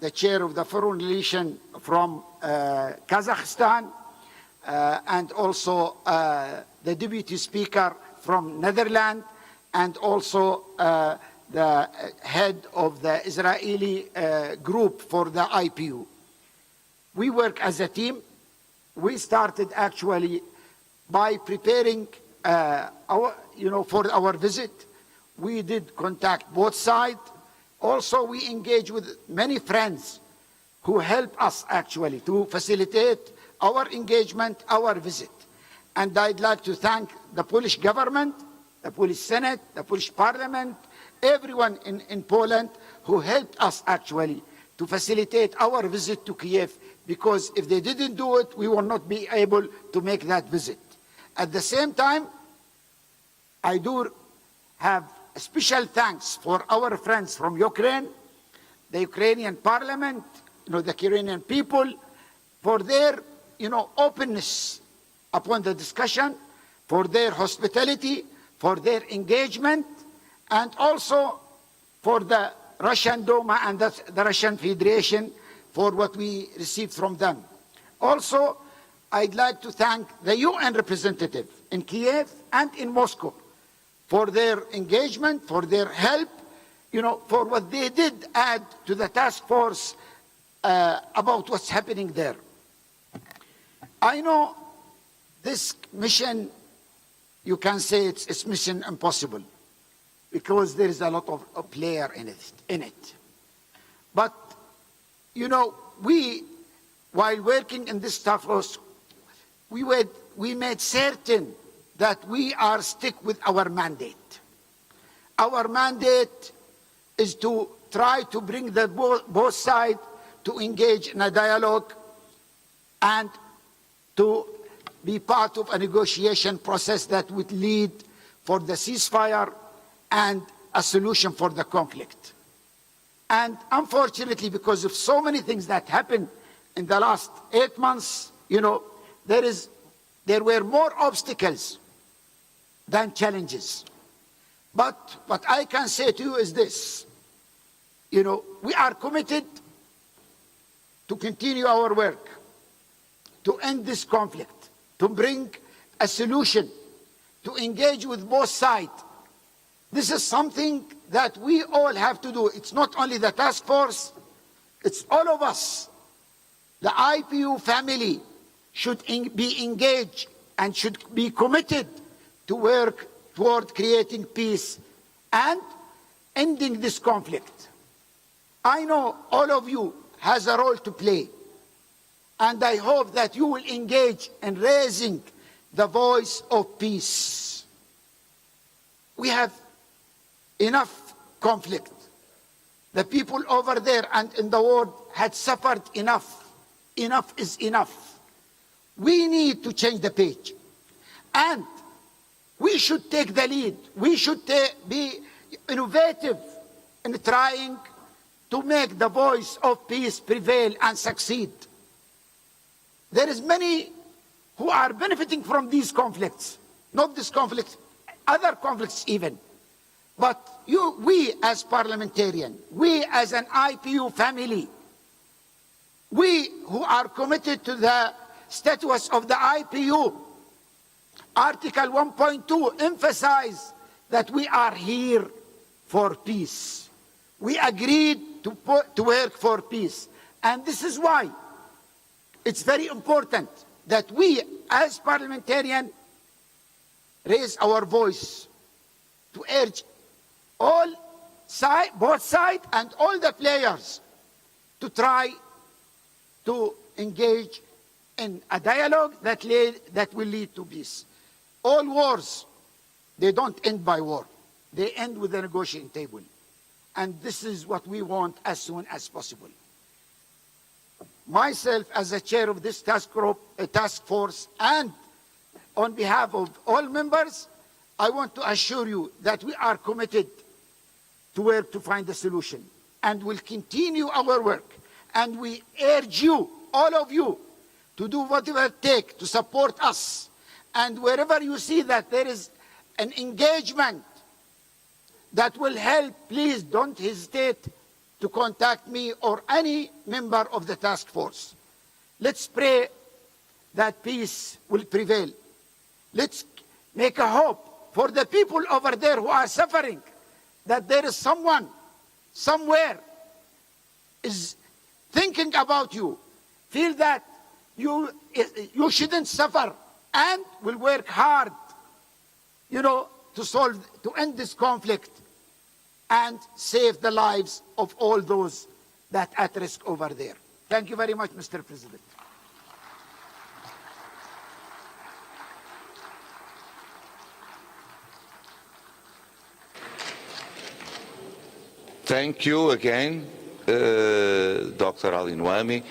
the chair of the foreign relation from Kazakhstan, and also the deputy speaker from Netherlands, and also the head of the Israeli group for the IPU. We work as a team. We started actually by preparing for our visit. We did contact both sides. Also, we engage with many friends who help us actually to facilitate our engagement, our visit. And I'd like to thank the Polish government, the Polish Senate, the Polish Parliament, everyone in Poland who helped us actually to facilitate our visit to Kiev, because if they didn't do it, we will not be able to make that visit. At the same time, I do have a special thanks for our friends from Ukraine, the Ukrainian parliament, the Ukrainian people, for their, openness upon the discussion, for their hospitality, for their engagement, and also for the Russian Duma and the Russian Federation for what we received from them. Also, I'd like to thank the UN representative in Kiev and in Moscow for their engagement, for their help, for what they did add to the task force about what's happening there. I know this mission, you can say it's mission impossible, because there is a lot of player in it. But, we while working in this task force, we made certain that we are stick with our mandate. Our mandate is to try to bring both sides to engage in a dialogue and to be part of a negotiation process that would lead for the ceasefire and a solution for the conflict. And unfortunately, because of so many things that happened in the last 8 months, there were more obstacles than challenges. But what I can say to you is this, we are committed to continue our work, to end this conflict, to bring a solution, to engage with both sides. This is something that we all have to do. It's not only the task force, it's all of us. The IPU family should be engaged and should be committed to work toward creating peace and ending this conflict. I know all of you has a role to play, and I hope that you will engage in raising the voice of peace. We have enough conflict. The people over there and in the world had suffered enough. Enough is enough. We need to change the page. And we should take the lead. We should be innovative in trying to make the voice of peace prevail and succeed. There is many who are benefiting from these conflicts. Not this conflict, other conflicts even. But we as parliamentarians, we as an IPU family, we who are committed to the status of the IPU, Article 1.2 emphasizes that we are here for peace. We agreed to work for peace. And this is why it's very important that we as parliamentarians raise our voice to urge both sides and all the players to try to engage in a dialogue that will lead to peace. All wars, they don't end by war. They end with a negotiating table. And this is what we want as soon as possible. Myself, as the chair of this task force, and on behalf of all members, I want to assure you that we are committed to work to find a solution, and will continue our work. And we urge you, all of you, to do whatever it takes to support us. And wherever you see that there is an engagement that will help, please don't hesitate to contact me or any member of the task force. Let's pray that peace will prevail. Let's make a hope for the people over there who are suffering, that there is someone, somewhere, is thinking about you, feel that you shouldn't suffer, and will work hard, to end this conflict and save the lives of all those that are at risk over there. Thank you very much, Mr. President. Thank you again, Dr. Ali Nwami,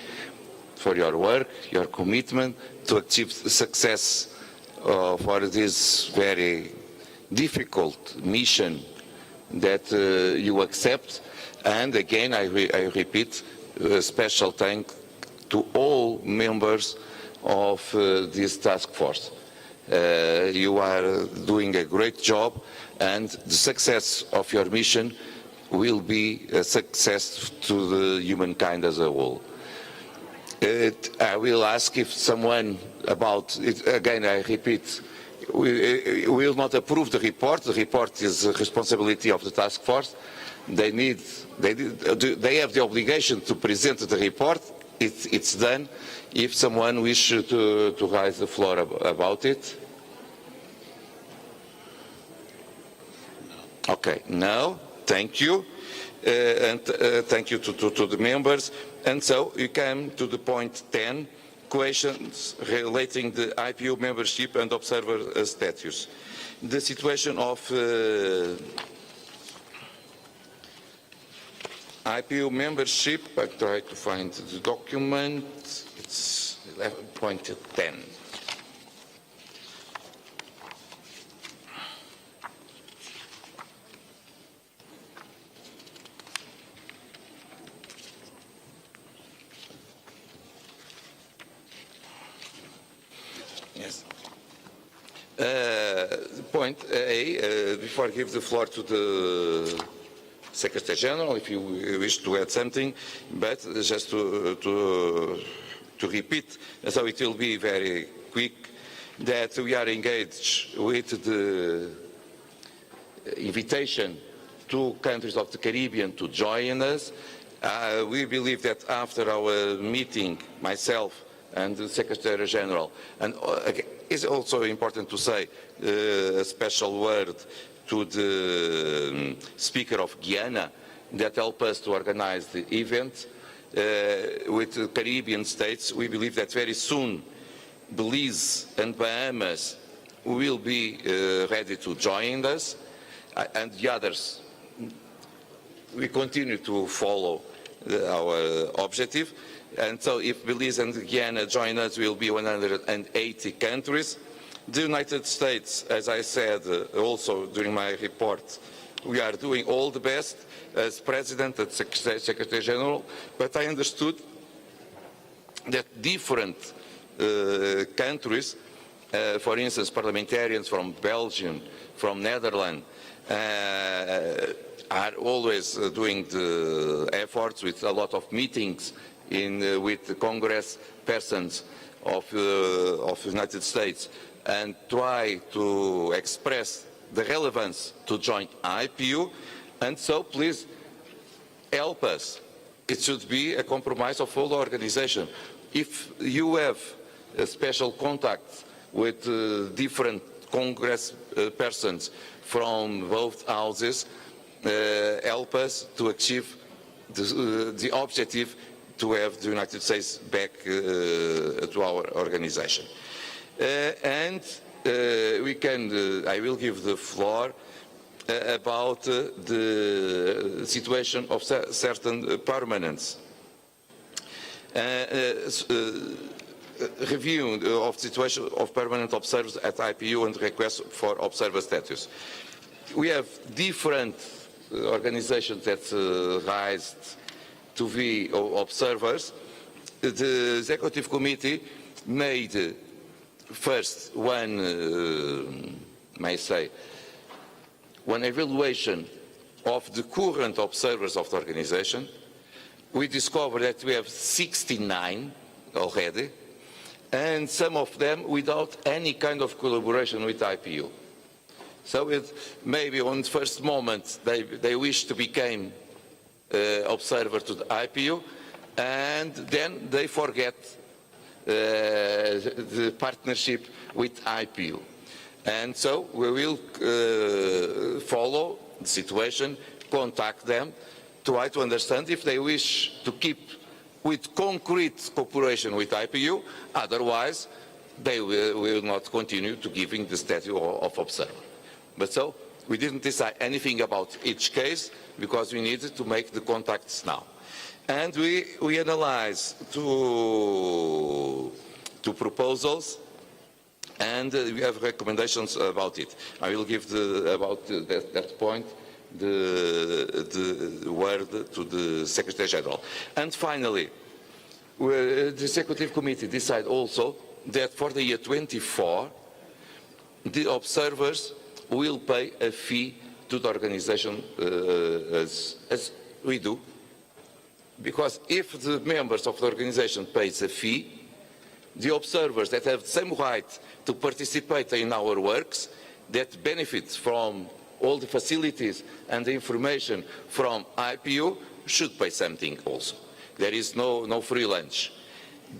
for your work, your commitment to achieve success for this very difficult mission that you accept. And again, I repeat, a special thank to all members of this task force. You are doing a great job, and the success of your mission will be a success to the humankind as a whole. I will ask if someone about it, again I repeat, we will not approve the report. The report is the responsibility of the task force. They have the obligation to present the report. It's done. If someone wishes to raise the floor about it. Okay, no. thank you, and thank you to the members. And so we come to the point 10, questions relating the IPU membership and observer status. The situation of IPU membership, I try to find the document, it's 11.10. Yes. Point A, before I give the floor to the Secretary General, if you wish to add something, but just to repeat, so it will be very quick, that we are engaged with the invitation to countries of the Caribbean to join us. We believe that after our meeting, myself and the Secretary General, and it's also important to say a special word to the Speaker of Guyana that helped us to organize the event with the Caribbean states. We believe that very soon Belize and Bahamas will be ready to join us, and the others, we continue to follow our objective. And so if Belize and Guyana join us, we will be 180 countries. The United States, as I said also during my report, we are doing all the best as President and Secretary General, but I understood that different countries, for instance, parliamentarians from Belgium, from Netherlands, are always doing the efforts with a lot of meetings with the Congress persons of the United States, and try to express the relevance to join IPU. And so please help us. It should be a compromise of all the organization. If you have a special contact with different Congress persons from both houses, help us to achieve the objective to have the United States back to our organization. I will give the floor about the situation of certain permanents. Review of situation of permanent observers at IPU and requests for observer status. We have different organizations that raised to be observers. The Executive Committee made first one, one evaluation of the current observers of the organization. We discovered that we have 69 already, and some of them without any kind of collaboration with IPU. So maybe on the first moment they wish to become observer to the IPU, and then they forget the partnership with IPU. And so we will follow the situation, contact them, try to understand if they wish to keep with concrete cooperation with IPU, otherwise they will not continue to giving the status of observer. But so we didn't decide anything about each case because we needed to make the contacts now. And we analyze two proposals, and we have recommendations about it. I will give that point the word to the Secretary General. And finally, the Executive Committee decided also that for the year 24, the observers will pay a fee to the organization as we do. Because if the members of the organization pays a fee, the observers that have the same right to participate in our works, that benefits from all the facilities and the information from IPU, should pay something also. There is no free lunch.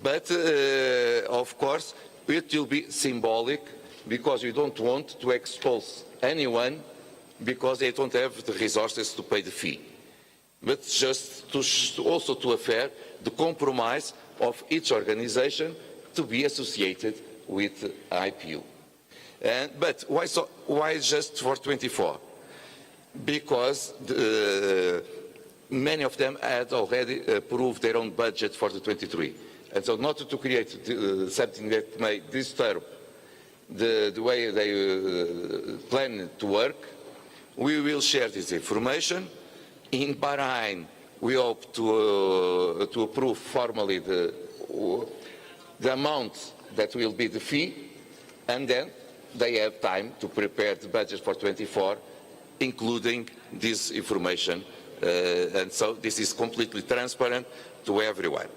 But of course, it will be symbolic, because we don't want to expose anyone because they don't have the resources to pay the fee. But just also to affect the compromise of each organization to be associated with IPU. But why just for 24? Because many of them had already approved their own budget for the 23. And so not to create something that may disturb the way they plan to work, we will share this information. In Bahrain, we hope to approve formally the amount that will be the fee, and then they have time to prepare the budget for 24, including this information. And so this is completely transparent to everyone.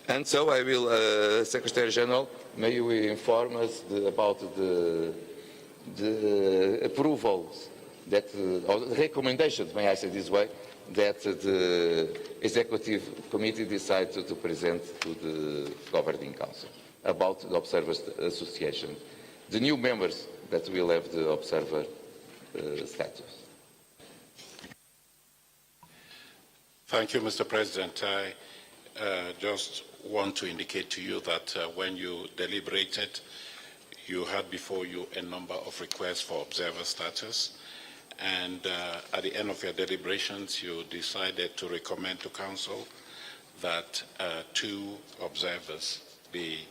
And so I will, Secretary General, may you inform us about the approvals that, or the recommendations, may I say this way, that the Executive Committee decided to present to the Governing Council about the Observers Association, the new members that will have the observer status. Thank you, Mr. President. I just want to indicate to you that when you deliberated, you had before you a number of requests for observer status. And at the end of your deliberations, you decided to recommend to Council that two observers be,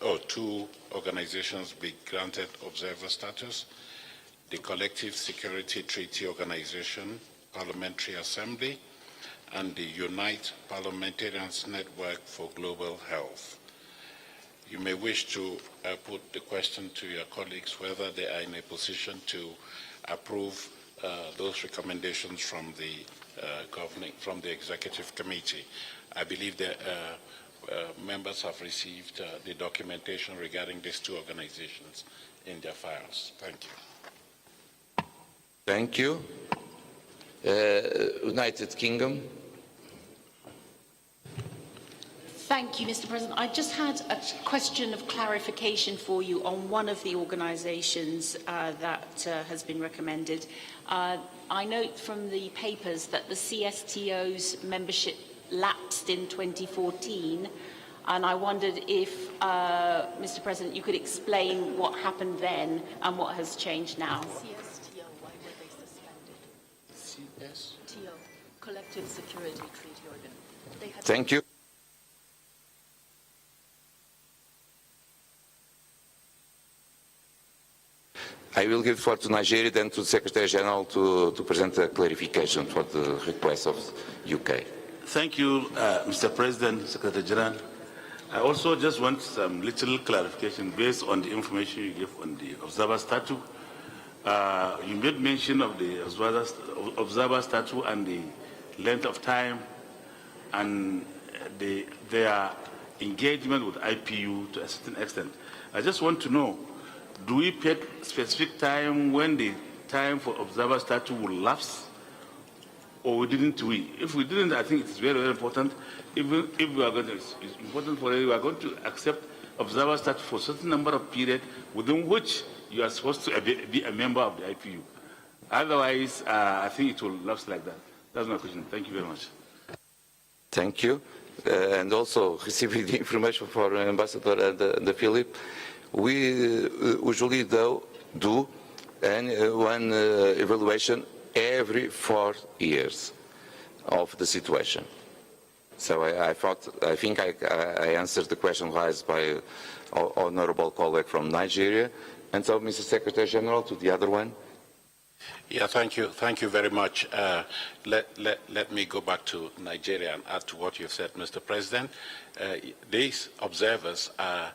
or two organizations be granted observer status: the Collective Security Treaty Organization Parliamentary Assembly and the Unite Parliamentarians Network for Global Health. You may wish to put the question to your colleagues whether they are in a position to approve those recommendations from the from the Executive Committee. I believe that members have received the documentation regarding these two organizations in their files. Thank you. Thank you. United Kingdom. Thank you, Mr. President. I just had a question of clarification for you on one of the organisations that has been recommended. I note from the papers that the CSTO's membership lapsed in 2014, and I wondered if, Mr. President, you could explain what happened then and what has changed now. CSTO, why were they suspended? CSTO, Collective Security Treaty Organization. Thank you. I will give the floor to Nigeria, then to the Secretary General to present a clarification for the request of UK. Thank you, Mr. President, Secretary General. I also just want some little clarification based on the information you gave on the observer statute. You made mention of the observer statute and the length of time and their engagement with IPU to a certain extent. I just want to know, do we pick specific time when the time for observer statute will lapse, or didn't we? If we didn't, I think it's very, very important. Even if we are going to, it's important for you, we are going to accept observer statute for a certain number of period within which you are supposed to be a member of the IPU. Otherwise, I think it will lapse like that. That's my question. Thank you very much. Thank you. And also receiving the information for Ambassador and Philip. We usually do one evaluation every 4 years of the situation. So I think I answered the question raised by our honorable colleague from Nigeria. And so, Mr. Secretary General, to the other one. Yeah, thank you. Thank you very much. Let me go back to Nigeria and add to what you've said, Mr. President. These observers are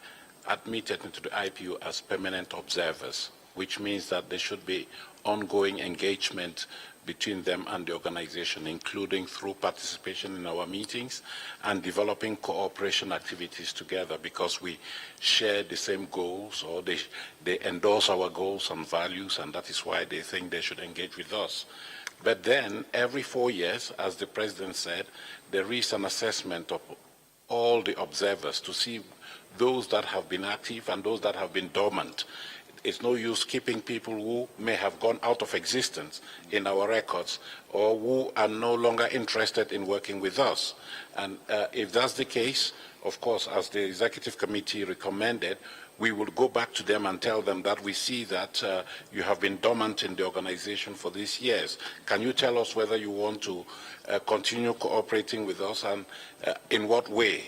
admitted into the IPU as permanent observers, which means that there should be ongoing engagement between them and the organization, including through participation in our meetings and developing cooperation activities together, because we share the same goals, or they endorse our goals and values, and that is why they think they should engage with us. But then every 4 years, as the President said, there is an assessment of all the observers to see those that have been active and those that have been dormant. it's no use keeping people who may have gone out of existence in our records or who are no longer interested in working with us. And if that's the case, of course, as the Executive Committee recommended, we will go back to them and tell them that we see that you have been dormant in the organization for these years. Can you tell us whether you want to continue cooperating with us and in what way?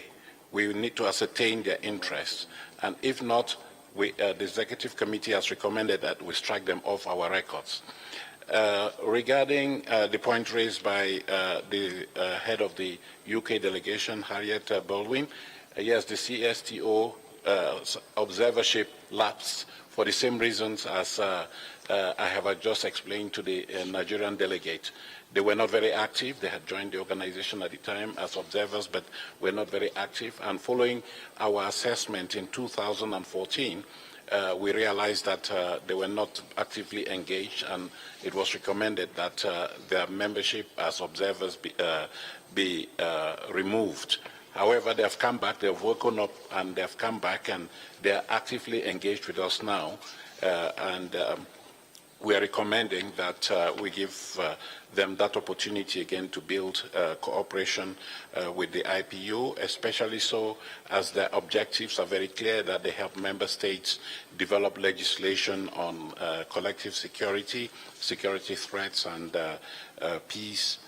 We need to ascertain their interests. And if not, the Executive Committee has recommended that we strike them off our records. Regarding the point raised by the head of the UK delegation, Harriet Baldwin, yes, the CSTO observership lapsed for the same reasons as I have just explained to the Nigerian delegate. They were not very active. They had joined the organization at the time as observers, but were not very active. And following our assessment in 2014, we realized that they were not actively engaged, and it was recommended that their membership as observers be removed. However, they have come back, they have woken up, and they have come back, and they are actively engaged with us now. We are recommending that we give them that opportunity again to build cooperation with the IPU, especially so as their objectives are very clear, that they help member states develop legislation on collective security, security threats, and peace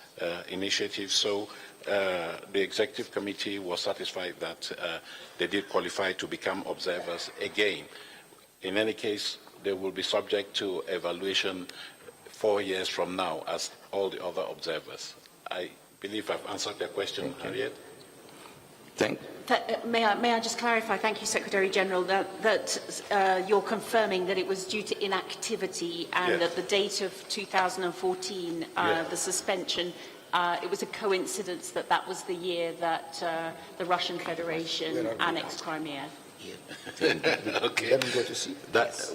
initiatives. So the Executive Committee was satisfied that they did qualify to become observers again. In any case, they will be subject to evaluation 4 years from now as all the other observers. I believe I've answered their question, Harriet. May I just clarify, thank you, Secretary General, that you're confirming that it was due to inactivity and Yes. that the date of 2014, the suspension, it was a coincidence that that was the year that the Russian Federation annexed Crimea. Okay.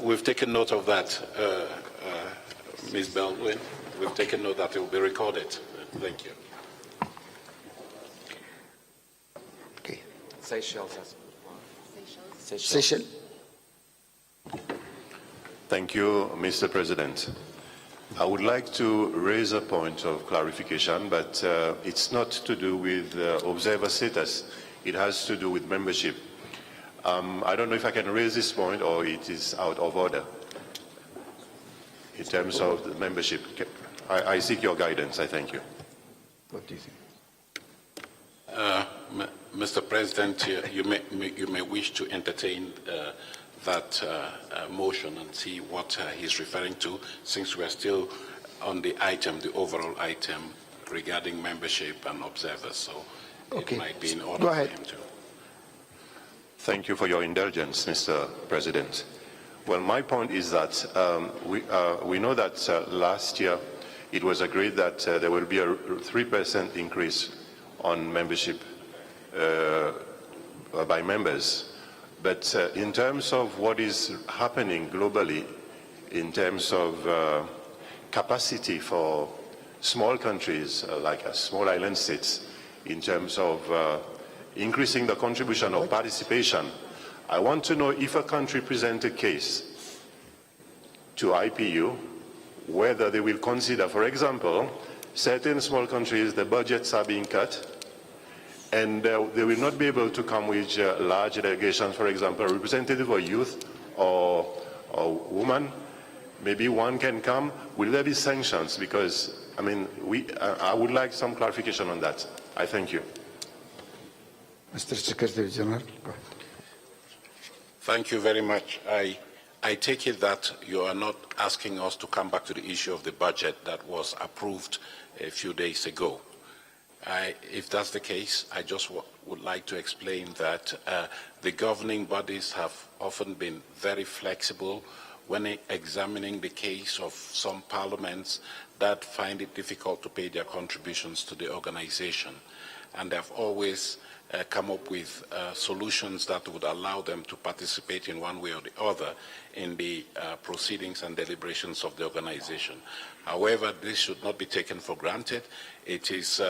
We've taken note of that, Ms. Baldwin. We've taken note that it will be recorded. Thank you. Okay. Seychelles. Seychelles. Thank you, Mr. President. I would like to raise a point of clarification, but it's not to do with observer status. It has to do with membership. I don't know if I can raise this point or it is out of order in terms of the membership. I seek your guidance. I thank you. What do you think? Mr. President, you may wish to entertain that motion and see what he's referring to, since we're still on the item, the overall item regarding membership and observers. So it might be in order for him to. Thank you for your indulgence, Mr. President. Well, my point is that we know that last year it was agreed that there will be a 3% increase on membership by members. But in terms of what is happening globally, in terms of capacity for small countries like small island states, in terms of increasing the contribution or participation, I want to know if a country presents a case to IPU, whether they will consider, for example, certain small countries, the budgets are being cut, and they will not be able to come with large delegations, for example, a representative of youth or woman, maybe one can come. Will there be sanctions? Because, I mean, I would like some clarification on that. I thank you. Mr. Secretary General. Go ahead. Thank you very much. I take it that you are not asking us to come back to the issue of the budget that was approved a few days ago. If that's the case, I just would like to explain that the governing bodies have often been very flexible when examining the case of some parliaments that find it difficult to pay their contributions to the organization. And they have always come up with solutions that would allow them to participate in one way or the other in the proceedings and deliberations of the organization. However, this should not be taken for granted. It is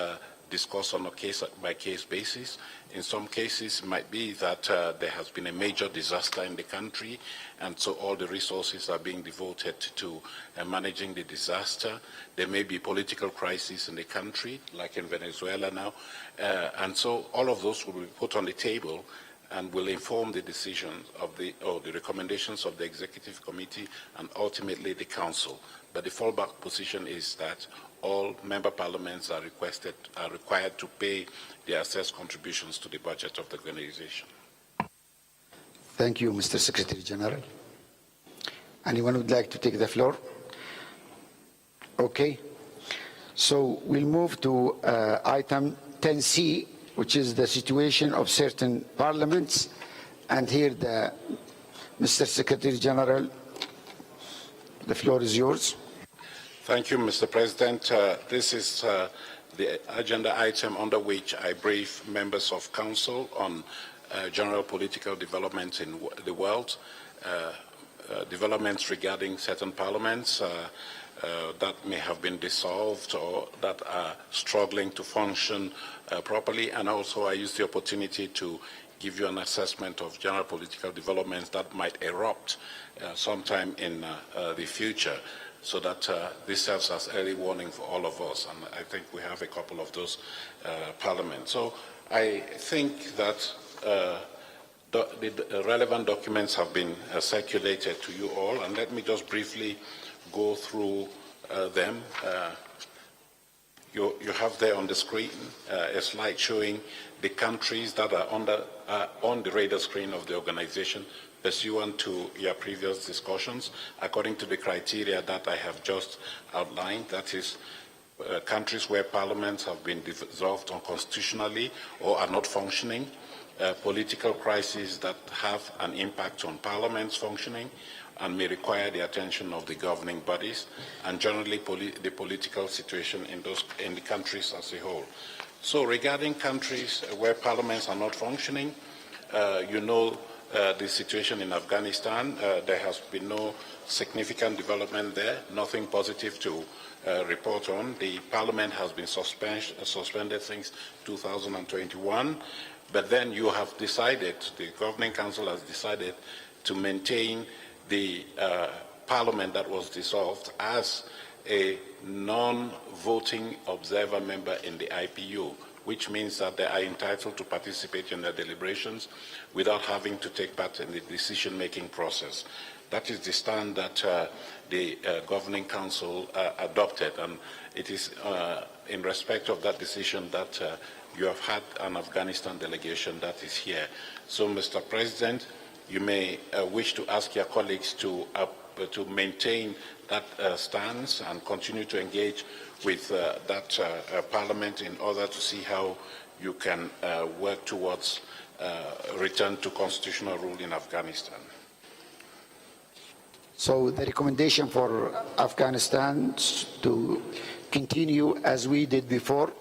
discussed on a case-by-case basis. In some cases, it might be that there has been a major disaster in the country, and so all the resources are being devoted to managing the disaster. There may be political crisis in the country, like in Venezuela now, and so all of those will be put on the table and will inform the decisions of the recommendations of the Executive Committee and ultimately the Council. But the fallback position is that all member parliaments are required to pay their assessed contributions to the budget of the organization. Thank you, Mr. Secretary General. Anyone would like to take the floor? Okay. So we'll move to item 10C, which is the situation of certain parliaments. And here, Mr. Secretary General, the floor is yours. Thank you, Mr. President. This is the agenda item under which I brief members of Council on general political developments in the world, developments regarding certain parliaments that may have been dissolved or that are struggling to function properly, and also I use the opportunity to give you an assessment of general political developments that might erupt sometime in the future, so that this serves as early warning for all of us, and I think we have a couple of those parliaments. So I think that the relevant documents have been circulated to you all, and let me just briefly go through them. You have there on the screen a slide showing the countries that are on the radar screen of the organization pursuant to your previous discussions, according to the criteria that I have just outlined. That is, countries where parliaments have been dissolved unconstitutionally or are not functioning, political crises that have an impact on parliament's functioning and may require the attention of the governing bodies, and generally the political situation in the countries as a whole. So regarding countries where parliaments are not functioning, you know the situation in Afghanistan. There has been no significant development there, nothing positive to report on. The parliament has been suspended since 2021, but then you have decided, the governing council has decided to maintain the parliament that was dissolved as a non-voting observer member in the IPU, which means that they are entitled to participate in their deliberations without having to take part in the decision-making process. That is the stand that the governing council adopted, and it is in respect of that decision that you have had an Afghanistan delegation that is here. So, Mr. President, you may wish to ask your colleagues to maintain that stance and continue to engage with that parliament in order to see how you can work towards return to constitutional rule in Afghanistan. So the recommendation for Afghanistan to continue as we did before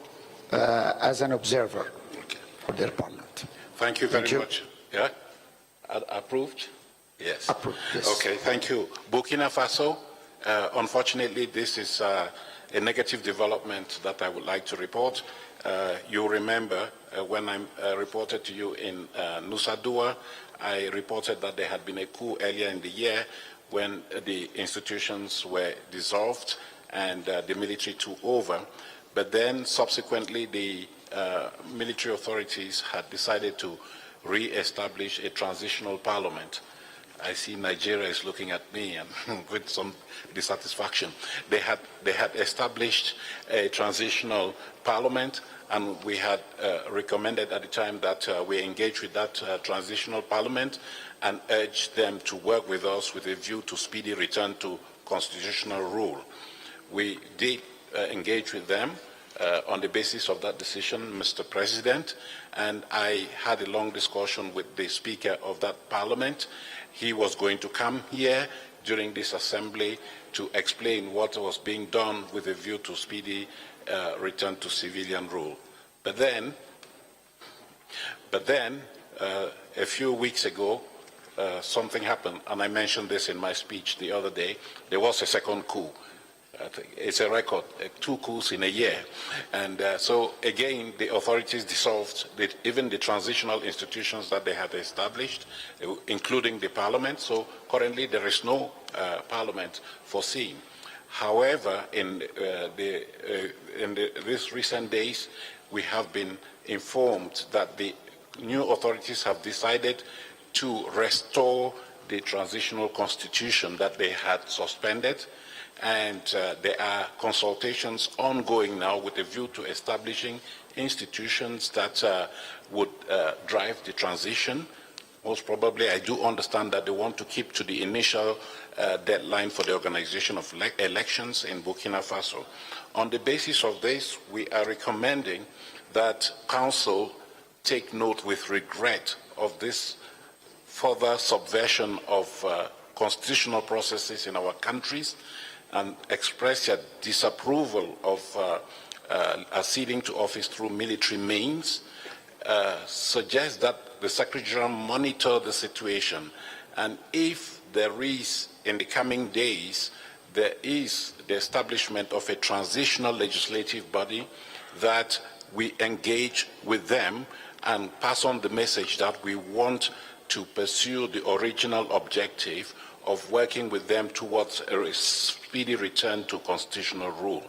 as an observer for their parliament. Thank you very much. Yeah? Approved? Yes. Approved, yes. Okay, thank you. Burkina Faso, unfortunately, this is a negative development that I would like to report. You remember when I reported to you in Nusa Dua, I reported that there had been a coup earlier in the year when the institutions were dissolved and the military took over. But then subsequently the military authorities had decided to re-establish a transitional parliament. I see Nigeria is looking at me and with some dissatisfaction. They had established a transitional parliament, and we had recommended at the time that we engage with that transitional parliament and urge them to work with us with a view to speedy return to constitutional rule. We did engage with them on the basis of that decision, Mr. President, and I had a long discussion with the Speaker of that Parliament. He was going to come here during this assembly to explain what was being done with a view to speedy return to civilian rule. But then, a few weeks ago, something happened, and I mentioned this in my speech the other day. There was a second coup. I think it's a record, 2 coups in a year. And so, again, the authorities dissolved even the transitional institutions that they had established, including the parliament. So currently there is no parliament foreseen. However, in these recent days, we have been informed that the new authorities have decided to restore the transitional constitution that they had suspended. And there are consultations ongoing now with a view to establishing institutions that would drive the transition. Most probably, I do understand that they want to keep to the initial deadline for the organization of elections in Burkina Faso. On the basis of this, we are recommending that Council take note with regret of this further subversion of constitutional processes in our countries, and express your disapproval of acceding to office through military means, suggest that the Secretary General monitor the situation, and if there is, in the coming days, there is the establishment of a transitional legislative body, that we engage with them and pass on the message that we want to pursue the original objective of working with them towards a speedy return to constitutional rule.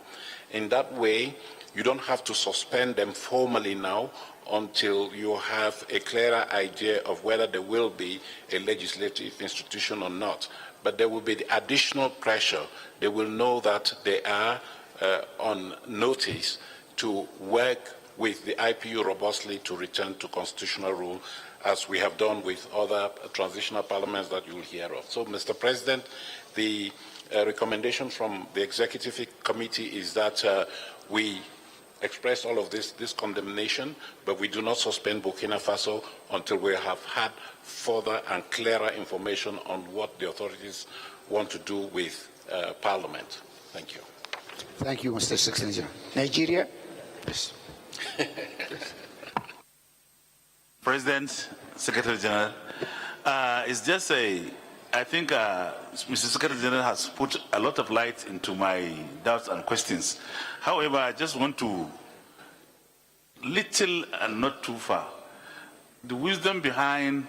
In that way, you don't have to suspend them formally now until you have a clearer idea of whether there will be a legislative institution or not. But there will be the additional pressure. They will know that they are on notice to work with the IPU robustly to return to constitutional rule, as we have done with other transitional parliaments that you will hear of. So, Mr. President, the recommendation from the Executive Committee is that we express all of this condemnation, but we do not suspend Burkina Faso until we have had further and clearer information on what the authorities want to do with Parliament. Thank you. Thank you, Mr. Secretary General. Nigeria? Yes. President, Secretary General, it's just I think Mr. Secretary General has put a lot of light into my doubts and questions. However, I just want to, little and not too far, the wisdom behind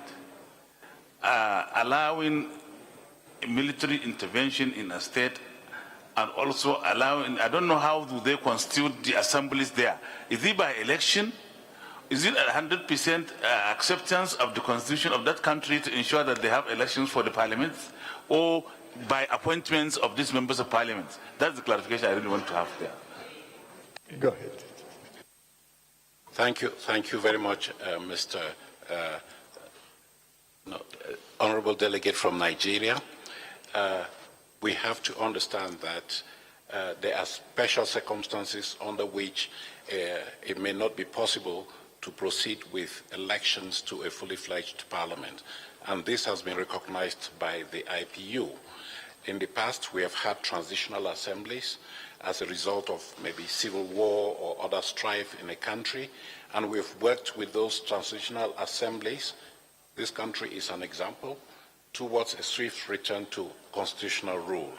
allowing a military intervention in a state, and also allowing, I don't know how do they constitute the assemblies there. Is it by election? Is it 100% acceptance of the constitution of that country to ensure that they have elections for the parliament, or by appointments of these members of parliament? That's the clarification I really want to have there. Go ahead. Thank you very much, Mr. Honorable Delegate from Nigeria. We have to understand that there are special circumstances under which it may not be possible to proceed with elections to a fully fledged parliament. And this has been recognized by the IPU. In the past, we have had transitional assemblies as a result of maybe civil war or other strife in a country, and we've worked with those transitional assemblies. This country is an example towards a swift return to constitutional rule.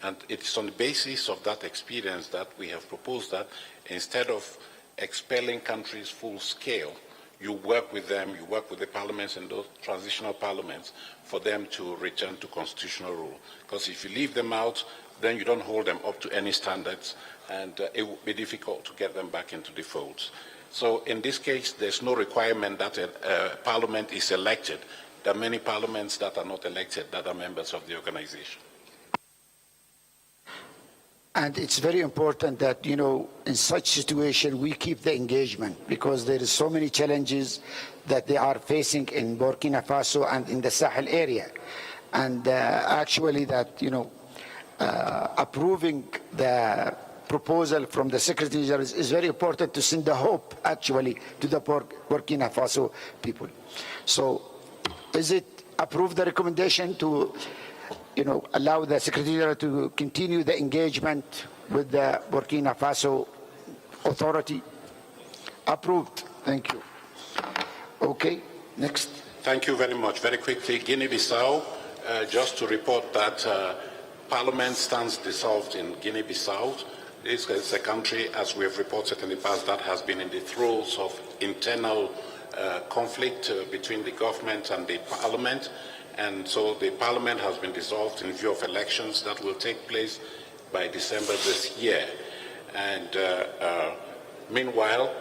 And it's on the basis of that experience that we have proposed that instead of expelling countries full scale, you work with them, you work with the parliaments and those transitional parliaments for them to return to constitutional rule. Because if you leave them out, then you don't hold them up to any standards, and it would be difficult to get them back into the folds. So in this case, there's no requirement that a parliament is elected. There are many parliaments that are not elected that are members of the organization. And it's very important that, you know, in such situation, we keep the engagement, because there is so many challenges that they are facing in Burkina Faso and in the Sahel area. And actually that, you know, approving the proposal from the Secretary General is very important to send the hope, actually, to the Burkina Faso people. So is it approved, the recommendation to, you know, allow the Secretary General to continue the engagement with the Burkina Faso Authority? Approved. Thank you. Okay, next. Thank you very much. Very quickly, Guinea-Bissau, just to report that Parliament stands dissolved in Guinea-Bissau. This is a country, as we have reported in the past, that has been in the throes of internal conflict between the government and the Parliament. And so the Parliament has been dissolved in view of elections that will take place by December this year. And meanwhile,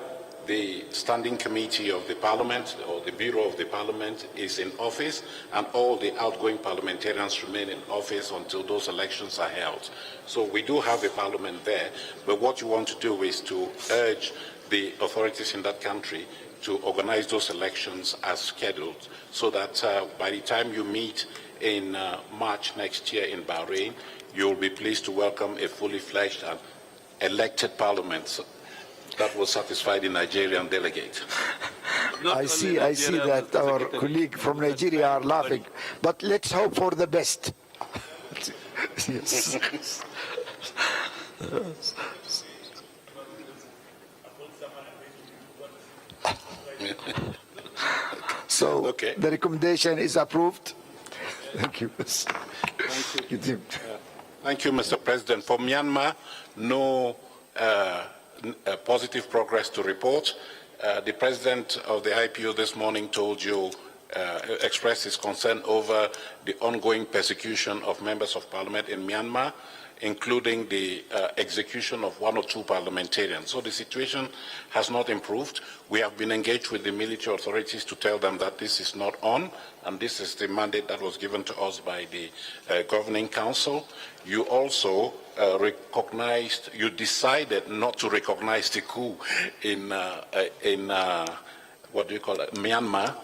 the Standing Committee of the Parliament, or the Bureau of the Parliament, is in office, and all the outgoing parliamentarians remain in office until those elections are held. So we do have a parliament there, but what you want to do is to urge the authorities in that country to organize those elections as scheduled, so that by the time you meet in March next year in Bahrain, you'll be pleased to welcome a fully fledged and elected parliament that will satisfy the Nigerian delegate. I see that our colleague from Nigeria are laughing, but let's hope for the best. Yes. So the recommendation is approved. Thank you. Thank you. Thank you, Mr. President. For Myanmar, no positive progress to report. The President of the IPU this morning told you, expressed his concern over the ongoing persecution of members of Parliament in Myanmar, including the execution of 1 or 2 parliamentarians. So the situation has not improved. We have been engaged with the military authorities to tell them that this is not on, and this is the mandate that was given to us by the Governing Council. You also you decided not to recognize the coup in Myanmar,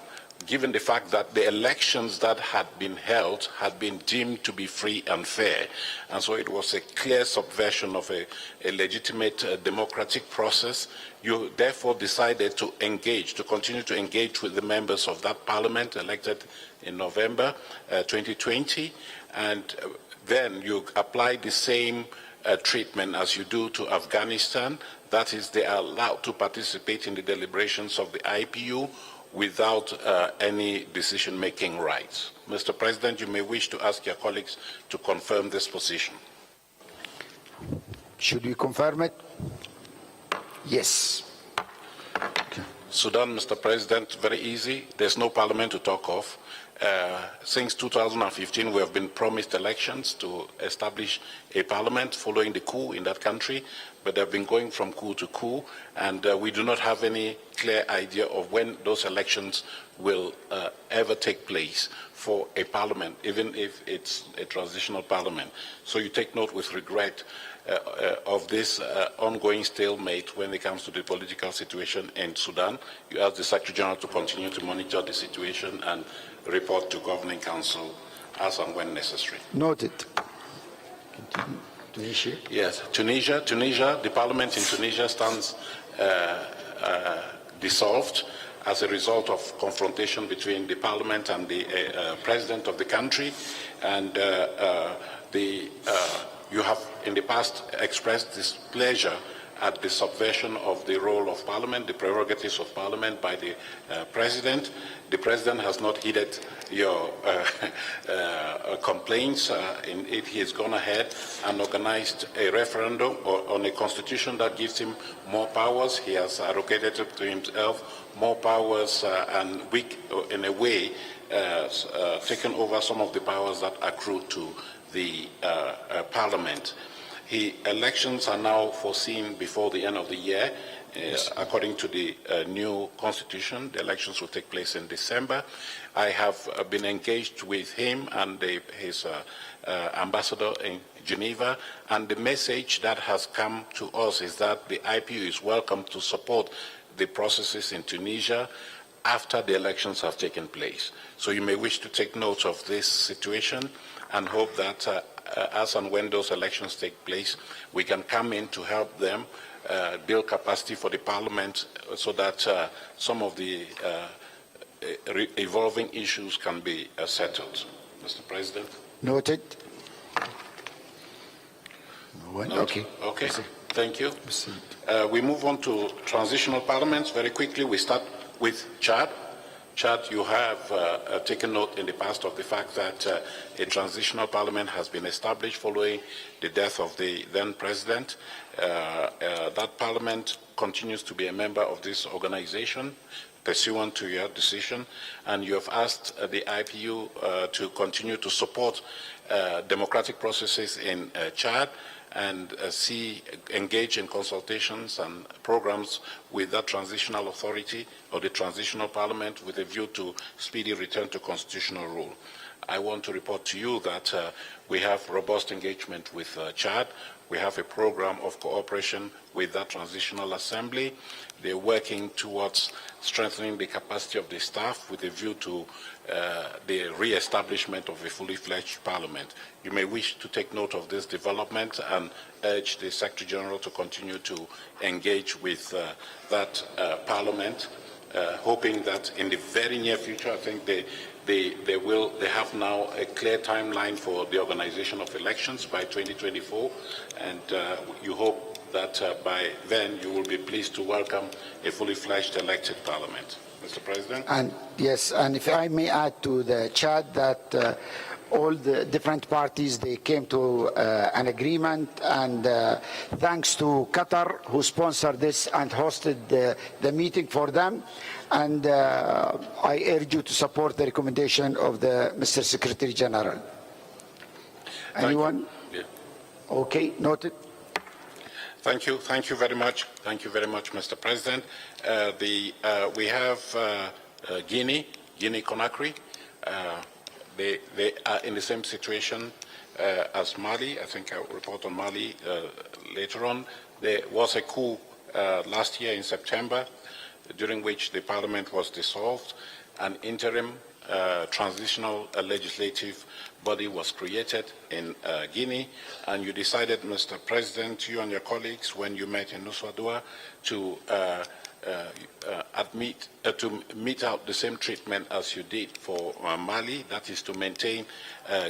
given the fact that the elections that had been held had been deemed to be free and fair. And so it was a clear subversion of a legitimate democratic process. You therefore decided to continue to engage with the members of that parliament elected in November 2020, and then you applied the same treatment as you do to Afghanistan. That is, they are allowed to participate in the deliberations of the IPU without any decision-making rights. Mr. President, you may wish to ask your colleagues to confirm this position. Should we confirm it? Yes. Sudan, Mr. President, very easy. There's no parliament to talk of. Since 2015, we have been promised elections to establish a parliament following the coup in that country, but they've been going from coup to coup, and we do not have any clear idea of when those elections will ever take place for a parliament, even if it's a transitional parliament. So you take note with regret of this ongoing stalemate when it comes to the political situation in Sudan. You ask the Secretary General to continue to monitor the situation and report to Governing Council as and when necessary. Noted. Tunisia? Yes, Tunisia, the parliament in Tunisia stands dissolved as a result of confrontation between the parliament and the president of the country. And you have in the past expressed displeasure at the subversion of the role of Parliament, the prerogatives of Parliament by the President. The President has not heeded your complaints. He has gone ahead and organized a referendum on a constitution that gives him more powers. He has arrogated to himself more powers and in a way, taken over some of the powers that accrue to the Parliament. Elections are now foreseen before the end of the year. According to the new constitution, the elections will take place in December. I have been engaged with him and his ambassador in Geneva, and the message that has come to us is that the IPU is welcome to support the processes in Tunisia after the elections have taken place. So you may wish to take note of this situation and hope that as and when those elections take place, we can come in to help them build capacity for the Parliament so that some of the evolving issues can be settled. Mr. President? Noted. Okay. Okay, thank you. We move on to transitional parliaments. Very quickly, we start with Chad. Chad, you have taken note in the past of the fact that a transitional parliament has been established following the death of the then president. That parliament continues to be a member of this organization pursuant to your decision, and you have asked the IPU to continue to support democratic processes in Chad and engage in consultations and programs with that transitional authority or the transitional parliament with a view to speedy return to constitutional rule. I want to report to you that we have robust engagement with Chad. We have a program of cooperation with that transitional assembly. They're working towards strengthening the capacity of the staff with a view to the re-establishment of a fully fledged parliament. You may wish to take note of this development and urge the Secretary General to continue to engage with that parliament, hoping that in the very near future, I think they have now a clear timeline for the organization of elections by 2024, and you hope that by then you will be pleased to welcome a fully fledged elected parliament. Mr. President? And yes, and if I may add to the Chad that all the different parties, they came to an agreement, and thanks to Qatar who sponsored this and hosted the meeting for them. And I urge you to support the recommendation of the Mr. Secretary General. Anyone? Yeah. Okay, noted. Thank you. Thank you very much. Thank you very much, Mr. President. We have Guinea-Conakry. They are in the same situation as Mali. I think I'll report on Mali later on. There was a coup last year in September, during which the parliament was dissolved. An interim transitional legislative body was created in Guinea, and you decided, Mr. President, you and your colleagues, when you met in Nusa Dua, to mete out the same treatment as you did for Mali, that is to maintain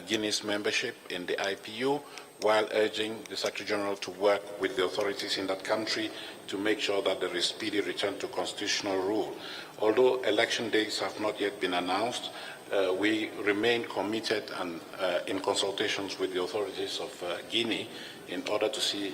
Guinea's membership in the IPU, while urging the Secretary General to work with the authorities in that country to make sure that there is speedy return to constitutional rule. Although election dates have not yet been announced, we remain committed and in consultations with the authorities of Guinea in order to see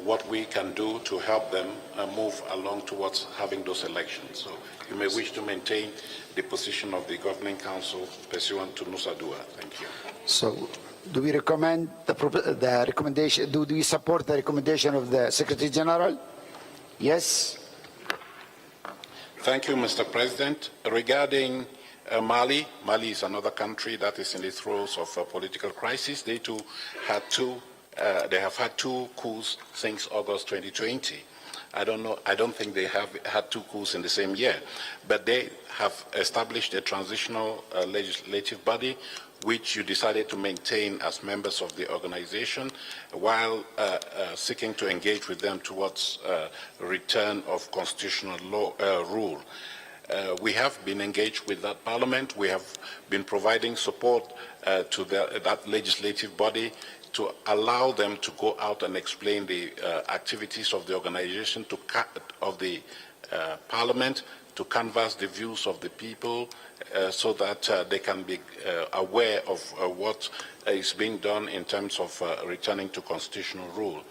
what we can do to help them move along towards having those elections. So you may wish to maintain the position of the Governing Council pursuant to Nusa Dua. Thank you. So, do we recommend the recommendation? Do we support the recommendation of the Secretary General? Yes. Thank you, Mr. President. Regarding Mali is another country that is in the throes of a political crisis. They too had they have had two coups since August 2020. I don't think they have had two coups in the same year, but they have established a transitional legislative body which you decided to maintain as members of the organization while seeking to engage with them towards return of constitutional rule. We have been engaged with that parliament. We have been providing support to that legislative body to allow them to go out and explain the activities of the organization, of the parliament, to canvass the views of the people so that they can be aware of what is being done in terms of returning to constitutional rule.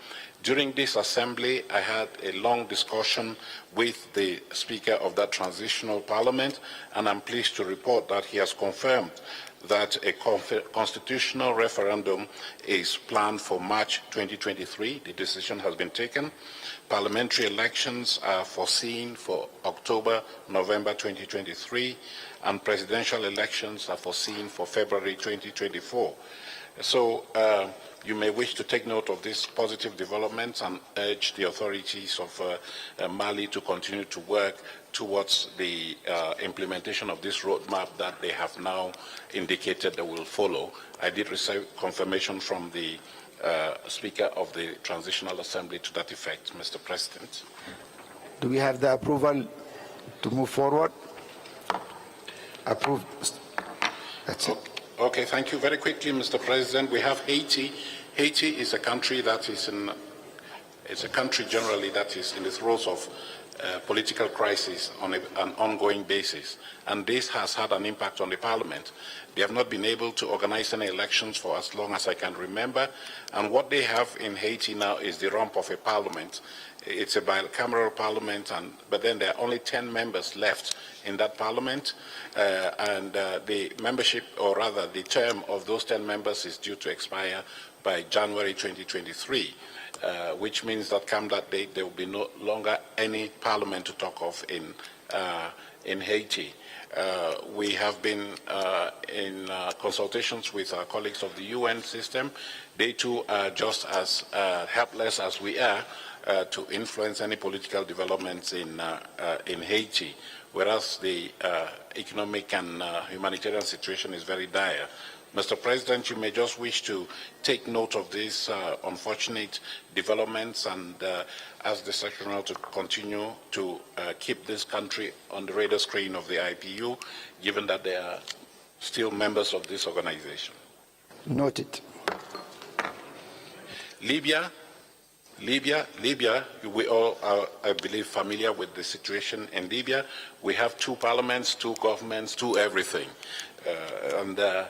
During this assembly, I had a long discussion with the Speaker of that transitional parliament, and I'm pleased to report that he has confirmed that a constitutional referendum is planned for March 2023. The decision has been taken. Parliamentary elections are foreseen for October, November 2023, and presidential elections are foreseen for February 2024. So you may wish to take note of these positive developments and urge the authorities of Mali to continue to work towards the implementation of this roadmap that they have now indicated they will follow. I did receive confirmation from the Speaker of the Transitional Assembly to that effect, Mr. President. Do we have the approval to move forward? Approved. That's it. Okay, thank you. Very quickly, Mr. President, we have Haiti. Haiti is a country that is in It's a country generally that is in the throes of political crisis on an ongoing basis, and this has had an impact on the parliament. They have not been able to organize any elections for as long as I can remember, and what they have in Haiti now is the rump of a parliament. It's a bicameral parliament, but then there are only 10 members left in that parliament, and the membership, or rather the term of those 10 members is due to expire by January 2023. Which means that come that date, there will be no longer any parliament to talk of in Haiti. We have been in consultations with our colleagues of the UN system. They too are just as helpless as we are to influence any political developments in Haiti, whereas the economic and humanitarian situation is very dire. Mr. President, you may just wish to take note of these unfortunate developments and ask the Secretary General to continue to keep this country on the radar screen of the IPU, given that they are still members of this organization. Noted. Libya, we all are, I believe, familiar with the situation in Libya. We have two parliaments, two governments, two everything. And there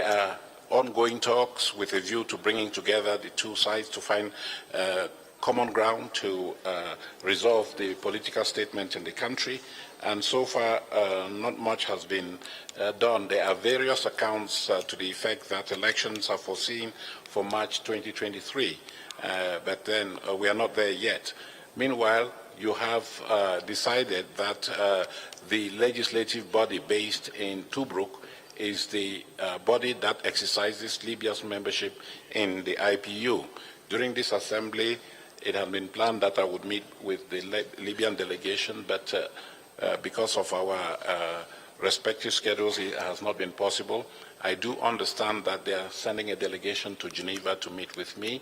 are ongoing talks with a view to bringing together the two sides to find common ground to resolve the political statement in the country. And so far, not much has been done. There are various accounts to the effect that elections are foreseen for March 2023, but then we are not there yet. Meanwhile, you have decided that the legislative body based in Tobruk is the body that exercises Libya's membership in the IPU. During this assembly, it had been planned that I would meet with the Libyan delegation, but because of our respective schedules, it has not been possible. I do understand that they are sending a delegation to Geneva to meet with me.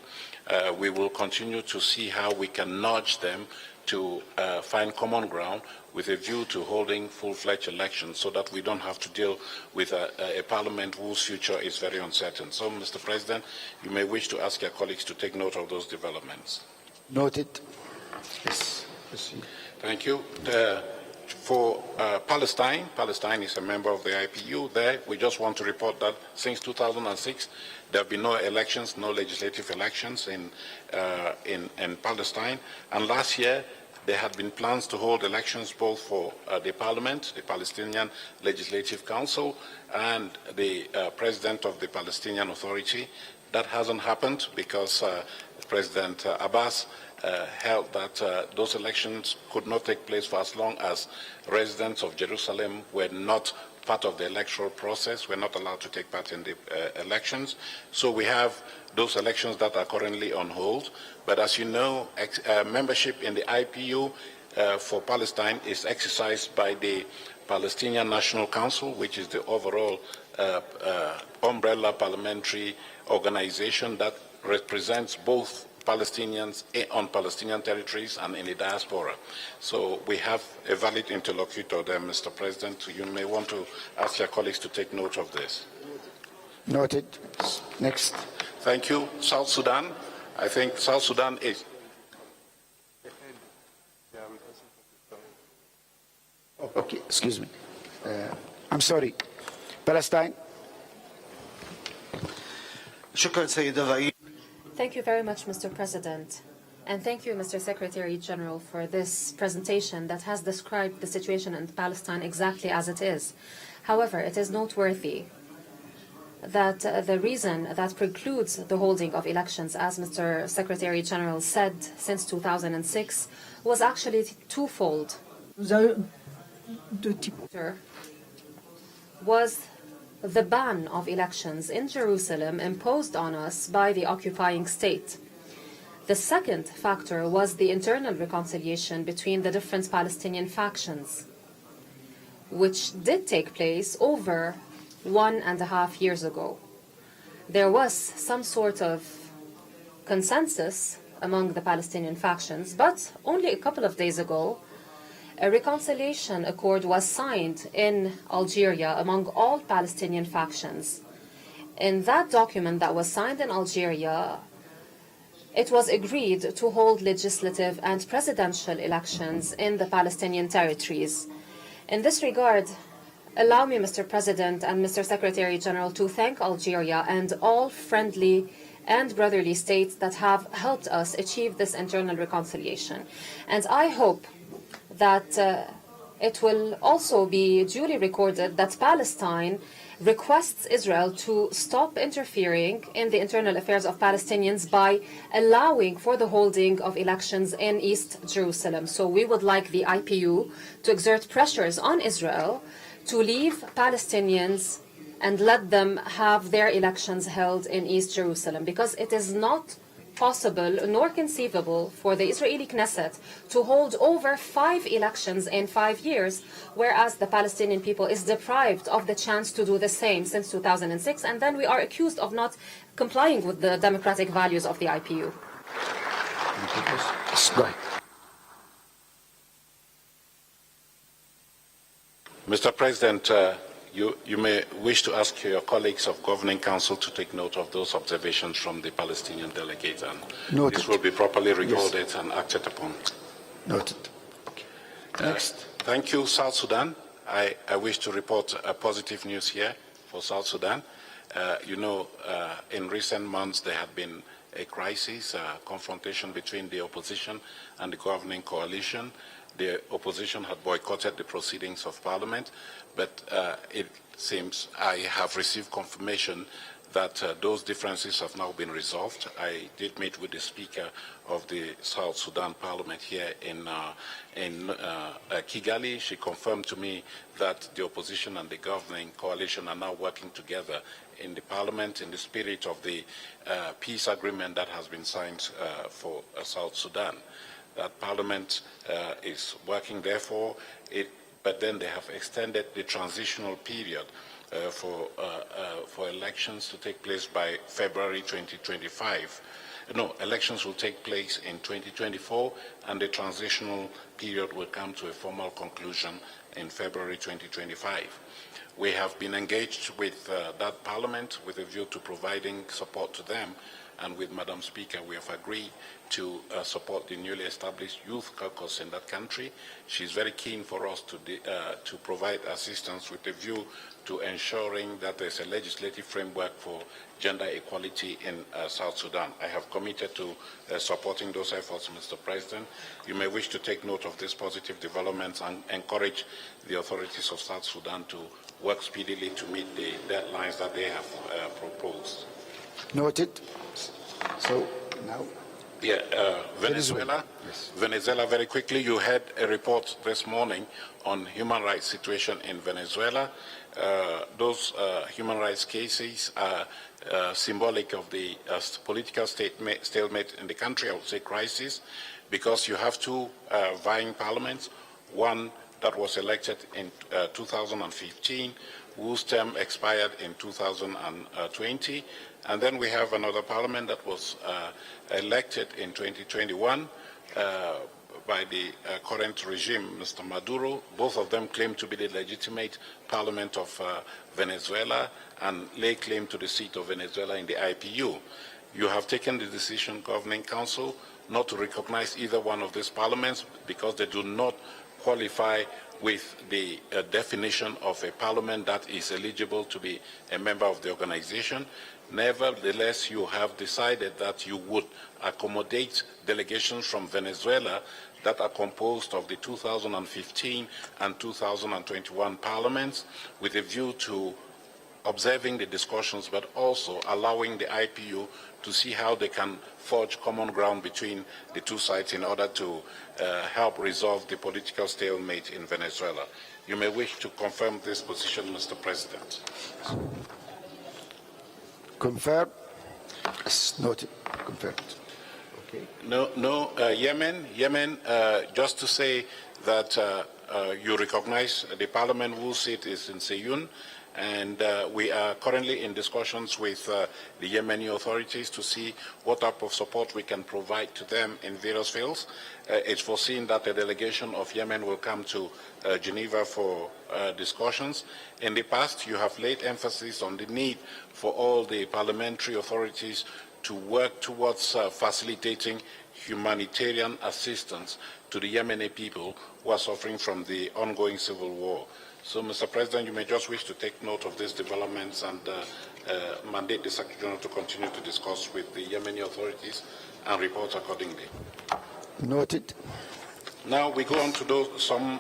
We will continue to see how we can nudge them to find common ground with a view to holding full-fledged elections so that we don't have to deal with a parliament whose future is very uncertain. So, Mr. President, you may wish to ask your colleagues to take note of those developments. Noted. Yes. Thank you. For Palestine is a member of the IPU. There, we just want to report that since 2006, there have been no elections, no legislative elections in Palestine. And last year, there had been plans to hold elections both for the parliament, the Palestinian Legislative Council, and the president of the Palestinian Authority. That hasn't happened because President Abbas held that those elections could not take place for as long as residents of Jerusalem were not part of the electoral process, were not allowed to take part in the elections. So we have those elections that are currently on hold. But as you know, membership in the IPU for Palestine is exercised by the Palestinian National Council, which is the overall umbrella parliamentary organization that represents both Palestinians on Palestinian territories and in the diaspora. So we have a valid interlocutor there, Mr. President. You may want to ask your colleagues to take note of this. Noted. Next. Thank you. South Sudan. I think South Sudan is... Okay, excuse me. I'm sorry. Palestine. Thank you very much, Mr. President. And thank you, Mr. Secretary General, for this presentation that has described the situation in Palestine exactly as it is. However, it is noteworthy that the reason that precludes the holding of elections, as Mr. Secretary General said, since 2006, was actually twofold. Was the ban of elections in Jerusalem imposed on us by the occupying state. The second factor was the internal reconciliation between the different Palestinian factions, which did take place over 1.5 years ago. There was some sort of consensus among the Palestinian factions, but only a couple of days ago, a reconciliation accord was signed in Algeria among all Palestinian factions. In that document that was signed in Algeria, it was agreed to hold legislative and presidential elections in the Palestinian territories. In this regard, allow me, Mr. President and Mr. Secretary General, to thank Algeria and all friendly and brotherly states that have helped us achieve this internal reconciliation. And I hope that it will also be duly recorded that Palestine requests Israel to stop interfering in the internal affairs of Palestinians by allowing for the holding of elections in East Jerusalem. So we would like the IPU to exert pressures on Israel to leave Palestinians and let them have their elections held in East Jerusalem, because it is not possible nor conceivable for the Israeli Knesset to hold over 5 elections in 5 years, whereas the Palestinian people is deprived of the chance to do the same since 2006, and then we are accused of not complying with the democratic values of the IPU. Mr. President, you may wish to ask your colleagues of Governing Council to take note of those observations from the Palestinian delegate, and Noted. this will be properly recorded and acted upon. Noted. Next. Thank you, South Sudan. I wish to report positive news here for South Sudan. In recent months there had been a crisis, a confrontation between the opposition and the governing coalition. The opposition had boycotted the proceedings of Parliament, but it seems I have received confirmation that those differences have now been resolved. I did meet with the Speaker of the South Sudan Parliament here in Kigali. She confirmed to me that the opposition and the governing coalition are now working together in the Parliament in the spirit of the peace agreement that has been signed for South Sudan. That Parliament is working, therefore, but then they have extended the transitional period for elections to take place by February 2025. No, elections will take place in 2024, and the transitional period will come to a formal conclusion in February 2025. We have been engaged with that Parliament with a view to providing support to them, and with Madam Speaker, we have agreed to support the newly established Youth Caucus in that country. She's very keen for us to provide assistance with a view to ensuring that there's a legislative framework for gender equality in South Sudan. I have committed to supporting those efforts, Mr. President. You may wish to take note of these positive developments and encourage the authorities of South Sudan to work speedily to meet the deadlines that they have proposed. Noted. So now. Yeah, Venezuela. Yes. Venezuela, very quickly, you had a report this morning on human rights situation in Venezuela. Those human rights cases are symbolic of the political stalemate in the country, I would say crisis, because you have two vying parliaments, one that was elected in 2015, whose term expired in 2020, and then we have another parliament that was elected in 2021 by the current regime, Mr. Maduro. Both of them claim to be the legitimate parliament of Venezuela and lay claim to the seat of Venezuela in the IPU. You have taken the decision, Governing Council, not to recognize either one of these parliaments because they do not qualify with the definition of a parliament that is eligible to be a member of the organization. Nevertheless, you have decided that you would accommodate delegations from Venezuela that are composed of the 2015 and 2021 parliaments with a view to observing the discussions, but also allowing the IPU to see how they can forge common ground between the two sides in order to help resolve the political stalemate in Venezuela. You may wish to confirm this position, Mr. President. Confirm. Yes, noted. Confirmed. Okay. No, Yemen, just to say that you recognize the parliament whose seat is in Seyun, and we are currently in discussions with the Yemeni authorities to see what type of support we can provide to them in various fields. It's foreseen that a delegation of Yemen will come to Geneva for discussions. In the past, you have laid emphasis on the need for all the parliamentary authorities to work towards facilitating humanitarian assistance to the Yemeni people who are suffering from the ongoing civil war. So, Mr. President, you may just wish to take note of these developments and mandate the Secretary General to continue to discuss with the Yemeni authorities and report accordingly. Noted. Now we go on to some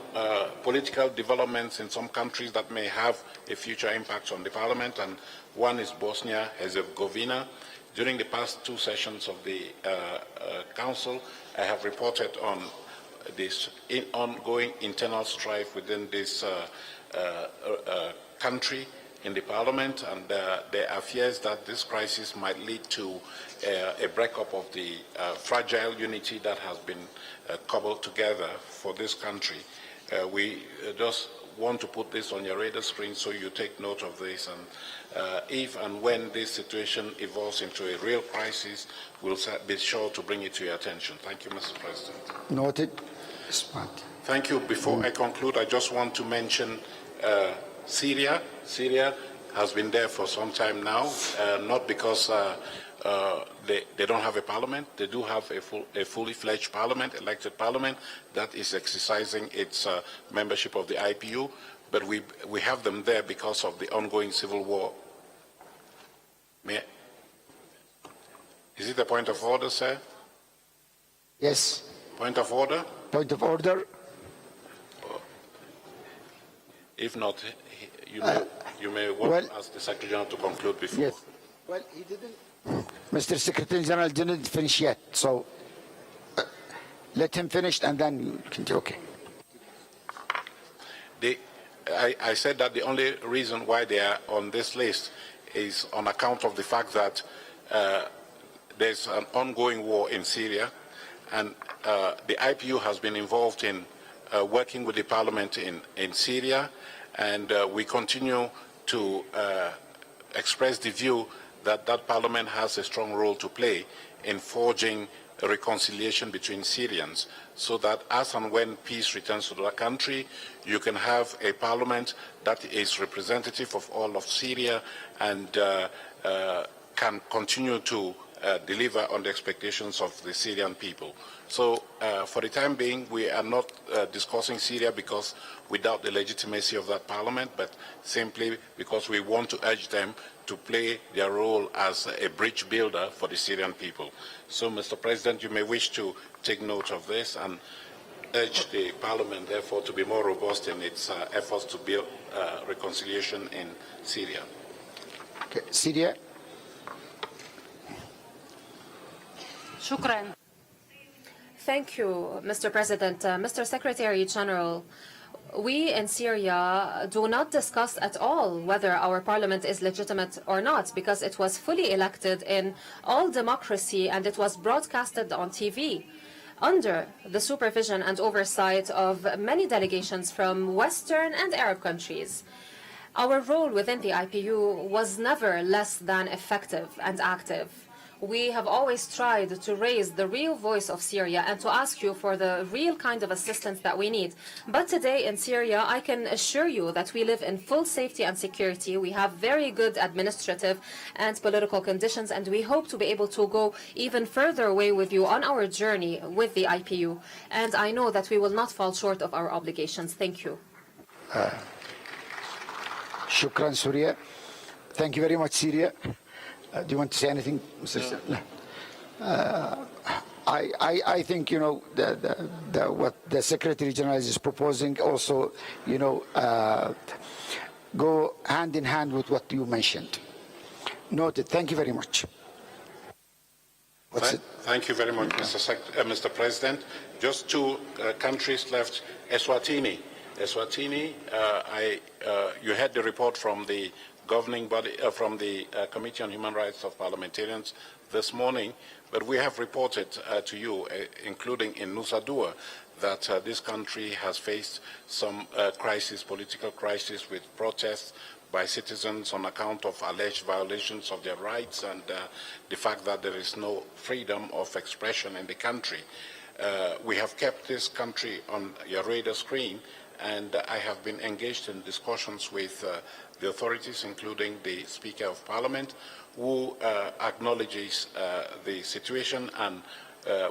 political developments in some countries that may have a future impact on the Parliament, and one is Bosnia-Herzegovina. During the past two sessions of the Council, I have reported on this ongoing internal strife within this country in the Parliament, and there are fears that this crisis might lead to a breakup of the fragile unity that has been cobbled together for this country. We just want to put this on your radar screen so you take note of this, and if and when this situation evolves into a real crisis, we'll be sure to bring it to your attention. Thank you, Mr. President. Noted. Thank you. Before I conclude, I just want to mention Syria. Syria has been there for some time now, not because they don't have a parliament. They do have a fully fledged parliament, elected parliament, that is exercising its membership of the IPU, but we have them there because of the ongoing civil war. Is it a point of order, sir? Yes. Point of order? Point of order. If not, you may want to ask the Secretary General to conclude before. Yes. Well, he didn't. Mr. Secretary General didn't finish yet, so let him finish and then you continue. Okay. I said that the only reason why they are on this list is on account of the fact that there's an ongoing war in Syria, and the IPU has been involved in working with the parliament in Syria, and we continue to express the view that that parliament has a strong role to play in forging a reconciliation between Syrians, so that as and when peace returns to the country, you can have a parliament that is representative of all of Syria and can continue to deliver on the expectations of the Syrian people. So for the time being, we are not discussing Syria because we doubt the legitimacy of that parliament, but simply because we want to urge them to play their role as a bridge builder for the Syrian people. So, Mr. President, you may wish to take note of this and urge the parliament, therefore, to be more robust in its efforts to build reconciliation in Syria. Okay. Syria. Shukran. Thank you, Mr. President. Mr. Secretary General, we in Syria do not discuss at all whether our parliament is legitimate or not, because it was fully elected in all democracy and it was broadcasted on TV under the supervision and oversight of many delegations from Western and Arab countries. Our role within the IPU was never less than effective and active. We have always tried to raise the real voice of Syria and to ask you for the real kind of assistance that we need. But today in Syria, I can assure you that we live in full safety and security. We have very good administrative and political conditions, and we hope to be able to go even further away with you on our journey with the IPU. And I know that we will not fall short of our obligations. Thank you. Shukran, Syria. Thank you very much, Syria. Do you want to say anything, Mr. I think, you know, what the Secretary General is proposing also, you know, go hand in hand with what you mentioned. Noted. Thank you very much. Thank you very much, Mr. President. Just two countries left. Eswatini. Eswatini, you had the report from the governing body, from the Committee on Human Rights of Parliamentarians this morning, but we have reported to you, including in Nusa Dua, that this country has faced some political crisis with protests by citizens on account of alleged violations of their rights and the fact that there is no freedom of expression in the country. We have kept this country on your radar screen, and I have been engaged in discussions with the authorities, including the Speaker of Parliament, who acknowledges the situation and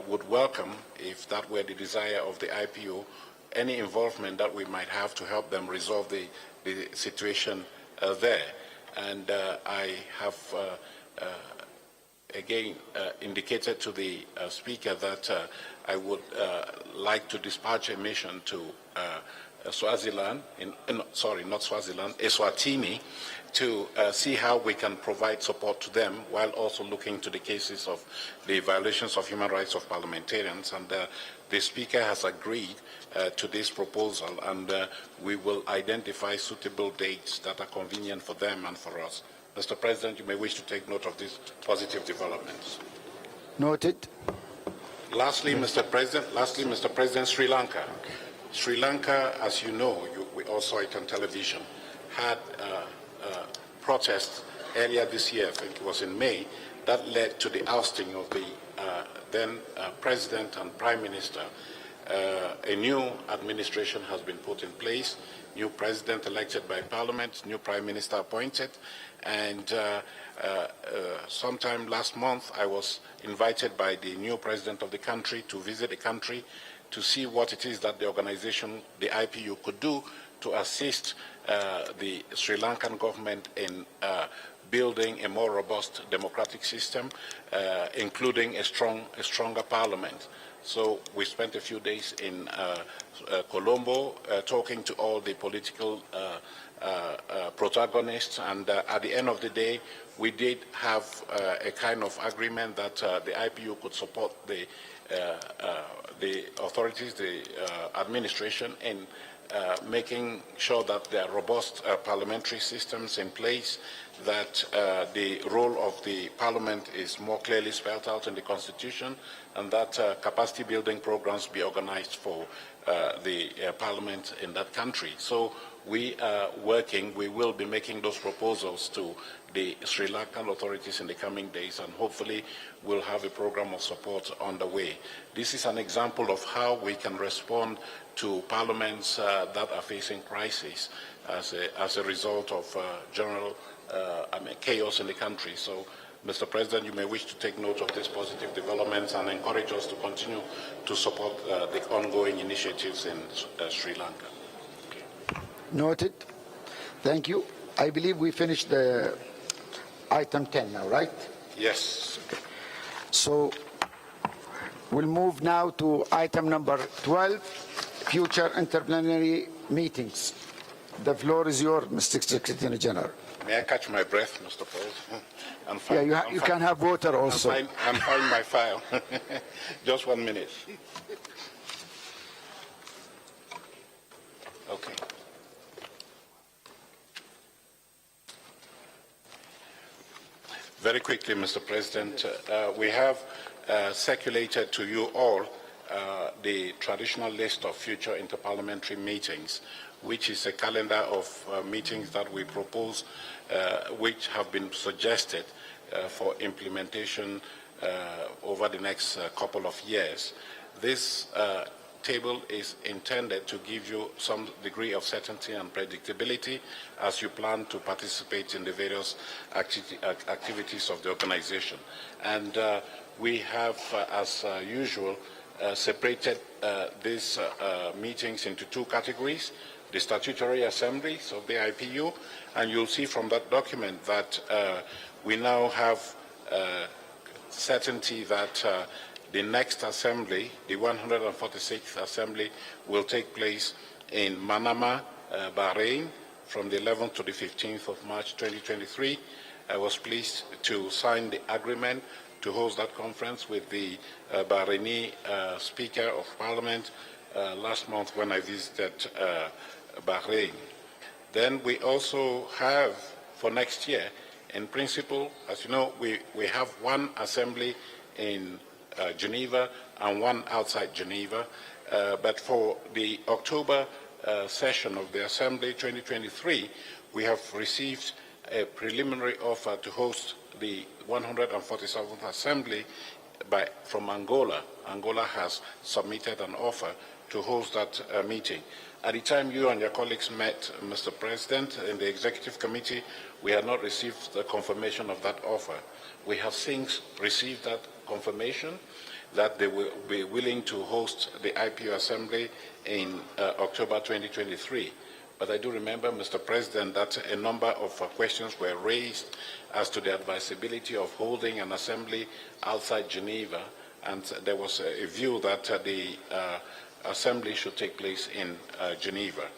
would welcome, if that were the desire of the IPO, any involvement that we might have to help them resolve the situation there. And I have again indicated to the Speaker that I would like to dispatch a mission to Swaziland, sorry, not Swaziland, Eswatini, to see how we can provide support to them while also looking to the cases of the violations of human rights of parliamentarians. And the Speaker has agreed to this proposal, and we will identify suitable dates that are convenient for them and for us. Mr. President, you may wish to take note of these positive developments. Noted. Lastly, Mr. President, Sri Lanka. Sri Lanka, as you know, we all saw it on television, had protests earlier this year, I think it was in May, that led to the ousting of the then President and Prime Minister. A new administration has been put in place, new President elected by Parliament, new Prime Minister appointed, and sometime last month I was invited by the new President of the country to visit the country to see what it is that the organization, the IPU, could do to assist the Sri Lankan government in building a more robust democratic system, including a stronger parliament. So we spent a few days in Colombo talking to all the political protagonists, and at the end of the day, we did have a kind of agreement that the IPU could support the authorities, the administration, in making sure that there are robust parliamentary systems in place, that the role of the parliament is more clearly spelled out in the constitution, and that capacity building programs be organized for the parliament in that country. So we are working, we will be making those proposals to the Sri Lankan authorities in the coming days, and hopefully we'll have a program of support on the way. This is an example of how we can respond to parliaments that are facing crisis as a result of general chaos in the country. So, Mr. President, you may wish to take note of these positive developments and encourage us to continue to support the ongoing initiatives in Sri Lanka. Noted. Thank you. I believe we finished the item 10 now, right? Yes. So we'll move now to item number 12, future interdisciplinary meetings. The floor is yours, Mr. Secretary General. May I catch my breath, Mr. President? Yeah, you can have water also. I'm finding my file. Just 1 minute. Okay. Very quickly, Mr. President, we have circulated to you all the traditional list of future interparliamentary meetings, which is a calendar of meetings that we propose, which have been suggested for implementation over the next couple of years. This table is intended to give you some degree of certainty and predictability as you plan to participate in the various activities of the organization. And we have, as usual, separated these meetings into two categories: the statutory assemblies of the IPU, and you'll see from that document that we now have certainty that the next assembly, the 146th assembly, will take place in Manama, Bahrain, from the 11th to the 15th of March 2023. I was pleased to sign the agreement to host that conference with the Bahraini Speaker of Parliament last month when I visited Bahrain. Then we also have, for next year, in principle, as you know, we have one assembly in Geneva and one outside Geneva. But for the October session of the Assembly 2023, we have received a preliminary offer to host the 147th Assembly from Angola. Angola has submitted an offer to host that meeting. At the time you and your colleagues met, Mr. President, in the Executive Committee, we had not received the confirmation of that offer. We have since received that confirmation that they will be willing to host the IPU Assembly in October 2023. But I do remember, Mr. President, that a number of questions were raised as to the advisability of holding an assembly outside Geneva, and there was a view that the assembly should take place in Geneva.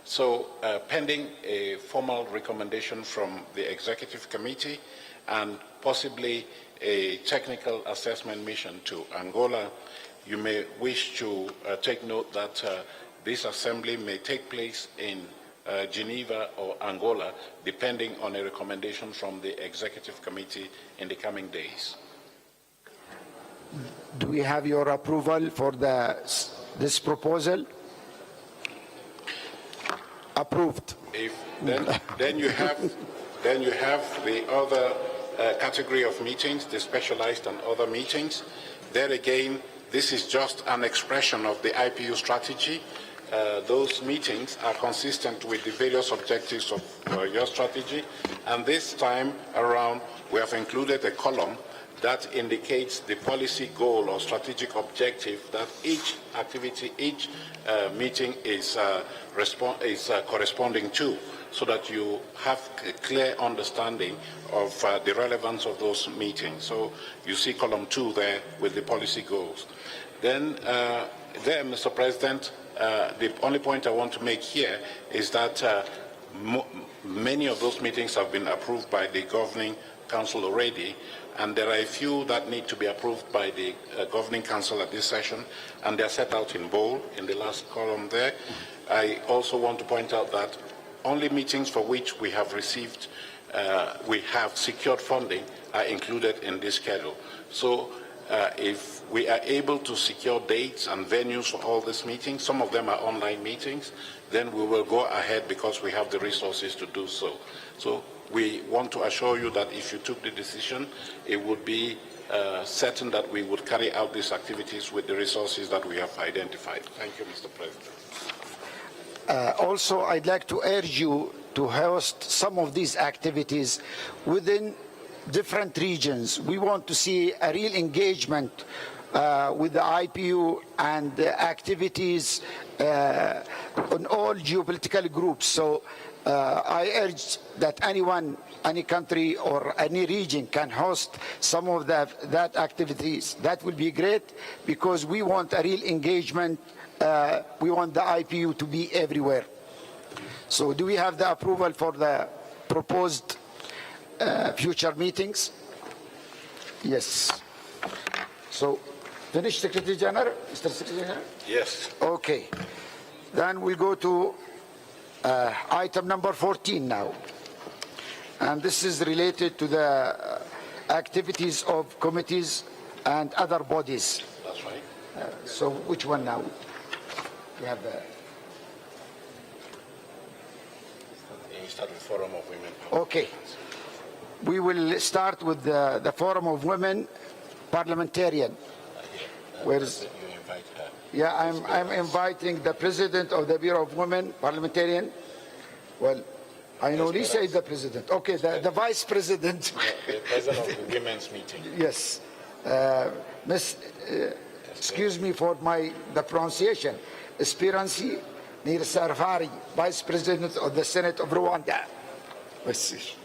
So pending a formal recommendation from the Executive Committee and possibly a technical assessment mission to Angola, you may wish to take note that this assembly may take place in Geneva or Angola, depending on a recommendation from the Executive Committee in the coming days. Do we have your approval for this proposal? Approved. Then you have the other category of meetings, the specialized and other meetings. There again, this is just an expression of the IPU strategy. Those meetings are consistent with the various objectives of your strategy, and this time around we have included a column that indicates the policy goal or strategic objective that each activity, each meeting is corresponding to, so that you have a clear understanding of the relevance of those meetings. So you see column 2 there with the policy goals. Then there, Mr. President, the only point I want to make here is that many of those meetings have been approved by the Governing Council already, and there are a few that need to be approved by the Governing Council at this session, and they're set out in bold in the last column there. I also want to point out that only meetings for which we have received, we have secured funding are included in this schedule. So if we are able to secure dates and venues for all these meetings, some of them are online meetings, then we will go ahead because we have the resources to do so. So we want to assure you that if you took the decision, it would be certain that we would carry out these activities with the resources that we have identified. Thank you, Mr. President. Also, I'd like to urge you to host some of these activities within different regions. We want to see a real engagement with the IPU and the activities on all geopolitical groups. So I urge that anyone, any country or any region can host some of that activities. That will be great because we want a real engagement. We want the IPU to be everywhere. So do we have the approval for the proposed future meetings? Yes. So finish, Secretary General? Mr. Secretary General? Yes. Okay. Then we'll go to item number 14 now. And this is related to the activities of committees and other bodies. That's right. So which one now? We have the... You start with Forum of Women. Okay. We will start with the Forum of Women Parliamentarian. Where is... You invite her. Yeah, I'm inviting the President of the Bureau of Women Parliamentarian. Well, I know Lisa is the President. Okay, the Vice President. The President of the Women's Meeting. Yes. Miss, excuse me for the pronunciation. Esperancy Nirsarvari, Vice President of the Senate of Rwanda. Let's see.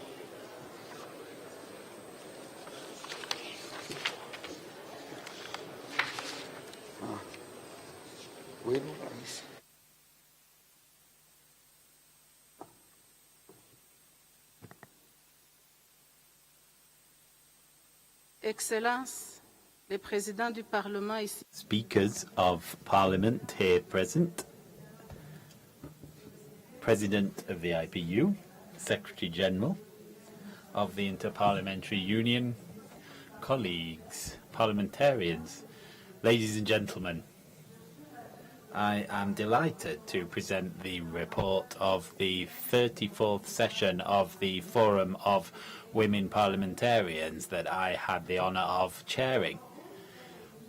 Excellence, le Président du Parlement ici. Speakers of Parliament here present, President of the IPU, Secretary General of the Interparliamentary Union, colleagues, parliamentarians, ladies and gentlemen. I am delighted to present the report of the 34th session of the Forum of Women Parliamentarians that I had the honour of chairing.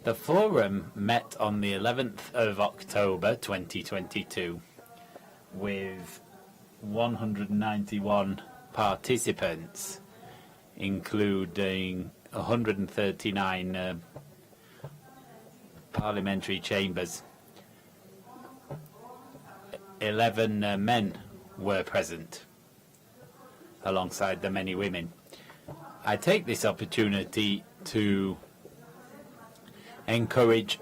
The forum met on the 11th of October 2022 with 191 participants, including 139 parliamentary chambers. 11 men were present, alongside the many women. I take this opportunity to encourage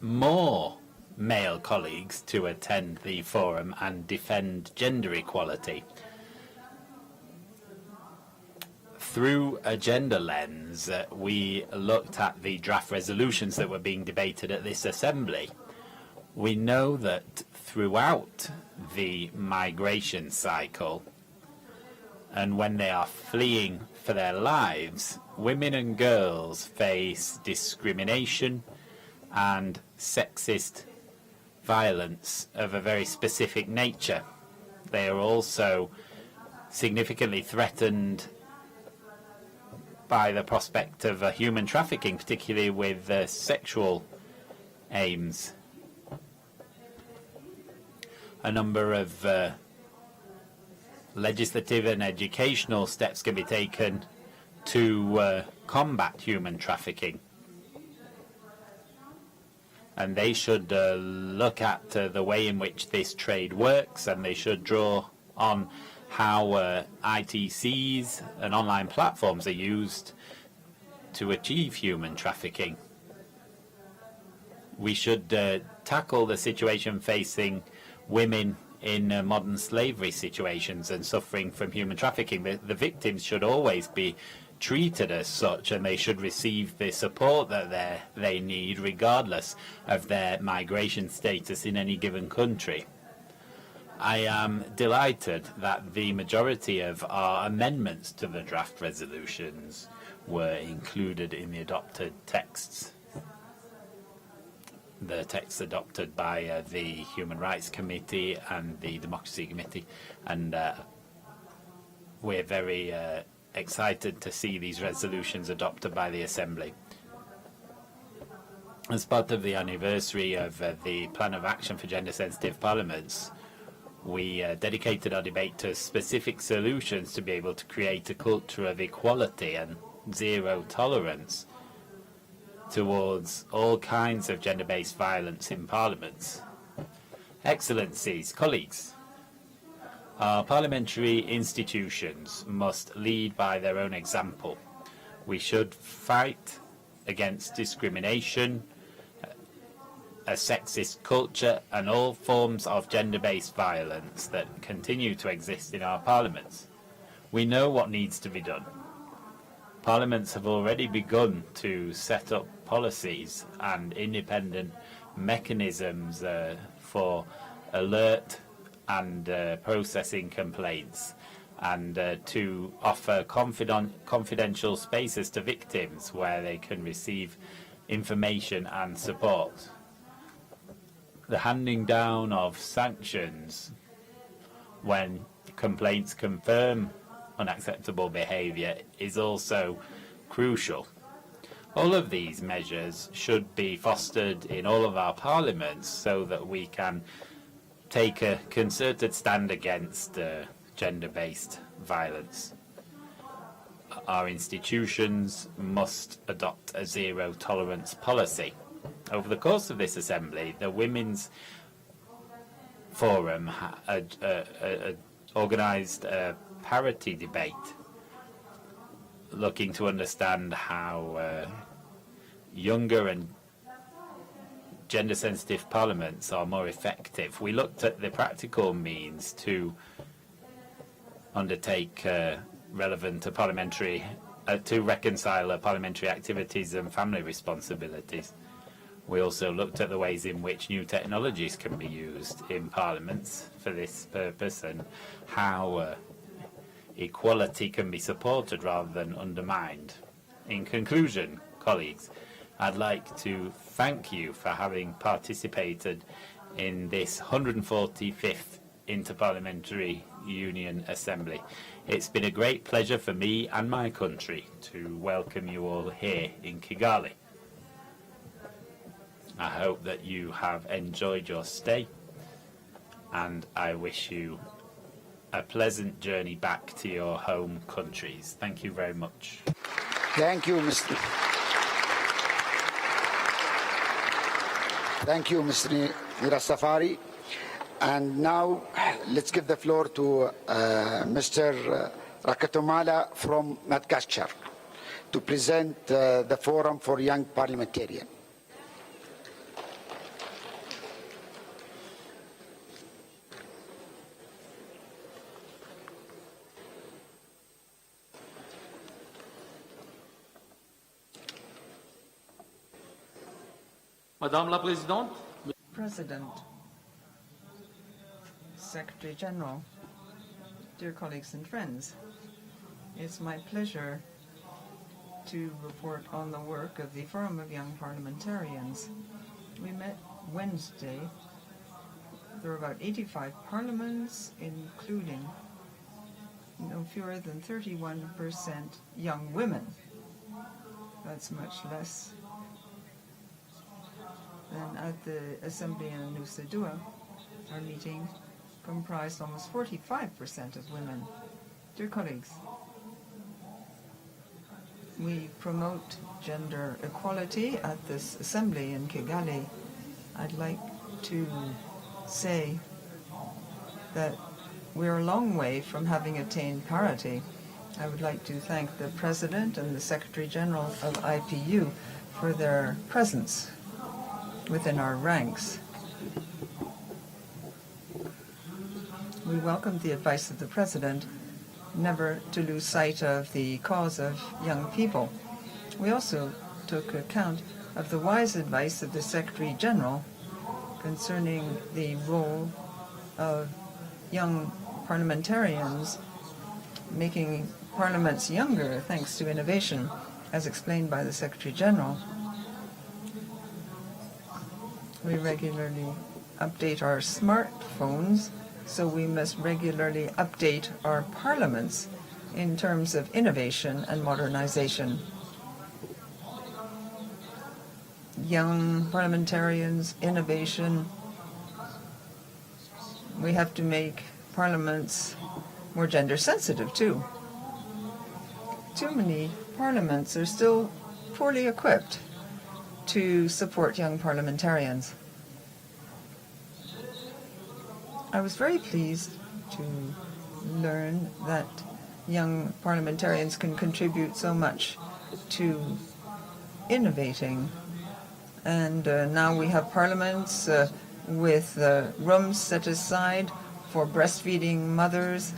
more male colleagues to attend the forum and defend gender equality. Through a gender lens, we looked at the draft resolutions that were being debated at this assembly. We know that throughout the migration cycle, and when they are fleeing for their lives, women and girls face discrimination and sexist violence of a very specific nature. They are also significantly threatened by the prospect of human trafficking, particularly with sexual aims. A number of legislative and educational steps can be taken to combat human trafficking. And they should look at the way in which this trade works, and they should draw on how ITCs and online platforms are used to achieve human trafficking. We should tackle the situation facing women in modern slavery situations and suffering from human trafficking. The victims should always be treated as such, and they should receive the support that they need regardless of their migration status in any given country. I am delighted that the majority of our amendments to the draft resolutions were included in the adopted texts. The texts adopted by the Human Rights Committee and the Democracy Committee, and we're very excited to see these resolutions adopted by the Assembly. As part of the anniversary of the Plan of Action for Gender-Sensitive Parliaments, we dedicated our debate to specific solutions to be able to create a culture of equality and zero tolerance towards all kinds of gender-based violence in parliaments. Excellencies, colleagues, our parliamentary institutions must lead by their own example. We should fight against discrimination, a sexist culture, and all forms of gender-based violence that continue to exist in our parliaments. We know what needs to be done. Parliaments have already begun to set up policies and independent mechanisms for alert and processing complaints, and to offer confidential spaces to victims where they can receive information and support. The handing down of sanctions when complaints confirm unacceptable behaviour is also crucial. All of these measures should be fostered in all of our parliaments so that we can take a concerted stand against gender-based violence. Our institutions must adopt a zero-tolerance policy. Over the course of this Assembly, the Women's Forum organised a parity debate looking to understand how younger and gender-sensitive parliaments are more effective. We looked at the practical means to undertake relevant parliamentary, to reconcile parliamentary activities and family responsibilities. We also looked at the ways in which new technologies can be used in parliaments for this purpose, and how equality can be supported rather than undermined. In conclusion, colleagues, I'd like to thank you for having participated in this 145th Interparliamentary Union Assembly. It's been a great pleasure for me and my country to welcome you all here in Kigali. I hope that you have enjoyed your stay, and I wish you a pleasant journey back to your home countries. Thank you very much. Thank you, Mr. Nirasafari. And now let's give the floor to Mr. Rakatomala from Madagascar to present the Forum for Young Parliamentarians. Madame la Présidente, President, Secretary General, dear colleagues and friends, it's my pleasure to report on the work of the Forum of Young Parliamentarians. We met Wednesday. There were about 85 parliaments, including no fewer than 31% young women. That's much less than at the Assembly in Nusa Dua. Our meeting comprised almost 45% of women. Dear colleagues, we promote gender equality at this Assembly in Kigali. I'd like to say that we're a long way from having attained parity. I would like to thank the President and the Secretary General of IPU for their presence within our ranks. We welcome the advice of the President never to lose sight of the cause of young people. We also took account of the wise advice of the Secretary General concerning the role of young parliamentarians making parliaments younger thanks to innovation, as explained by the Secretary General. We regularly update our smartphones, so we must regularly update our parliaments in terms of innovation and modernization. Young parliamentarians, innovation. We have to make parliaments more gender sensitive too. Too many parliaments are still poorly equipped to support young parliamentarians. I was very pleased to learn that young parliamentarians can contribute so much to innovating. And now we have parliaments with rooms set aside for breastfeeding mothers.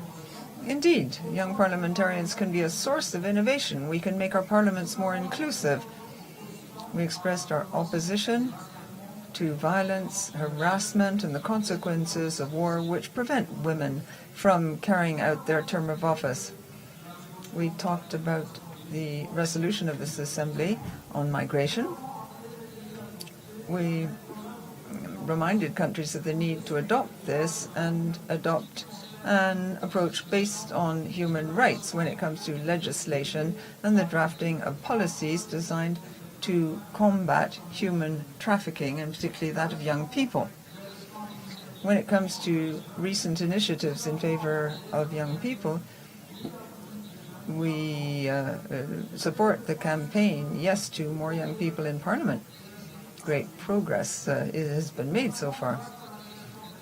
Indeed, young parliamentarians can be a source of innovation. We can make our parliaments more inclusive. We expressed our opposition to violence, harassment, and the consequences of war which prevent women from carrying out their term of office. We talked about the resolution of this Assembly on migration. We reminded countries of the need to adopt this and adopt an approach based on human rights when it comes to legislation and the drafting of policies designed to combat human trafficking, and particularly that of young people. When it comes to recent initiatives in favor of young people, we support the campaign, Yes to More Young People in Parliament. Great progress has been made so far,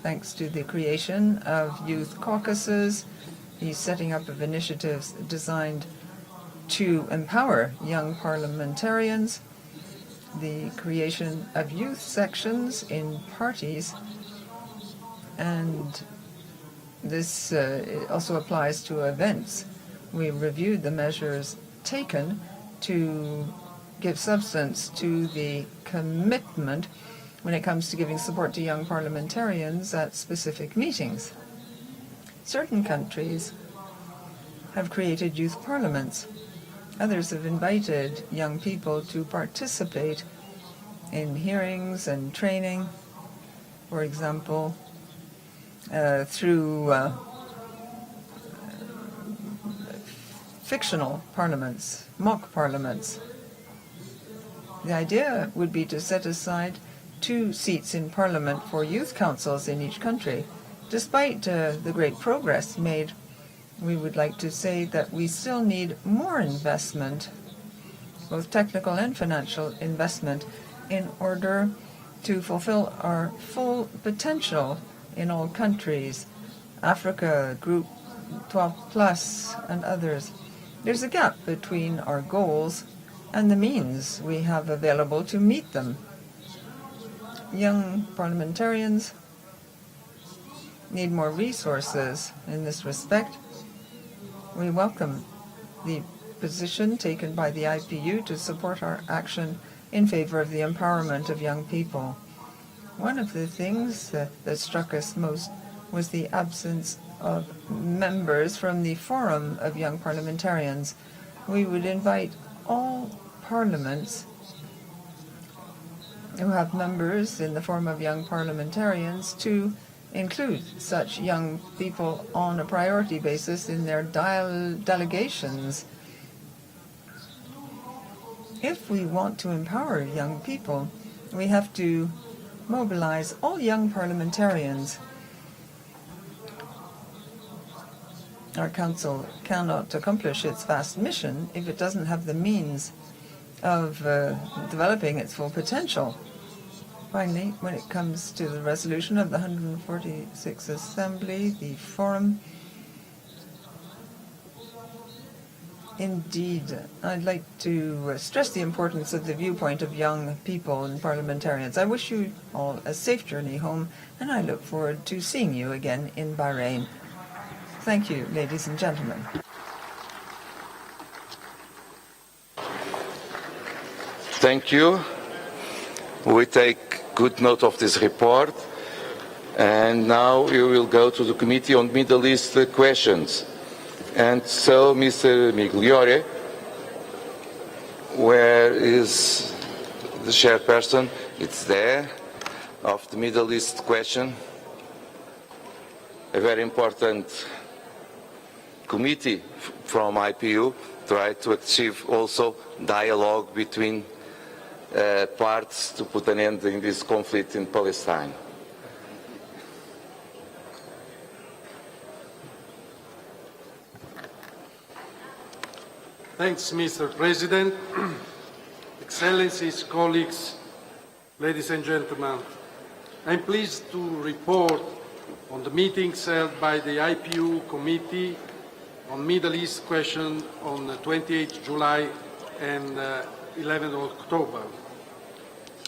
thanks to the creation of youth caucuses, the setting up of initiatives designed to empower young parliamentarians, the creation of youth sections in parties, and this also applies to events. We reviewed the measures taken to give substance to the commitment when it comes to giving support to young parliamentarians at specific meetings. Certain countries have created youth parliaments. Others have invited young people to participate in hearings and training, for example, through fictional parliaments, mock parliaments. The idea would be to set aside 2 seats in parliament for youth councils in each country. Despite the great progress made, we would like to say that we still need more investment, both technical and financial investment, in order to fulfill our full potential in all countries, Africa, Group 12+, and others. There's a gap between our goals and the means we have available to meet them. Young parliamentarians need more resources in this respect. We welcome the position taken by the IPU to support our action in favor of the empowerment of young people. One of the things that struck us most was the absence of members from the Forum of Young Parliamentarians. We would invite all parliaments who have members in the Forum of Young Parliamentarians to include such young people on a priority basis in their delegations. If we want to empower young people, we have to mobilize all young parliamentarians. Our council cannot accomplish its vast mission if it doesn't have the means of developing its full potential. Finally, when it comes to the resolution of the 146th Assembly, the Forum, indeed, I'd like to stress the importance of the viewpoint of young people and parliamentarians. I wish you all a safe journey home, and I look forward to seeing you again in Bahrain. Thank you, ladies and gentlemen. Thank you. We take good note of this report. And now we will go to the Committee on Middle East Questions. And so, Mr. Migliore, where is the chairperson? It's there, of the Middle East question. A very important committee from IPU try to achieve also dialogue between parts to put an end in this conflict in Palestine. Thanks, Mr. President. Excellencies, colleagues, ladies and gentlemen, I'm pleased to report on the meetings held by the IPU Committee on Middle East Question on 28 July and 11 October.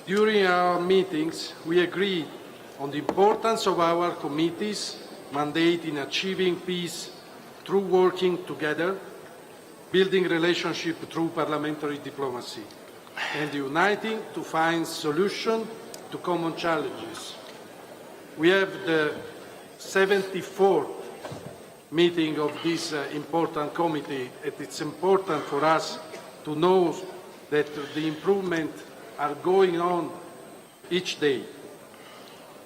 During our meetings, we agreed on the importance of our committee's mandate in achieving peace through working together, building relationship through parliamentary diplomacy, and uniting to find solutions to common challenges. We have the 74th meeting of this important committee, and it's important for us to know that the improvements are going on each day.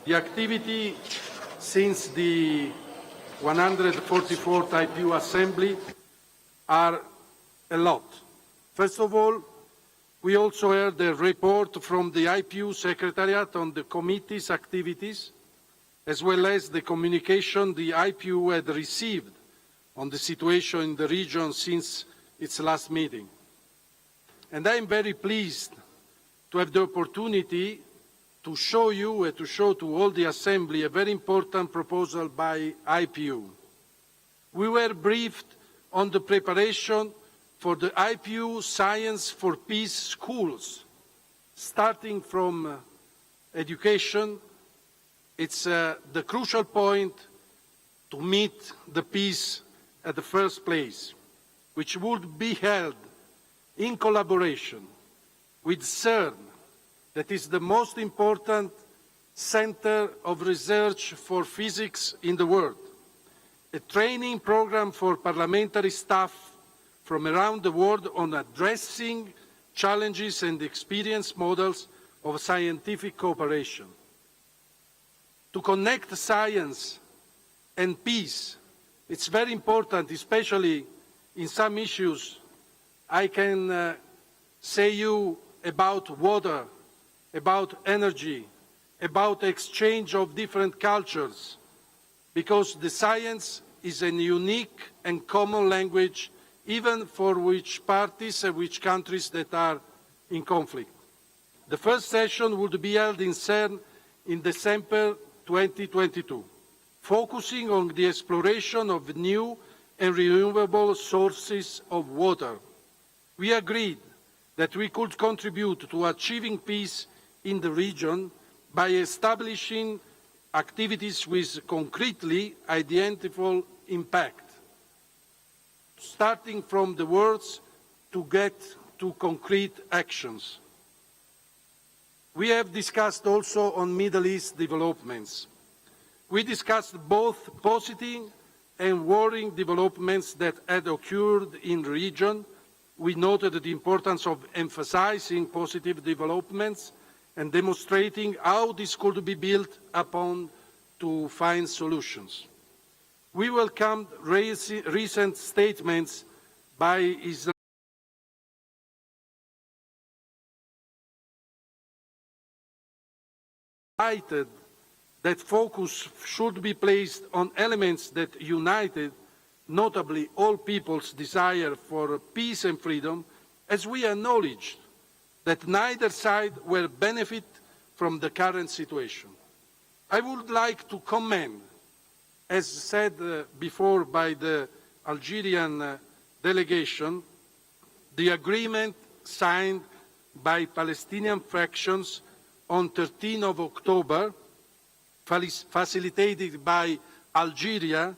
The activity since the 144th IPU Assembly are a lot. First of all, we also heard a report from the IPU Secretariat on the committee's activities, as well as the communication the IPU had received on the situation in the region since its last meeting. And I am very pleased to have the opportunity to show you and to show to all the Assembly a very important proposal by IPU. We were briefed on the preparation for the IPU Science for Peace schools. Starting from education, it's the crucial point to meet the peace at the first place, which would be held in collaboration with CERN, that is the most important center of research for physics in the world, a training program for parliamentary staff from around the world on addressing challenges and experience models of scientific cooperation. To connect science and peace, it's very important, especially in some issues. I can say you about water, about energy, about exchange of different cultures, because the science is a unique and common language even for which parties and which countries that are in conflict. The first session would be held in CERN in December 2022, focusing on the exploration of new and renewable sources of water. We agreed that we could contribute to achieving peace in the region by establishing activities with concretely identifiable impact, starting from the words to get to concrete actions. We have discussed also on Middle East developments. We discussed both positive and worrying developments that had occurred in the region. We noted the importance of emphasizing positive developments and demonstrating how this could be built upon to find solutions. We welcomed recent statements by Israel that focus should be placed on elements that united, notably all people's desire for peace and freedom, as we acknowledged that neither side will benefit from the current situation. I would like to commend, as said before by the Algerian delegation, the agreement signed by Palestinian factions on 13 of October, facilitated by Algeria,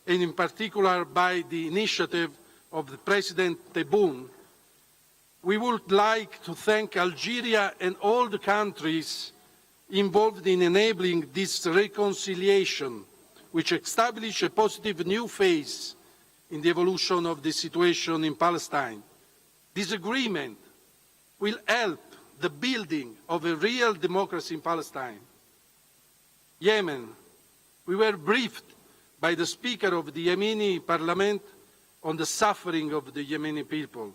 and in particular by the initiative of the President Tebboune. We would like to thank Algeria and all the countries involved in enabling this reconciliation, which established a positive new phase in the evolution of the situation in Palestine. This agreement will help the building of a real democracy in Palestine. Yemen, we were briefed by the Speaker of the Yemeni Parliament on the suffering of the Yemeni people.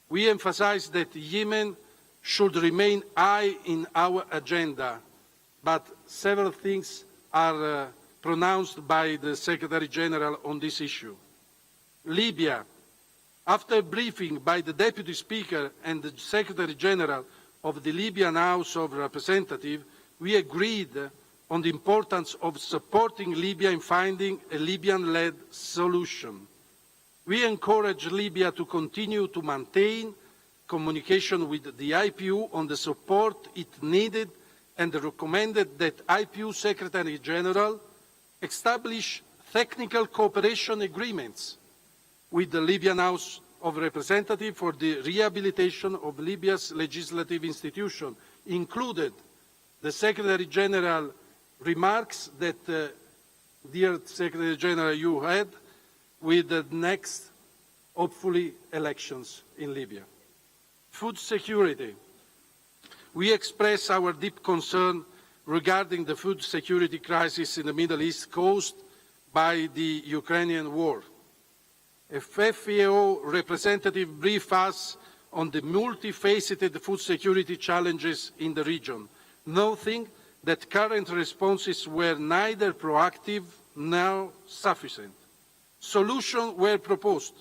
We emphasized that Yemen should remain high in our agenda, but several things are pronounced by the Secretary General on this issue. Libya, after a briefing by the Deputy Speaker and the Secretary General of the Libyan House of Representatives, we agreed on the importance of supporting Libya in finding a Libyan-led solution. We encourage Libya to continue to maintain communication with the IPU on the support it needed and recommended that IPU Secretary General establish technical cooperation agreements with the Libyan House of Representatives for the rehabilitation of Libya's legislative institution, included the Secretary General remarks that, dear Secretary General, you had with the next, hopefully, elections in Libya. Food security. We express our deep concern regarding the food security crisis in the Middle East caused by the Ukrainian war. A FAO representative briefed us on the multifaceted food security challenges in the region, noting that current responses were neither proactive nor sufficient. Solutions were proposed,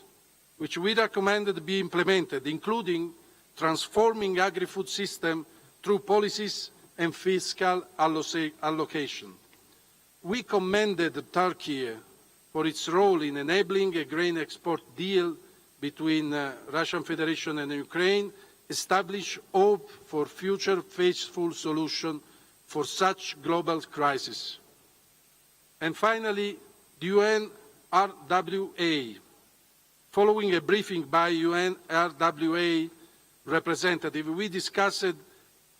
which we recommended be implemented, including transforming agri-food system through policies and fiscal allocation. We commended Turkey for its role in enabling a grain export deal between the Russian Federation and Ukraine, establish hope for future faithful solution for such global crisis. And finally, the UNRWA. Following a briefing by UNRWA representative, we discussed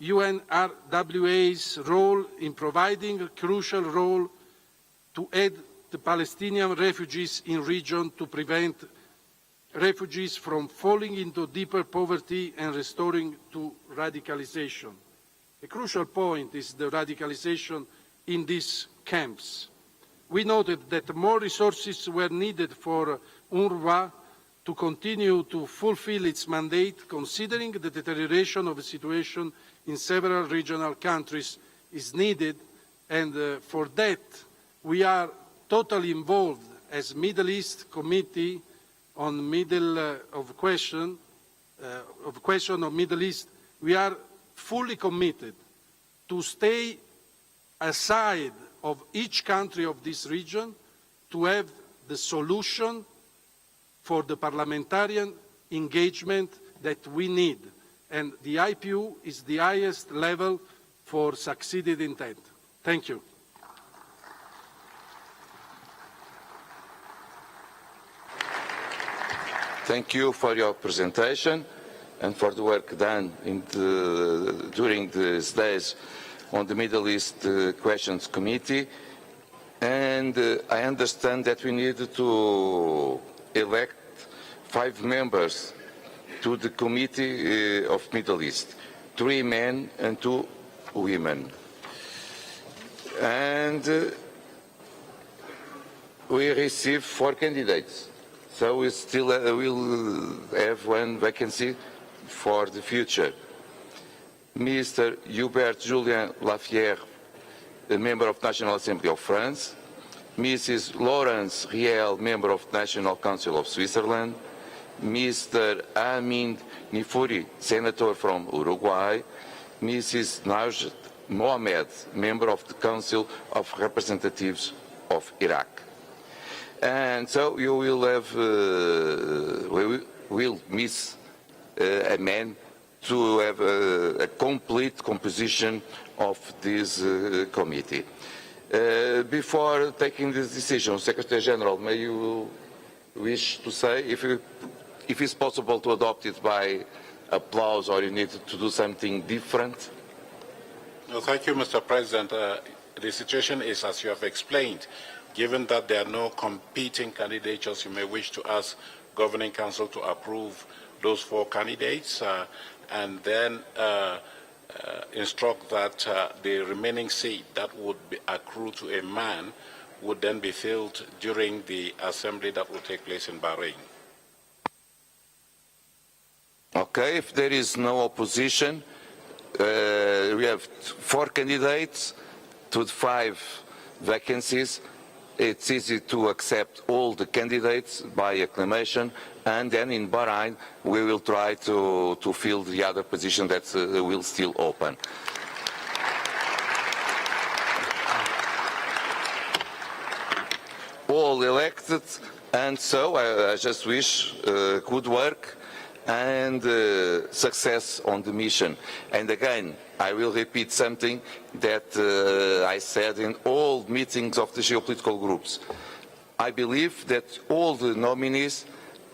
UNRWA's role in providing a crucial role to aid the Palestinian refugees in region to prevent refugees from falling into deeper poverty and restoring to radicalization. A crucial point is the radicalization in these camps. We noted that more resources were needed for UNRWA to continue to fulfill its mandate, considering the deterioration of the situation in several regional countries, is needed, and for that we are totally involved as Middle East Committee on Middle question of Middle East. We are fully committed to stay aside of each country of this region to have the solution for the parliamentarian engagement that we need. And the IPU is the highest level for succeeded intent. Thank you. Thank you for your presentation and for the work done during these days on the Middle East Questions Committee. And I understand that we need to elect 5 members to the Committee of Middle East, 3 men and 2 women. And we received 4 candidates. So we still will have 1 vacancy for the future. Mr. Hubert Julien Laffière, a member of National Assembly of France. Mrs. Laurence Riel, member of National Council of Switzerland. Mr. Amin Nifuri, senator from Uruguay. Mrs. Najd Mohamed, member of the Council of Representatives of Iraq. And so you will have, we will miss a man to have a complete composition of this committee. Before taking this decision, Secretary General, may you wish to say if it's possible to adopt it by applause or you need to do something different? No, thank you, Mr. President. The situation is as you have explained. Given that there are no competing candidatures, you may wish to ask Governing Council to approve those 4 candidates and then instruct that the remaining seat that would be accrue to a man would then be filled during the assembly that will take place in Bahrain. Okay, if there is no opposition, we have 4 candidates to 5 vacancies. It's easy to accept all the candidates by acclamation, and then in Bahrain we will try to fill the other position that will still open. All elected, and so I just wish good work and success on the mission. And again, I will repeat something that I said in all meetings of the geopolitical groups. I believe that all the nominees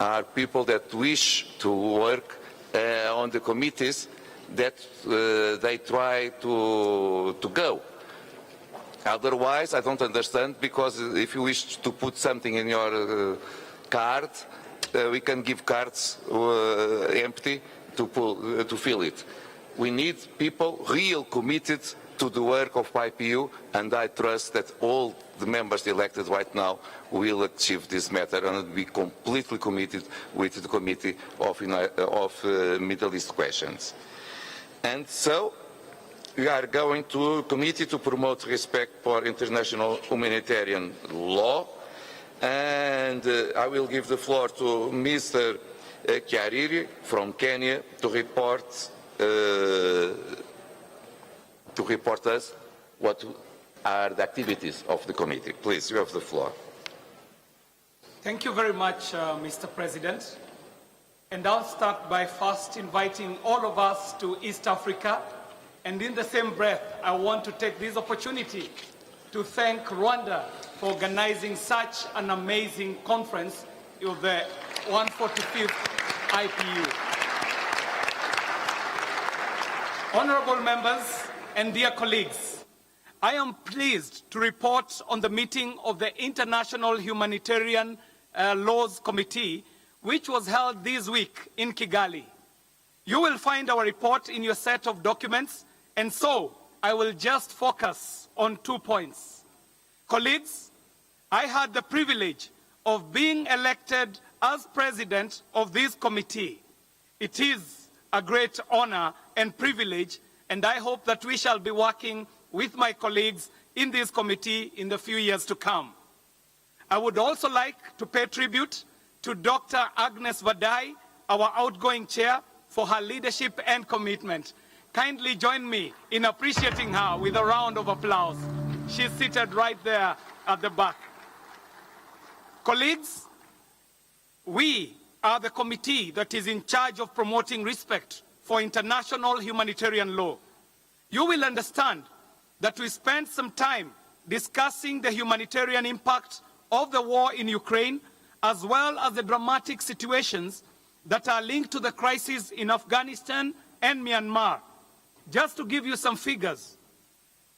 are people that wish to work on the committees that they try to go. Otherwise, I don't understand, because if you wish to put something in your card, we can give cards empty to fill it. We need people real committed to the work of IPU, and I trust that all the members elected right now will achieve this matter and be completely committed with the Committee of Middle East Questions. And so we are going to Committee to Promote Respect for International Humanitarian Law. And I will give the floor to Mr. Kiariri from Kenya to report us what are the activities of the committee. Please, you have the floor. Thank you very much, Mr. President. And I'll start by first inviting all of us to East Africa. And in the same breath, I want to take this opportunity to thank Rwanda for organizing such an amazing conference of the 145th IPU. Honorable members and dear colleagues, I am pleased to report on the meeting of the International Humanitarian Laws Committee, which was held this week in Kigali. You will find our report in your set of documents, and so I will just focus on 2 points. Colleagues, I had the privilege of being elected as president of this committee. It is a great honor and privilege, and I hope that we shall be working with my colleagues in this committee in the few years to come. I would also like to pay tribute to Dr. Agnes Vadai, our outgoing chair, for her leadership and commitment. Kindly join me in appreciating her with a round of applause. She's seated right there at the back. Colleagues, we are the committee that is in charge of promoting respect for international humanitarian law. You will understand that we spent some time discussing the humanitarian impact of the war in Ukraine, as well as the dramatic situations that are linked to the crisis in Afghanistan and Myanmar. Just to give you some figures,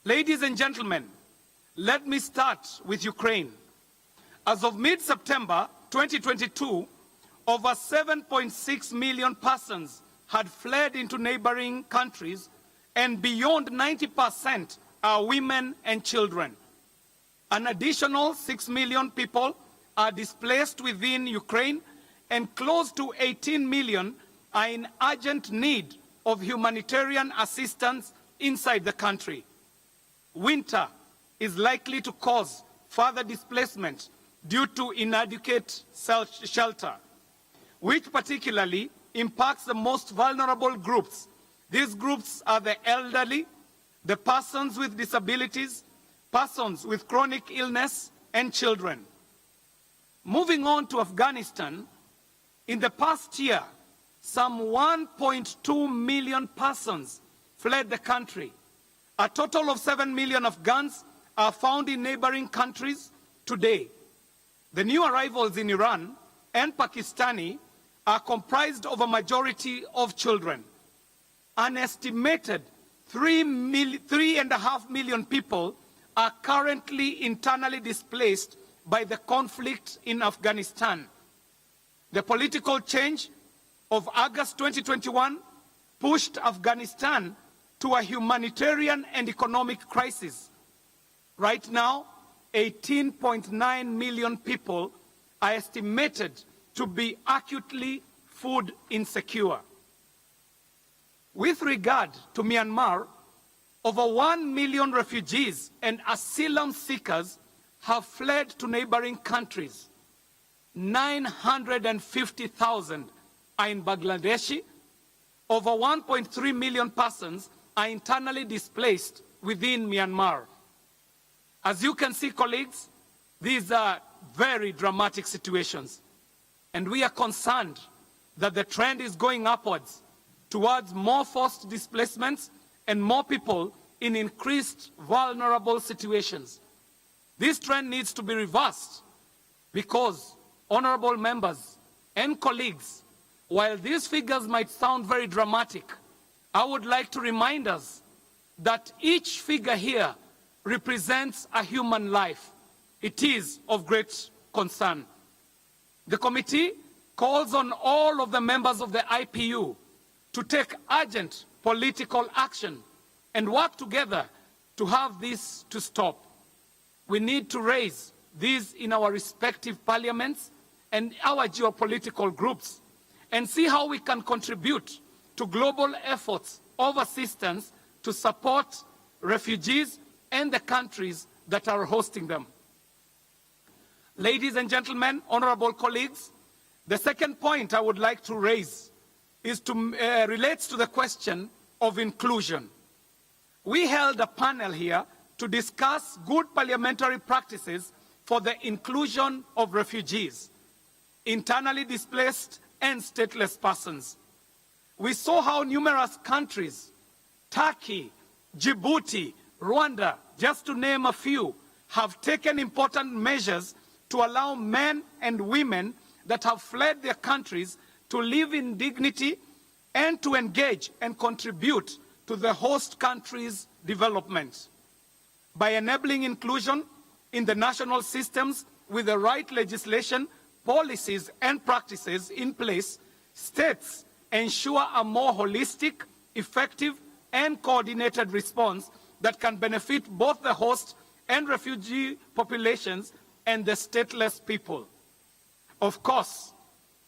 ladies and gentlemen, let me start with Ukraine. As of mid-September 2022, over 7.6 million persons had fled into neighboring countries, and beyond 90% are women and children. An additional 6 million people are displaced within Ukraine, and close to 18 million are in urgent need of humanitarian assistance inside the country. Winter is likely to cause further displacement due to inadequate shelter, which particularly impacts the most vulnerable groups. These groups are the elderly, the persons with disabilities, persons with chronic illness, and children. Moving on to Afghanistan, in the past year, some 1.2 million persons fled the country. A total of 7 million Afghans are found in neighboring countries today. The new arrivals in Iran and Pakistani are comprised of a majority of children. An estimated 3.5 million people are currently internally displaced by the conflict in Afghanistan. The political change of August 2021 pushed Afghanistan to a humanitarian and economic crisis. Right now, 18.9 million people are estimated to be acutely food insecure. With regard to Myanmar, over 1 million refugees and asylum seekers have fled to neighboring countries. 950,000 are in Bangladesh. Over 1.3 million persons are internally displaced within Myanmar. As you can see, colleagues, these are very dramatic situations, and we are concerned that the trend is going upwards towards more forced displacements and more people in increased vulnerable situations. This trend needs to be reversed because, honorable members and colleagues, while these figures might sound very dramatic, I would like to remind us that each figure here represents a human life. It is of great concern. The committee calls on all of the members of the IPU to take urgent political action and work together to have this to stop. We need to raise these in our respective parliaments and our geopolitical groups and see how we can contribute to global efforts of assistance to support refugees and the countries that are hosting them. Ladies and gentlemen, honorable colleagues, the second point I would like to raise relates to the question of inclusion. We held a panel here to discuss good parliamentary practices for the inclusion of refugees, internally displaced and stateless persons. We saw how numerous countries, Turkey, Djibouti, Rwanda, just to name a few, have taken important measures to allow men and women that have fled their countries to live in dignity and to engage and contribute to the host country's development. By enabling inclusion in the national systems with the right legislation, policies and practices in place, states ensure a more holistic, effective and coordinated response that can benefit both the host and refugee populations and the stateless people. Of course,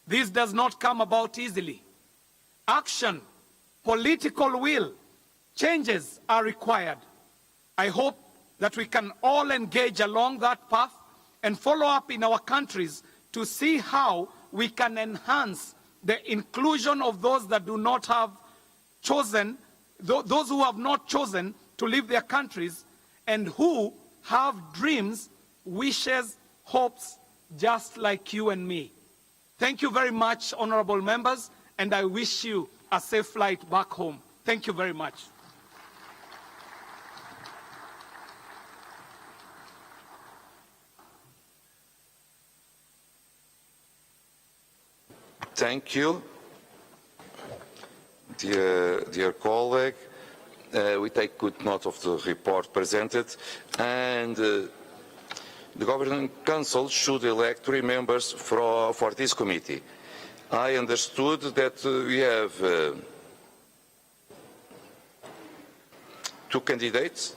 this does not come about easily. Action, political will, changes are required. I hope that we can all engage along that path and follow up in our countries to see how we can enhance the inclusion of those that do not have chosen, those who have not chosen to leave their countries and who have dreams, wishes, hopes, just like you and me. Thank you very much, honorable members, and I wish you a safe flight back home. Thank you very much. Thank you, dear colleague. We take good note of the report presented, and the Governing Council should elect 3 members for this committee. I understood that we have 2 candidates.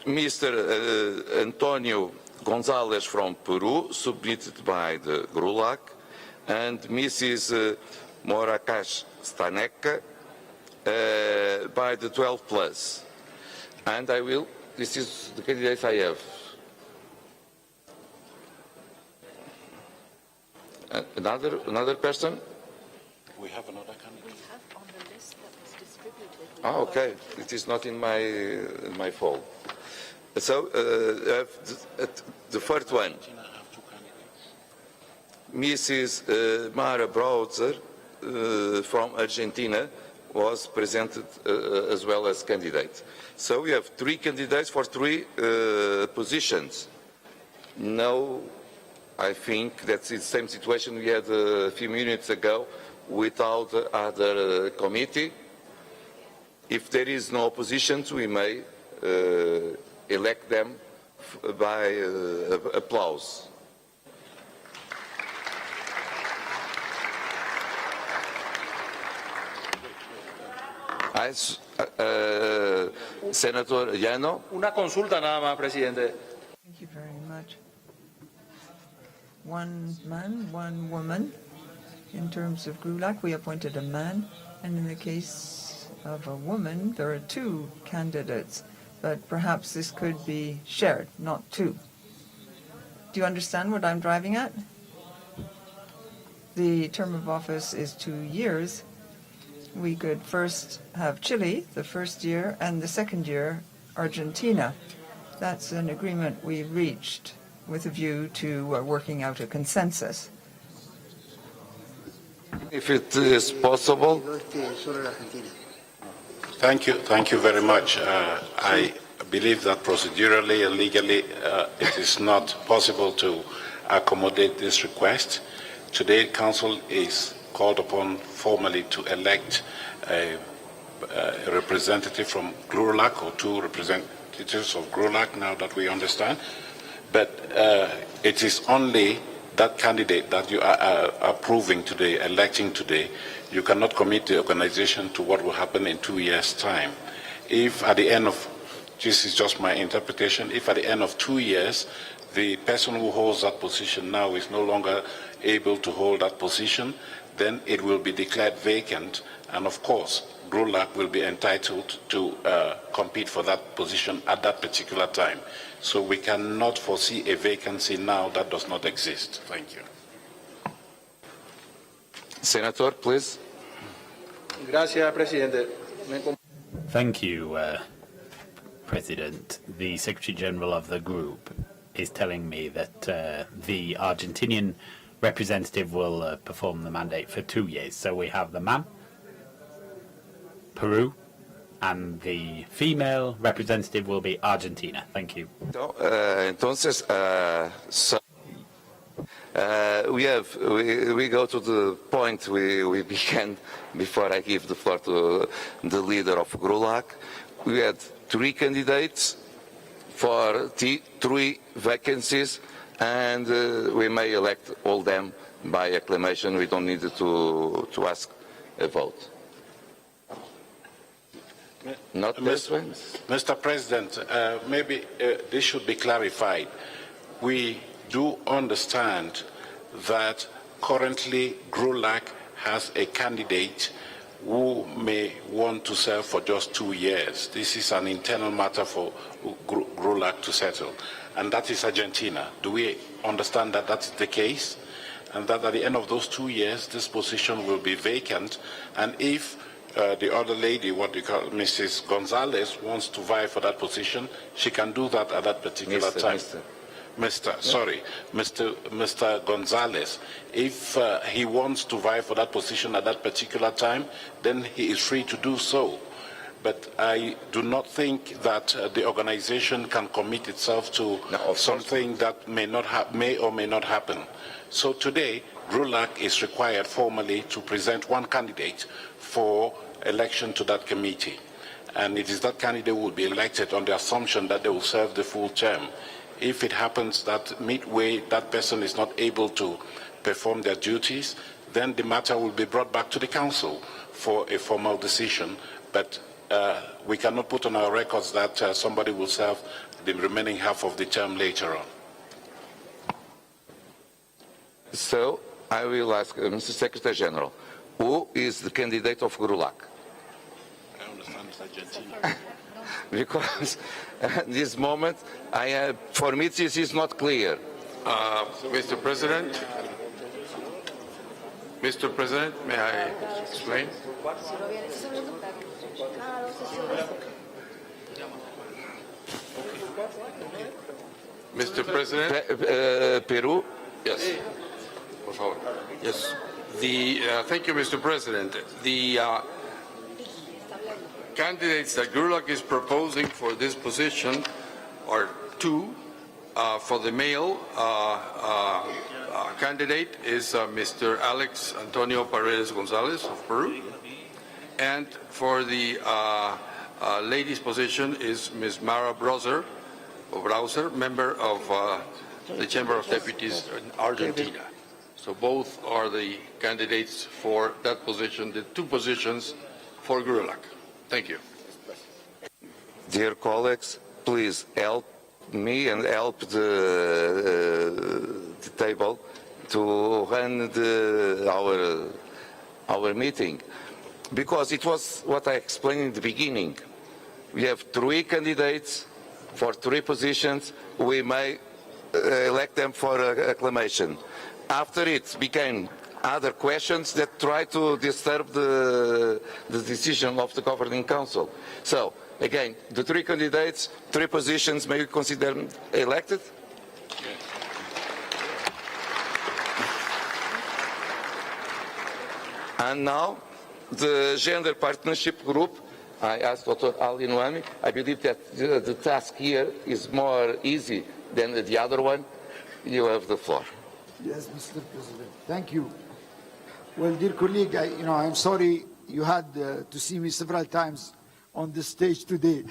Mr. Antonio Gonzalez from Peru, submitted by the GRULAC, and Mrs. Morakash Staneka by the 12+. And I will, this is the candidates I have. Another person? We have another candidate. We have on the list that was distributed. Ah, okay. It is not in my file. So, the first one, Mrs. Mara Browser from Argentina was presented as well as candidate. So we have 3 candidates for 3 positions. Now, I think that's the same situation we had a few minutes ago without other committee. If there is no opposition, we may elect them by applause. Senator Llano. Una consulta nada más, presidente. Thank you very much. 1 man, 1 woman. In terms of GRULAC, we appointed a man, and in the case of a woman, there are 2 candidates. But perhaps this could be shared, not 2. Do you understand what I'm driving at? The term of office is 2 years. We could first have Chile the first year, and the second year, Argentina. That's an agreement we reached with a view to working out a consensus. If it is possible. Thank you very much. I believe that procedurally and legally it is not possible to accommodate this request. Today, Council is called upon formally to elect a representative from GRULAC, or 2 representatives of GRULAC, now that we understand. But it is only that candidate that you are approving today, electing today. You cannot commit the organization to what will happen in 2 years' time. If at the end of, this is just my interpretation, if at the end of 2 years, the person who holds that position now is no longer able to hold that position, then it will be declared vacant, and of course, GRULAC will be entitled to compete for that position at that particular time. So we cannot foresee a vacancy now that does not exist. Thank you. Senator, please. Gracias, presidente. Thank you, President. The Secretary General of the group is telling me that the Argentinian representative will perform the mandate for 2 years. So we have the man, Peru, and the female representative will be Argentina. Thank you. Entonces, we go to the point we began before I give the floor to the leader of GRULAC. We had 3 candidates for 3 vacancies, and we may elect all them by acclamation. We don't need to ask a vote. Not this one? Mr. President, maybe this should be clarified. We do understand that currently GRULAC has a candidate who may want to serve for just 2 years. This is an internal matter for GRULAC to settle, and that is Argentina. Do we understand that that's the case? And that at the end of those 2 years, this position will be vacant, and if the other lady, what you call Mrs. Gonzalez, wants to vie for that position, she can do that at that particular time. Mr. Gonzalez, if he wants to vie for that position at that particular time, then he is free to do so. But I do not think that the organization can commit itself to something that may or may not happen. So today, GRULAC is required formally to present one candidate for election to that committee. And it is that candidate who will be elected on the assumption that they will serve the full term. If it happens that midway that person is not able to perform their duties, then the matter will be brought back to the council for a formal decision. But we cannot put on our records that somebody will serve the remaining half of the term later on. So I will ask Mr. Secretary General, who is the candidate of GRULAC? I understand it's Argentina. Because at this moment, for me, this is not clear. Mr. President, may I explain? Mr. President. Peru? Yes. Yes. Thank you, Mr. President. The candidates that GRULAC is proposing for this position are two. For the male candidate is Mr. Alex Antonio Paredes Gonzalez of Peru. And for the ladies' position is Ms. Mara Browser, member of the Chamber of Deputies in Argentina. So both are the candidates for that position, the two positions for GRULAC. Thank you. Dear colleagues, please help me and help the table to run our meeting. Because it was what I explained in the beginning. We have three candidates for three positions. We may elect them for acclamation. After it became other questions that try to disturb the decision of the governing council. So, again, the three candidates, three positions, may we consider them elected? And now, the gender partnership group, I asked Dr. Ali Nouami, I believe that the task here is more easy than the other one. You have the floor. Yes, Mr. President. Thank you. Well, dear colleague, I'm sorry you had to see me several times on this stage today.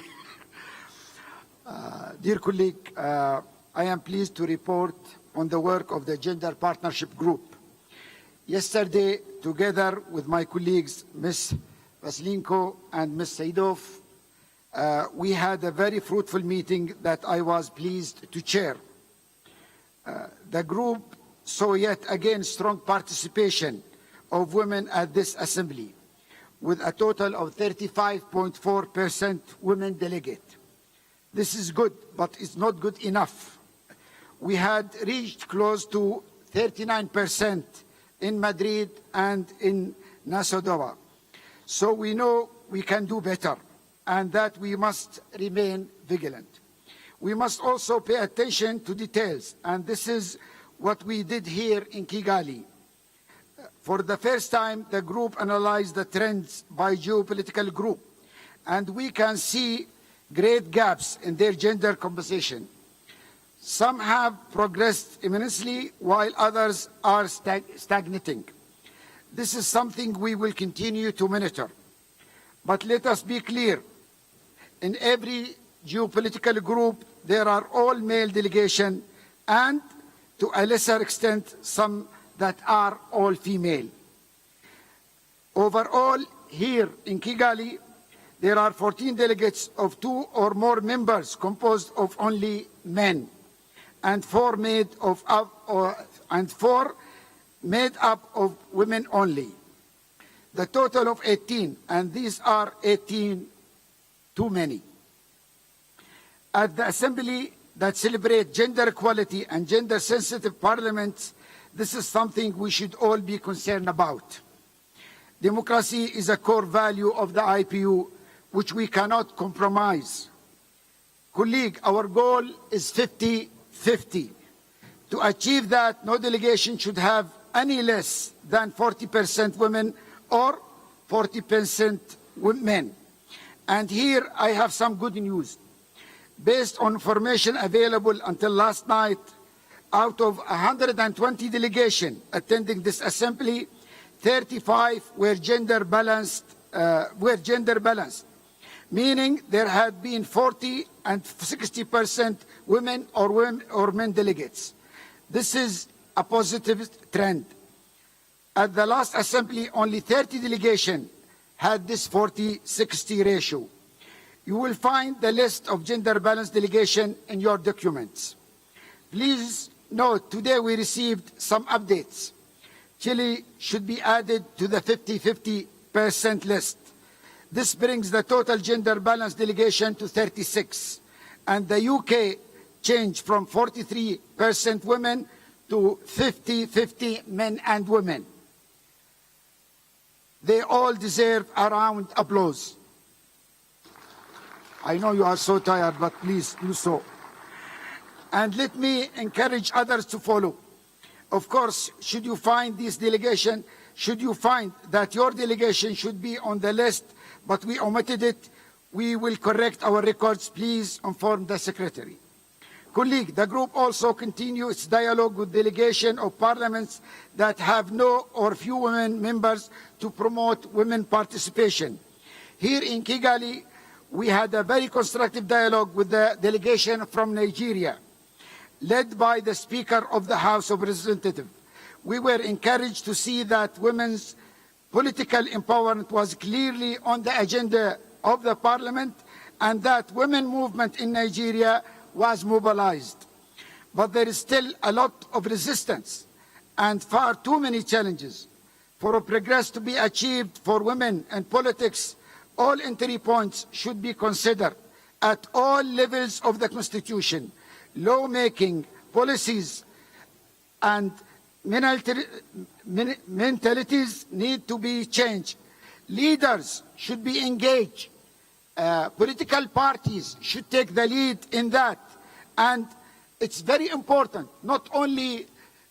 Dear colleague, I am pleased to report on the work of the Gender Partnership Group. Yesterday, together with my colleagues, Ms. Vaslenko and Ms. Saidov, we had a very fruitful meeting that I was pleased to chair. The group saw yet again strong participation of women at this assembly, with a total of 35.4% women delegate. This is good, but it's not good enough. We had reached close to 39% in Madrid and in Nasodova. So we know we can do better, and that we must remain vigilant. We must also pay attention to details, and this is what we did here in Kigali. For the first time, the group analyzed the trends by geopolitical group, and we can see great gaps in their gender composition. Some have progressed immensely, while others are stagnating. This is something we will continue to monitor. But let us be clear, in every geopolitical group, there are all male delegation, and to a lesser extent, some that are all female. Overall, here in Kigali, there are 14 delegates of 2 or more members composed of only men, and 4 made up of women only. the total of 18, and these are 18 too many. At the Assembly that celebrates gender equality and gender-sensitive parliaments, this is something we should all be concerned about. Democracy is a core value of the IPU, which we cannot compromise. Colleague, our goal is 50-50. To achieve that, no delegation should have any less than 40% women or 40% men. And here I have some good news. Based on information available until last night, out of 120 delegations attending this assembly, 35 were gender balanced, meaning there had been 40 and 60% women or men delegates. This is a positive trend. At the last assembly, only 30 delegations had this 40-60 ratio. You will find the list of gender balanced delegation in your documents. Please note, today we received some updates. Chile should be added to the 50-50% list. This brings the total gender balanced delegation to 36, and the UK changed from 43% women to 50-50 men and women. They all deserve a round of applause. I know you are so tired, but please do so. And let me encourage others to follow. Of course, should you find this delegation, should you find that your delegation should be on the list, but we omitted it, we will correct our records. Please inform the Secretary. Colleague, the group also continues its dialogue with delegations of parliaments that have no or few women members to promote women participation. Here in Kigali, we had a very constructive dialogue with the delegation from Nigeria, led by the Speaker of the House of Representatives. We were encouraged to see that women's political empowerment was clearly on the agenda of the Parliament and that women movement in Nigeria was mobilized. But there is still a lot of resistance and far too many challenges. For progress to be achieved for women in politics, all entry points should be considered at all levels of the Constitution. Lawmaking, policies, and mentalities need to be changed. Leaders should be engaged. Political parties should take the lead in that. And it's very important not only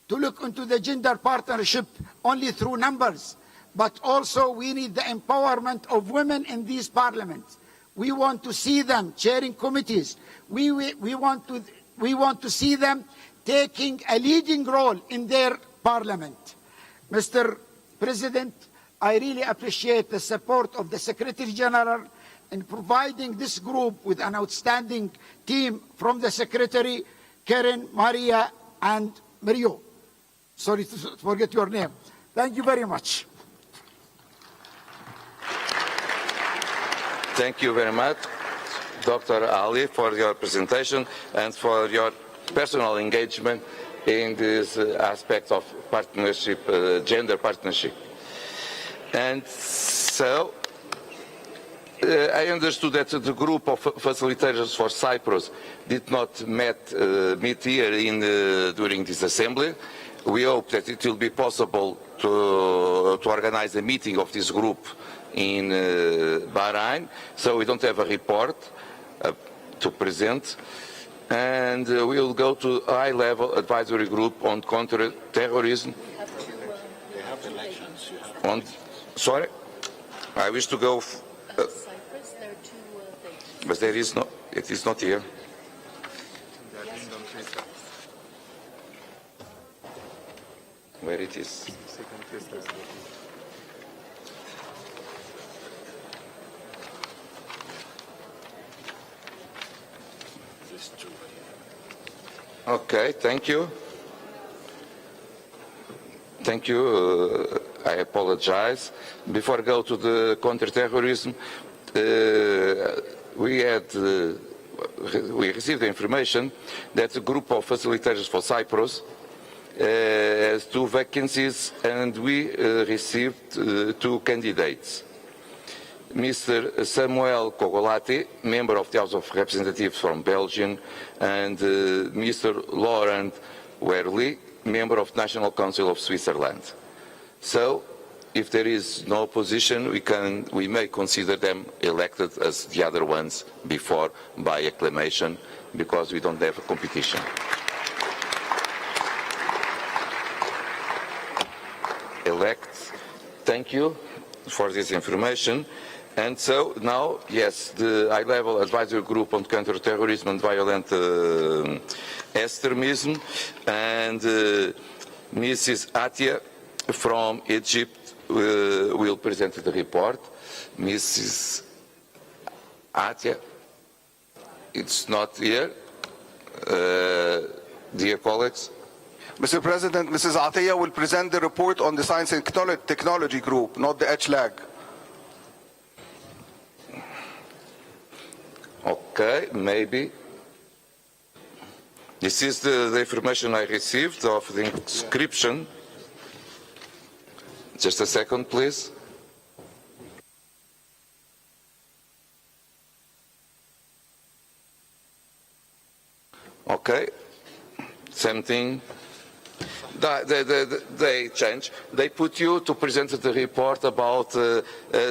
to look into the gender partnership only through numbers, but also we need the empowerment of women in these parliaments. We want to see them chairing committees. We want to see them taking a leading role in their parliament. Mr. President, I really appreciate the support of the Secretary General in providing this group with an outstanding team from the Secretary, Karen, Maria, and Mario. Sorry to forget your name. Thank you very much. Thank you very much, Dr. Ali, for your presentation and for your personal engagement in this aspect of partnership, gender partnership. And so, I understood that the group of facilitators for Cyprus did not meet here during this assembly. We hope that it will be possible to organize a meeting of this group in Bahrain, so we don't have a report to present. And we will go to a high-level advisory group on counter-terrorism. They have elections. Sorry? I wish to go... Cyprus, there are two things. But there is no, it is not here. Where it is? Okay, thank you. Thank you. I apologize. Before I go to the counter-terrorism, we received the information that a group of facilitators for Cyprus has 2 vacancies, and we received 2 candidates. Mr. Samuel Kogolati, member of the House of Representatives from Belgium, and Mr. Laurent Werly, member of National Council of Switzerland. So, if there is no opposition, we may consider them elected as the other ones before by acclamation, because we don't have a competition. Elect. Thank you for this information. And so now, yes, the high-level advisory group on counter-terrorism and violent extremism, and Mrs. Atia from Egypt will present the report. Mrs. Atia, it's not here. Dear colleagues. Mr. President, Mrs. Atiyah will present the report on the Science and Technology Group, not the HLAG. Okay, maybe. This is the information I received of the inscription. Just a second, please. Okay, same thing. They change. They put you to present the report about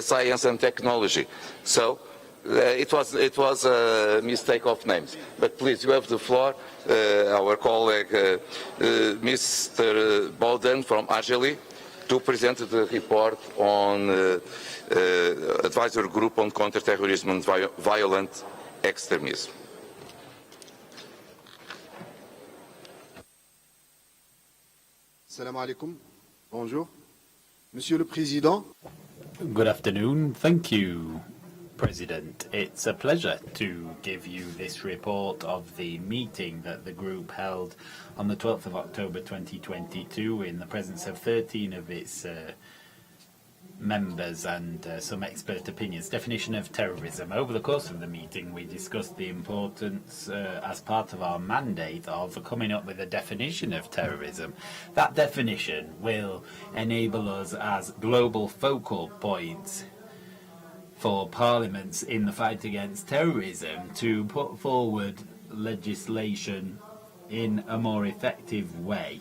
science and technology. So it was a mistake of names. But please, you have the floor. Our colleague, Mr. Bowden from Argely, to present the report on advisory group on counter-terrorism and violent extremism. Salam alaikum. Bonjour. Monsieur le Président. Good afternoon. Thank you, President. It's a pleasure to give you this report of the meeting that the group held on the 12th of October 2022 in the presence of 13 of its members and some expert opinions. Definition of terrorism. Over the course of the meeting, we discussed the importance as part of our mandate of coming up with a definition of terrorism. That definition will enable us as global focal points for parliaments in the fight against terrorism to put forward legislation in a more effective way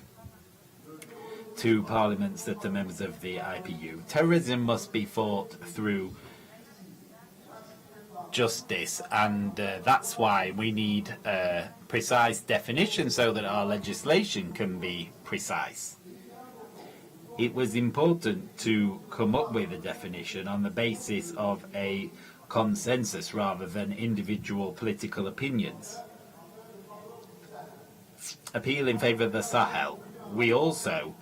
to parliaments that are members of the IPU. Terrorism must be fought through justice, and that's why we need a precise definition so that our legislation can be precise. It was important to come up with a definition on the basis of a consensus rather than individual political opinions. Appeal in favour of the Sahel. We also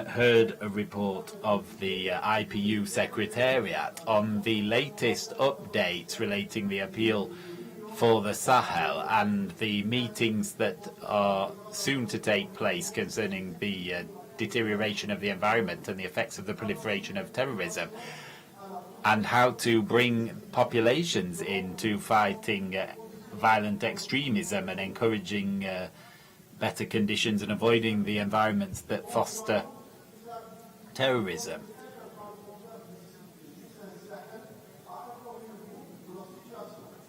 heard a report of the IPU Secretariat on the latest updates relating the appeal for the Sahel and the meetings that are soon to take place concerning the deterioration of the environment and the effects of the proliferation of terrorism, and how to bring populations into fighting violent extremism and encouraging better conditions and avoiding the environments that foster terrorism.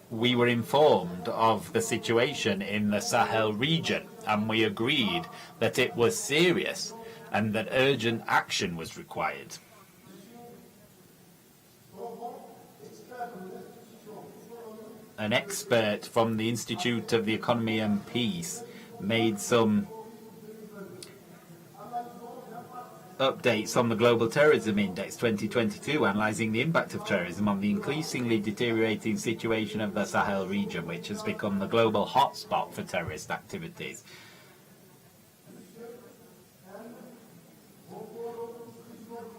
We were informed of the situation in the Sahel region, and we agreed that it was serious and that urgent action was required. An expert from the Institute of the Economy and Peace made some updates on the Global Terrorism Index 2022, analysing the impact of terrorism on the increasingly deteriorating situation of the Sahel region, which has become the global hotspot for terrorist activities.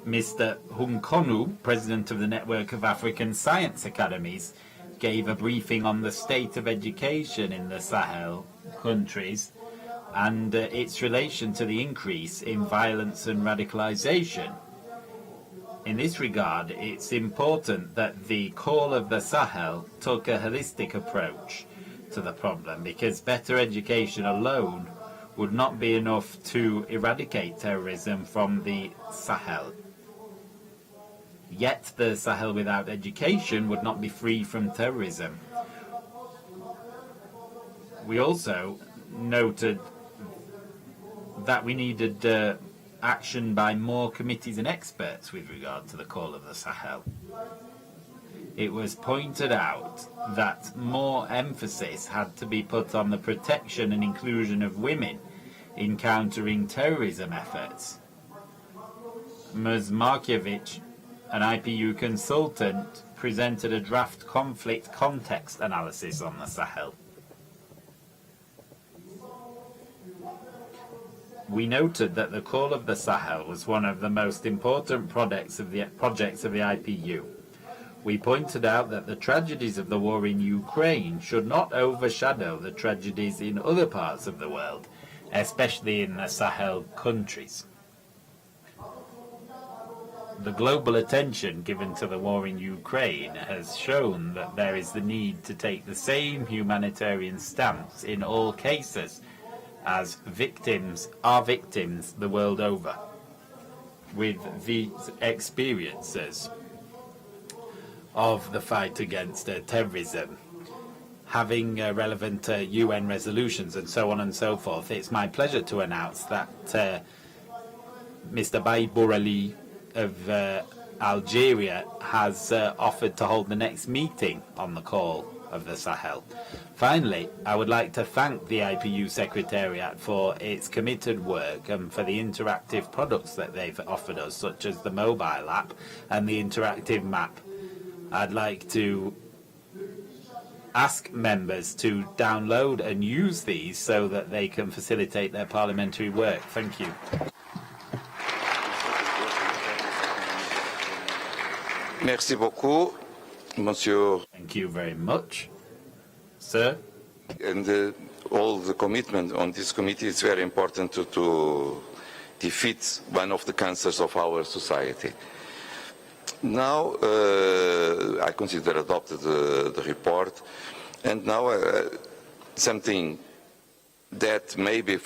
Mr. Hunkonu, president of the Network of African Science Academies, gave a briefing on the state of education in the Sahel countries and its relation to the increase in violence and radicalization. In this regard, it's important that the Call of the Sahel took a holistic approach to the problem, because better education alone would not be enough to eradicate terrorism from the Sahel. Yet the Sahel without education would not be free from terrorism. We also noted that we needed action by more committees and experts with regard to the call of the Sahel. It was pointed out that more emphasis had to be put on the protection and inclusion of women in countering terrorism efforts. Ms. Markiewicz, an IPU consultant, presented a draft conflict context analysis on the Sahel. We noted that the Call of the Sahel was one of the most important projects of the IPU. We pointed out that the tragedies of the war in Ukraine should not overshadow the tragedies in other parts of the world, especially in the Sahel countries. The global attention given to the war in Ukraine has shown that there is the need to take the same humanitarian stance in all cases, as victims are victims the world over. With these experiences of the fight against terrorism, having relevant UN resolutions and so on and so forth, it's my pleasure to announce that Mr. Baïd Bourali of Algeria has offered to hold the next meeting on the call of the Sahel. Finally, I would like to thank the IPU Secretariat for its committed work and for the interactive products that they've offered us, such as the mobile app and the interactive map. I'd like to ask members to download and use these so that they can facilitate their parliamentary work. Thank you. Merci beaucoup, Monsieur. Thank you very much, sir. And all the commitment on this committee is very important to defeat one of the cancers of our society. Now, I consider adopted the report, and now something that maybe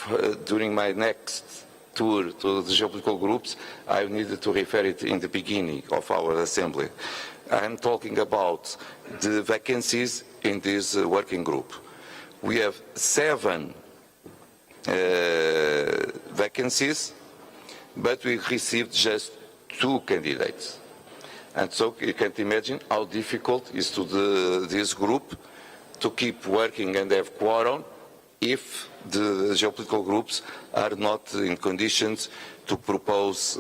during my next tour to the geopolitical groups, I needed to refer it in the beginning of our assembly. I'm talking about the vacancies in this working group. We have 7 vacancies, but we received just 2 candidates. And so you can imagine how difficult it is to this group to keep working and have quorum if the geopolitical groups are not in conditions to propose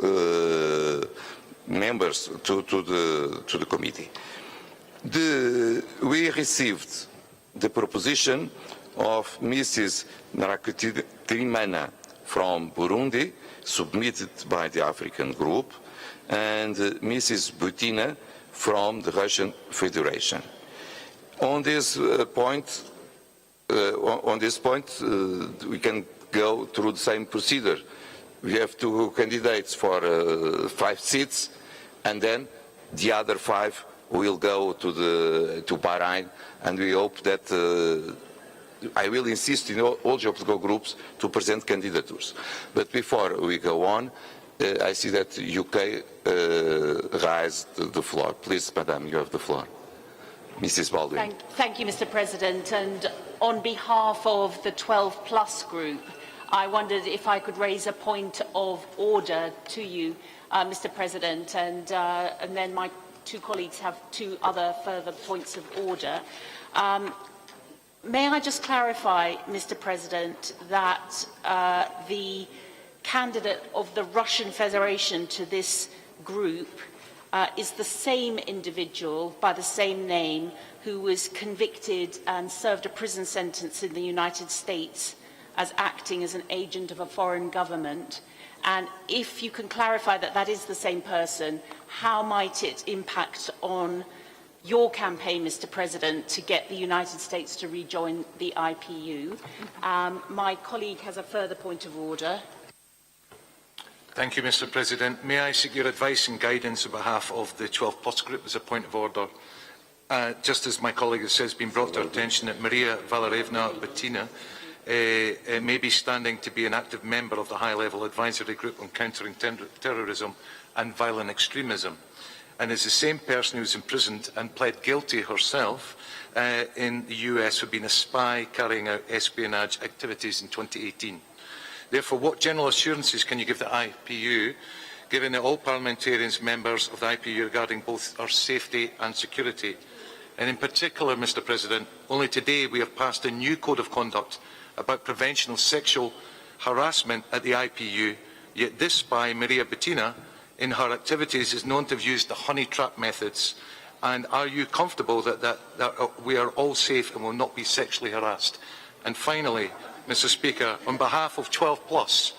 members to the committee. We received the proposition of Mrs. Narakutimana from Burundi, submitted by the African group, and Mrs. Butina from the Russian Federation. On this point, we can go through the same procedure. We have 2 candidates for 5 seats, and then the other 5 will go to Bahrain, and we hope that I will insist in all geopolitical groups to present candidatures. But before we go on, I see that UK raised the floor. Please, Madam, you have the floor. Mrs. Baldwin. Thank you, Mr. President. And on behalf of the 12+ group, I wondered if I could raise a point of order to you, Mr. President, and then my 2 colleagues have 2 other further points of order. May I just clarify, Mr. President, that the candidate of the Russian Federation to this group is the same individual by the same name who was convicted and served a prison sentence in the United States as acting as an agent of a foreign government? And if you can clarify that that is the same person, how might it impact on your campaign, Mr. President, to get the United States to rejoin the IPU? My colleague has a further point of order. Thank you, Mr. President. May I seek your advice and guidance on behalf of the 12+ group as a point of order? Just as my colleague has said, it's been brought to our attention that Maria Valerevna Butina may be standing to be an active member of the high-level advisory group on countering terrorism and violent extremism, and is the same person who was imprisoned and pled guilty herself in the US for being a spy carrying out espionage activities in 2018. Therefore, what general assurances can you give the IPU, given that all parliamentarians members of the IPU regarding both our safety and security? And in particular, Mr. President, only today we have passed a new code of conduct about prevention of sexual harassment at the IPU, yet this spy, Maria Bettina, in her activities is known to have used the honey trap methods. And are you comfortable that we are all safe and will not be sexually harassed? And finally, Mr. Speaker, on behalf of 12+,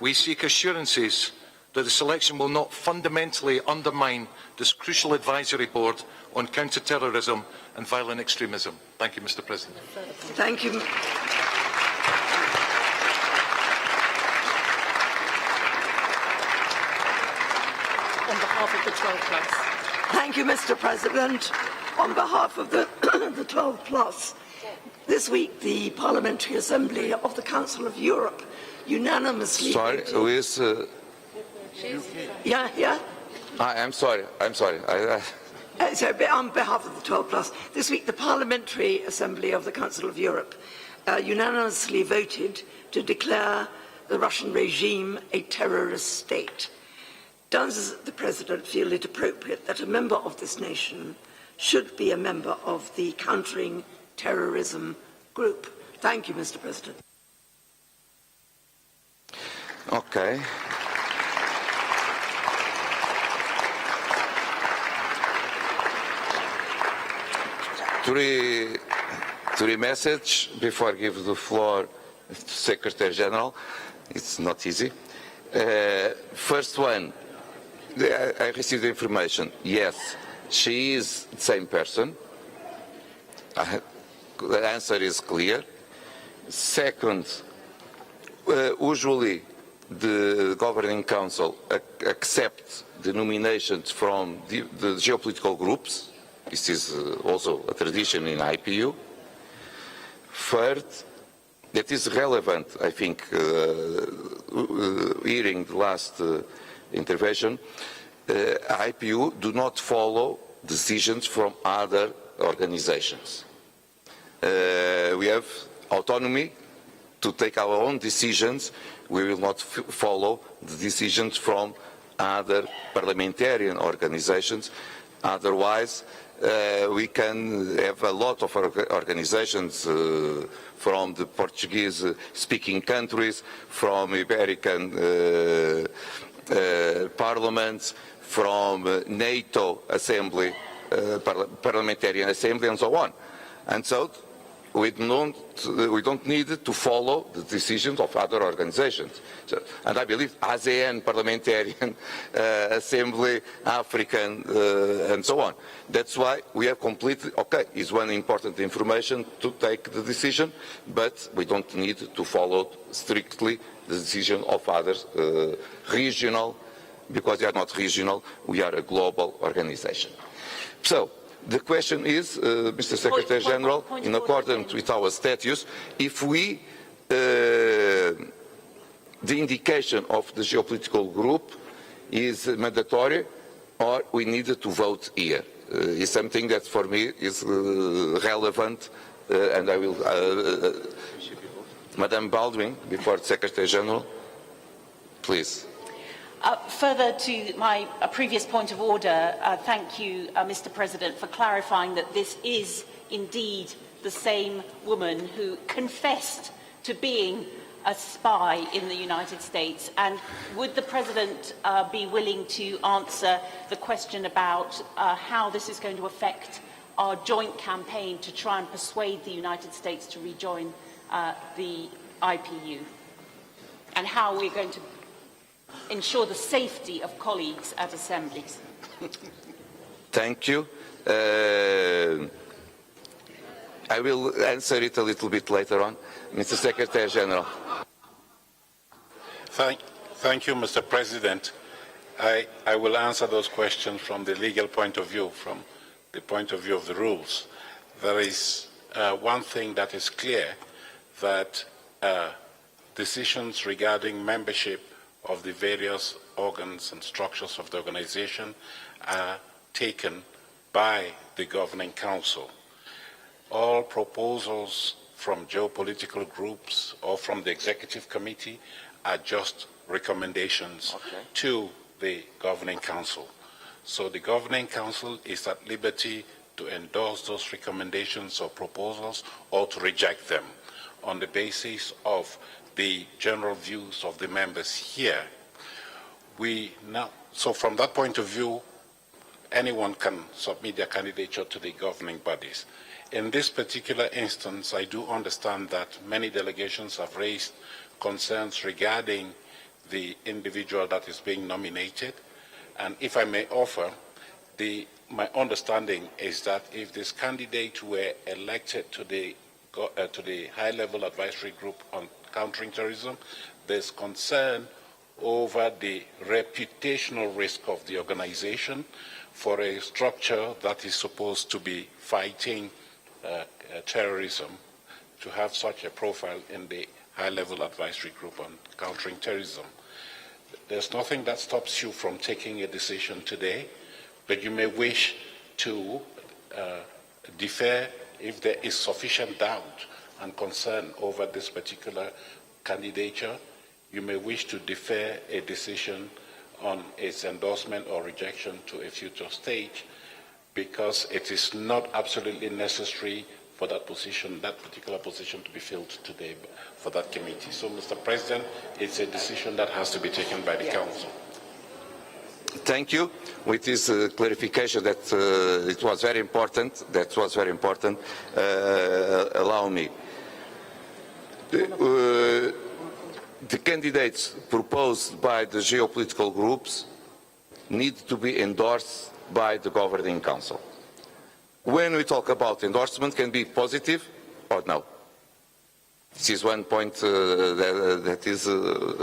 we seek assurances that the selection will not fundamentally undermine this crucial advisory board on counter-terrorism and violent extremism. Thank you, Mr. President. Thank you. On behalf of the 12+. Thank you, Mr. President. On behalf of the, the 12+, this week the Parliamentary Assembly of the Council of Europe unanimously... Sorry, who is... Yeah. I'm sorry. So, on behalf of the 12+, this week the Parliamentary Assembly of the Council of Europe unanimously voted to declare the Russian regime a terrorist state. Does the President feel it appropriate that a member of this nation should be a member of the Countering Terrorism Group? Thank you, Mr. President. Okay. Three messages before I give the floor to Secretary General. It's not easy. First one, I received the information. Yes, she is the same person. The answer is clear. Second, usually the Governing Council accepts the nominations from the geopolitical groups. This is also a tradition in IPU. Third, that is relevant, I think, hearing the last intervention, IPU do not follow decisions from other organizations. We have autonomy to take our own decisions. We will not follow the decisions from other parliamentarian organizations. Otherwise, we can have a lot of organizations from the Portuguese-speaking countries, from Iberican parliaments, from NATO Assembly, Parliamentarian Assembly, and so on. And so we don't need to follow the decisions of other organizations. So, and I believe ASEAN Parliamentarian Assembly, African, and so on. That's why we have completely, okay, is one important information to take the decision, but we don't need to follow strictly the decision of others, regional, because they are not regional, we are a global organization. So, the question is, Mr. Secretary General, in accordance with our statutes, if we, the indication of the geopolitical group is mandatory or we need to vote here. Is something that for me is relevant, and I will, Madam Baldwin, before the Secretary General, please. Further to my previous point of order, thank you, Mr. President, for clarifying that this is indeed the same woman who confessed to being a spy in the United States. And would the President be willing to answer the question about how this is going to affect our joint campaign to try and persuade the United States to rejoin the IPU? And how we're going to ensure the safety of colleagues at assemblies. Thank you. I will answer it a little bit later on. Mr. Secretary General. Thank you, Mr. President. I will answer those questions from the legal point of view, from the point of view of the rules. There is one thing that is clear, that decisions regarding membership of the various organs and structures of the organization are taken by the Governing Council. All proposals from geopolitical groups or from the Executive Committee are just recommendations to the Governing Council. So the Governing Council is at liberty to endorse those recommendations or proposals or to reject them on the basis of the general views of the members here. So from that point of view, anyone can submit their candidature to the governing bodies. In this particular instance, I do understand that many delegations have raised concerns regarding the individual that is being nominated. And if I may offer, my understanding is that if this candidate were elected to the high-level advisory group on countering terrorism, there's concern over the reputational risk of the organization for a structure that is supposed to be fighting terrorism, to have such a profile in the high-level advisory group on countering terrorism. There's nothing that stops you from taking a decision today, but you may wish to defer if there is sufficient doubt and concern over this particular candidature. You may wish to defer a decision on its endorsement or rejection to a future stage, because it is not absolutely necessary for that position, that particular position, to be filled today for that committee. So, Mr. President, it's a decision that has to be taken by the Council. Thank you. With this clarification that it was very important, allow me. The candidates proposed by the geopolitical groups need to be endorsed by the Governing Council. When we talk about endorsement, can be positive or no. This is one point that is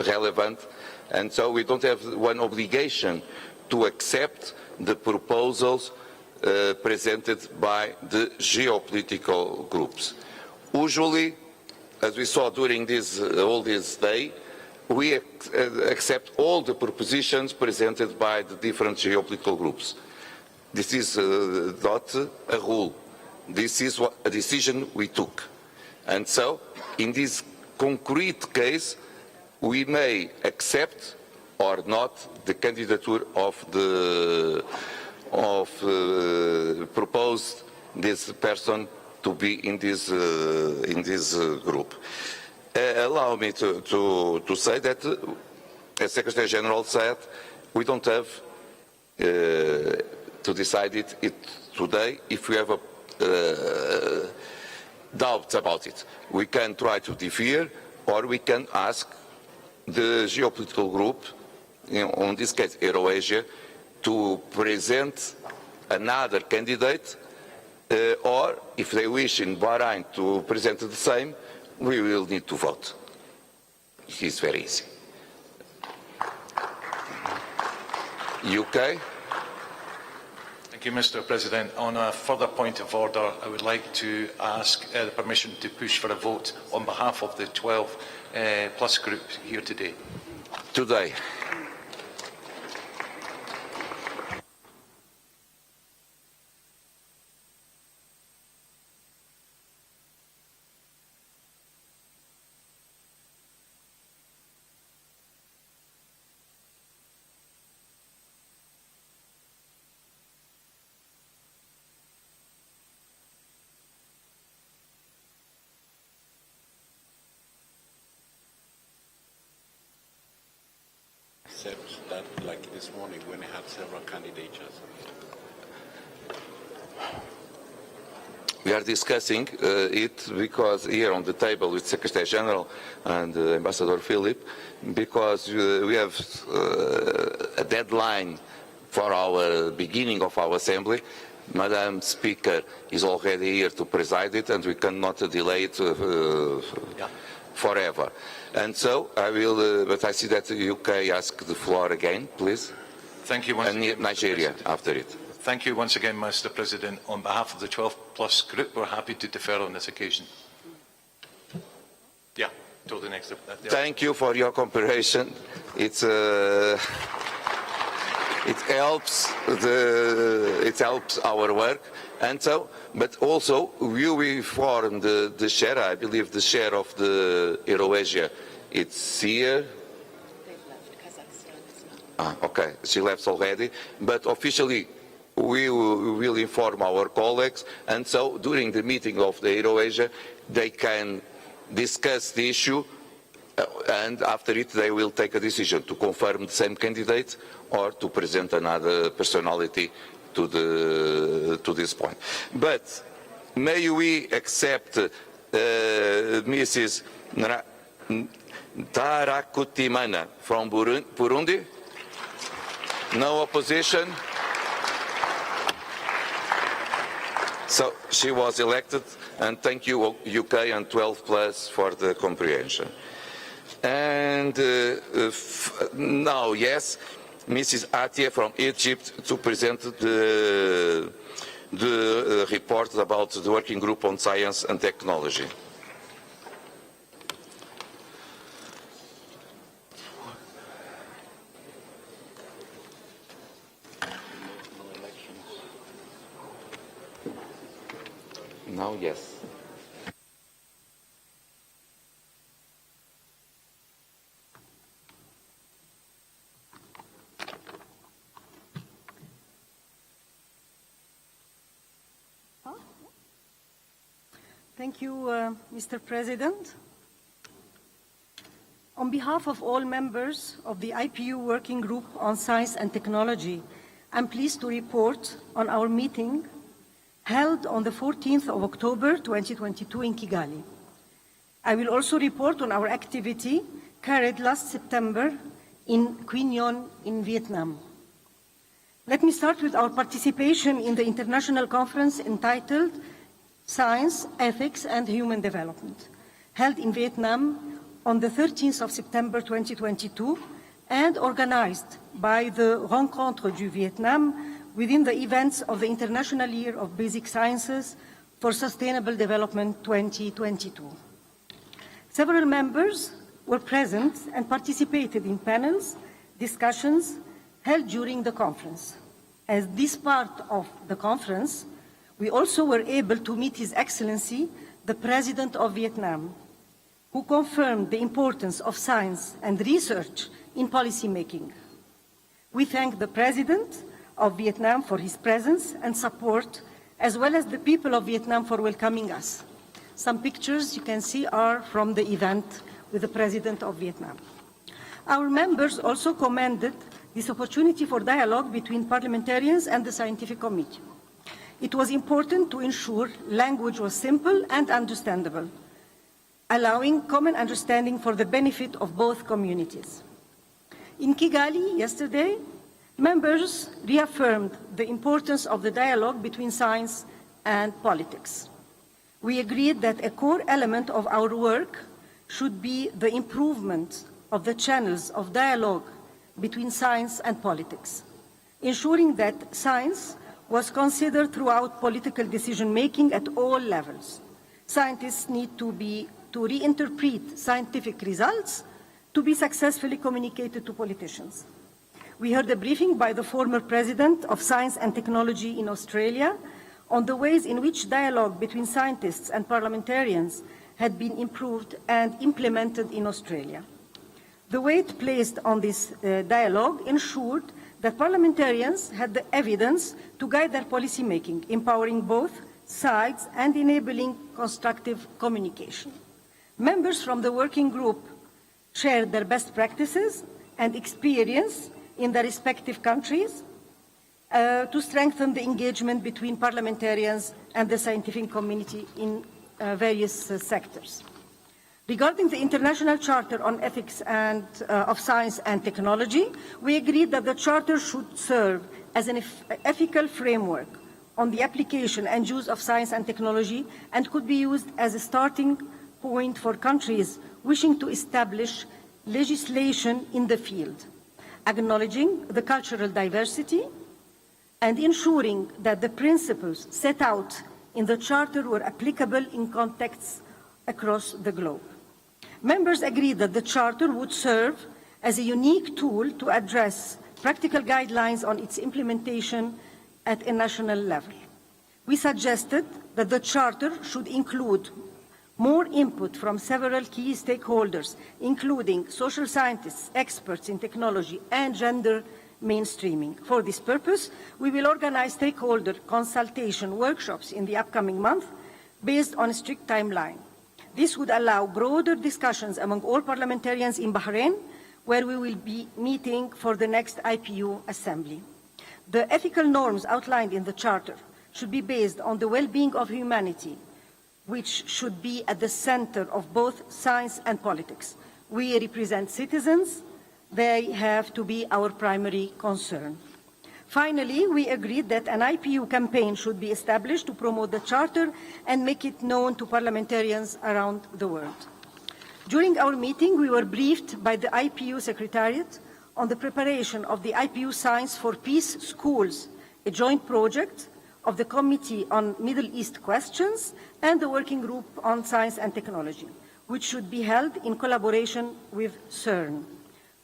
relevant, and so we don't have one obligation to accept the proposals presented by the geopolitical groups. Usually, as we saw during all this day, we accept all the propositions presented by the different geopolitical groups. This is not a rule. This is a decision we took. And so, in this concrete case, we may accept or not the candidature of proposed this person to be in this group. Allow me to say that, as Secretary General said, we don't have to decide it today. If we have doubts about it, we can try to defer, or we can ask the geopolitical group, in this case Asia, to present another candidate, or if they wish in Bahrain to present the same, we will need to vote. It is very easy. UK? Thank you, Mr. President. On a further point of order, I would like to ask the permission to push for a vote on behalf of the 12 plus group here today. Today. Except that, like this morning, when I had several candidatures. We are discussing it because here on the table with Secretary General and Ambassador Philip, because we have a deadline for our beginning of our assembly. Madam Speaker is already here to preside it, and we cannot delay it forever. And so I will, but I see that the UK asked the floor again, please. Thank you once again, Nigeria after it. Thank you once again, Mr. President. On behalf of the 12 plus group, we're happy to defer on this occasion. Yeah. till the next. Thank you for your cooperation. It helps our work, and so. But also, we informed the chair. I believe the chair of the Eurasia. It's here. Okay, she left already. But officially, we will inform our colleagues, and so during the meeting of the Eurasia, they can discuss the issue, and after it they will take a decision to confirm the same candidate or to present another personality to this point. But may we accept Mrs. Tarakutimana from Burundi? No opposition? So she was elected, and thank you UK and 12 Plus for the comprehension. And now, yes, Mrs. Atia from Egypt to present the report about the Working Group on Science and Technology. Now, yes. Thank you, Mr. President. On behalf of all members of the IPU Working Group on Science and Technology, I'm pleased to report on our meeting held on the 14th of October 2022 in Kigali. I will also report on our activity carried last September in Quy Nhon in Vietnam. Let me start with our participation in the international conference entitled Science, Ethics and Human Development, held in Vietnam on the 13th of September 2022 and organized by the Rencontre du Vietnam within the events of the International Year of Basic Sciences for Sustainable Development 2022. Several members were present and participated in panels, discussions held during the conference. As this part of the conference, we also were able to meet His Excellency, the President of Vietnam, who confirmed the importance of science and research in policymaking. We thank the President of Vietnam for his presence and support, as well as the people of Vietnam for welcoming us. Some pictures you can see are from the event with the President of Vietnam. Our members also commended this opportunity for dialogue between parliamentarians and the scientific committee. It was important to ensure language was simple and understandable, allowing common understanding for the benefit of both communities. In Kigali yesterday, members reaffirmed the importance of the dialogue between science and politics. We agreed that a core element of our work should be the improvement of the channels of dialogue between science and politics, ensuring that science was considered throughout political decision-making at all levels. Scientists need to reinterpret scientific results to be successfully communicated to politicians. We heard a briefing by the former President of Science and Technology in Australia on the ways in which dialogue between scientists and parliamentarians had been improved and implemented in Australia. The weight placed on this dialogue ensured that parliamentarians had the evidence to guide their policy making, empowering both sides and enabling constructive communication. Members from the working group shared their best practices and experience in their respective countries to strengthen the engagement between parliamentarians and the scientific community in various sectors. Regarding the International Charter on Ethics and, of Science and Technology, we agreed that the Charter should serve as an ethical framework on the application and use of science and technology and could be used as a starting point for countries wishing to establish legislation in the field, acknowledging the cultural diversity and ensuring that the principles set out in the Charter were applicable in contexts across the globe. Members agreed that the Charter would serve as a unique tool to address practical guidelines on its implementation at a national level. We suggested that the Charter should include more input from several key stakeholders, including social scientists, experts in technology, and gender mainstreaming. For this purpose, we will organize stakeholder consultation workshops in the upcoming month based on a strict timeline. This would allow broader discussions among all parliamentarians in Bahrain, where we will be meeting for the next IPU assembly. The ethical norms outlined in the Charter should be based on the well-being of humanity, which should be at the center of both science and politics. We represent citizens. They have to be our primary concern. Finally, we agreed that an IPU campaign should be established to promote the Charter and make it known to parliamentarians around the world. During our meeting, we were briefed by the IPU Secretariat on the preparation of the IPU Science for Peace Schools, a joint project of the Committee on Middle East Questions and the Working Group on Science and Technology, which should be held in collaboration with CERN.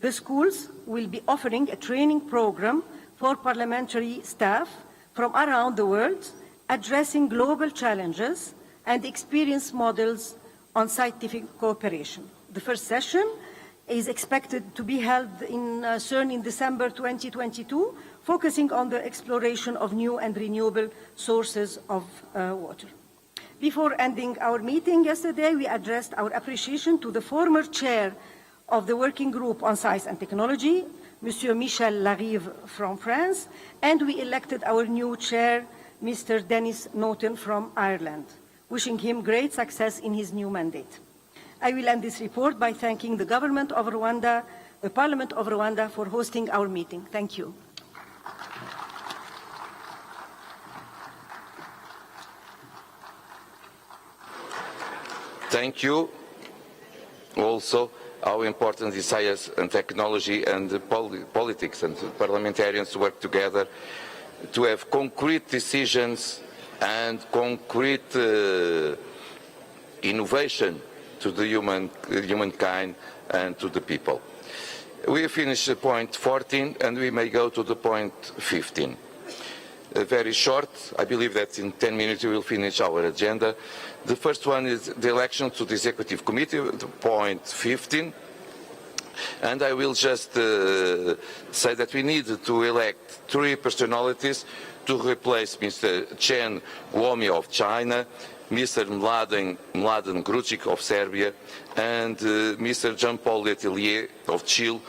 The schools will be offering a training program for parliamentary staff from around the world, addressing global challenges and experience models on scientific cooperation. The first session is expected to be held in CERN in December 2022, focusing on the exploration of new and renewable sources of water. Before ending our meeting yesterday, we addressed our appreciation to the former chair of the Working Group on Science and Technology, Monsieur Michel Larive from France, and we elected our new chair, Mr. Denis Naughton from Ireland, wishing him great success in his new mandate. I will end this report by thanking the government of Rwanda, the Parliament of Rwanda, for hosting our meeting. Thank you. Thank you. Also, how important is science and technology and politics and parliamentarians to work together to have concrete decisions and concrete innovation to the humankind and to the people. We finish point 14 and we may go to the point 15. Very short, I believe that in 10 minutes we will finish our agenda. The first one is the election to the Executive Committee, point 15. And I will just say that we need to elect 3 personalities to replace Mr. Chen Guomi of China, Mr. Mladen Grujic of Serbia, and Mr. Jean-Paul Letelier of Chile,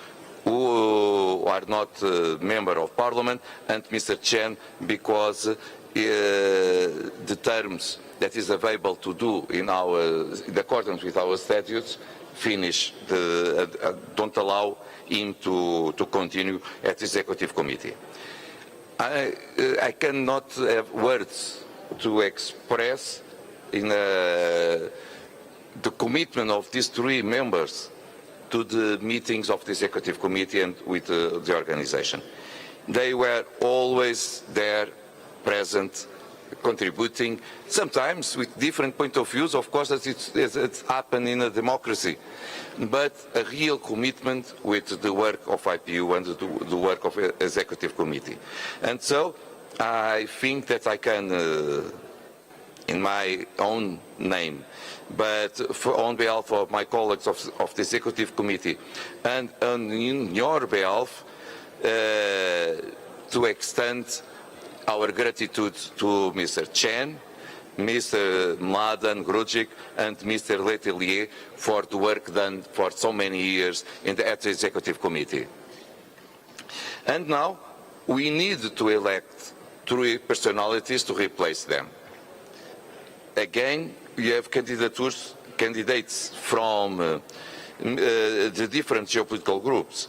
who are not member of Parliament, and Mr. Chen because the terms that is available to do in accordance with our statutes finish, don't allow him to continue at the Executive Committee. I cannot have words to express in the commitment of these 3 members to the meetings of the Executive Committee and with the organization. They were always there, present, contributing, sometimes with different point of views, of course, as it's happened in a democracy, but a real commitment with the work of IPU and the work of the Executive Committee. And so I think that I can, in my own name, but on behalf of my colleagues of the Executive Committee and in your behalf, to extend our gratitude to Mr. Chen, Mr. Mladen Grujic, and Mr. Letelier for the work done for so many years at the Executive Committee. And now we need to elect 3 personalities to replace them. Again, we have candidates from the different geopolitical groups.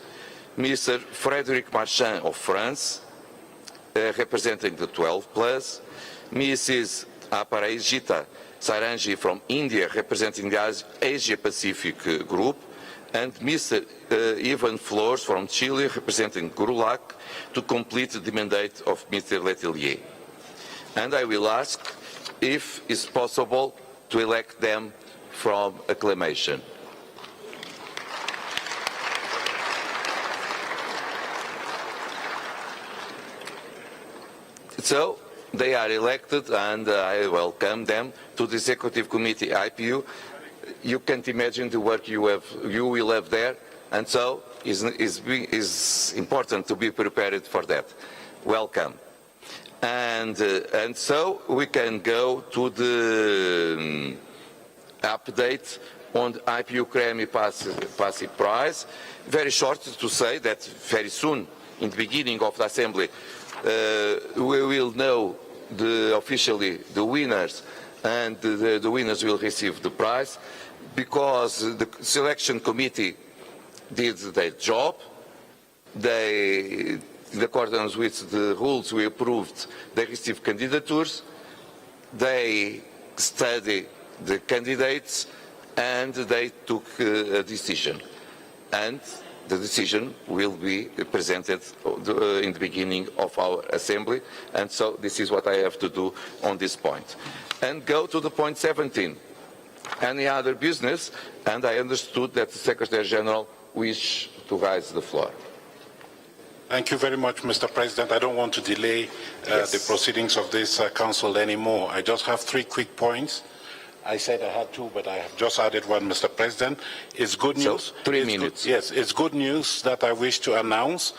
Mr. Frédéric Marchand of France, representing the 12+, Mrs. Aparajita Sarangi from India, representing the Asia-Pacific group, and Mr. Ivan Flores from Chile, representing GRULAC, to complete the mandate of Mr. Letelier. And I will ask if it's possible to elect them from acclamation. so they are elected, and I welcome them to the Executive Committee IPU. You can't imagine the work you will have there, and so it's important to be prepared for that. Welcome. And so we can go to the update on the IPU CREMI Passive Prize. Very short to say that very soon, in the beginning of the Assembly, we will know officially the winners, and the winners will receive the prize, because the selection committee did their job. They, in accordance with the rules we approved, they received candidatures, they studied the candidates, and they took a decision. And the decision will be presented in the beginning of our assembly, and so this is what I have to do on this point. And go to the point 17. Any other business? And I understood that the Secretary General wished to raise the floor. Thank you very much, Mr. President. I don't want to delay the proceedings of this council anymore. I just have 3 quick points. I said I had 2, but I have just added 1, Mr. President. It's good news. So, 3 minutes. Yes, it's good news that I wish to announce.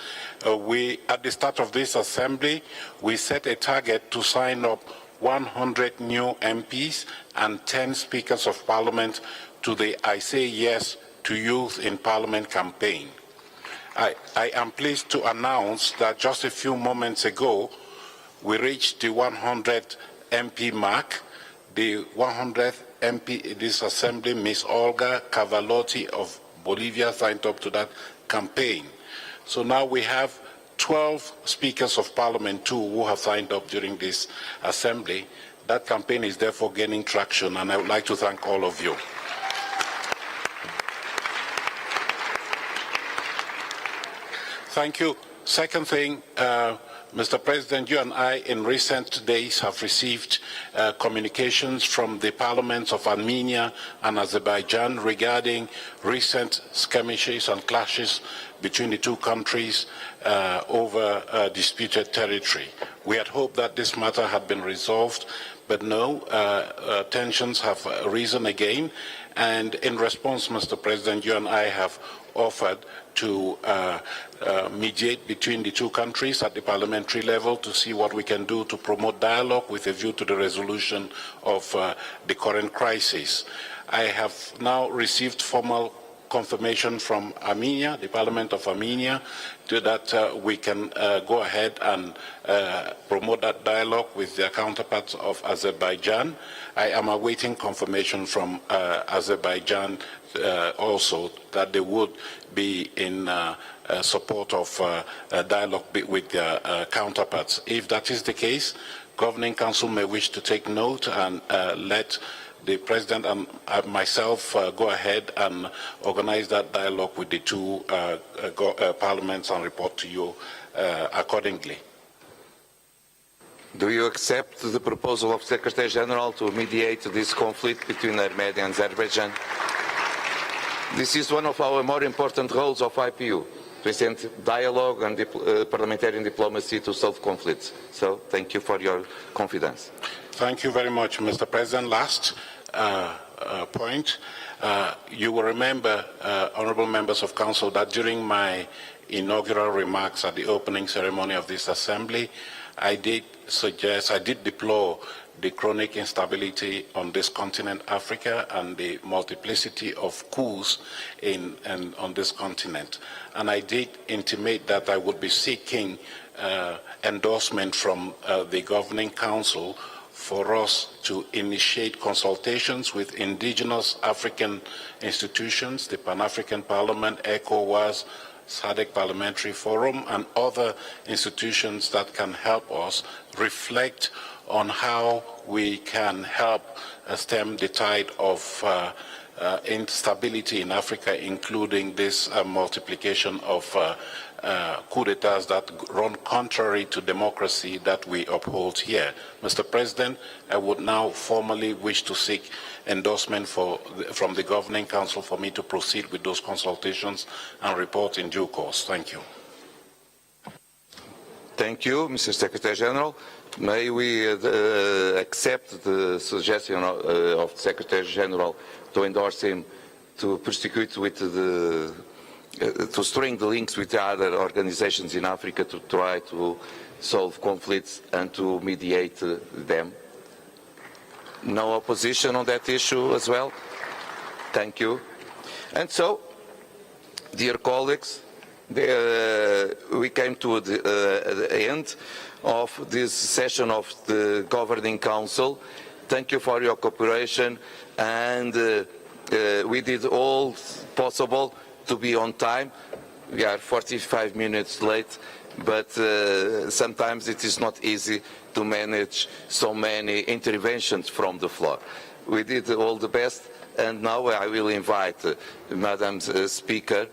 At the start of this assembly, we set a target to sign up 100 new MPs and 10 speakers of parliament to the I Say Yes to Youth in Parliament campaign. I am pleased to announce that just a few moments ago, we reached the 100 MP mark. The 100th MP in this assembly, Ms. Olga Cavalotti of Bolivia, signed up to that campaign. So now we have 12 speakers of parliament too who have signed up during this assembly. That campaign is therefore gaining traction, and I would like to thank all of you. Thank you. Second thing, Mr. President, you and I in recent days have received communications from the parliaments of Armenia and Azerbaijan regarding recent skirmishes and clashes between the 2 countries over disputed territory. We had hoped that this matter had been resolved, but no, tensions have risen again. And in response, Mr. President, you and I have offered to mediate between the 2 countries at the parliamentary level to see what we can do to promote dialogue with a view to the resolution of the current crisis. I have now received formal confirmation from Armenia, the Parliament of Armenia, that we can go ahead and promote that dialogue with their counterparts of Azerbaijan. I am awaiting confirmation from Azerbaijan also that they would be in support of dialogue with their counterparts. If that is the case, Governing Council may wish to take note and let the President and myself go ahead and organize that dialogue with the 2 parliaments and report to you accordingly. Do you accept the proposal of Secretary General to mediate this conflict between Armenia and Azerbaijan? This is one of our more important roles of IPU, present dialogue and parliamentary diplomacy to solve conflicts. So thank you for your confidence. Thank you very much, Mr. President. Last point. You will remember, honorable members of council, that during my inaugural remarks at the opening ceremony of this assembly, I did deplore the chronic instability on this continent, Africa, and the multiplicity of coups on this continent. And I did intimate that I would be seeking endorsement from the Governing Council for us to initiate consultations with indigenous African institutions, the Pan-African Parliament, ECOWAS, SADC Parliamentary Forum, and other institutions that can help us reflect on how we can help stem the tide of instability in Africa, including this multiplication of coup d'etats that run contrary to democracy that we uphold here. Mr. President, I would now formally wish to seek endorsement from the Governing Council for me to proceed with those consultations and report in due course. Thank you. Thank you, Mr. Secretary General. May we accept the suggestion of the Secretary General to endorse him to prosecute with to string the links with the other organizations in Africa to try to solve conflicts and to mediate them. No opposition on that issue as well? Thank you. And so, dear colleagues, we came to the end of this session of the Governing Council. Thank you for your cooperation, and we did all possible to be on time. We are 45 minutes late, but sometimes it is not easy to manage so many interventions from the floor. We did all the best, and now I will invite Madam Speaker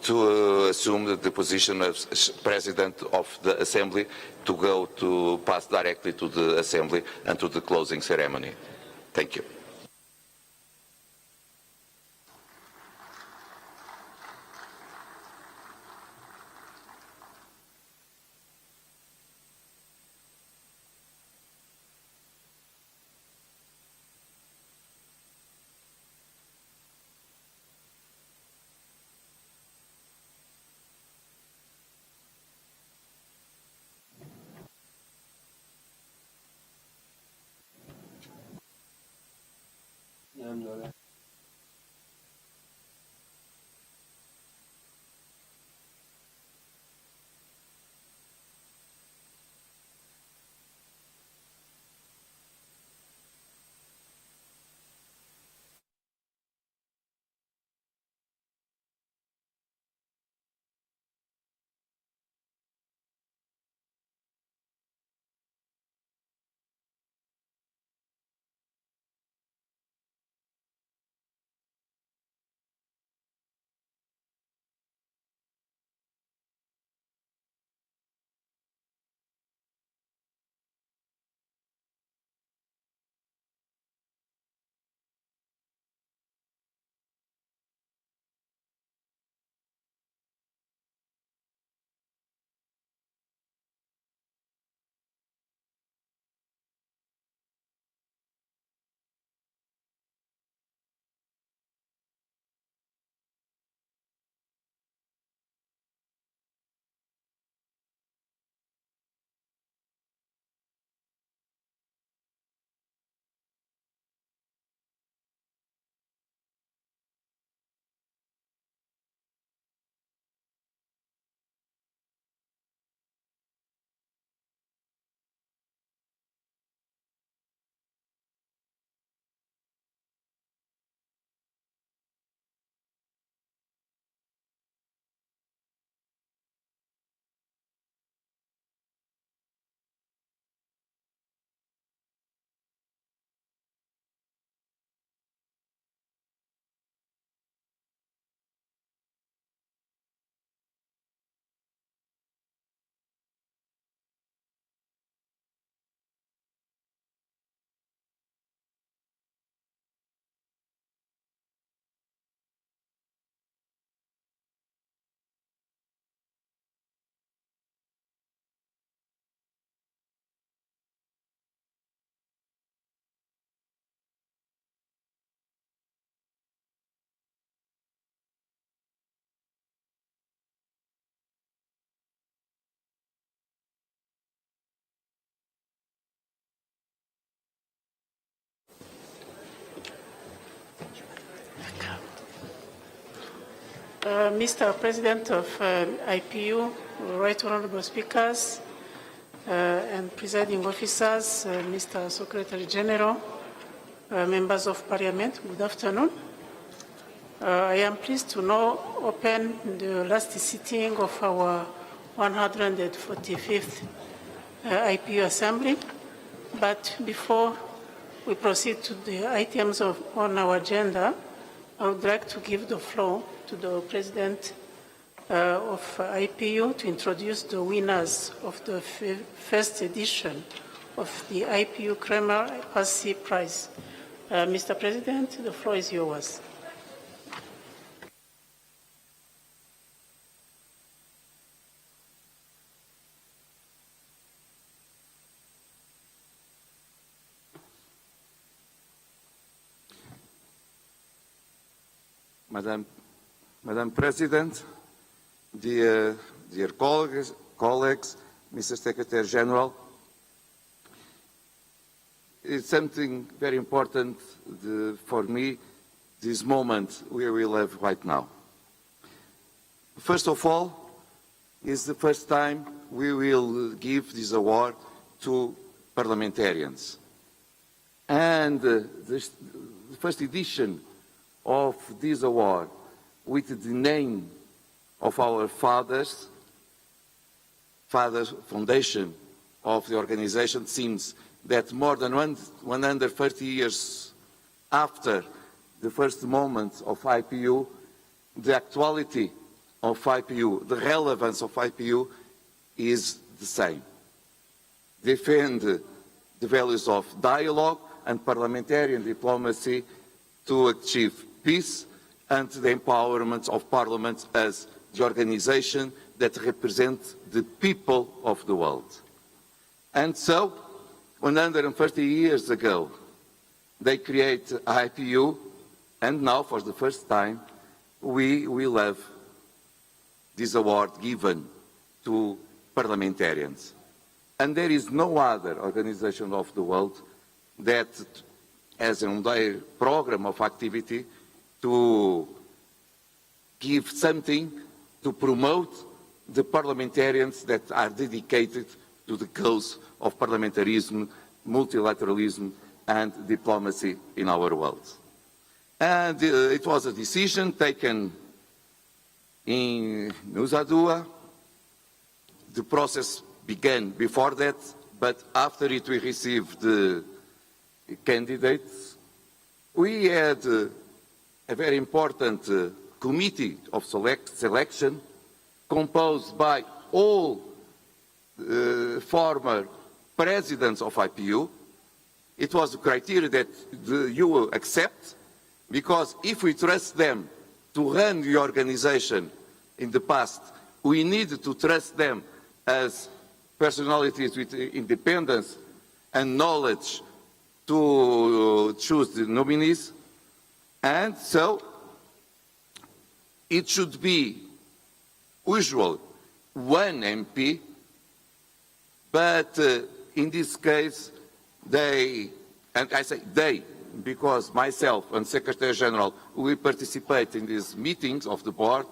to assume the position of President of the Assembly to pass directly to the Assembly and to the closing ceremony. Thank you. Mr. President of IPU, Right Honorable Speakers, and presiding officers, Mr. Secretary General, members of Parliament, good afternoon. I am pleased to now open the last sitting of our 145th IPU Assembly. But before we proceed to the items on our agenda, I would like to give the floor to the President of IPU to introduce the winners of the first edition of the IPU Kremer Passy Prize. Mr. President, the floor is yours. Madam President, dear colleagues, Mr. Secretary General, it's something very important for me, this moment we will have right now. First of all, it's the first time we will give this award to parliamentarians. And the first edition of this award with the name of our fathers foundation of the organization seems that more than 130 years after the first moments of IPU, the actuality of IPU, the relevance of IPU is the same. Defend the values of dialogue and parliamentarian diplomacy to achieve peace and the empowerment of parliaments as the organization that represents the people of the world. And so, 130 years ago, they created IPU, and now, for the first time, we will have this award given to parliamentarians. And there is no other organization of the world that has on their program of activity to give something to promote the parliamentarians that are dedicated to the cause of parliamentarism, multilateralism, and diplomacy in our world. And it was a decision taken in Nusa Dua. The process began before that, but after it we received the candidates. We had a very important committee of selection composed by all former presidents of IPU. It was a criteria that you will accept, because if we trust them to run the organization in the past, we need to trust them as personalities with independence and knowledge to choose the nominees. And so it should be usual one MP, but in this case they, and I say they because myself and Secretary General will participate in these meetings of the board,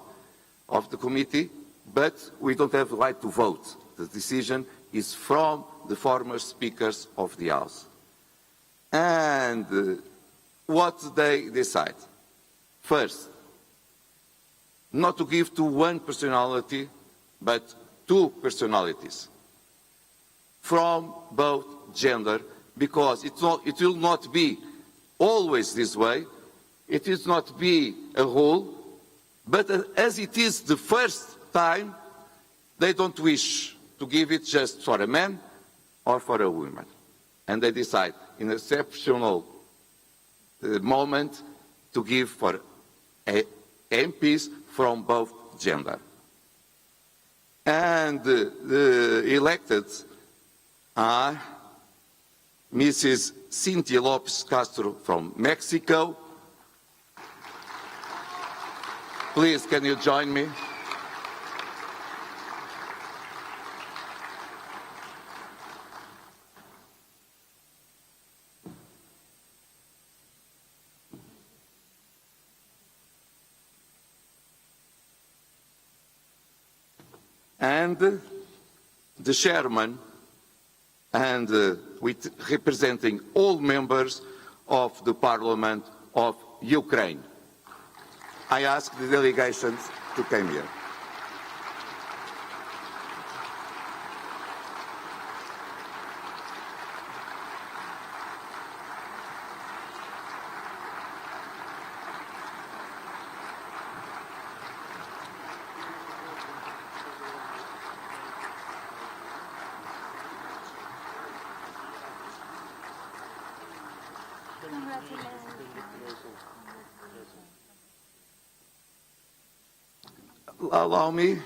of the committee, but we don't have the right to vote. The decision is from the former speakers of the House. And what they decide? First, not to give to one personality, but two personalities from both gender, because it will not be always this way. It will not be a rule, but as it is the first time, they don't wish to give it just for a man or for a woman. And they decide in an exceptional moment to give for MPs from both gender. And the elected are Mrs. Cynthia Lopez Castro from Mexico. Please, can you join me? And the chairman, and with representing all members of the Parliament of Ukraine. I ask the delegations to come here. Allow me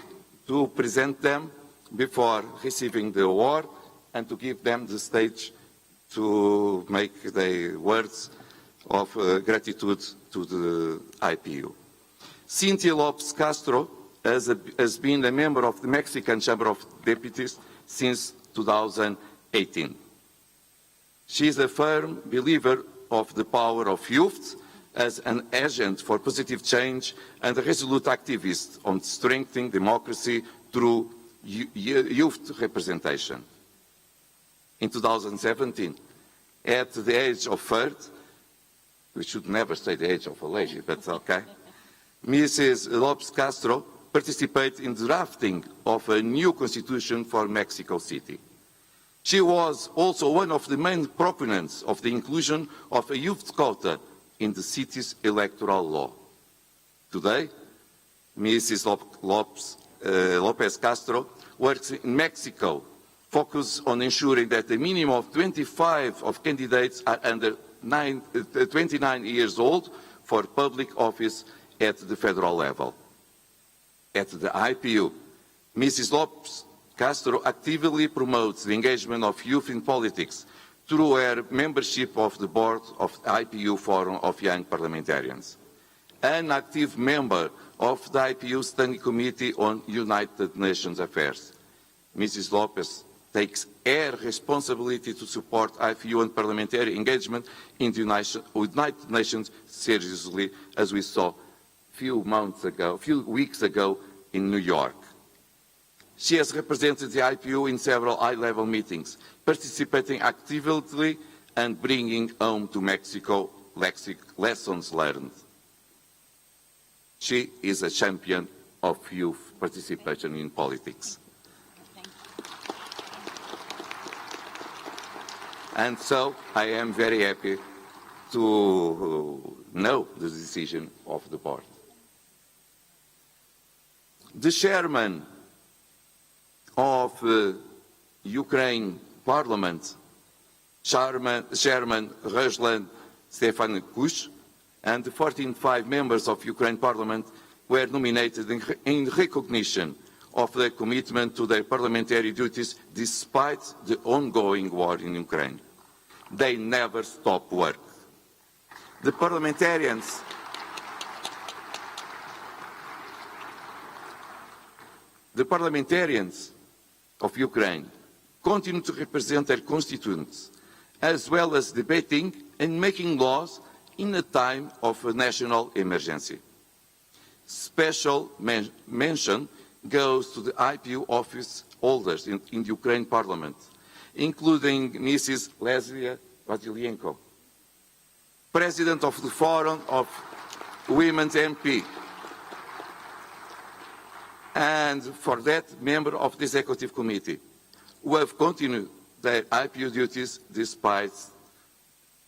to present them before receiving the award and to give them the stage to make their words of gratitude to the IPU. Cynthia Lopez Castro has been a member of the Mexican Chamber of Deputies since 2018. She is a firm believer of the power of youth as an agent for positive change and a resolute activist on strengthening democracy through youth representation. In 2017, at the age of 30, we should never say the age of a lady, but okay, Mrs. Lopez Castro participated in the drafting of a new constitution for Mexico City. She was also one of the main proponents of the inclusion of a youth quota in the city's electoral law. Today, Mrs. Lopez Castro works in Mexico, focused on ensuring that a minimum of 25 of candidates are under 29 years old for public office at the federal level. At the IPU, Mrs. Lopez Castro actively promotes the engagement of youth in politics through her membership of the board of the IPU Forum of Young Parliamentarians. An active member of the IPU Standing Committee on United Nations Affairs, Mrs. Lopez takes her responsibility to support IPU and parliamentary engagement in the United Nations seriously, as we saw a few weeks ago in New York. She has represented the IPU in several high-level meetings, participating actively and bringing home to Mexico lessons learned. She is a champion of youth participation in politics. And so I am very happy to know the decision of the board. The chairman of Ukraine Parliament, Chairman Ruslan Stefanukush, and the 14 members of Ukraine Parliament were nominated in recognition of their commitment to their parliamentary duties despite the ongoing war in Ukraine. They never stop work. The parliamentarians of Ukraine continue to represent their constituents, as well as debating and making laws in a time of a national emergency. Special mention goes to the IPU office holders in the Ukraine Parliament, including Mrs. Leslia Vasylienko, President of the Forum of Women's MP, and for that, member of the Executive Committee, who have continued their IPU duties despite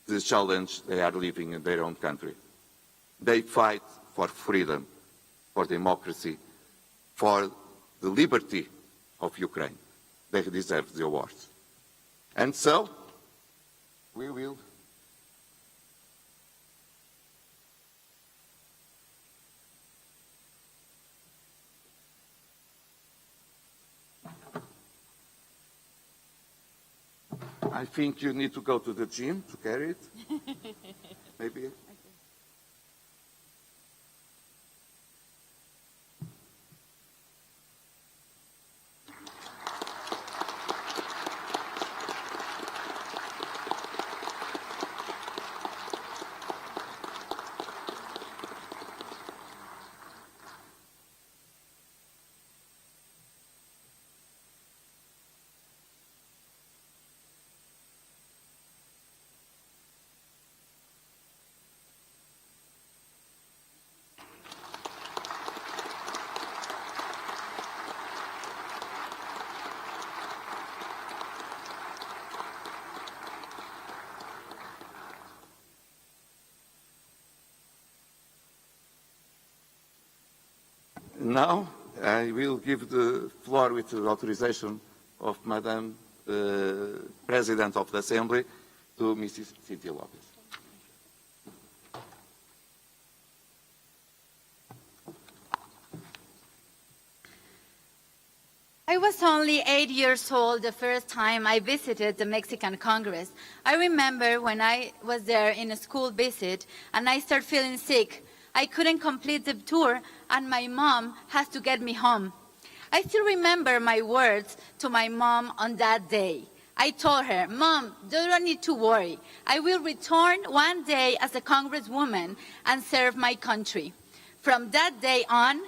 the challenge they are living in their own country. They fight for freedom, for democracy, for the liberty of Ukraine. They deserve the award. And so, we will I think you need to go to the gym to carry it. Maybe. Now, I will give the floor with the authorization of Madam President of the Assembly to Mrs. Cynthia Lopez. I was only 8 years old the first time I visited the Mexican Congress. I remember when I was there in a school visit and I started feeling sick. I couldn't complete the tour, and my mom has to get me home. I still remember my words to my mom on that day. I told her, "Mom, you don't need to worry. I will return one day as a congresswoman and serve my country." From that day on,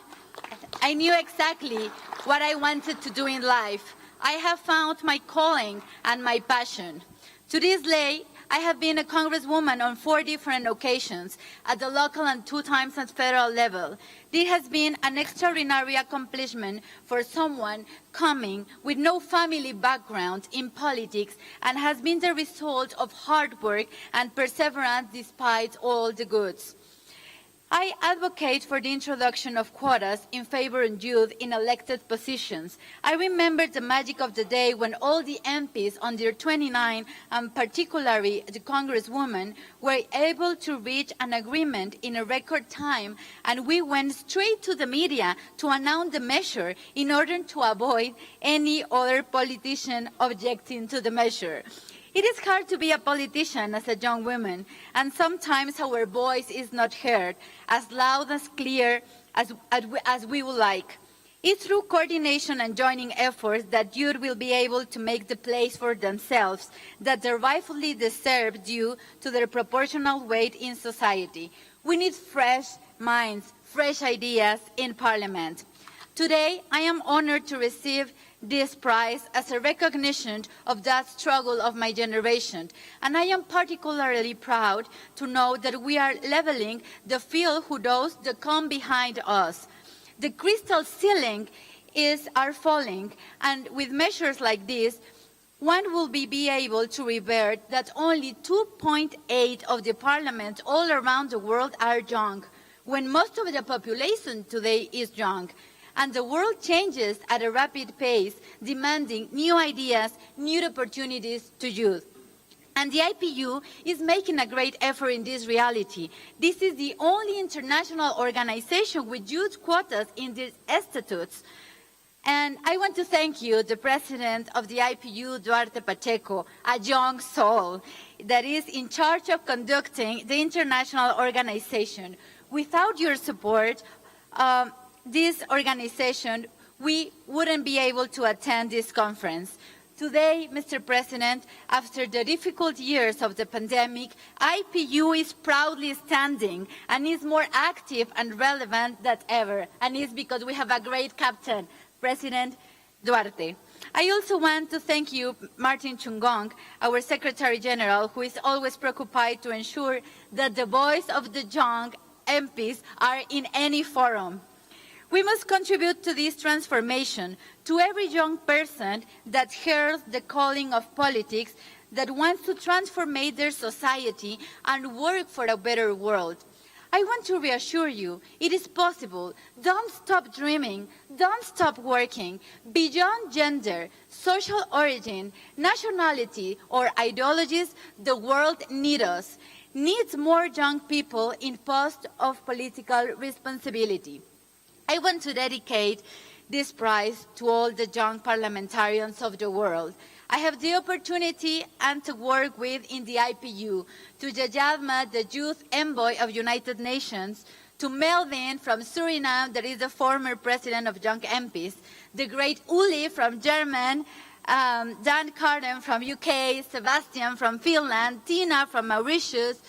I knew exactly what I wanted to do in life. I have found my calling and my passion. To this day, I have been a congresswoman on 4 different occasions, at the local and 2 times at federal level. This has been an extraordinary accomplishment for someone coming with no family background in politics, and has been the result of hard work and perseverance despite all the goods. I advocate for the introduction of quotas in favor of youth in elected positions. I remember the magic of the day when all the MPs under 29, and particularly the Congresswoman, were able to reach an agreement in a record time, and we went straight to the media to announce the measure in order to avoid any other politician objecting to the measure. It is hard to be a politician as a young woman, and sometimes our voice is not heard as loud and clear as we would like. It's through coordination and joining efforts that youth will be able to make the place for themselves that they rightfully deserve due to their proportional weight in society. We need fresh minds, fresh ideas in Parliament. Today, I am honored to receive this prize as a recognition of that struggle of my generation. And I am particularly proud to know that we are leveling the field for those that come behind us. The crystal ceiling are falling, and with measures like this, one will be able to revert that only 2.8 of the parliament all around the world are young, when most of the population today is young. And the world changes at a rapid pace, demanding new ideas, new opportunities to youth. And the IPU is making a great effort in this reality. This is the only international organization with youth quotas in these statutes. And I want to thank you, the president of the IPU, Duarte Pacheco, a young soul that is in charge of conducting the international organization. Without your support, this organization, we wouldn't be able to attend this conference. Today, Mr. President, after the difficult years of the pandemic, IPU is proudly standing and is more active and relevant than ever. And it's because we have a great captain, President Duarte. I also want to thank you, Martin Chungong, our Secretary General, who is always preoccupied to ensure that the voice of the young MPs are in any forum. We must contribute to this transformation, to every young person that hears the calling of politics, that wants to transform their society and work for a better world. I want to reassure you, it is possible. Don't stop dreaming, don't stop working. Beyond gender, social origin, nationality, or ideologies, the world needs more young people in posts of political responsibility. I want to dedicate this prize to all the young parliamentarians of the world. I have the opportunity and to work with in the IPU, to Jajadma, the youth envoy of United Nations, to Melvin from Suriname, that is the former president of Young MPs, the great Uli from Germany, Dan Carden from UK, Sebastian from Finland, Tina from Mauritius,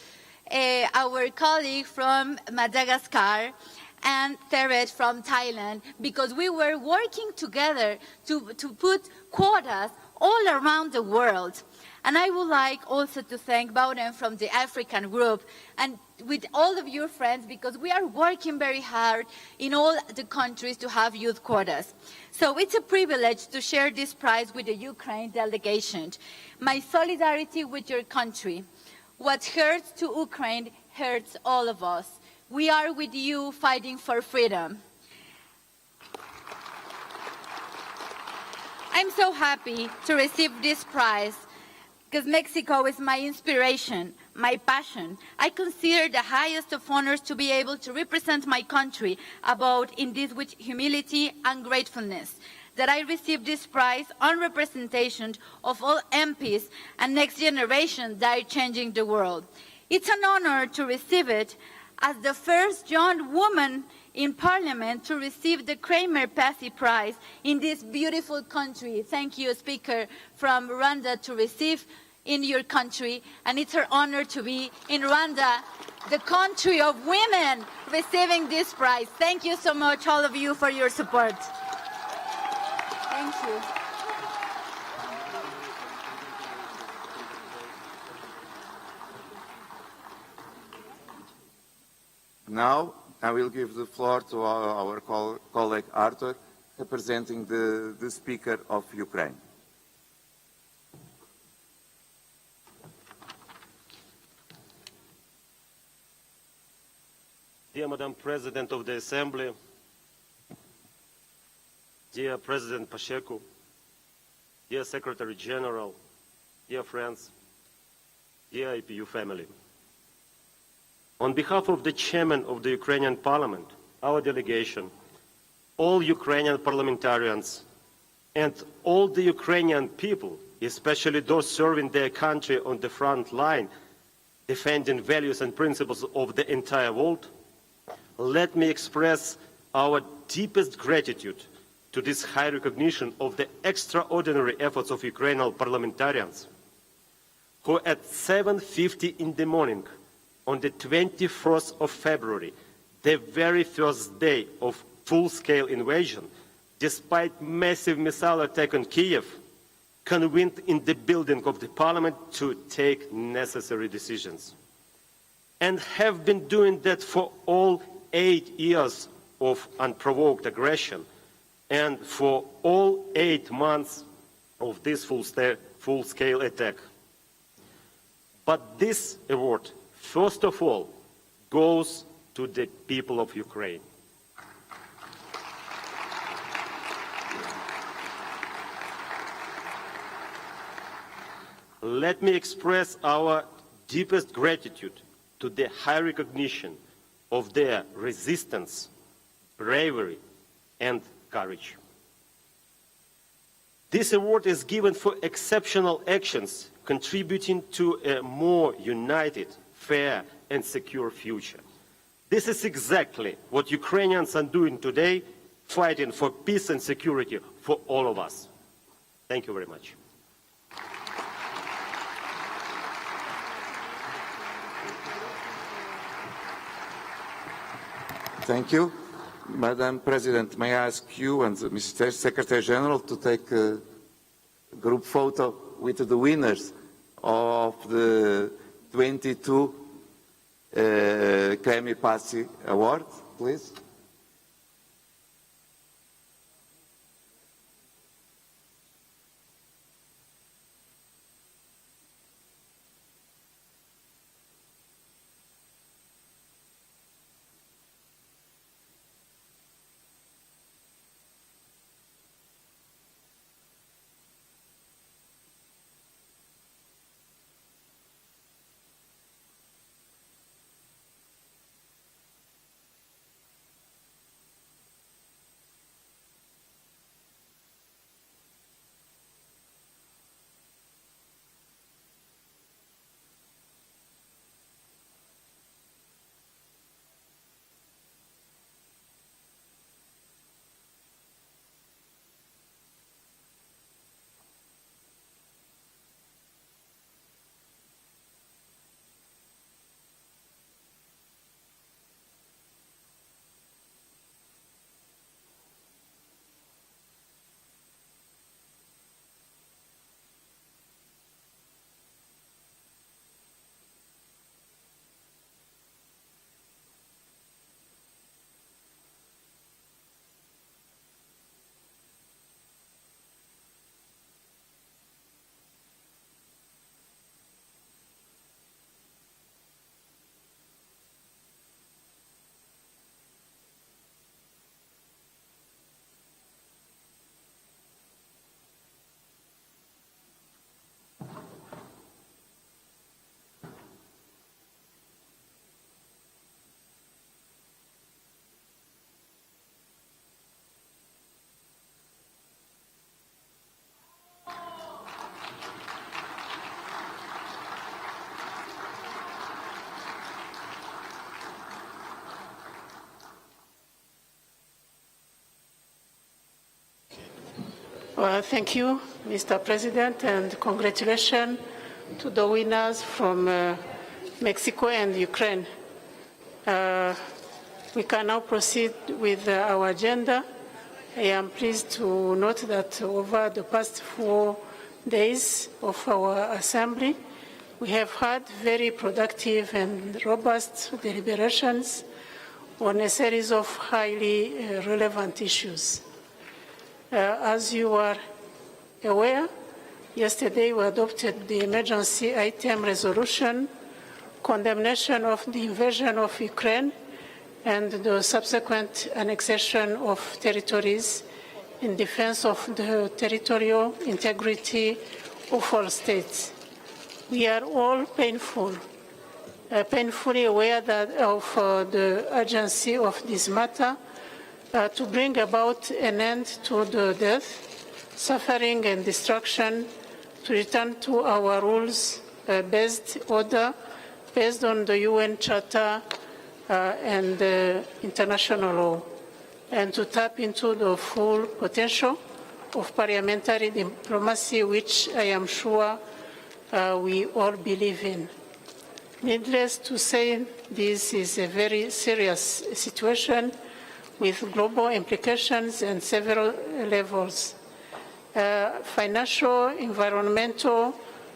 our colleague from Madagascar, and Theret from Thailand, because we were working together to put quotas all around the world. And I would like also to thank Bowden from the African group, and with all of your friends, because we are working very hard in all the countries to have youth quotas. So it's a privilege to share this prize with the Ukraine delegation. My solidarity with your country. What hurts to Ukraine hurts all of us. We are with you fighting for freedom. I'm so happy to receive this prize because Mexico is my inspiration, my passion. I consider the highest of honors to be able to represent my country in this with humility and gratefulness. That I received this prize on representation of all MPs and next generation that are changing the world. It's an honor to receive it, as the first young woman in Parliament to receive the Kramer Passy Prize in this beautiful country. Thank you, Speaker, from Rwanda to receive in your country, and it's her honor to be in Rwanda, the country of women, receiving this prize. Thank you so much, all of you, for your support. Thank you. Now, I will give the floor to our colleague Arthur, representing the Speaker of Ukraine. Dear Madam President of the Assembly, dear President Pacheco, dear Secretary General, dear friends, dear IPU family. On behalf of the Chairman of the Ukrainian Parliament, our delegation, all Ukrainian parliamentarians, and all the Ukrainian people, especially those serving their country on the front line, defending values and principles of the entire world, let me express our deepest gratitude to this high recognition of the extraordinary efforts of Ukrainian parliamentarians, who at 7:50 in the morning on the 21st of February, the very first day of full-scale invasion, despite massive missile attack on Kiev, convened in the building of the parliament to take necessary decisions, and have been doing that for all 8 years of unprovoked aggression and for all 8 months of this full-scale attack. But this award, first of all, goes to the people of Ukraine. Let me express our deepest gratitude to the high recognition of their resistance, bravery, and courage. This award is given for exceptional actions contributing to a more united, fair, and secure future. This is exactly what Ukrainians are doing today, fighting for peace and security for all of us. Thank you very much. Thank you. Madam President, may I ask you and Mr. Secretary General to take a group photo with the winners of the 22 Kramer Passy Award, please? Well, thank you, Mr. President, and congratulations to the winners from Mexico and Ukraine. We can now proceed with our agenda. I am pleased to note that over the past 4 days of our assembly, we have had very productive and robust deliberations on a series of highly relevant issues. As you are aware, yesterday we adopted the emergency item resolution, condemnation of the invasion of Ukraine and the subsequent annexation of territories in defense of the territorial integrity of all states. We are all painfully aware of the urgency of this matter to bring about an end to the death, suffering and destruction, to return to our rules-based order based on the UN Charter and international law, and to tap into the full potential of parliamentary diplomacy, which I am sure we all believe in. Needless to say, this is a very serious situation with global implications and several levels: financial, environmental,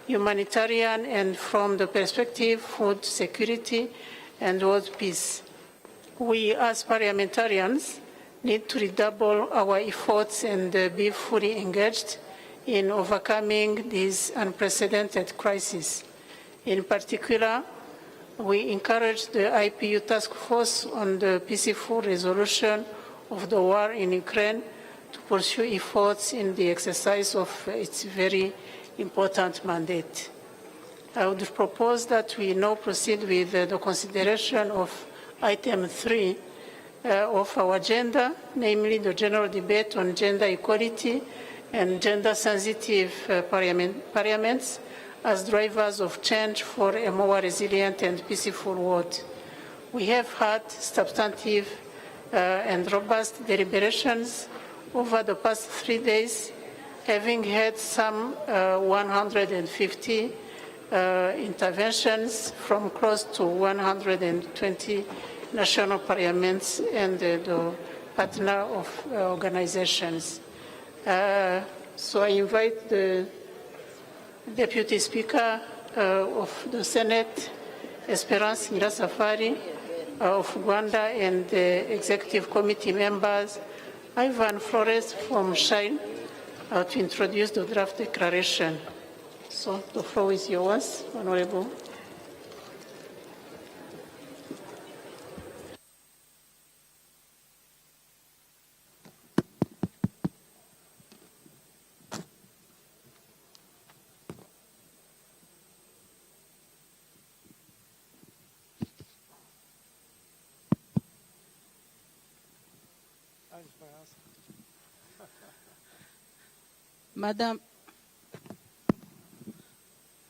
humanitarian, and from the perspective of food security and world peace. We as parliamentarians need to redouble our efforts and be fully engaged in overcoming this unprecedented crisis. In particular, we encourage the IPU Task Force on the peaceful resolution of the war in Ukraine to pursue efforts in the exercise of its very important mandate. I would propose that we now proceed with the consideration of item 3 of our agenda, namely the general debate on gender equality and gender-sensitive parliaments as drivers of change for a more resilient and peaceful world. We have had substantive and robust deliberations over the past 3 days, having had some 150 interventions from close to 120 national parliaments and the partner organizations. So I invite the Deputy Speaker of the Senate, Esperance Nyirasafari of Rwanda, and the Executive Committee members, Ivan Flores from Shine, to introduce the draft declaration. So the floor is yours, Honorable.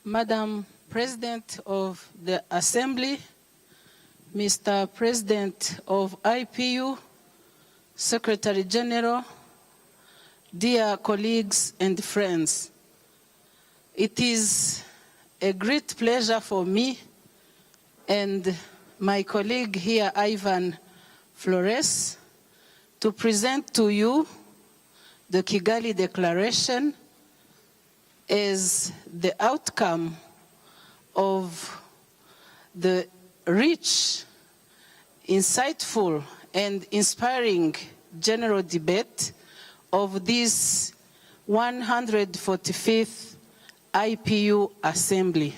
Madam President of the Assembly, Mr. President of IPU, Secretary General, dear colleagues and friends, it is a great pleasure for me and my colleague here, Ivan Flores, to present to you the Kigali Declaration as the outcome of the rich, insightful, and inspiring general debate of this 145th IPU Assembly.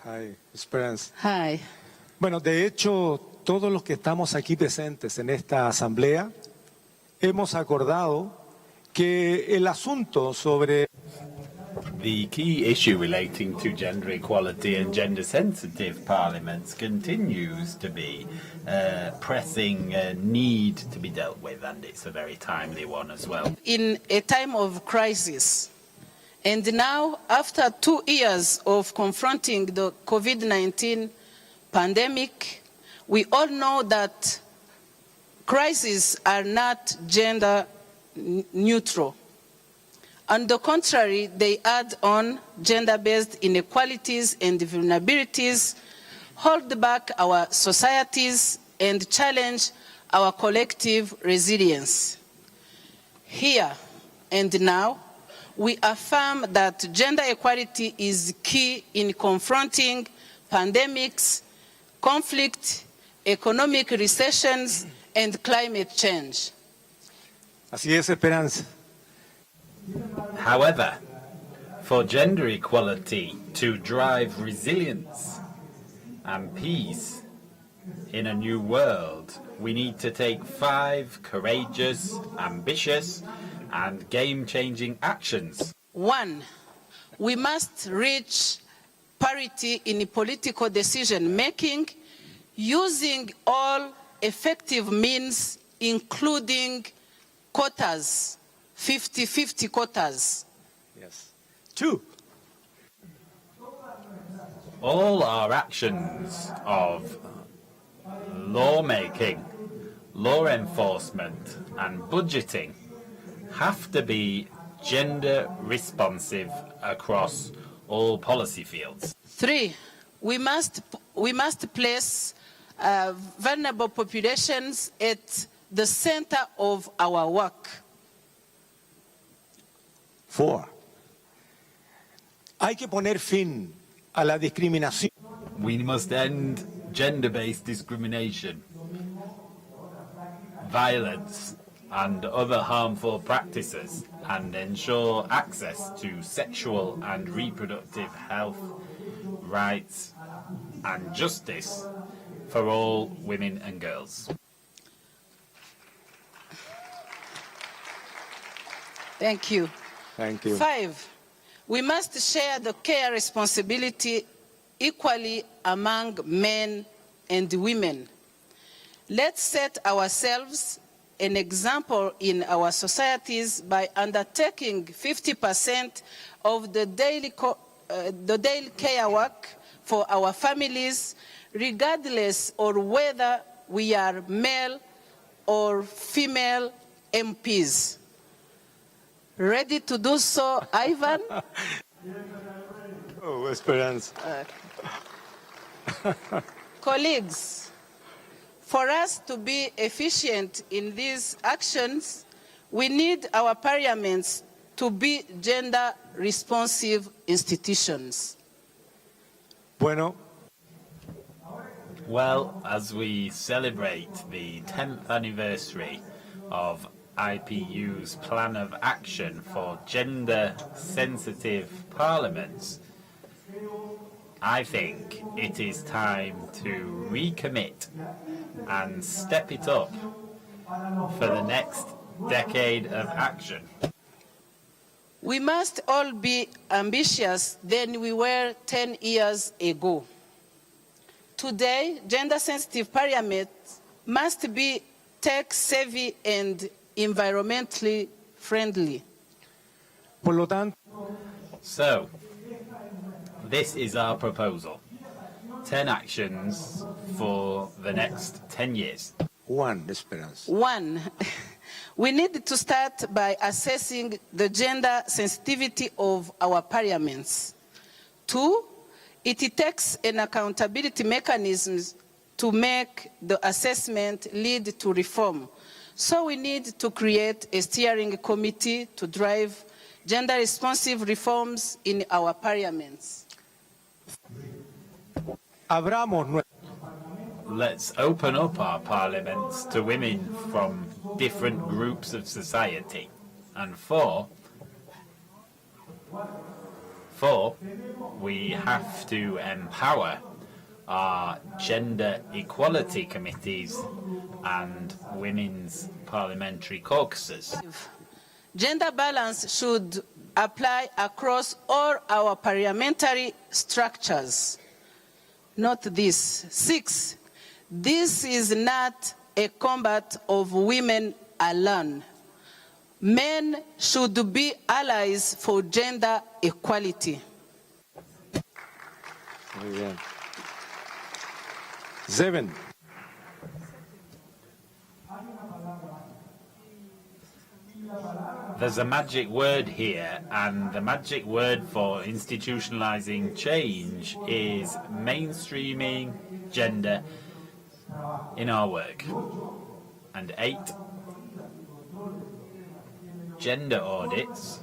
Hi, Esperance. Hi. Bueno, de hecho, todos los que estamos aquí presentes en esta asamblea hemos acordado que el asunto sobre the key issue relating to gender equality and gender-sensitive parliaments continues to be a pressing need to be dealt with, and it's a very timely one as well. In a time of crisis, and now after 2 years of confronting the COVID-19 pandemic, we all know that crises are not gender neutral. On the contrary, they add on gender-based inequalities and vulnerabilities, hold back our societies, and challenge our collective resilience. Here and now, we affirm that gender equality is key in confronting pandemics, conflict, economic recessions, and climate change. Así es, Esperanza. However, for gender equality to drive resilience and peace in a new world, we need to take 5 courageous, ambitious, and game-changing actions. 1, we must reach parity in political decision-making using all effective means, including quotas, 50-50 quotas. Yes. 2, all our actions of lawmaking, law enforcement, and budgeting have to be gender responsive across all policy fields. 3, we must place vulnerable populations at the center of our work. 4, hay que poner fin a la discriminación. We must end gender-based discrimination, violence, and other harmful practices, and ensure access to sexual and reproductive health, rights, and justice for all women and girls. Thank you. Thank you. 5, we must share the care responsibility equally among men and women. Let's set ourselves an example in our societies by undertaking 50% of the daily care work for our families, regardless of whether we are male or female MPs. Ready to do so, Ivan? Oh, Esperanza. Colleagues, for us to be efficient in these actions, we need our parliaments to be gender-responsive institutions. Bueno. Well, as we celebrate the 10th anniversary of IPU's plan of action for gender-sensitive parliaments, I think it is time to recommit and step it up for the next decade of action. We must all be ambitious than we were 10 years ago. Today, gender-sensitive parliaments must be tech-savvy and environmentally friendly. Por lo tanto, so, this is our proposal. 10 actions for the next 10 years. 1, Esperanza. 1, we need to start by assessing the gender sensitivity of our parliaments. 2, it takes an accountability mechanism to make the assessment lead to reform. So we need to create a steering committee to drive gender-responsive reforms in our parliaments. Let's open up our parliaments to women from different groups of society. And 4, we have to empower our gender equality committees and women's parliamentary caucuses. Gender balance should apply across all our parliamentary structures. Not this. 6, this is not a combat of women alone. Men should be allies for gender equality. Muy bien. 7. There's a magic word here, and the magic word for institutionalizing change is mainstreaming gender in our work. And 8, gender audits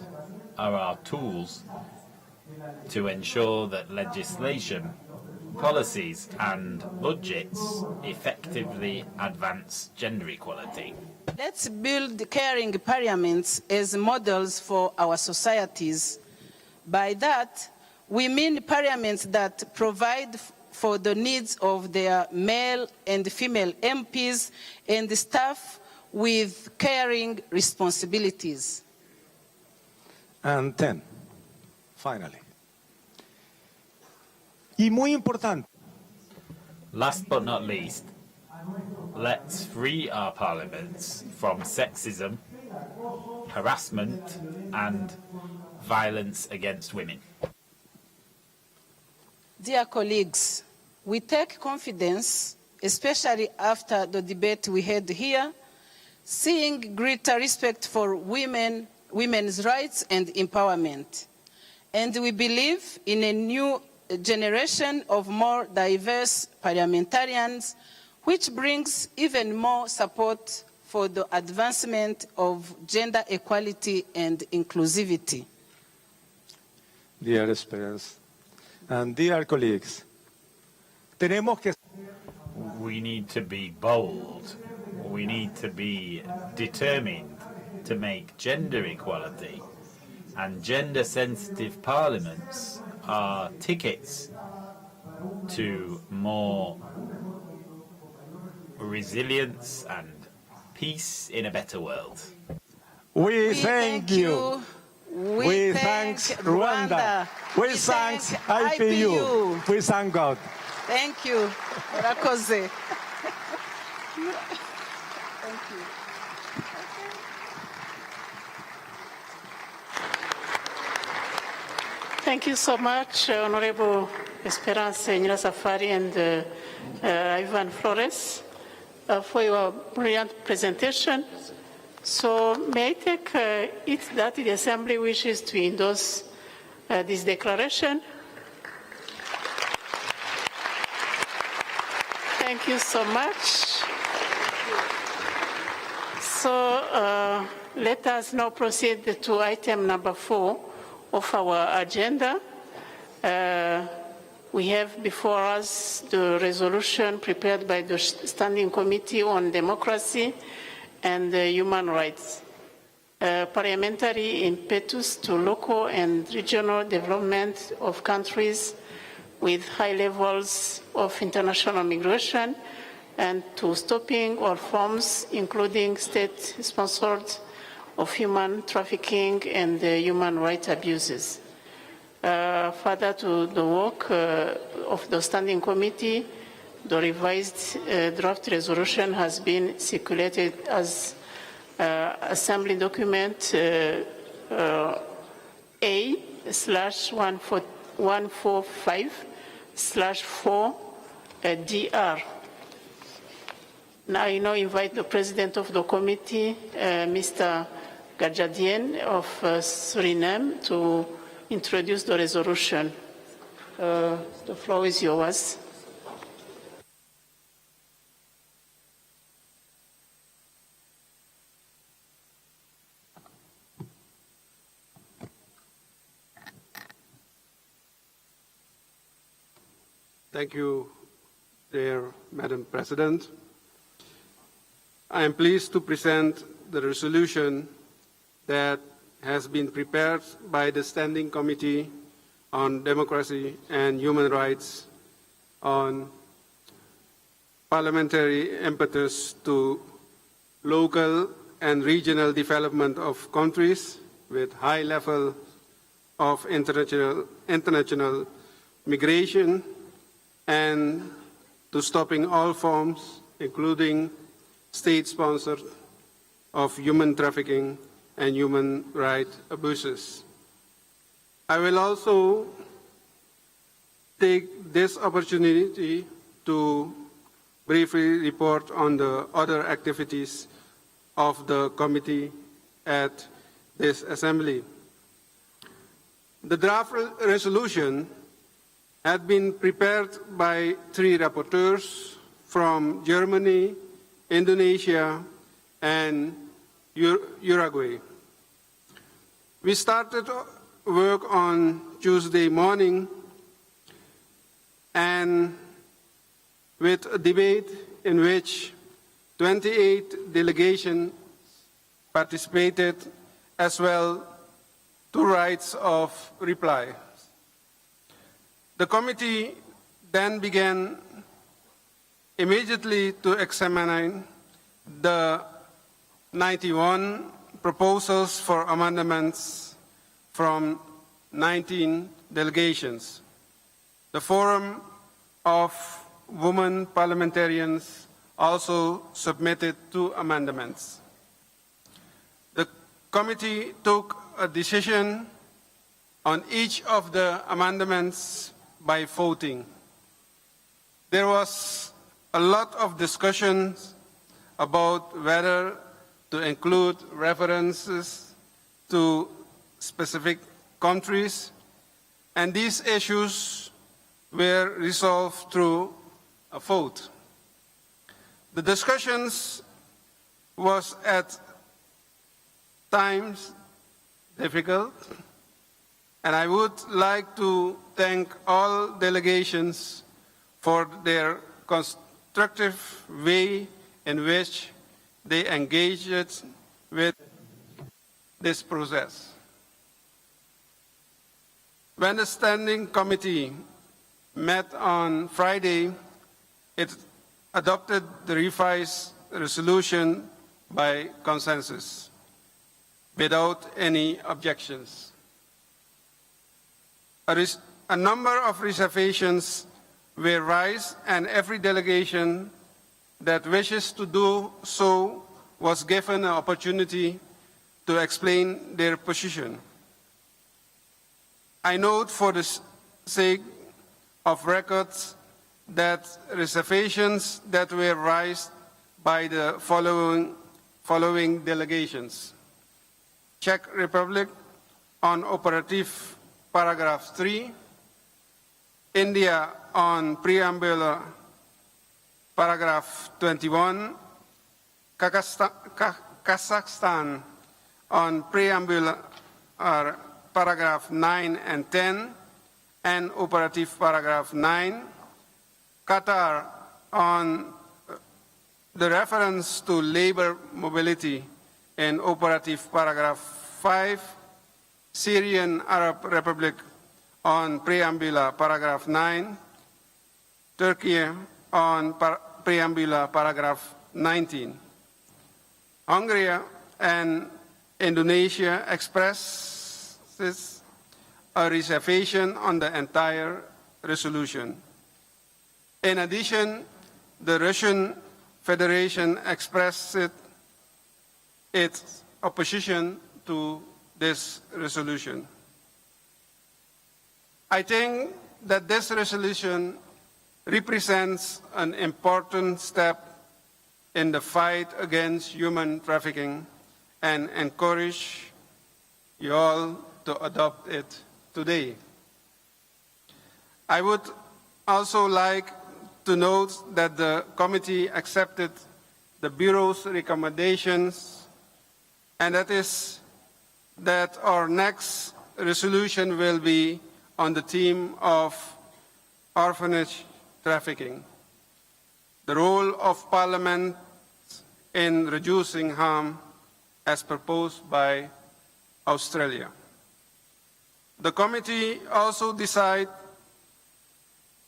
are our tools to ensure that legislation, policies and budgets effectively advance gender equality. Let's build caring parliaments as models for our societies. By that, we mean parliaments that provide for the needs of their male and female MPs and the staff with caring responsibilities. And 10, finally. Y muy importante. Last but not least, let's free our parliaments from sexism, harassment and violence against women. Dear colleagues, we take confidence, especially after the debate we had here, seeing greater respect for women's rights and empowerment. And we believe in a new generation of more diverse parliamentarians, which brings even more support for the advancement of gender equality and inclusivity. Dear speakers and dear colleagues, we need to be bold. We need to be determined to make gender equality and gender-sensitive parliaments are tickets to more resilience and peace in a better world. We thank you. We thank Rwanda. We thank IPU. We thank God. Thank you. Murakoze. Thank you. Thank you so much, Honorable Esperance Nyirasafari and Ivan Flores, for your brilliant presentation. So may I take it that the Assembly wishes to endorse this declaration? Thank you so much. So let us now proceed to item number 4 of our agenda. We have before us the resolution prepared by the Standing Committee on Democracy and Human Rights, parliamentary impetus to local and regional development of countries with high levels of international migration and to stopping all forms, including state-sponsored, of human trafficking and human rights abuses. Further to the work of the Standing Committee, the revised draft resolution has been circulated as Assembly document A/145/4 Now I now invite the President of the Committee, Mr. Gadjadien of Suriname, to introduce the resolution. The floor is yours. Thank you, dear Madam President. I am pleased to present the resolution that has been prepared by the Standing Committee on Democracy and Human Rights on parliamentary impetus to local and regional development of countries with high level of international migration and to stopping all forms, including state-sponsored, of human trafficking and human rights abuses. I will also take this opportunity to briefly report on the other activities of the committee at this assembly. The draft resolution had been prepared by 3 rapporteurs from Germany, Indonesia, and Uruguay. We started work on Tuesday morning and with a debate in which 28 delegations participated, as well 2 rights of reply. The committee then began immediately to examine the 91 proposals for amendments from 19 delegations. The Forum of Women Parliamentarians also submitted 2 amendments. The committee took a decision on each of the amendments by voting. There was a lot of discussions about whether to include references to specific countries, and these issues were resolved through a vote. The discussions was at times difficult, and I would like to thank all delegations for their constructive way in which they engaged with this process. When the Standing Committee met on Friday, it adopted the revised resolution by consensus, without any objections. A number of reservations were raised, and every delegation that wishes to do so was given an opportunity to explain their position. I note for the sake of records that reservations that were raised by the following delegations: Czech Republic on operative paragraph 3, India on preamble paragraph 21, Kazakhstan on preamble paragraph 9 and 10, and operative paragraph 9, Qatar on the reference to labor mobility in operative paragraph 5, Syrian Arab Republic on preamble paragraph 9, Turkey on preamble paragraph 19. Hungary and Indonesia expresses a reservation on the entire resolution. In addition, the Russian Federation expressed its opposition to this resolution. I think that this resolution represents an important step in the fight against human trafficking and encourage you all to adopt it today. I would also like to note that the committee accepted the Bureau's recommendations, and that is that our next resolution will be on the theme of orphanage trafficking, the role of Parliament in reducing harm as proposed by Australia. The committee also decided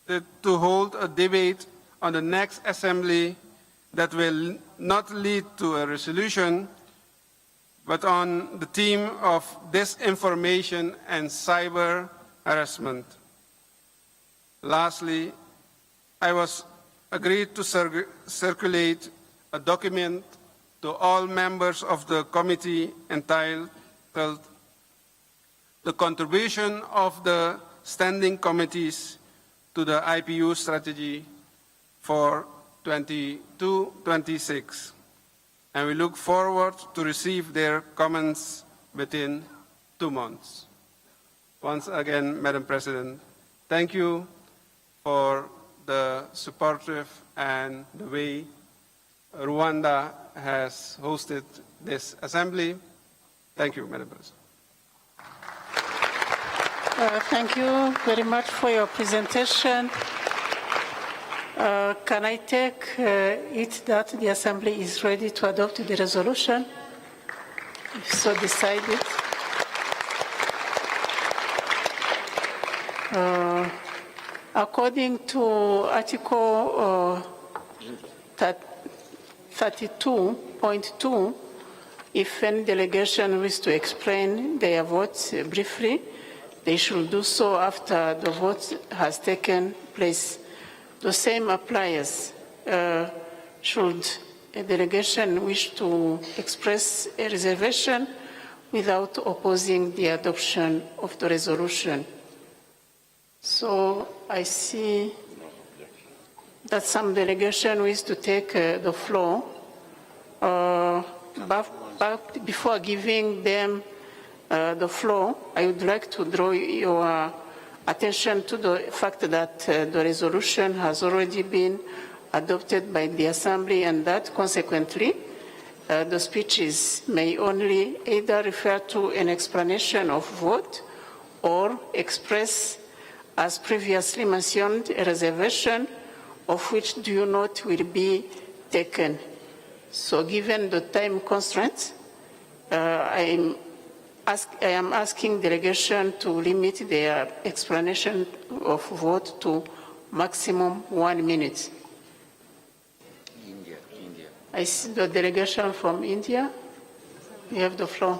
to hold a debate on the next assembly that will not lead to a resolution, but on the theme of disinformation and cyber harassment. Lastly, I was agreed to circulate a document to all members of the committee entitled "The Contribution of the Standing Committees to the IPU Strategy for 2022-26." and we look forward to receive their comments within 2 months. Once again, Madam President, thank you for the supportive and the way Rwanda has hosted this assembly. Thank you, Madam President. Thank you very much for your presentation. Can I take it that the Assembly is ready to adopt the resolution? If so decided. According to Article 32.2, if any delegation wishes to explain their votes briefly, they should do so after the vote has taken place. The same applies. Should a delegation wish to express a reservation without opposing the adoption of the resolution? So I see that some delegation wish to take the floor. But before giving them the floor, I would like to draw your attention to the fact that the resolution has already been adopted by the Assembly, and that consequently the speeches may only either refer to an explanation of vote or express, as previously mentioned, a reservation of which due note will be taken. So given the time constraints, I am asking delegation to limit their explanation of vote to maximum 1 minute. I see the delegation from India. You have the floor.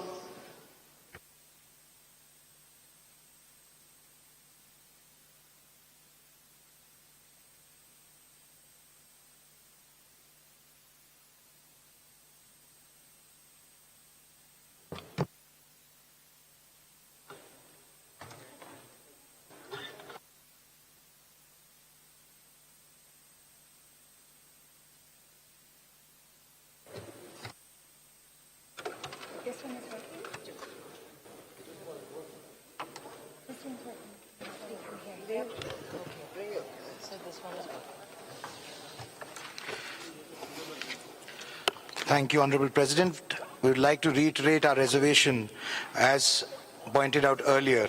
Thank you, Honorable President. We would like to reiterate our reservation as pointed out earlier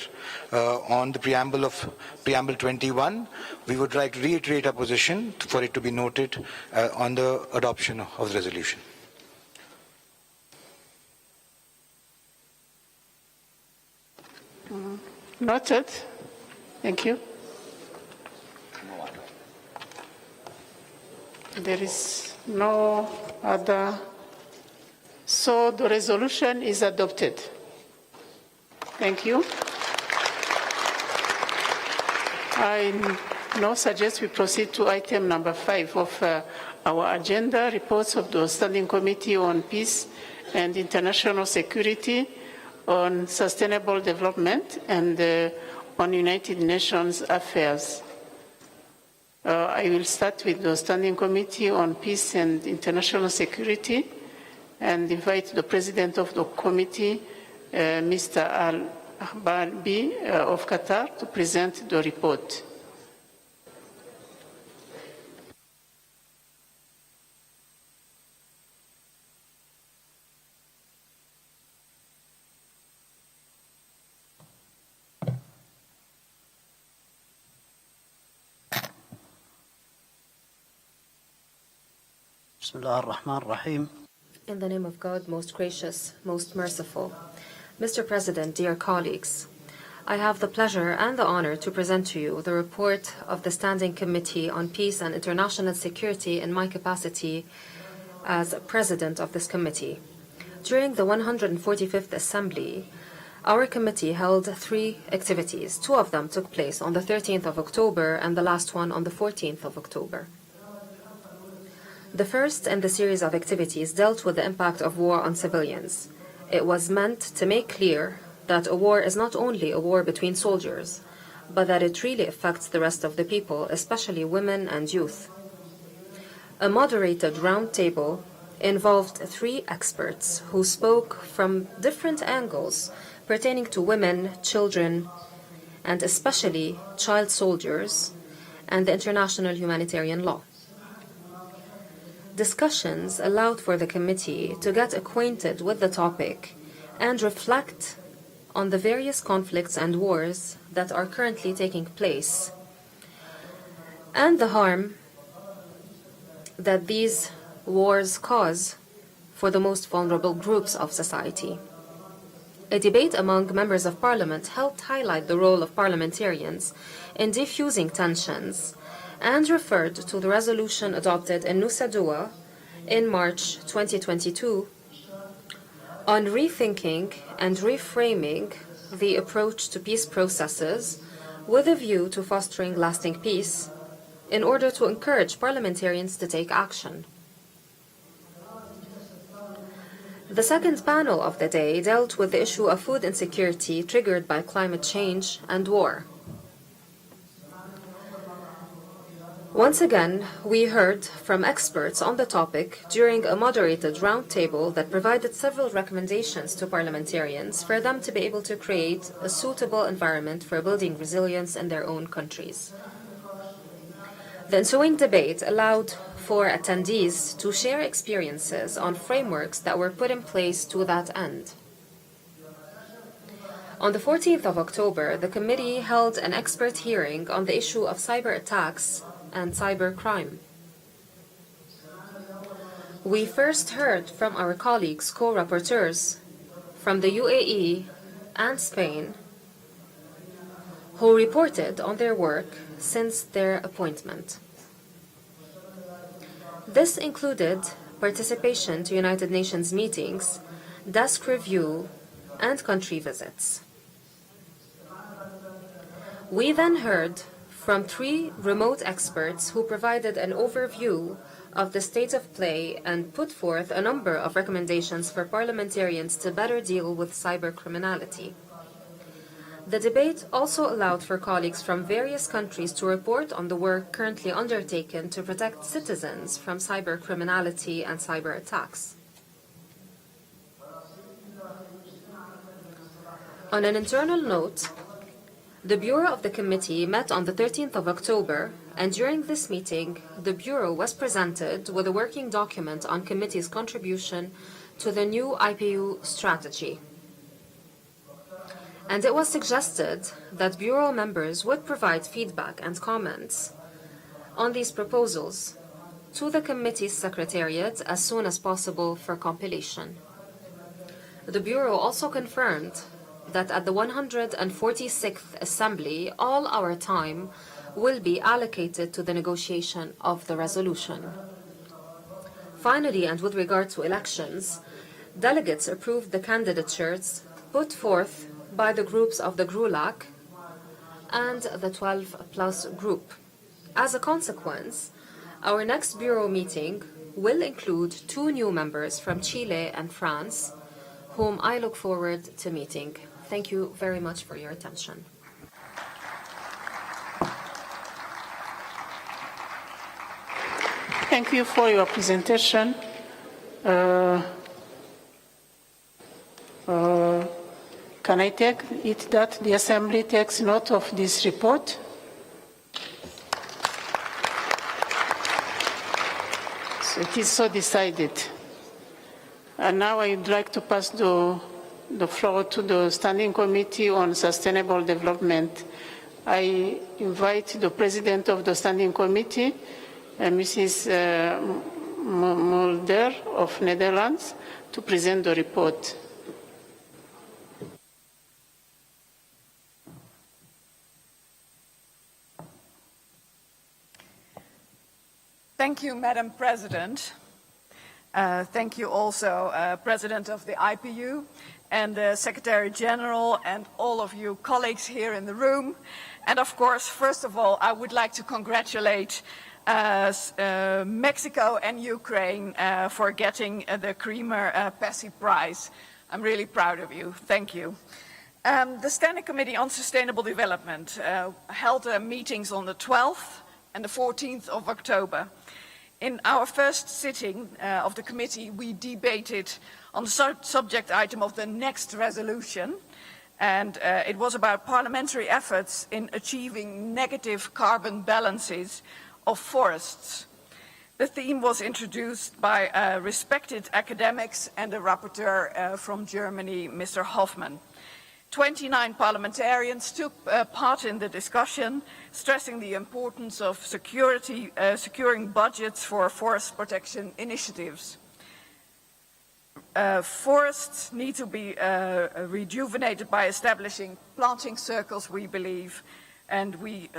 on the preamble of Preamble 21. We would like to reiterate our position for it to be noted on the adoption of the resolution. Noted. Thank you. There is no other. So the resolution is adopted. Thank you. I now suggest we proceed to item number 5 of our agenda, reports of the Standing Committee on Peace and International Security, on Sustainable Development, and on United Nations Affairs. I will start with the Standing Committee on Peace and International Security and invite the President of the Committee, Mr. Al-Ahbabi of Qatar, to present the report. In the name of God, most gracious, most merciful. Mr. President, dear colleagues, I have the pleasure and the honor to present to you the report of the Standing Committee on Peace and International Security in my capacity as President of this committee. During the 145th Assembly, our committee held 3 activities. 2 of them took place on the 13th of October and the last one on the 14th of October. The first in the series of activities dealt with the impact of war on civilians. It was meant to make clear that a war is not only a war between soldiers, but that it really affects the rest of the people, especially women and youth. A moderated roundtable involved 3 experts who spoke from different angles pertaining to women, children, and especially child soldiers and the international humanitarian law. Discussions allowed for the committee to get acquainted with the topic and reflect on the various conflicts and wars that are currently taking place and the harm that these wars cause for the most vulnerable groups of society. A debate among members of parliament helped highlight the role of parliamentarians in diffusing tensions and referred to the resolution adopted in Nusa Dua in March 2022 on rethinking and reframing the approach to peace processes with a view to fostering lasting peace in order to encourage parliamentarians to take action. The second panel of the day dealt with the issue of food insecurity triggered by climate change and war. Once again, we heard from experts on the topic during a moderated roundtable that provided several recommendations to parliamentarians for them to be able to create a suitable environment for building resilience in their own countries. The ensuing debate allowed for attendees to share experiences on frameworks that were put in place to that end. On the 14th of October, the committee held an expert hearing on the issue of cyber attacks and cybercrime. We first heard from our colleagues, co-rapporteurs from the UAE and Spain, who reported on their work since their appointment. This included participation to United Nations meetings, desk review, and country visits. We then heard from 3 remote experts who provided an overview of the state of play and put forth a number of recommendations for parliamentarians to better deal with cybercriminality. The debate also allowed for colleagues from various countries to report on the work currently undertaken to protect citizens from cybercriminality and cyber attacks. On an internal note, the Bureau of the Committee met on the 13th of October, and during this meeting, the Bureau was presented with a working document on committee's contribution to the new IPU strategy. And it was suggested that Bureau members would provide feedback and comments on these proposals to the committee's secretariat as soon as possible for compilation. The Bureau also confirmed that at the 146th Assembly, all our time will be allocated to the negotiation of the resolution. Finally, and with regard to elections, delegates approved the candidatures put forth by the groups of the GRULAC and the 12+ group. As a consequence, our next Bureau meeting will include 2 new members from Chile and France, whom I look forward to meeting. Thank you very much for your attention. Thank you for your presentation. Can I take it that the Assembly takes note of this report? So it is so decided. And now I would like to pass the floor to the Standing Committee on Sustainable Development. I invite the President of the Standing Committee, Mrs. Mulder of Netherlands, to present the report. Thank you, Madam President. Thank you also, President of the IPU and the Secretary General and all of you colleagues here in the room. And of course, first of all, I would like to congratulate Mexico and Ukraine for getting the Creamer-Passy Prize. I'm really proud of you. Thank you. The Standing Committee on Sustainable Development held meetings on the 12th and the 14th of October. In our first sitting of the committee, we debated on the subject item of the next resolution, and it was about parliamentary efforts in achieving negative carbon balances of forests. The theme was introduced by respected academics and a rapporteur from Germany, Mr. Hoffman. 29 parliamentarians took part in the discussion, stressing the importance of securing budgets for forest protection initiatives. Forests need to be rejuvenated by establishing planting circles, we believe, and we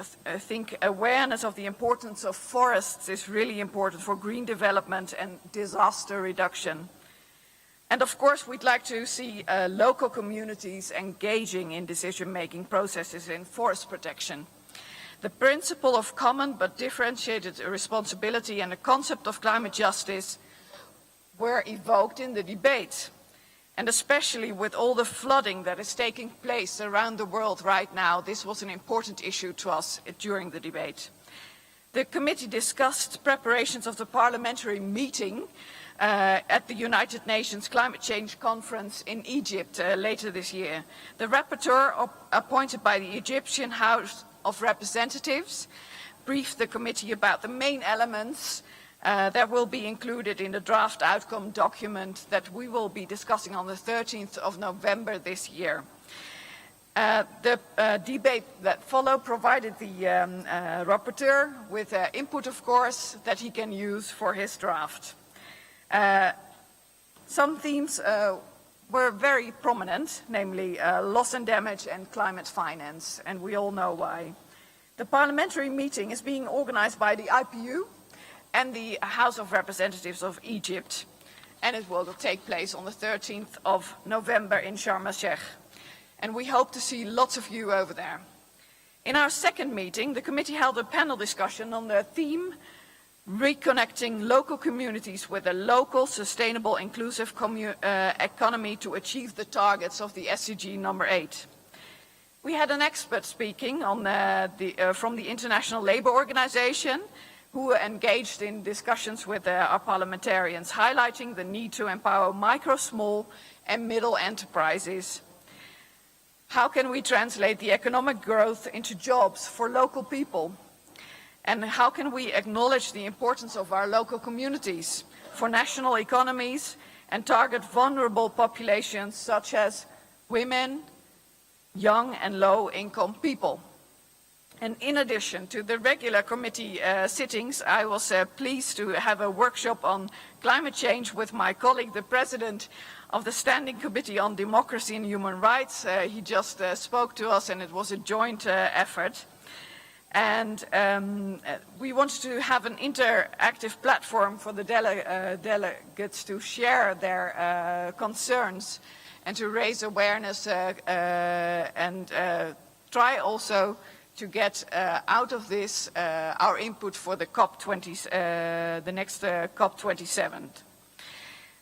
think awareness of the importance of forests is really important for green development and disaster reduction. And of course, we'd like to see local communities engaging in decision-making processes in forest protection. The principle of common but differentiated responsibility and the concept of climate justice were evoked in the debate. And especially with all the flooding that is taking place around the world right now, this was an important issue to us during the debate. The committee discussed preparations of the parliamentary meeting at the United Nations Climate Change Conference in Egypt later this year. The rapporteur appointed by the Egyptian House of Representatives briefed the committee about the main elements that will be included in the draft outcome document that we will be discussing on the 13th of November this year. The debate that followed provided the rapporteur with input, of course, that he can use for his draft. Some themes were very prominent, namely loss and damage and climate finance, and we all know why. The parliamentary meeting is being organized by the IPU and the House of Representatives of Egypt, and it will take place on the 13th of November in Sharm el-Sheikh. And we hope to see lots of you over there. In our second meeting, the committee held a panel discussion on the theme reconnecting local communities with a local, sustainable, inclusive economy to achieve the targets of the SDG number 8. We had an expert speaking on from the International Labour Organization, who engaged in discussions with our parliamentarians, highlighting the need to empower micro, small and middle enterprises. How can we translate the economic growth into jobs for local people? And how can we acknowledge the importance of our local communities for national economies and target vulnerable populations such as women, young and low-income people? And in addition to the regular committee sittings, I was pleased to have a workshop on climate change with my colleague, the President of the Standing Committee on Democracy and Human Rights. He just spoke to us, and it was a joint effort. And we wanted to have an interactive platform for the delegates to share their concerns and to raise awareness and try also to get out of this our input for the the next COP27.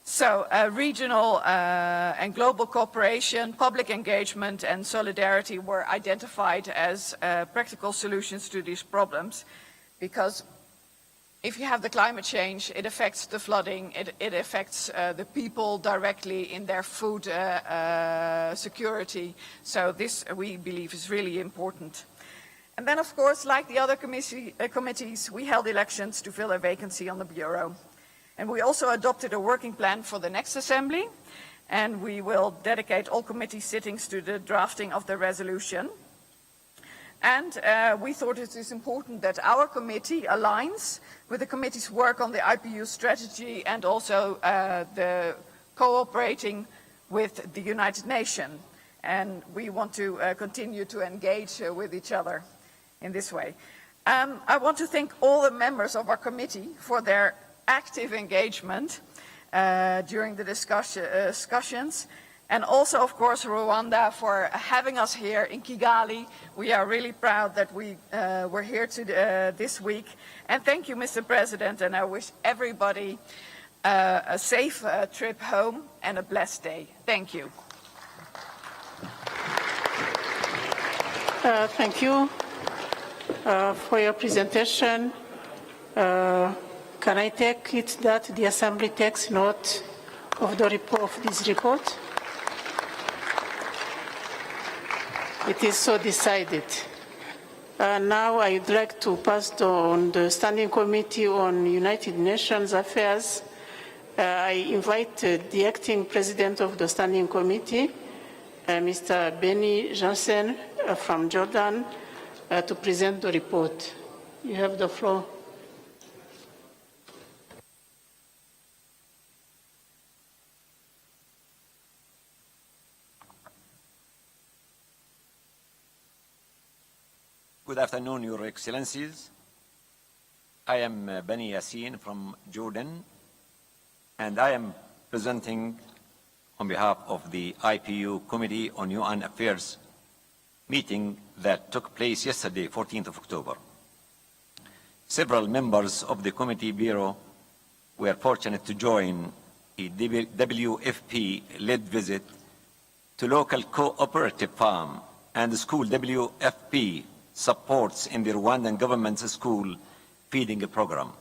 So regional and global cooperation, public engagement and solidarity were identified as practical solutions to these problems, because if you have the climate change, it affects the flooding, it affects the people directly in their food security. So this, we believe, is really important. And then, of course, like the other committees, we held elections to fill a vacancy on the Bureau. And we also adopted a working plan for the next assembly, and we will dedicate all committee sittings to the drafting of the resolution. And we thought it is important that our committee aligns with the committee's work on the IPU strategy and also the cooperating with the United Nations. And we want to continue to engage with each other in this way. I want to thank all the members of our committee for their active engagement during the discussions, and also, of course, Rwanda for having us here in Kigali. We are really proud that we were here this week. And thank you, Mr. President, and I wish everybody a safe trip home and a blessed day. Thank you. Thank you for your presentation. Can I take it that the Assembly takes note of the report of this report? It is so decided. Now I'd like to pass on the Standing Committee on United Nations Affairs. I invite the acting president of the Standing Committee, Mr. Benny Jansen from Jordan, to present the report. You have the floor. Good afternoon, Your Excellencies. I am Bani Yassin from Jordan, and I am presenting on behalf of the IPU Committee on UN Affairs meeting that took place yesterday, 14th of October. Several members of the committee bureau were fortunate to join a WFP-led visit to local cooperative farm and school WFP supports in the Rwandan government's school feeding program.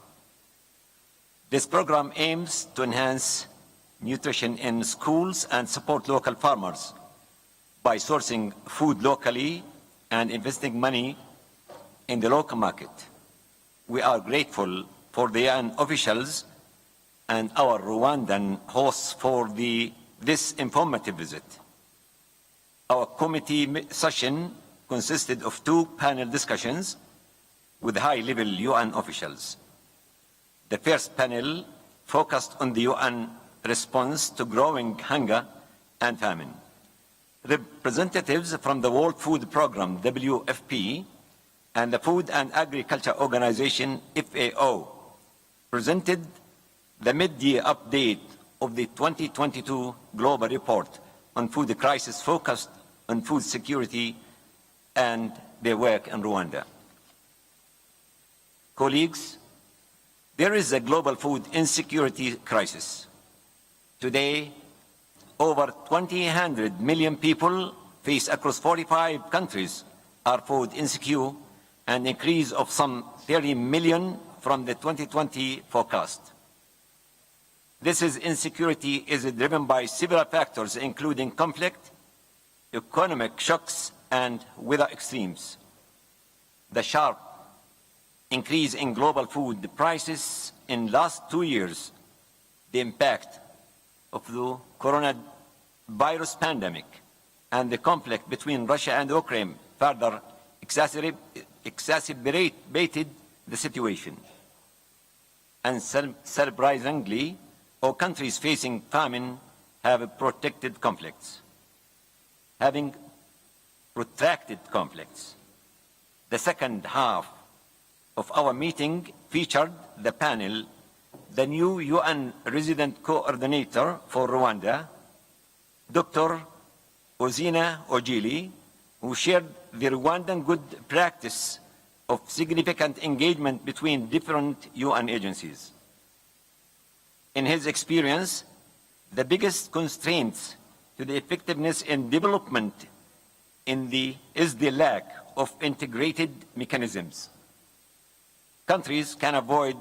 This program aims to enhance nutrition in schools and support local farmers by sourcing food locally and investing money in the local market. We are grateful for the UN officials and our Rwandan hosts for this informative visit. Our committee session consisted of 2 panel discussions with high-level UN officials. The first panel focused on the UN response to growing hunger and famine. Representatives from the World Food Programme, WFP, and the Food and Agriculture Organization, FAO, presented the mid-year update of the 2022 Global Report on Food Crisis focused on food security and their work in Rwanda. Colleagues, there is a global food insecurity crisis. Today, over 200 million people face across 45 countries are food insecure, an increase of some 30 million from the 2020 forecast. This insecurity is driven by several factors, including conflict, economic shocks, and weather extremes. The sharp increase in global food prices in the last 2 years, the impact of the coronavirus pandemic, and the conflict between Russia and Ukraine further exacerbated the situation. And surprisingly, all countries facing famine have protracted conflicts. The second half of our meeting featured the panel, the new UN resident coordinator for Rwanda, Dr. Ozina Ojili, who shared the Rwandan good practice of significant engagement between different UN agencies. In his experience, the biggest constraints to the effectiveness in development is the lack of integrated mechanisms. Countries can avoid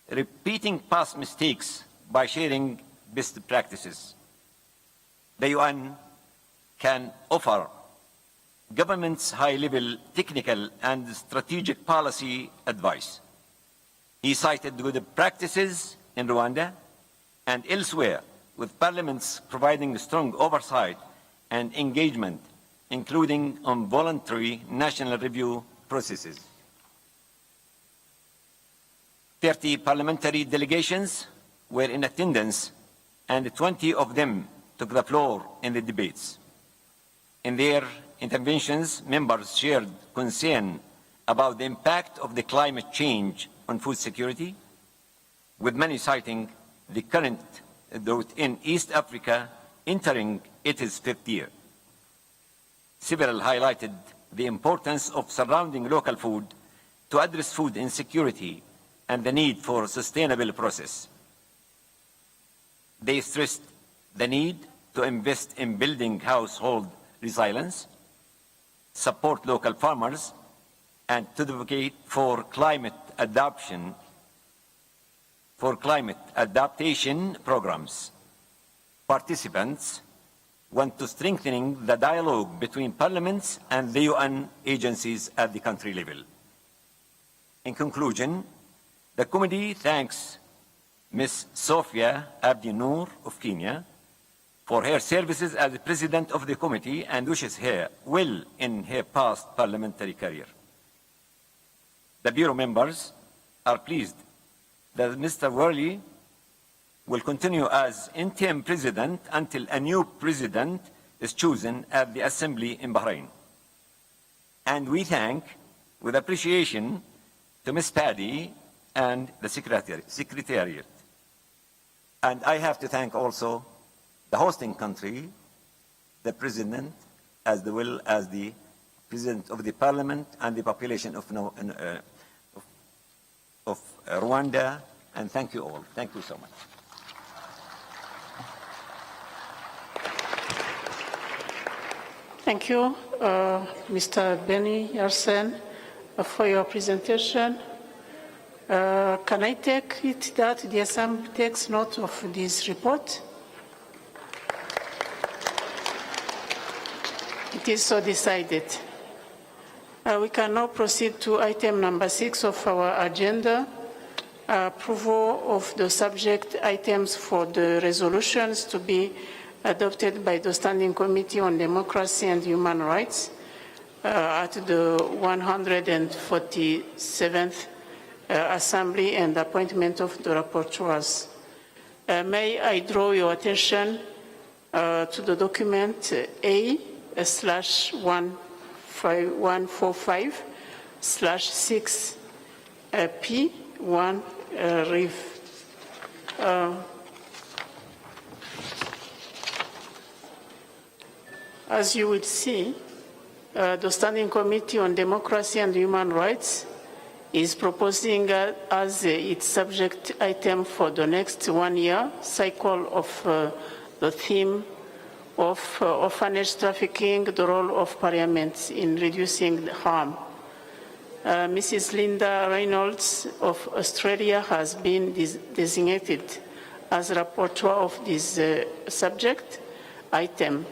repeating past mistakes by sharing best practices. The UN can offer governments high-level technical and strategic policy advice. He cited good practices in Rwanda and elsewhere, with parliaments providing strong oversight and engagement, including on voluntary national review processes. 30 parliamentary delegations were in attendance, and 20 of them took the floor in the debates. In their interventions, members shared concern about the impact of the climate change on food security, with many citing the current drought in East Africa entering its 5th year. Several highlighted the importance of surrounding local food to address food insecurity and the need for a sustainable process. They stressed the need to invest in building household resilience, support local farmers, and to advocate for climate adaptation for climate adaptation programs. Participants want to strengthen the dialogue between parliaments and the UN agencies at the country level. In conclusion, the committee thanks Ms. Sofia Abdi Noor of Kenya for her services as the President of the committee and wishes her well in her past parliamentary career. The Bureau members are pleased that Mr. Worley will continue as interim President until a new President is chosen at the Assembly in Bahrain. And we thank, with appreciation, to Ms. Paddy and the Secretariat. And I have to thank also the hosting country, the President, as well as the President of the Parliament and the population of Rwanda, and thank you all. Thank you so much. Thank you, Mr. Benny Yarsen, for your presentation. Can I take it that the Assembly takes note of this report? It is so decided. We can now proceed to item number 6 of our agenda, approval of the subject items for the resolutions to be adopted by the Standing Committee on Democracy and Human Rights at the 147th Assembly and appointment of the rapporteurs. May I draw your attention to the document A/145/6P1 Rev. As you will see, the Standing Committee on Democracy and Human Rights is proposing as its subject item for the next 1 year cycle of the theme of orphanage trafficking, the role of parliaments in reducing the harm. Mrs. Linda Reynolds of Australia has been designated as rapporteur of this subject item.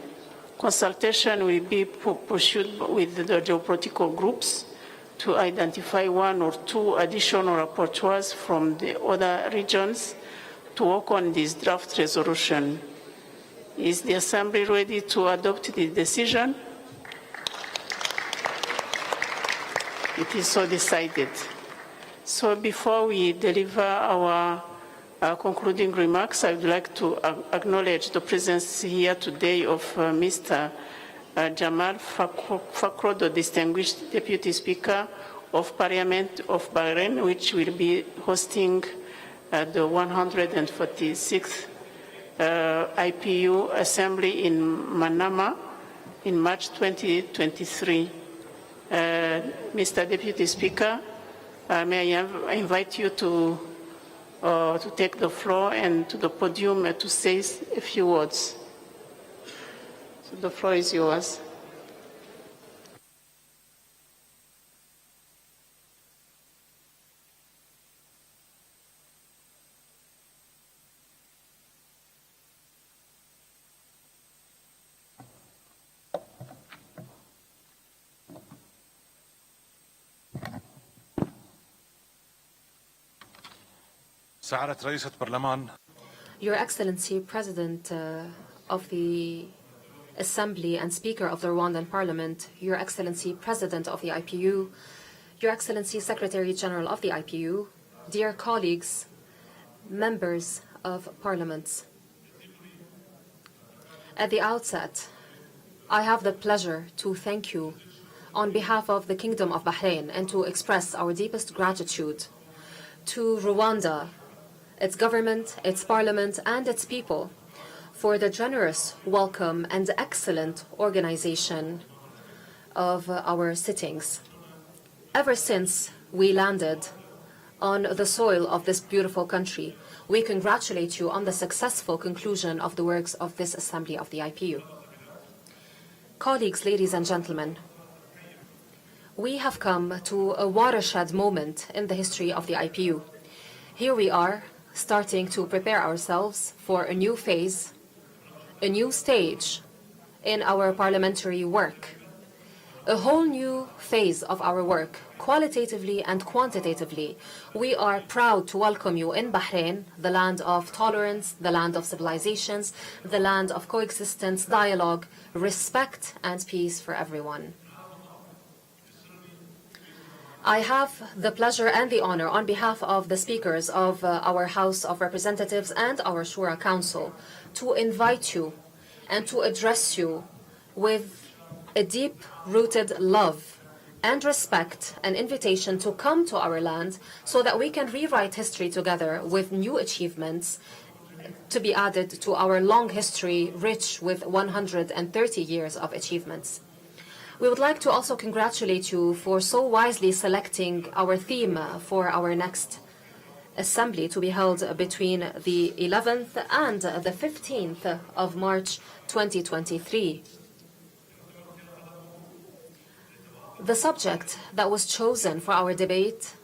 Consultation will be pursued with the geopolitical groups to identify 1 or 2 additional rapporteurs from the other regions to work on this draft resolution. Is the Assembly ready to adopt the decision? It is so decided. So before we deliver our concluding remarks, I would like to acknowledge the presence here today of Mr. Jamal Fakhro, the distinguished Deputy Speaker of Parliament of Bahrain, which will be hosting the 146th IPU Assembly in Manama in March 2023. Mr. Deputy Speaker, may I invite you to take the floor and to the podium to say a few words. So the floor is yours. سعادة رئيسة برلمان. Your Excellency, President of the Assembly and Speaker of the Rwandan Parliament, Your Excellency, President of the IPU, Your Excellency, Secretary General of the IPU, dear colleagues, members of parliaments. At the outset, I have the pleasure to thank you on behalf of the Kingdom of Bahrain and to express our deepest gratitude to Rwanda, its government, its parliament, and its people for the generous welcome and excellent organization of our sittings. Ever since we landed on the soil of this beautiful country, we congratulate you on the successful conclusion of the works of this Assembly of the IPU. Colleagues, ladies and gentlemen, we have come to a watershed moment in the history of the IPU. Here we are, starting to prepare ourselves for a new phase, a new stage in our parliamentary work, a whole new phase of our work, qualitatively and quantitatively. We are proud to welcome you in Bahrain, the land of tolerance, the land of civilizations, the land of coexistence, dialogue, respect, and peace for everyone. I have the pleasure and the honor, on behalf of the speakers of our House of Representatives and our Shura Council, to invite you and to address you with a deep-rooted love and respect, an invitation to come to our land so that we can rewrite history together with new achievements to be added to our long history, rich with 130 years of achievements. We would like to also congratulate you for so wisely selecting our theme for our next assembly to be held between the 11th and the 15th of March 2023. The subject that was chosen for our debate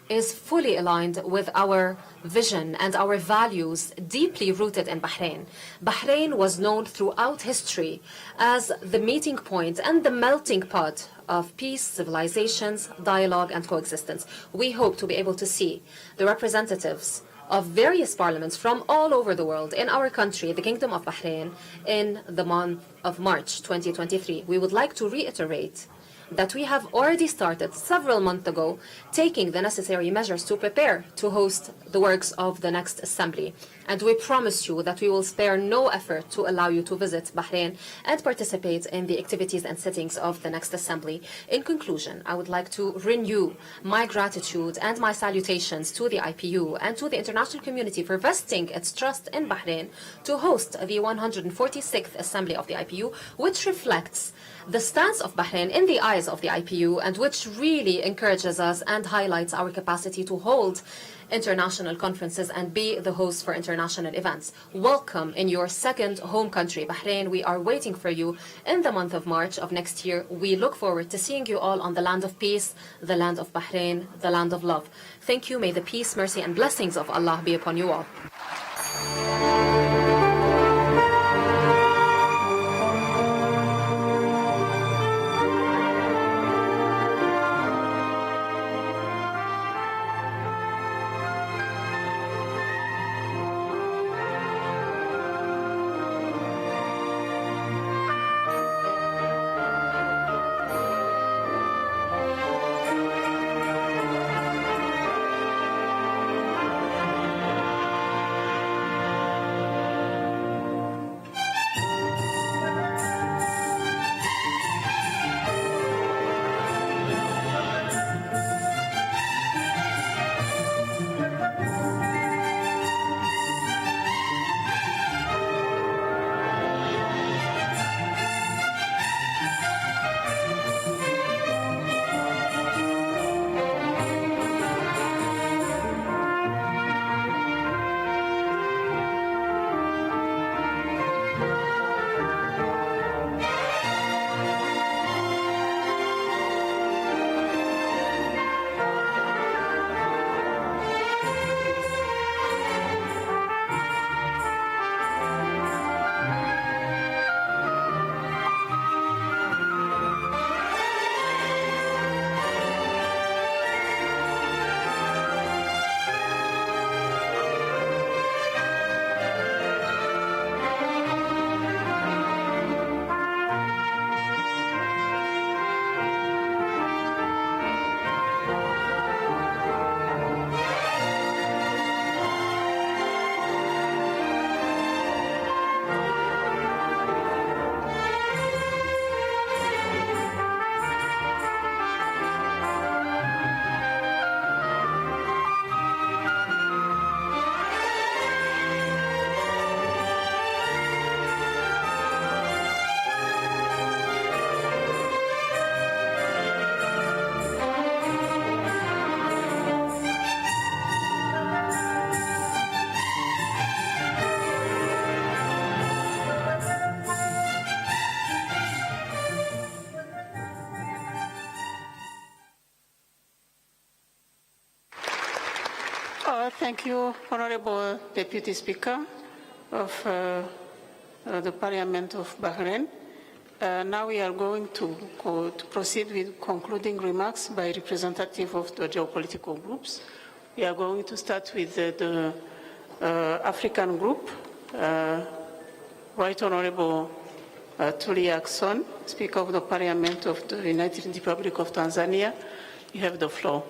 is fully aligned with our vision and our values deeply rooted in Bahrain. Bahrain was known throughout history as the meeting point and the melting pot of peace, civilizations, dialogue, and coexistence. We hope to be able to see the representatives of various parliaments from all over the world in our country, the Kingdom of Bahrain, in the month of March 2023. We would like to reiterate that we have already started several months ago taking the necessary measures to prepare to host the works of the next assembly. And we promise you that we will spare no effort to allow you to visit Bahrain and participate in the activities and settings of the next assembly. In conclusion, I would like to renew my gratitude and my salutations to the IPU and to the international community for vesting its trust in Bahrain to host the 146th Assembly of the IPU, which reflects the stance of Bahrain in the eyes of the IPU and which really encourages us and highlights our capacity to hold international conferences and be the host for international events. Welcome in your second home country, Bahrain. We are waiting for you in the month of March of next year. We look forward to seeing you all on the land of peace, the land of Bahrain, the land of love. Thank you. May the peace, mercy, and blessings of Allah be upon you all. Thank you, Honorable Deputy Speaker of the Parliament of Bahrain. Now we are going to proceed with concluding remarks by representative of the geopolitical groups. We are going to start with the African group. Right Honorable Tulia Ackson, Speaker of the Parliament of the United Republic of Tanzania. You have the floor.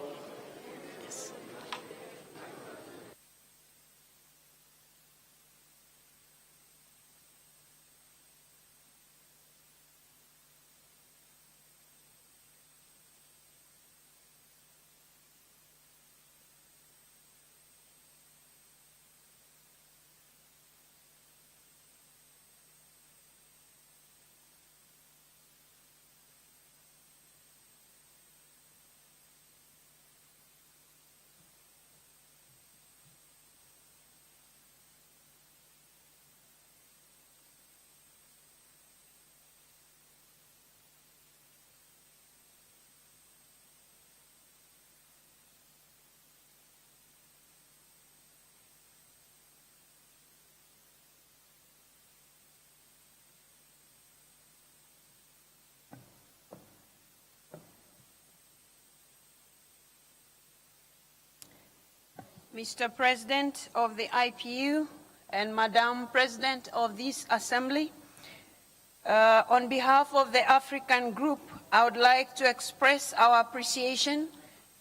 Mr. President of the IPU and Madam President of this Assembly, on behalf of the African Group, I would like to express our appreciation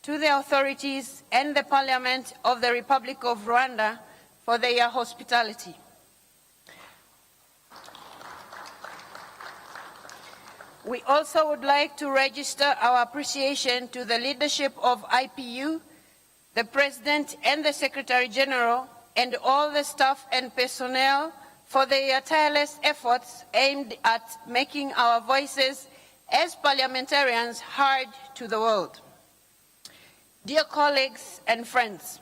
to the authorities and the Parliament of the Republic of Rwanda for their hospitality. We also would like to register our appreciation to the leadership of IPU, the President and the Secretary General, and all the staff and personnel for their tireless efforts aimed at making our voices as parliamentarians heard to the world. Dear colleagues and friends,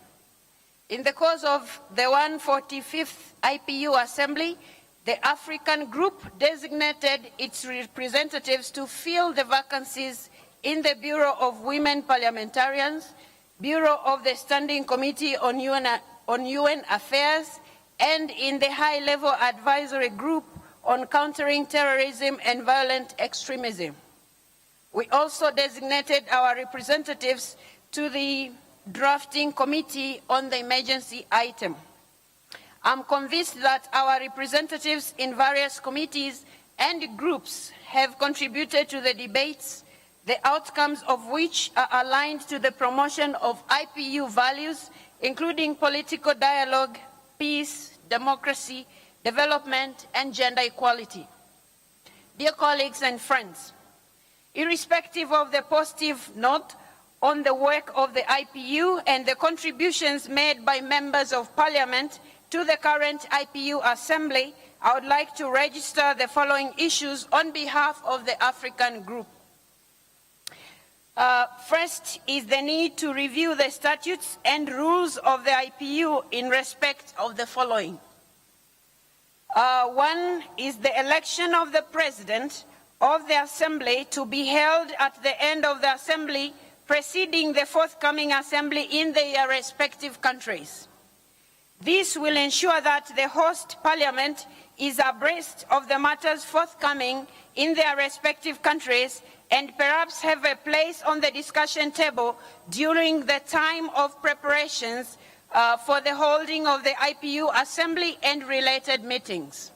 in the course of the 145th IPU Assembly, the African Group designated its representatives to fill the vacancies in the Bureau of Women Parliamentarians, Bureau of the Standing Committee on UN Affairs, and in the High-Level Advisory Group on Countering Terrorism and Violent Extremism. We also designated our representatives to the Drafting Committee on the Emergency Item. I'm convinced that our representatives in various committees and groups have contributed to the debates, the outcomes of which are aligned to the promotion of IPU values, including political dialogue, peace, democracy, development, and gender equality. Dear colleagues and friends, irrespective of the positive note on the work of the IPU and the contributions made by members of Parliament to the current IPU Assembly, I would like to register the following issues on behalf of the African Group. First is the need to review the statutes and rules of the IPU in respect of the following. One is the election of the President of the Assembly to be held at the end of the Assembly preceding the forthcoming Assembly in their respective countries. This will ensure that the host Parliament is abreast of the matters forthcoming in their respective countries and perhaps have a place on the discussion table during the time of preparations for the holding of the IPU Assembly and related meetings.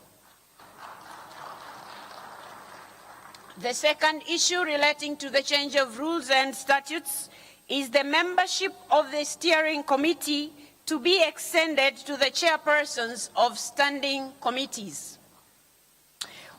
The second issue relating to the change of rules and statutes is the membership of the steering committee to be extended to the chairpersons of standing committees.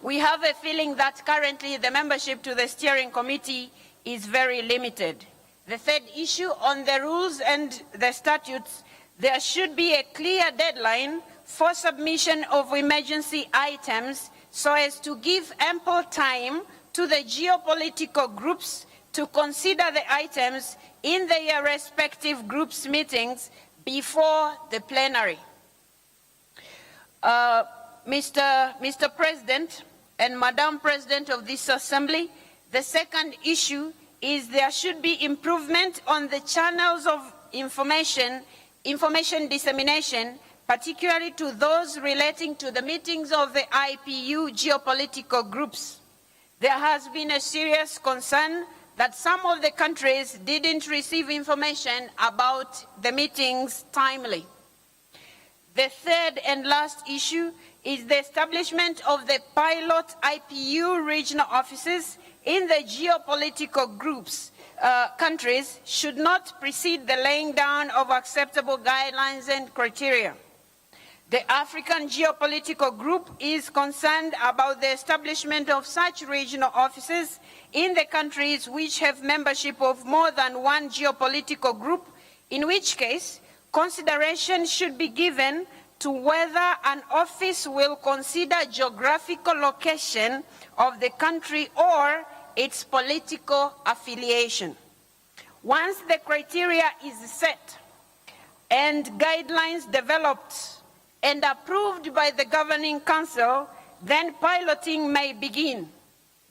We have a feeling that currently the membership to the steering committee is very limited. The third issue on the rules and the statutes, there should be a clear deadline for submission of emergency items so as to give ample time to the geopolitical groups to consider the items in their respective groups' meetings before the plenary. Mr. President and Madam President of this Assembly, the second issue is there should be improvement on the channels of information information dissemination, particularly to those relating to the meetings of the IPU geopolitical groups. There has been a serious concern that some of the countries didn't receive information about the meetings timely. The third and last issue is the establishment of the pilot IPU regional offices in the geopolitical groups. Countries should not precede the laying down of acceptable guidelines and criteria. The African Geopolitical Group is concerned about the establishment of such regional offices in the countries which have membership of more than one geopolitical group, in which case consideration should be given to whether an office will consider geographical location of the country or its political affiliation. Once the criteria is set and guidelines developed and approved by the Governing Council, then piloting may begin,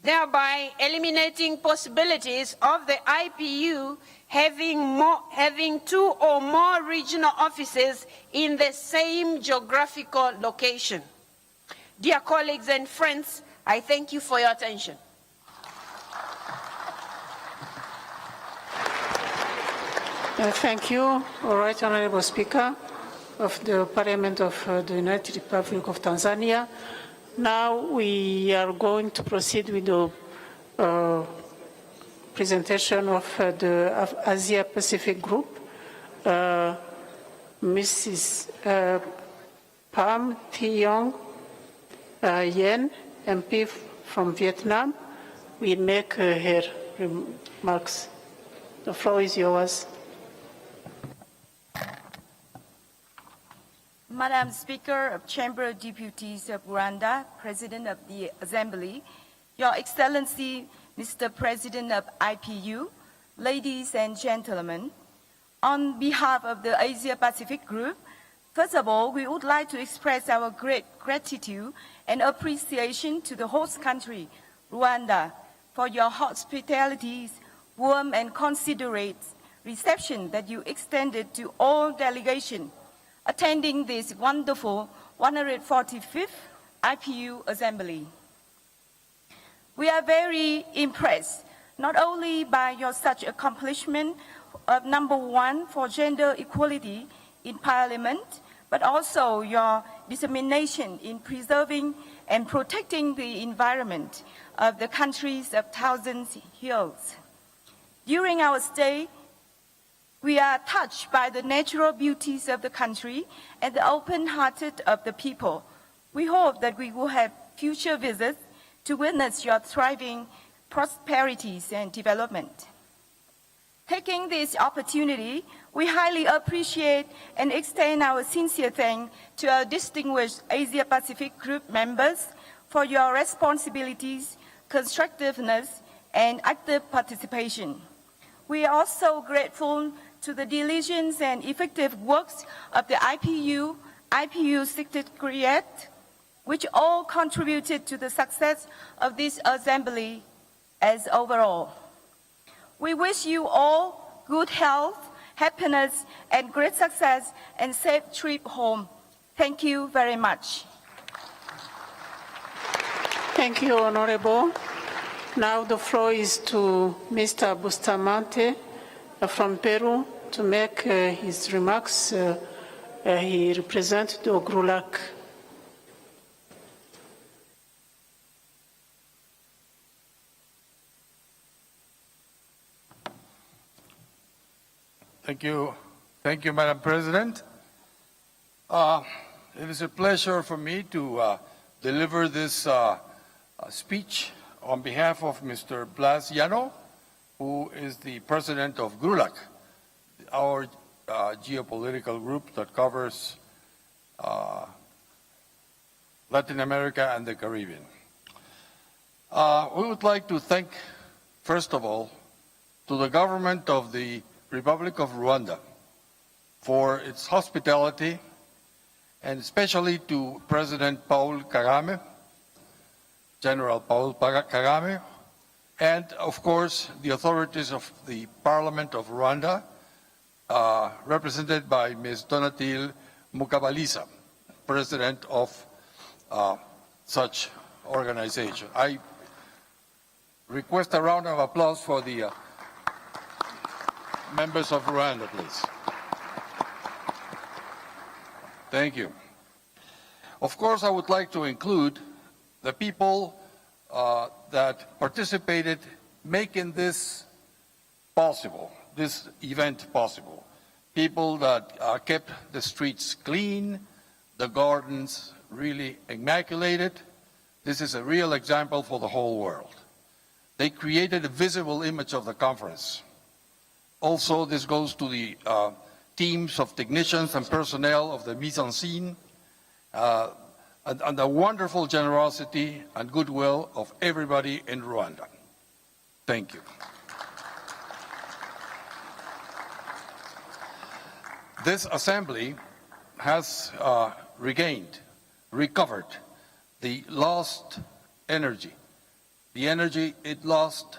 thereby eliminating possibilities of the IPU having two or more regional offices in the same geographical location. Dear colleagues and friends, I thank you for your attention. Thank you, all right, Honorable Speaker of the Parliament of the United Republic of Tanzania. Now we are going to proceed with the presentation of the Asia Pacific Group. Mrs. Pham Thi Yong Yen, MP from Vietnam, will make her remarks. The floor is yours. Madam Speaker of Chamber of Deputies of Rwanda, President of the Assembly, Your Excellency, Mr. President of IPU, ladies and gentlemen, on behalf of the Asia Pacific Group, first of all, we would like to express our great gratitude and appreciation to the host country, Rwanda, for your hospitality, warm and considerate reception that you extended to all delegations attending this wonderful 145th IPU Assembly. We are very impressed not only by your such accomplishment of #1 for gender equality in Parliament, but also your determination in preserving and protecting the environment of the countries of Thousand Hills. During our stay, we are touched by the natural beauties of the country and the open-hearted of the people. We hope that we will have future visits to witness your thriving prosperities and development. Taking this opportunity, we highly appreciate and extend our sincere thanks to our distinguished Asia Pacific Group members for your responsibilities, constructiveness, and active participation. We are also grateful to the diligence and effective works of the IPU Secretariat, which all contributed to the success of this assembly as overall. We wish you all good health, happiness, and great success and safe trip home. Thank you very much. Thank you, Honorable. Now the floor is to Mr. Bustamante from Peru to make his remarks. He represents the GRULAC. Thank you, Madam President. It is a pleasure for me to deliver this speech on behalf of Mr. Blas Llano, who is the president of GRULAC, our geopolitical group that covers Latin America and the Caribbean. We would like to thank, first of all, to the government of the Republic of Rwanda for its hospitality, and especially to President Paul Kagame, General Paul Kagame, and of course the authorities of the Parliament of Rwanda, represented by Ms. Donatil Mukabaliza, president of such organization. I request a round of applause for the members of Rwanda, please. Thank you. Of course, I would like to include the people that participated making this possible, this event possible. People that kept the streets clean, the gardens really immaculated. This is a real example for the whole world. They created a visible image of the conference. Also, this goes to the teams of technicians and personnel of the mise-en-scene, and the wonderful generosity and goodwill of everybody in Rwanda. Thank you. This assembly has recovered the lost energy, the energy it lost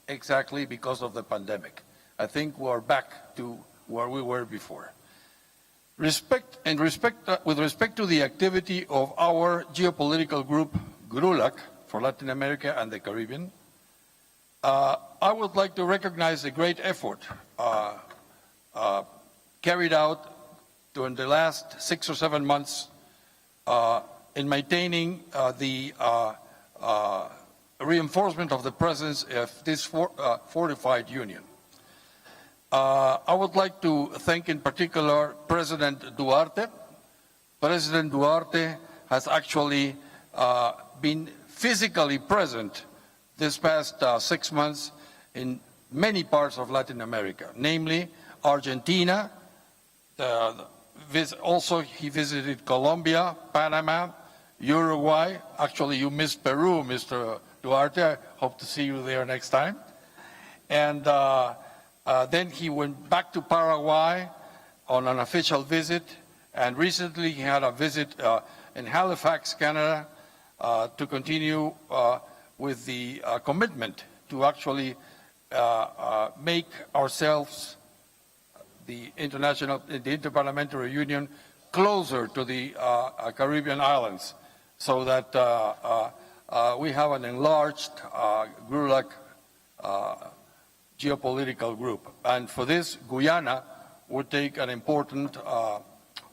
exactly because of the pandemic. I think we're back to where we were before. With respect to the activity of our geopolitical group, GRULAC, for Latin America and the Caribbean, I would like to recognize the great effort carried out during the last 6 or 7 months in maintaining the reinforcement of the presence of this fortified union. I would like to thank in particular President Duarte. President Duarte has actually been physically present this past 6 months in many parts of Latin America, namely Argentina. Also, he visited Colombia, Panama, Uruguay. Actually, you missed Peru, Mr. Duarte. I hope to see you there next time. And then he went back to Paraguay on an official visit, and recently he had a visit in Halifax, Canada, to continue with the commitment to actually make ourselves, the Interparliamentary Union, closer to the Caribbean islands, so that we have an enlarged GRULAC geopolitical group. And for this, Guyana would take an important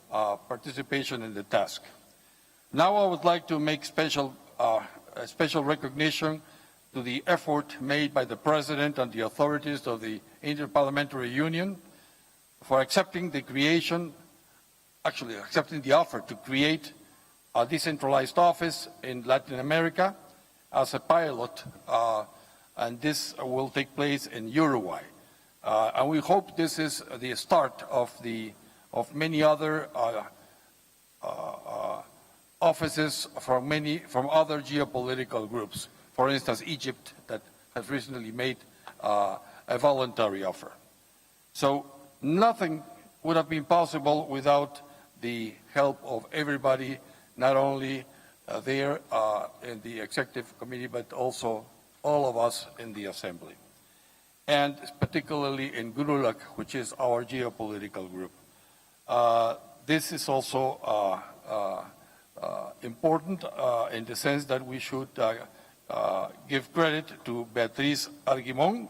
participation in the task. Now I would like to make special recognition to the effort made by the President and the authorities of the Interparliamentary Union for accepting the offer to create a decentralized office in Latin America as a pilot, and this will take place in Uruguay. And we hope this is the start of many other offices from other geopolitical groups. For instance, Egypt, that has recently made a voluntary offer. So nothing would have been possible without the help of everybody, not only there in the executive committee, but also all of us in the assembly, and particularly in GRULAC, which is our geopolitical group. This is also important in the sense that we should give credit to Beatriz Argimon,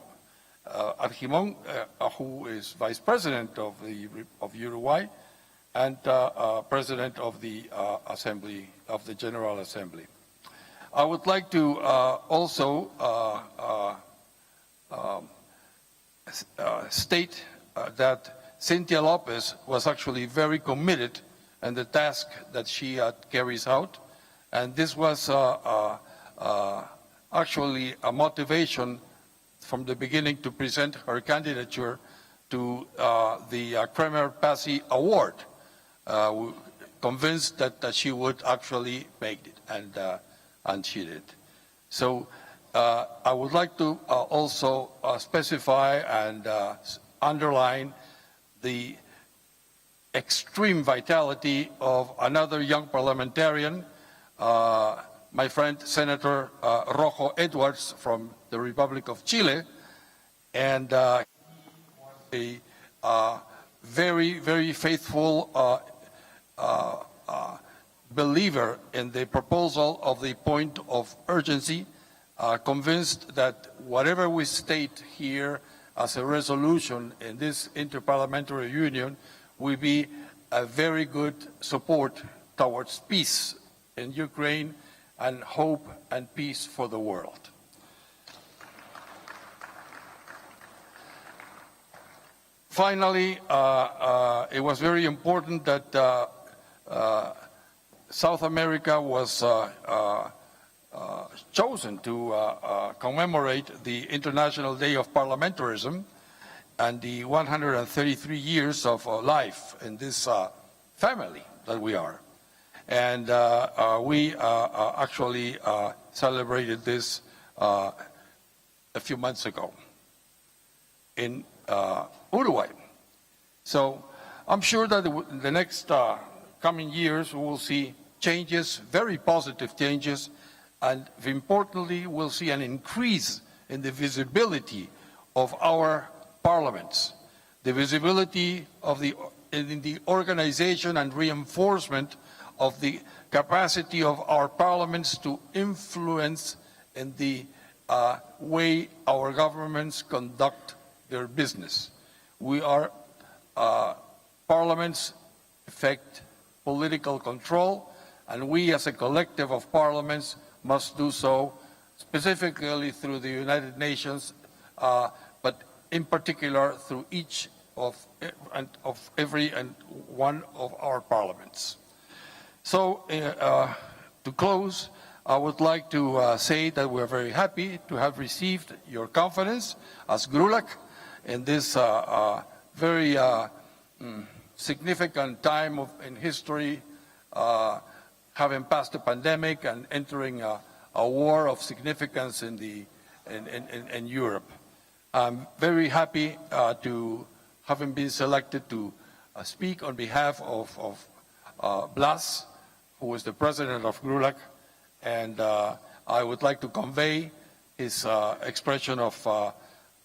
who is Vice President of Uruguay and President of the Assembly, of the General Assembly. I would like to also state that Cynthia Lopez was actually very committed in the task that she carries out, and this was actually a motivation from the beginning to present her candidature to the Kremer Passy Award, convinced that she would actually make it, and she did. So I would like to also specify and underline the extreme vitality of another young parliamentarian, my friend Senator Rojo Edwards from the Republic of Chile, and he was a very, very faithful believer in the proposal of the point of urgency, convinced that whatever we state here as a resolution in this interparliamentary union will be a very good support towards peace in Ukraine and hope and peace for the world. Finally, it was very important that South America was chosen to commemorate the International Day of Parliamentarism and the 133 years of life in this family that we are. And we actually celebrated this a few months ago in Uruguay. So I'm sure that in the next coming years we will see changes, very positive changes, and importantly we'll see an increase in the visibility of our parliaments, the visibility of in the organization and reinforcement of the capacity of our parliaments to influence in the way our governments conduct their business. We are parliaments effect political control, and we as a collective of parliaments must do so specifically through the United Nations, but in particular through each of every one of our parliaments. So to close, I would like to say that we're very happy to have received your confidence as GRULAC in this very significant time in history, having passed a pandemic and entering a war of significance in Europe. I'm very happy to having been selected to speak on behalf of Blas, who is the president of GRULAC, and I would like to convey his expression of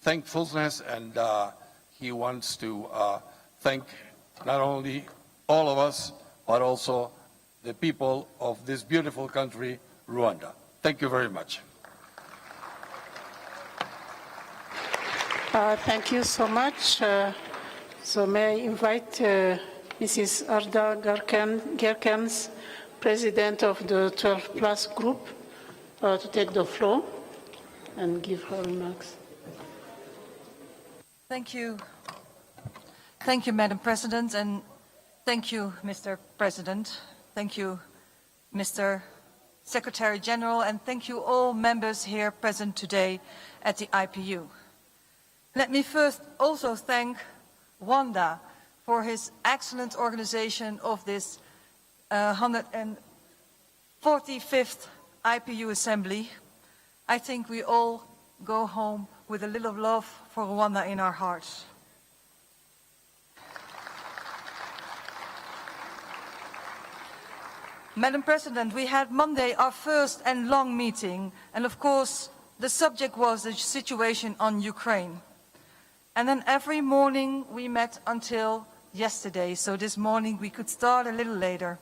thankfulness, and he wants to thank not only all of us, but also the people of this beautiful country, Rwanda. Thank you very much. Thank you so much. So may I invite Mrs. Arda Gerkens, President of the 12 Plus Group, to take the floor and give her remarks. Thank you. Thank you, Madam President, and thank you, Mr. President. Thank you, Mr. Secretary General, and thank you all members here present today at the IPU. Let me first also thank Wanda for his excellent organization of this 145th IPU Assembly. I think we all go home with a little love for Rwanda in our hearts. Madam President, we had Monday our first and long meeting, and of course the subject was the situation on Ukraine. And then every morning we met until yesterday, so this morning we could start a little later.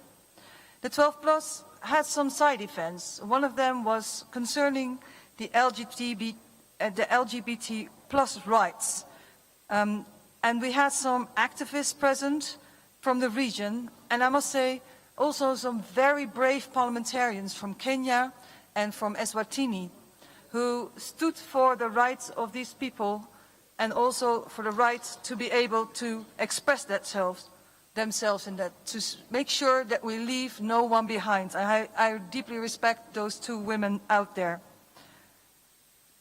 The 12 Plus had some side events. One of them was concerning the LGBT plus rights. And we had some activists present from the region, and I must say also some very brave parliamentarians from Kenya and from Eswatini who stood for the rights of these people and also for the right to be able to express themselves and that to make sure that we leave no one behind. I deeply respect those two women out there.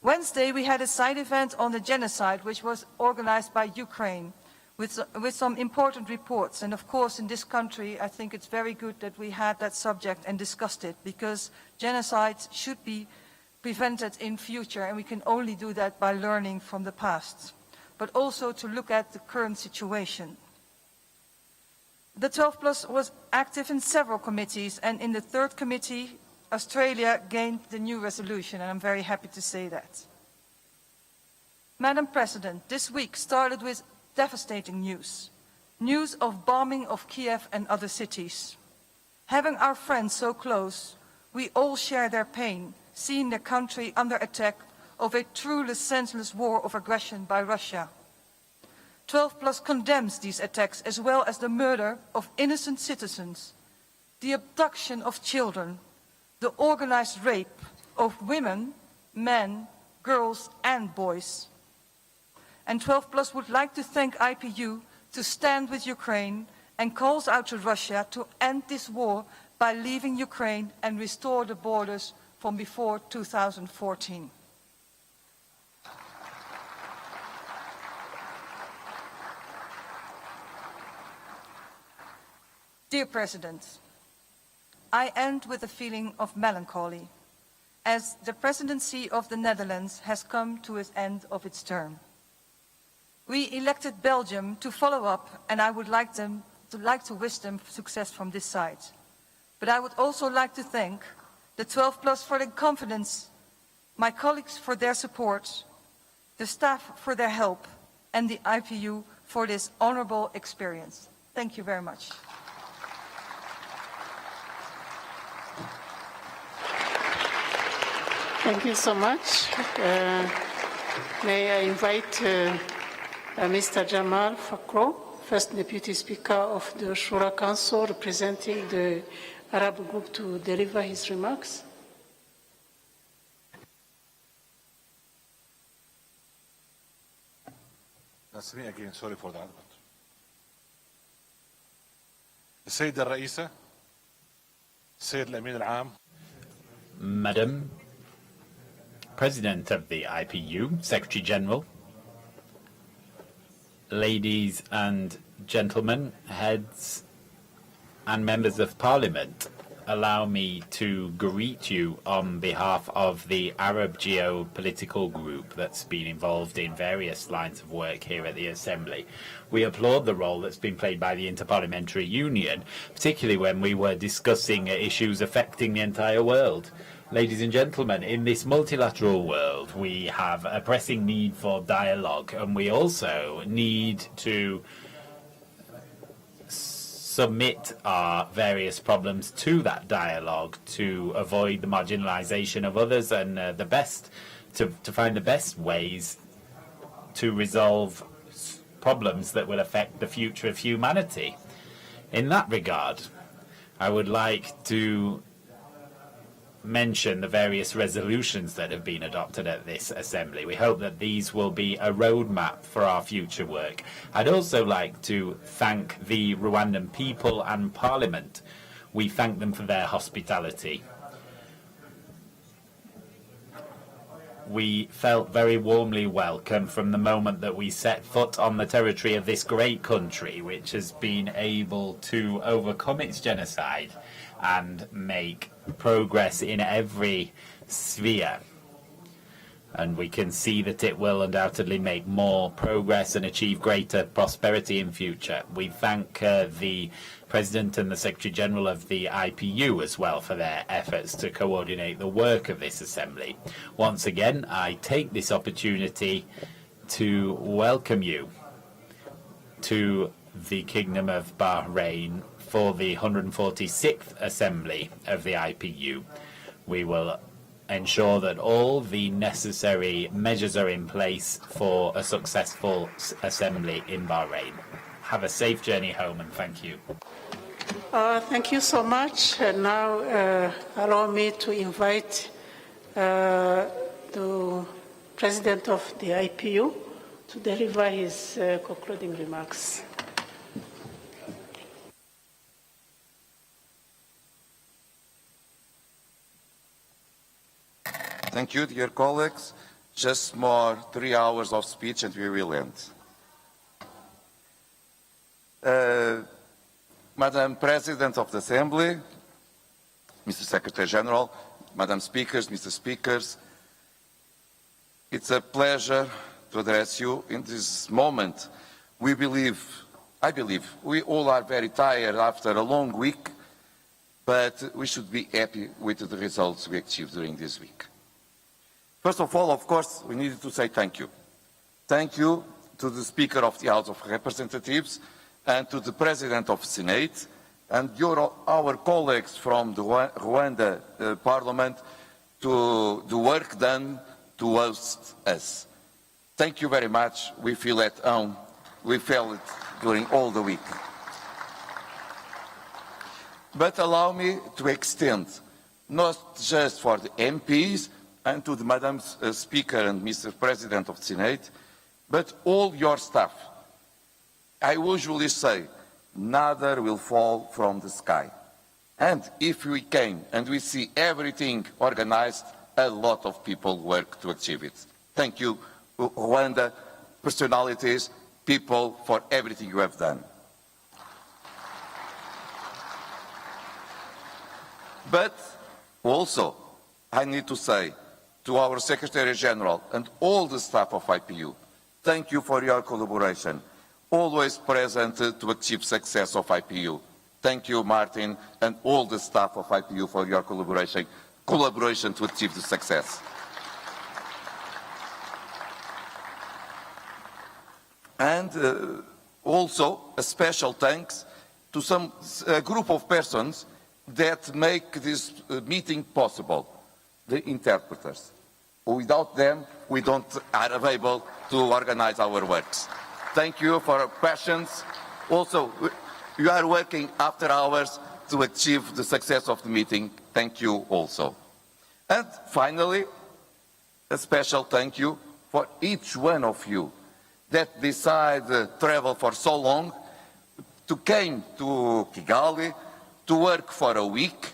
Wednesday we had a side event on the genocide which was organized by Ukraine with some important reports, and of course in this country I think it's very good that we had that subject and discussed it, because genocide should be prevented in future, and we can only do that by learning from the past, but also to look at the current situation. The 12 Plus was active in several committees, and in the third committee, Australia gained the new resolution, and I'm very happy to say that. Madam President, this week started with devastating news. news of bombing of Kiev and other cities. Having our friends so close, we all share their pain, seeing their country under attack of a truly senseless war of aggression by Russia. 12+ condemns these attacks as well as the murder of innocent citizens, the abduction of children, the organized rape of women, men, girls and boys. And 12+ would like to thank IPU to stand with Ukraine and calls out to Russia to end this war by leaving Ukraine and restore the borders from before 2014. Dear President, I end with a feeling of melancholy as the presidency of the Netherlands has come to its end of its term. We elected Belgium to follow up, and I would like to wish them success from this side. But I would also like to thank the 12+ for their confidence, my colleagues for their support, the staff for their help, and the IPU for this honorable experience. Thank you very much. Thank you so much. May I invite Mr. Jamal Fakhro, First Deputy Speaker of the Shura Council, representing the Arab group, to deliver his remarks. That's me again, sorry for that. السيدة الرئيسة، السيد الأمين العام. Madam President of the IPU, Secretary General, ladies and gentlemen, heads and members of Parliament, allow me to greet you on behalf of the Arab Geopolitical Group that's been involved in various lines of work here at the Assembly. We applaud the role that's been played by the Interparliamentary Union, particularly when we were discussing issues affecting the entire world. Ladies and gentlemen, in this multilateral world, we have a pressing need for dialogue, and we also need to submit our various problems to that dialogue to avoid the marginalization of others and to find the best ways to resolve problems that will affect the future of humanity. In that regard, I would like to mention the various resolutions that have been adopted at this Assembly. We hope that these will be a roadmap for our future work. I'd also like to thank the Rwandan people and Parliament. We thank them for their hospitality. We felt very warmly welcome from the moment that we set foot on the territory of this great country, which has been able to overcome its genocide and make progress in every sphere. And we can see that it will undoubtedly make more progress and achieve greater prosperity in future. We thank the President and the Secretary General of the IPU as well for their efforts to coordinate the work of this Assembly. Once again, I take this opportunity to welcome you to the Kingdom of Bahrain for the 146th Assembly of the IPU. We will ensure that all the necessary measures are in place for a successful assembly in Bahrain. Have a safe journey home, and thank you. Thank you so much. And now allow me to invite the President of the IPU to deliver his concluding remarks. Thank you, dear colleagues. Just more 3 hours of speech and we will end. Madam President of the Assembly, Mr. Secretary General, Madam Speakers, Mr. Speakers, it's a pleasure to address you in this moment. I believe, we all are very tired after a long week, but we should be happy with the results we achieved during this week. First of all, of course, we needed to say thank you. Thank you to the Speaker of the House of Representatives, and to the President of the Senate, and our colleagues from the Rwanda Parliament to the work done to host us. Thank you very much. We feel at home. We felt it during all the week. But allow me to extend, not just for the MPs and to the Madam Speaker and Mr. President of the Senate, but all your staff. I usually say, neither will fall from the sky. And if we came and we see everything organized, a lot of people work to achieve it. Thank you, Rwanda, personalities, people, for everything you have done. But also, I need to say to our Secretary General and all the staff of IPU, thank you for your collaboration, always present to achieve success of IPU. Thank you, Martin, and all the staff of IPU for your collaboration to achieve the success. And also a special thanks to a group of persons that make this meeting possible, the interpreters. Without them, we are able to organize our works. Thank you for your patience. Also, you are working after hours to achieve the success of the meeting. Thank you also. And finally, a special thank you for each one of you that decide to travel for so long, to came to Kigali, to work for a week,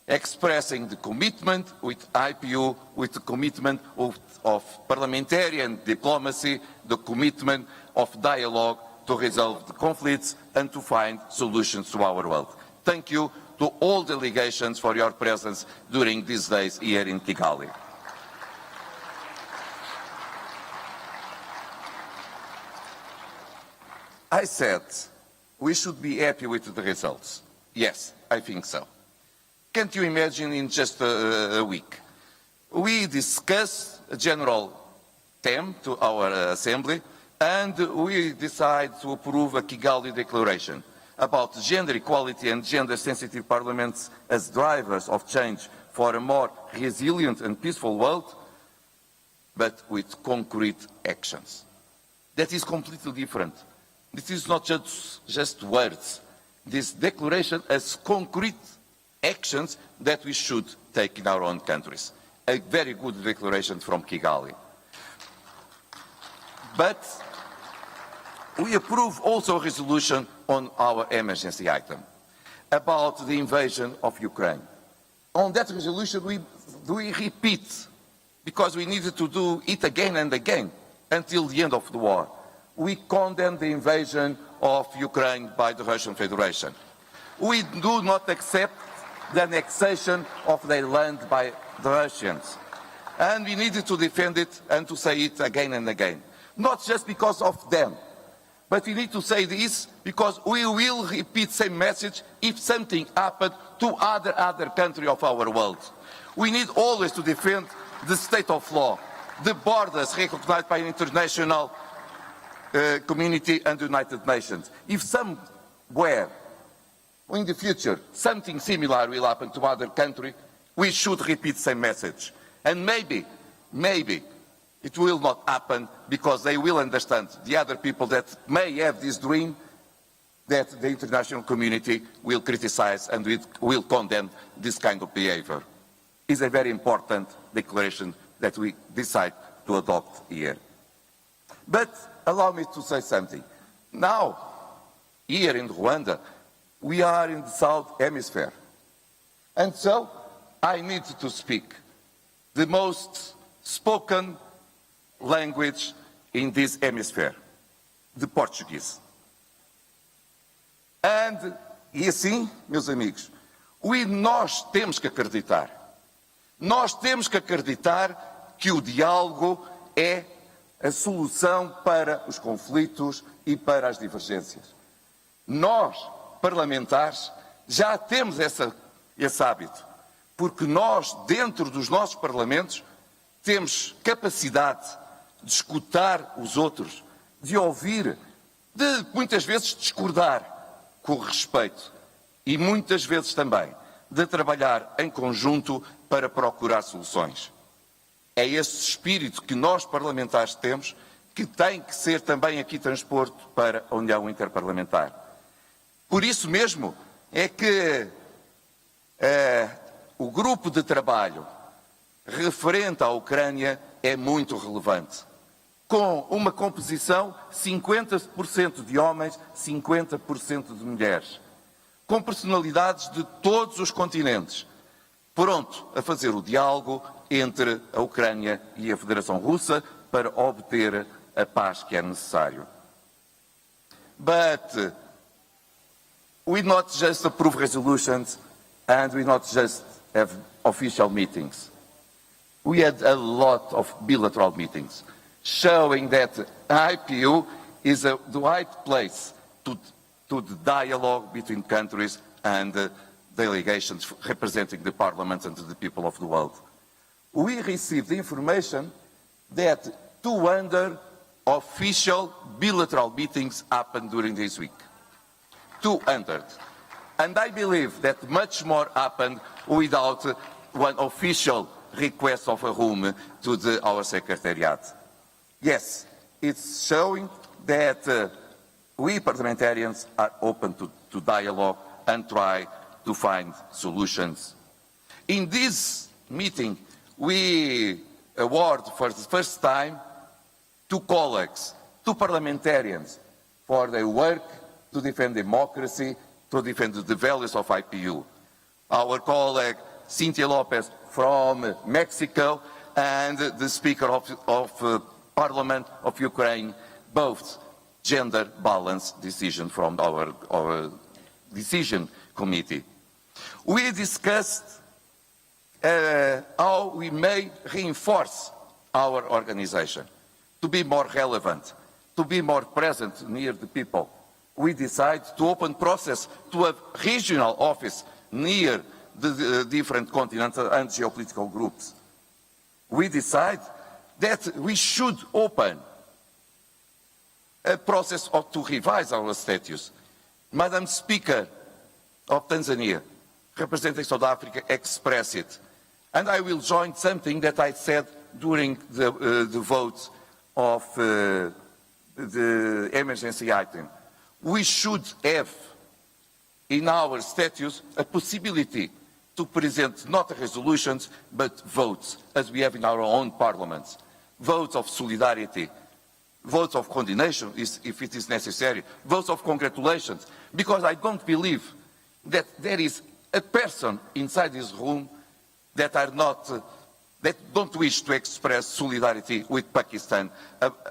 expressing the commitment with IPU, with the commitment of parliamentarian diplomacy, the commitment of dialogue to resolve the conflicts and to find solutions to our world. Thank you to all delegations for your presence during these days here in Kigali. I said we should be happy with the results. Yes, I think so. Can't you imagine in just a week? We discuss a general theme to our assembly, and we decide to approve a Kigali Declaration about gender equality and gender-sensitive parliaments as drivers of change for a more resilient and peaceful world, but with concrete actions. That is completely different. This is not just words. This declaration has concrete actions that we should take in our own countries. A very good declaration from Kigali. But we approve also a resolution on our emergency item about the invasion of Ukraine. On that resolution, we repeat, because we needed to do it again and again until the end of the war. We condemn the invasion of Ukraine by the Russian Federation. We do not accept the annexation of their land by the Russians. And we needed to defend it and to say it again and again. Not just because of them, but we need to say this because we will repeat the same message if something happened to other country of our world. We need always to defend the state of law, the borders recognized by international community and the United Nations. If somewhere in the future something similar will happen to other country, we should repeat the same message. And maybe it will not happen because they will understand, the other people that may have this dream, that the international community will criticize and will condemn this kind of behavior. It's a very important declaration that we decide to adopt here. But allow me to say something. Now, here in Rwanda, we are in the South Hemisphere. And so, I need to speak the most spoken language in this hemisphere, the Portuguese. E assim, meus amigos, nós temos que acreditar. Nós temos que acreditar que o diálogo é a solução para os conflitos e para as divergências. Nós, parlamentares, já temos esse hábito, porque nós, dentro dos nossos parlamentos, temos capacidade de escutar os outros, de ouvir de muitas vezes discordar com respeito e muitas vezes também de trabalhar em conjunto para procurar soluções. É esse espírito que nós parlamentares temos que tem que ser também aqui transporto para a União Interparlamentar. Por isso mesmo é que o grupo de trabalho referente à Ucrânia é muito relevante, com uma composição 50% de homens, 50% de mulheres, com personalidades de todos os continentes, pronto a fazer o diálogo entre a Ucrânia e a Federação Russa para obter a paz que é necessário. But we not just approve resolutions and we not just have official meetings. We had a lot of bilateral meetings showing that IPU is the right place to the dialogue between countries and delegations representing the parliament and the people of the world. We received information that 200 official bilateral meetings happened during this week. 200. And I believe that much more happened without one official request of a room to our secretariat. Yes, it's showing that we parliamentarians are open to dialogue and try to find solutions. In this meeting, we award for the first time 2 colleagues, 2 parliamentarians, for their work to defend democracy, to defend the values of IPU. Our colleague Cynthia Lopez from Mexico and the Speaker of Parliament of Ukraine, both gender balance decision from our decision committee. We discussed how we may reinforce our organization to be more relevant, to be more present near the people. We decided to open process to a regional office near the different continents and geopolitical groups. We decided that we should open a process to revise our status. Madam Speaker of Tanzania, representing South Africa, expressed it. And I will join something that I said during the vote of the emergency item. We should have in our status a possibility to present not resolutions but votes, as we have in our own parliaments. Votes of solidarity, votes of condemnation if it is necessary, votes of congratulations, because I don't believe that there is a person inside this room that don't wish to express solidarity with Pakistan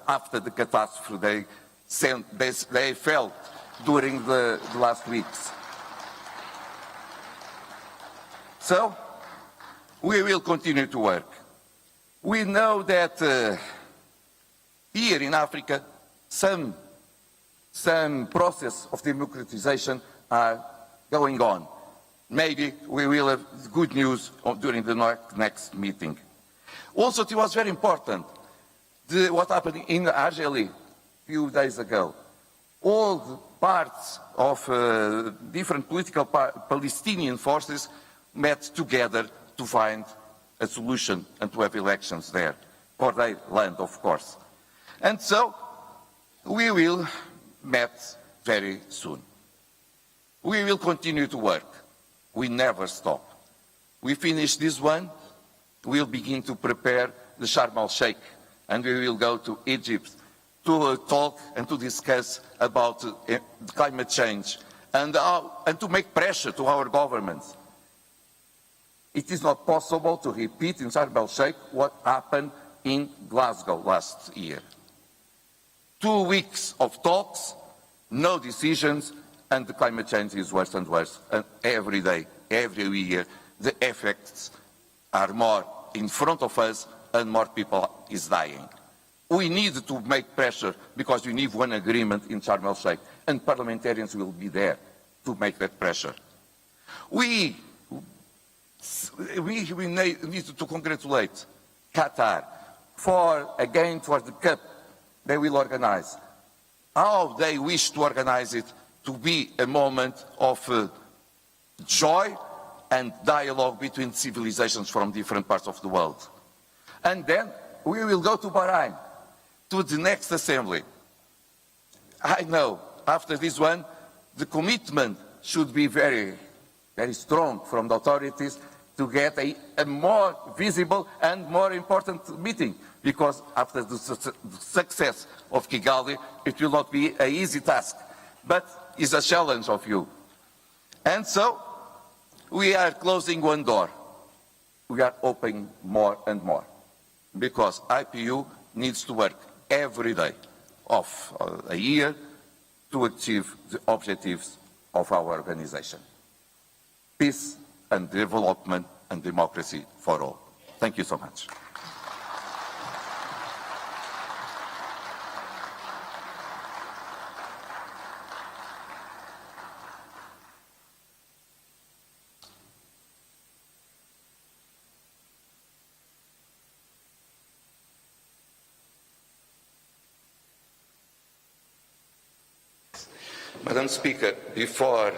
after the catastrophe they felt during the last weeks. So, we will continue to work. We know that here in Africa, some process of democratization are going on. Maybe we will have good news during the next meeting. Also, it was very important what happened in Argelia a few days ago. All the parts of different political Palestinian forces met together to find a solution and to have elections there, for their land, of course. And so, we will meet very soon. We will continue to work. We never stop. We finish this one, we'll begin to prepare the Sharm el-Sheikh, and we will go to Egypt to talk and to discuss about climate change and to make pressure to our governments. It is not possible to repeat in Sharm el-Sheikh what happened in Glasgow last year. 2 weeks of talks, no decisions, and the climate change is worse and worse. And every day, every year, the effects are more in front of us and more people is dying. We need to make pressure because we need one agreement in Sharm el-Sheikh, and parliamentarians will be there to make that pressure. We need to congratulate Qatar for the Cup they will organize. how they wish to organize it to be a moment of joy and dialogue between civilizations from different parts of the world. And then we will go to Bahrain, to the next assembly. I know, after this one, the commitment should be very, very strong from the authorities to get a more visible and more important meeting, because after the success of Kigali, it will not be an easy task, but it's a challenge of you. And so, we are closing one door. We are opening more and more, because IPU needs to work every day of a year to achieve the objectives of our organization. Peace and development and democracy for all. Thank you so much. Madam Speaker, before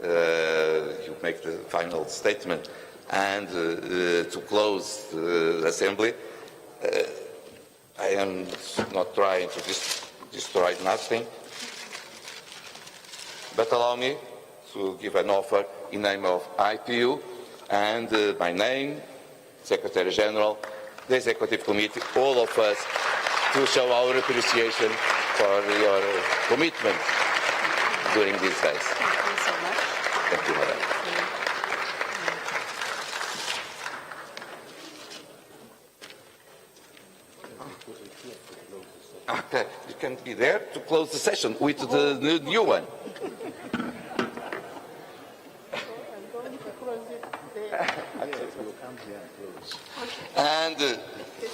you make the final statement and to close the Assembly, I am not trying to destroy nothing, but allow me to give an offer in name of IPU and my name, Secretary General, the Executive Committee, all of us, to show our appreciation for your commitment during these days. Thank you so much. Thank you, Madam. Okay, you can be there to close the session with the new one. And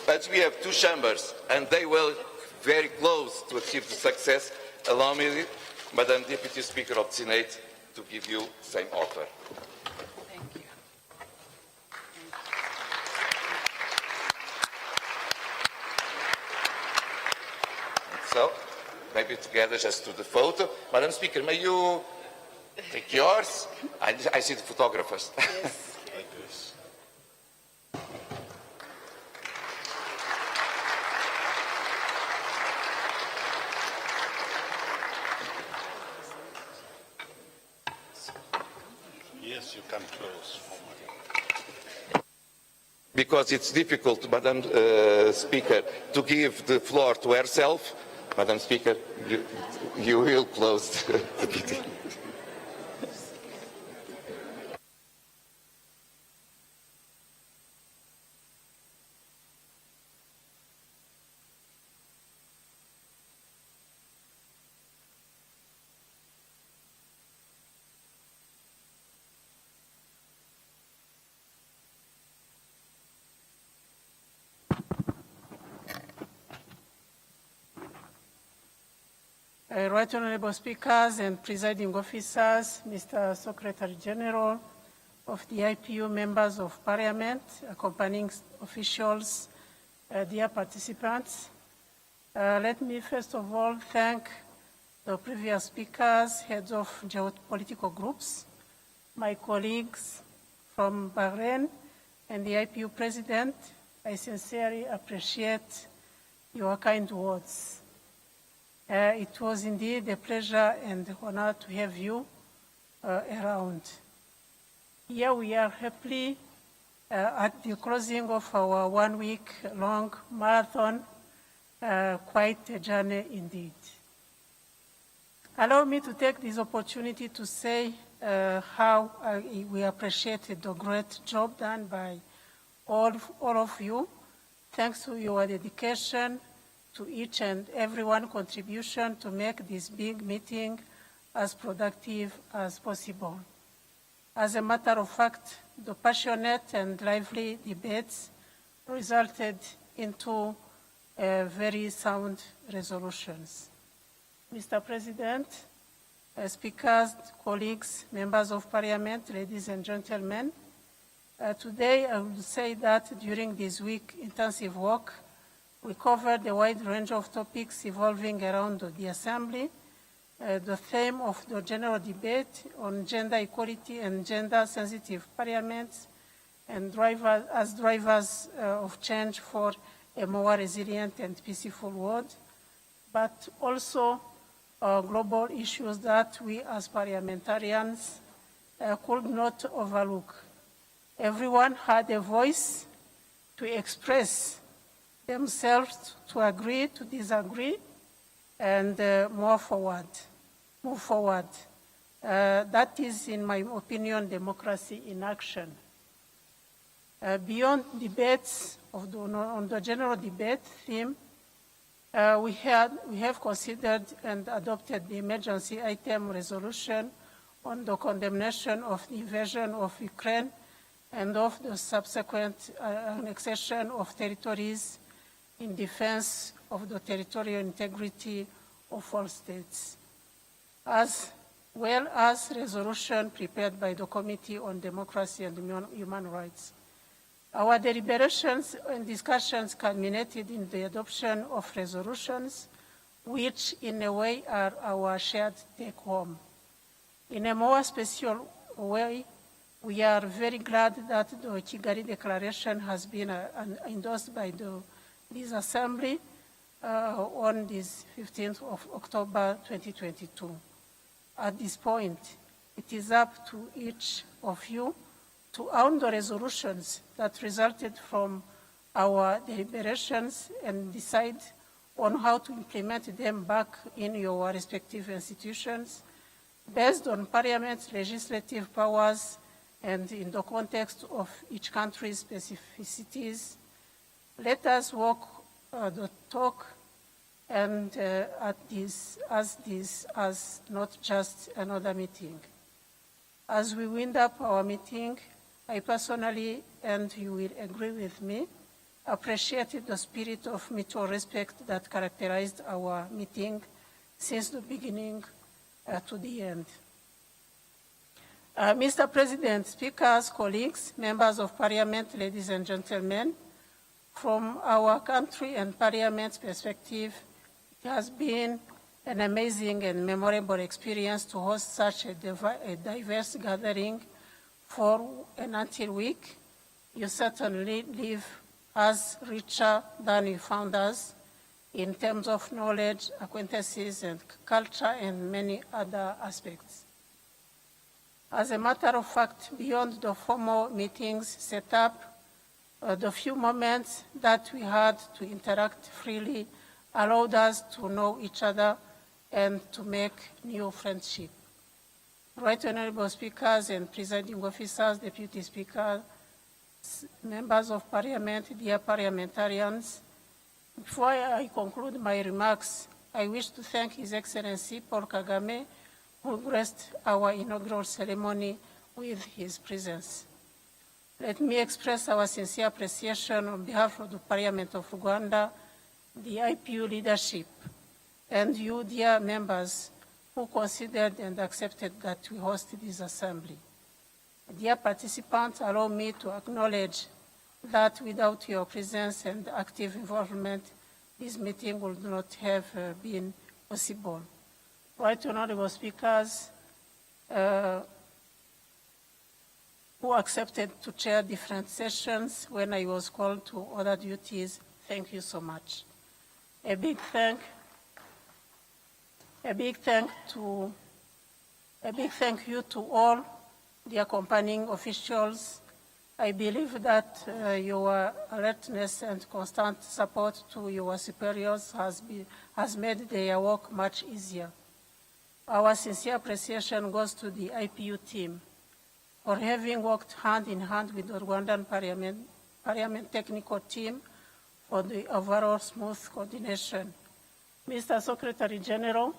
as we have two chambers and they will very close to achieve the success, allow me, Madam Deputy Speaker of the Senate, to give you the same offer. Thank you. So, maybe together just to the photo. Madam Speaker, may you take yours? I see the photographers. Yes. Like this. Yes, you can close. Because it's difficult, Madam Speaker, to give the floor to herself. Madam Speaker, you will close the meeting. Right Honorable Speakers and Presiding Officers, Mr. Secretary General of the IPU, Members of Parliament, accompanying officials, dear participants, let me first of all thank the previous speakers, heads of geopolitical groups, my colleagues from Bahrain, and the IPU President. I sincerely appreciate your kind words. It was indeed a pleasure and honor to have you around. Here we are happily at the closing of our one-week-long marathon, quite a journey indeed. Allow me to take this opportunity to say how we appreciate the great job done by all of you. Thanks to your dedication, to each and everyone's contribution to make this big meeting as productive as possible. As a matter of fact, the passionate and lively debates resulted into very sound resolutions. Mr. President, speakers, colleagues, members of Parliament, ladies and gentlemen, today I will say that during this week intensive work, We covered a wide range of topics evolving around the Assembly. The theme of the general debate on gender equality and gender-sensitive parliaments and drivers of change for a more resilient and peaceful world, but also global issues that we as parliamentarians could not overlook. Everyone had a voice to express themselves, to agree, to disagree, and move forward. That is, in my opinion, democracy in action. Beyond debates on the general debate theme, we have considered and adopted the emergency item resolution on the condemnation of the invasion of Ukraine and of the subsequent annexation of territories in defense of the territorial integrity of all states, as well as resolution prepared by the Committee on Democracy and Human Rights. Our deliberations and discussions culminated in the adoption of resolutions, which in a way are our shared take-home. In a more special way, we are very glad that the Kigali Declaration has been endorsed by this Assembly on this 15th of October 2022. At this point, it is up to each of you to own the resolutions that resulted from our deliberations and decide on how to implement them back in your respective institutions based on Parliament's legislative powers and in the context of each country's specificities. Let us walk the talk and as not just another meeting. As we wind up our meeting, I personally, and you will agree with me, appreciated the spirit of mutual respect that characterized our meeting since the beginning to the end. Mr. President, speakers, colleagues, members of Parliament, ladies and gentlemen, from our country and Parliament's perspective, it has been an amazing and memorable experience to host such a diverse gathering for an until week. You certainly leave us richer than we found us in terms of knowledge, acquaintances, and culture, and many other aspects. As a matter of fact, beyond the formal meetings set up, the few moments that we had to interact freely allowed us to know each other and to make new friendship. Right Honorable Speakers and Presiding Officers, Deputy Speakers, Members of Parliament, dear parliamentarians, before I conclude my remarks, I wish to thank His Excellency Paul Kagame, who graced our inaugural ceremony with his presence. Let me express our sincere appreciation on behalf of the Parliament of Rwanda, the IPU leadership, and you, dear members, who considered and accepted that we host this assembly. Dear participants, allow me to acknowledge that without your presence and active involvement, this meeting would not have been possible. Right Honorable Speakers, who accepted to chair different sessions when I was called to other duties, thank you so much. A big thank you to all the accompanying officials. I believe that your alertness and constant support to your superiors has made their work much easier. Our sincere appreciation goes to the IPU team for having worked hand in hand with the Rwandan Parliament technical team for the overall smooth coordination. Mr. Secretary General,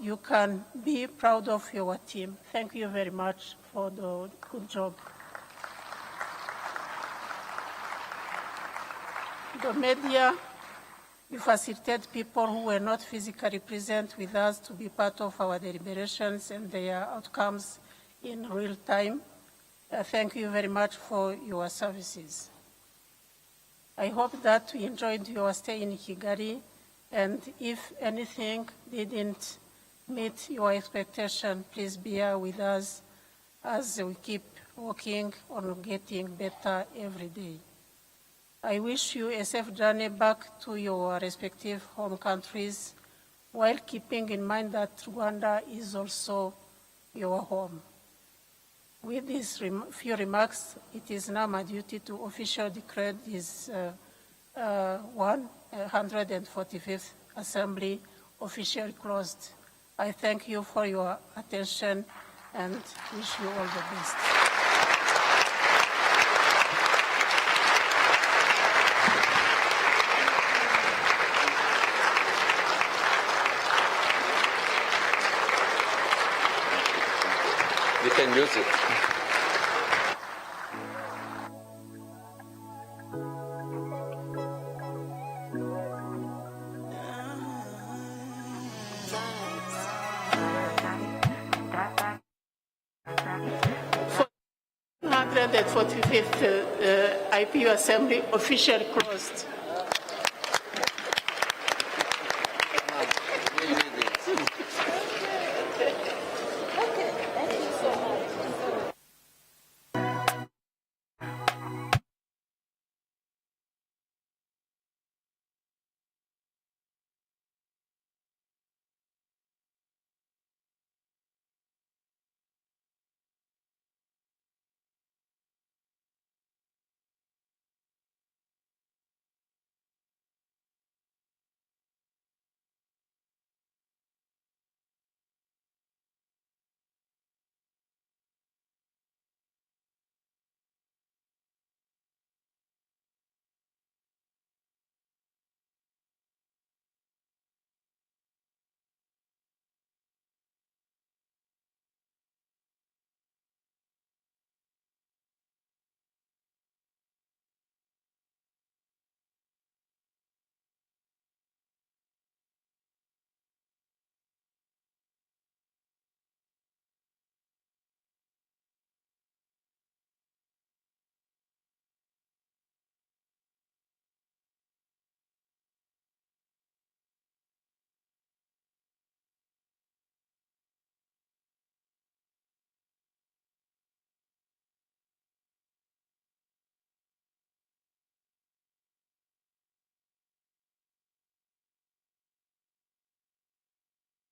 you can be proud of your team. Thank you very much for the good job. The media, you facilitate people who were not physically present with us to be part of our deliberations and their outcomes in real time. Thank you very much for your services. I hope that you enjoyed your stay in Kigali, and if anything didn't meet your expectation, please bear with us as we keep working on getting better every day. I wish you a safe journey back to your respective home countries, while keeping in mind that Rwanda is also your home. With these few remarks, it is now my duty to officially declare this 145th Assembly officially closed. I thank you for your attention and wish you all the best. You can use it. For 145th IPU Assembly officially closed.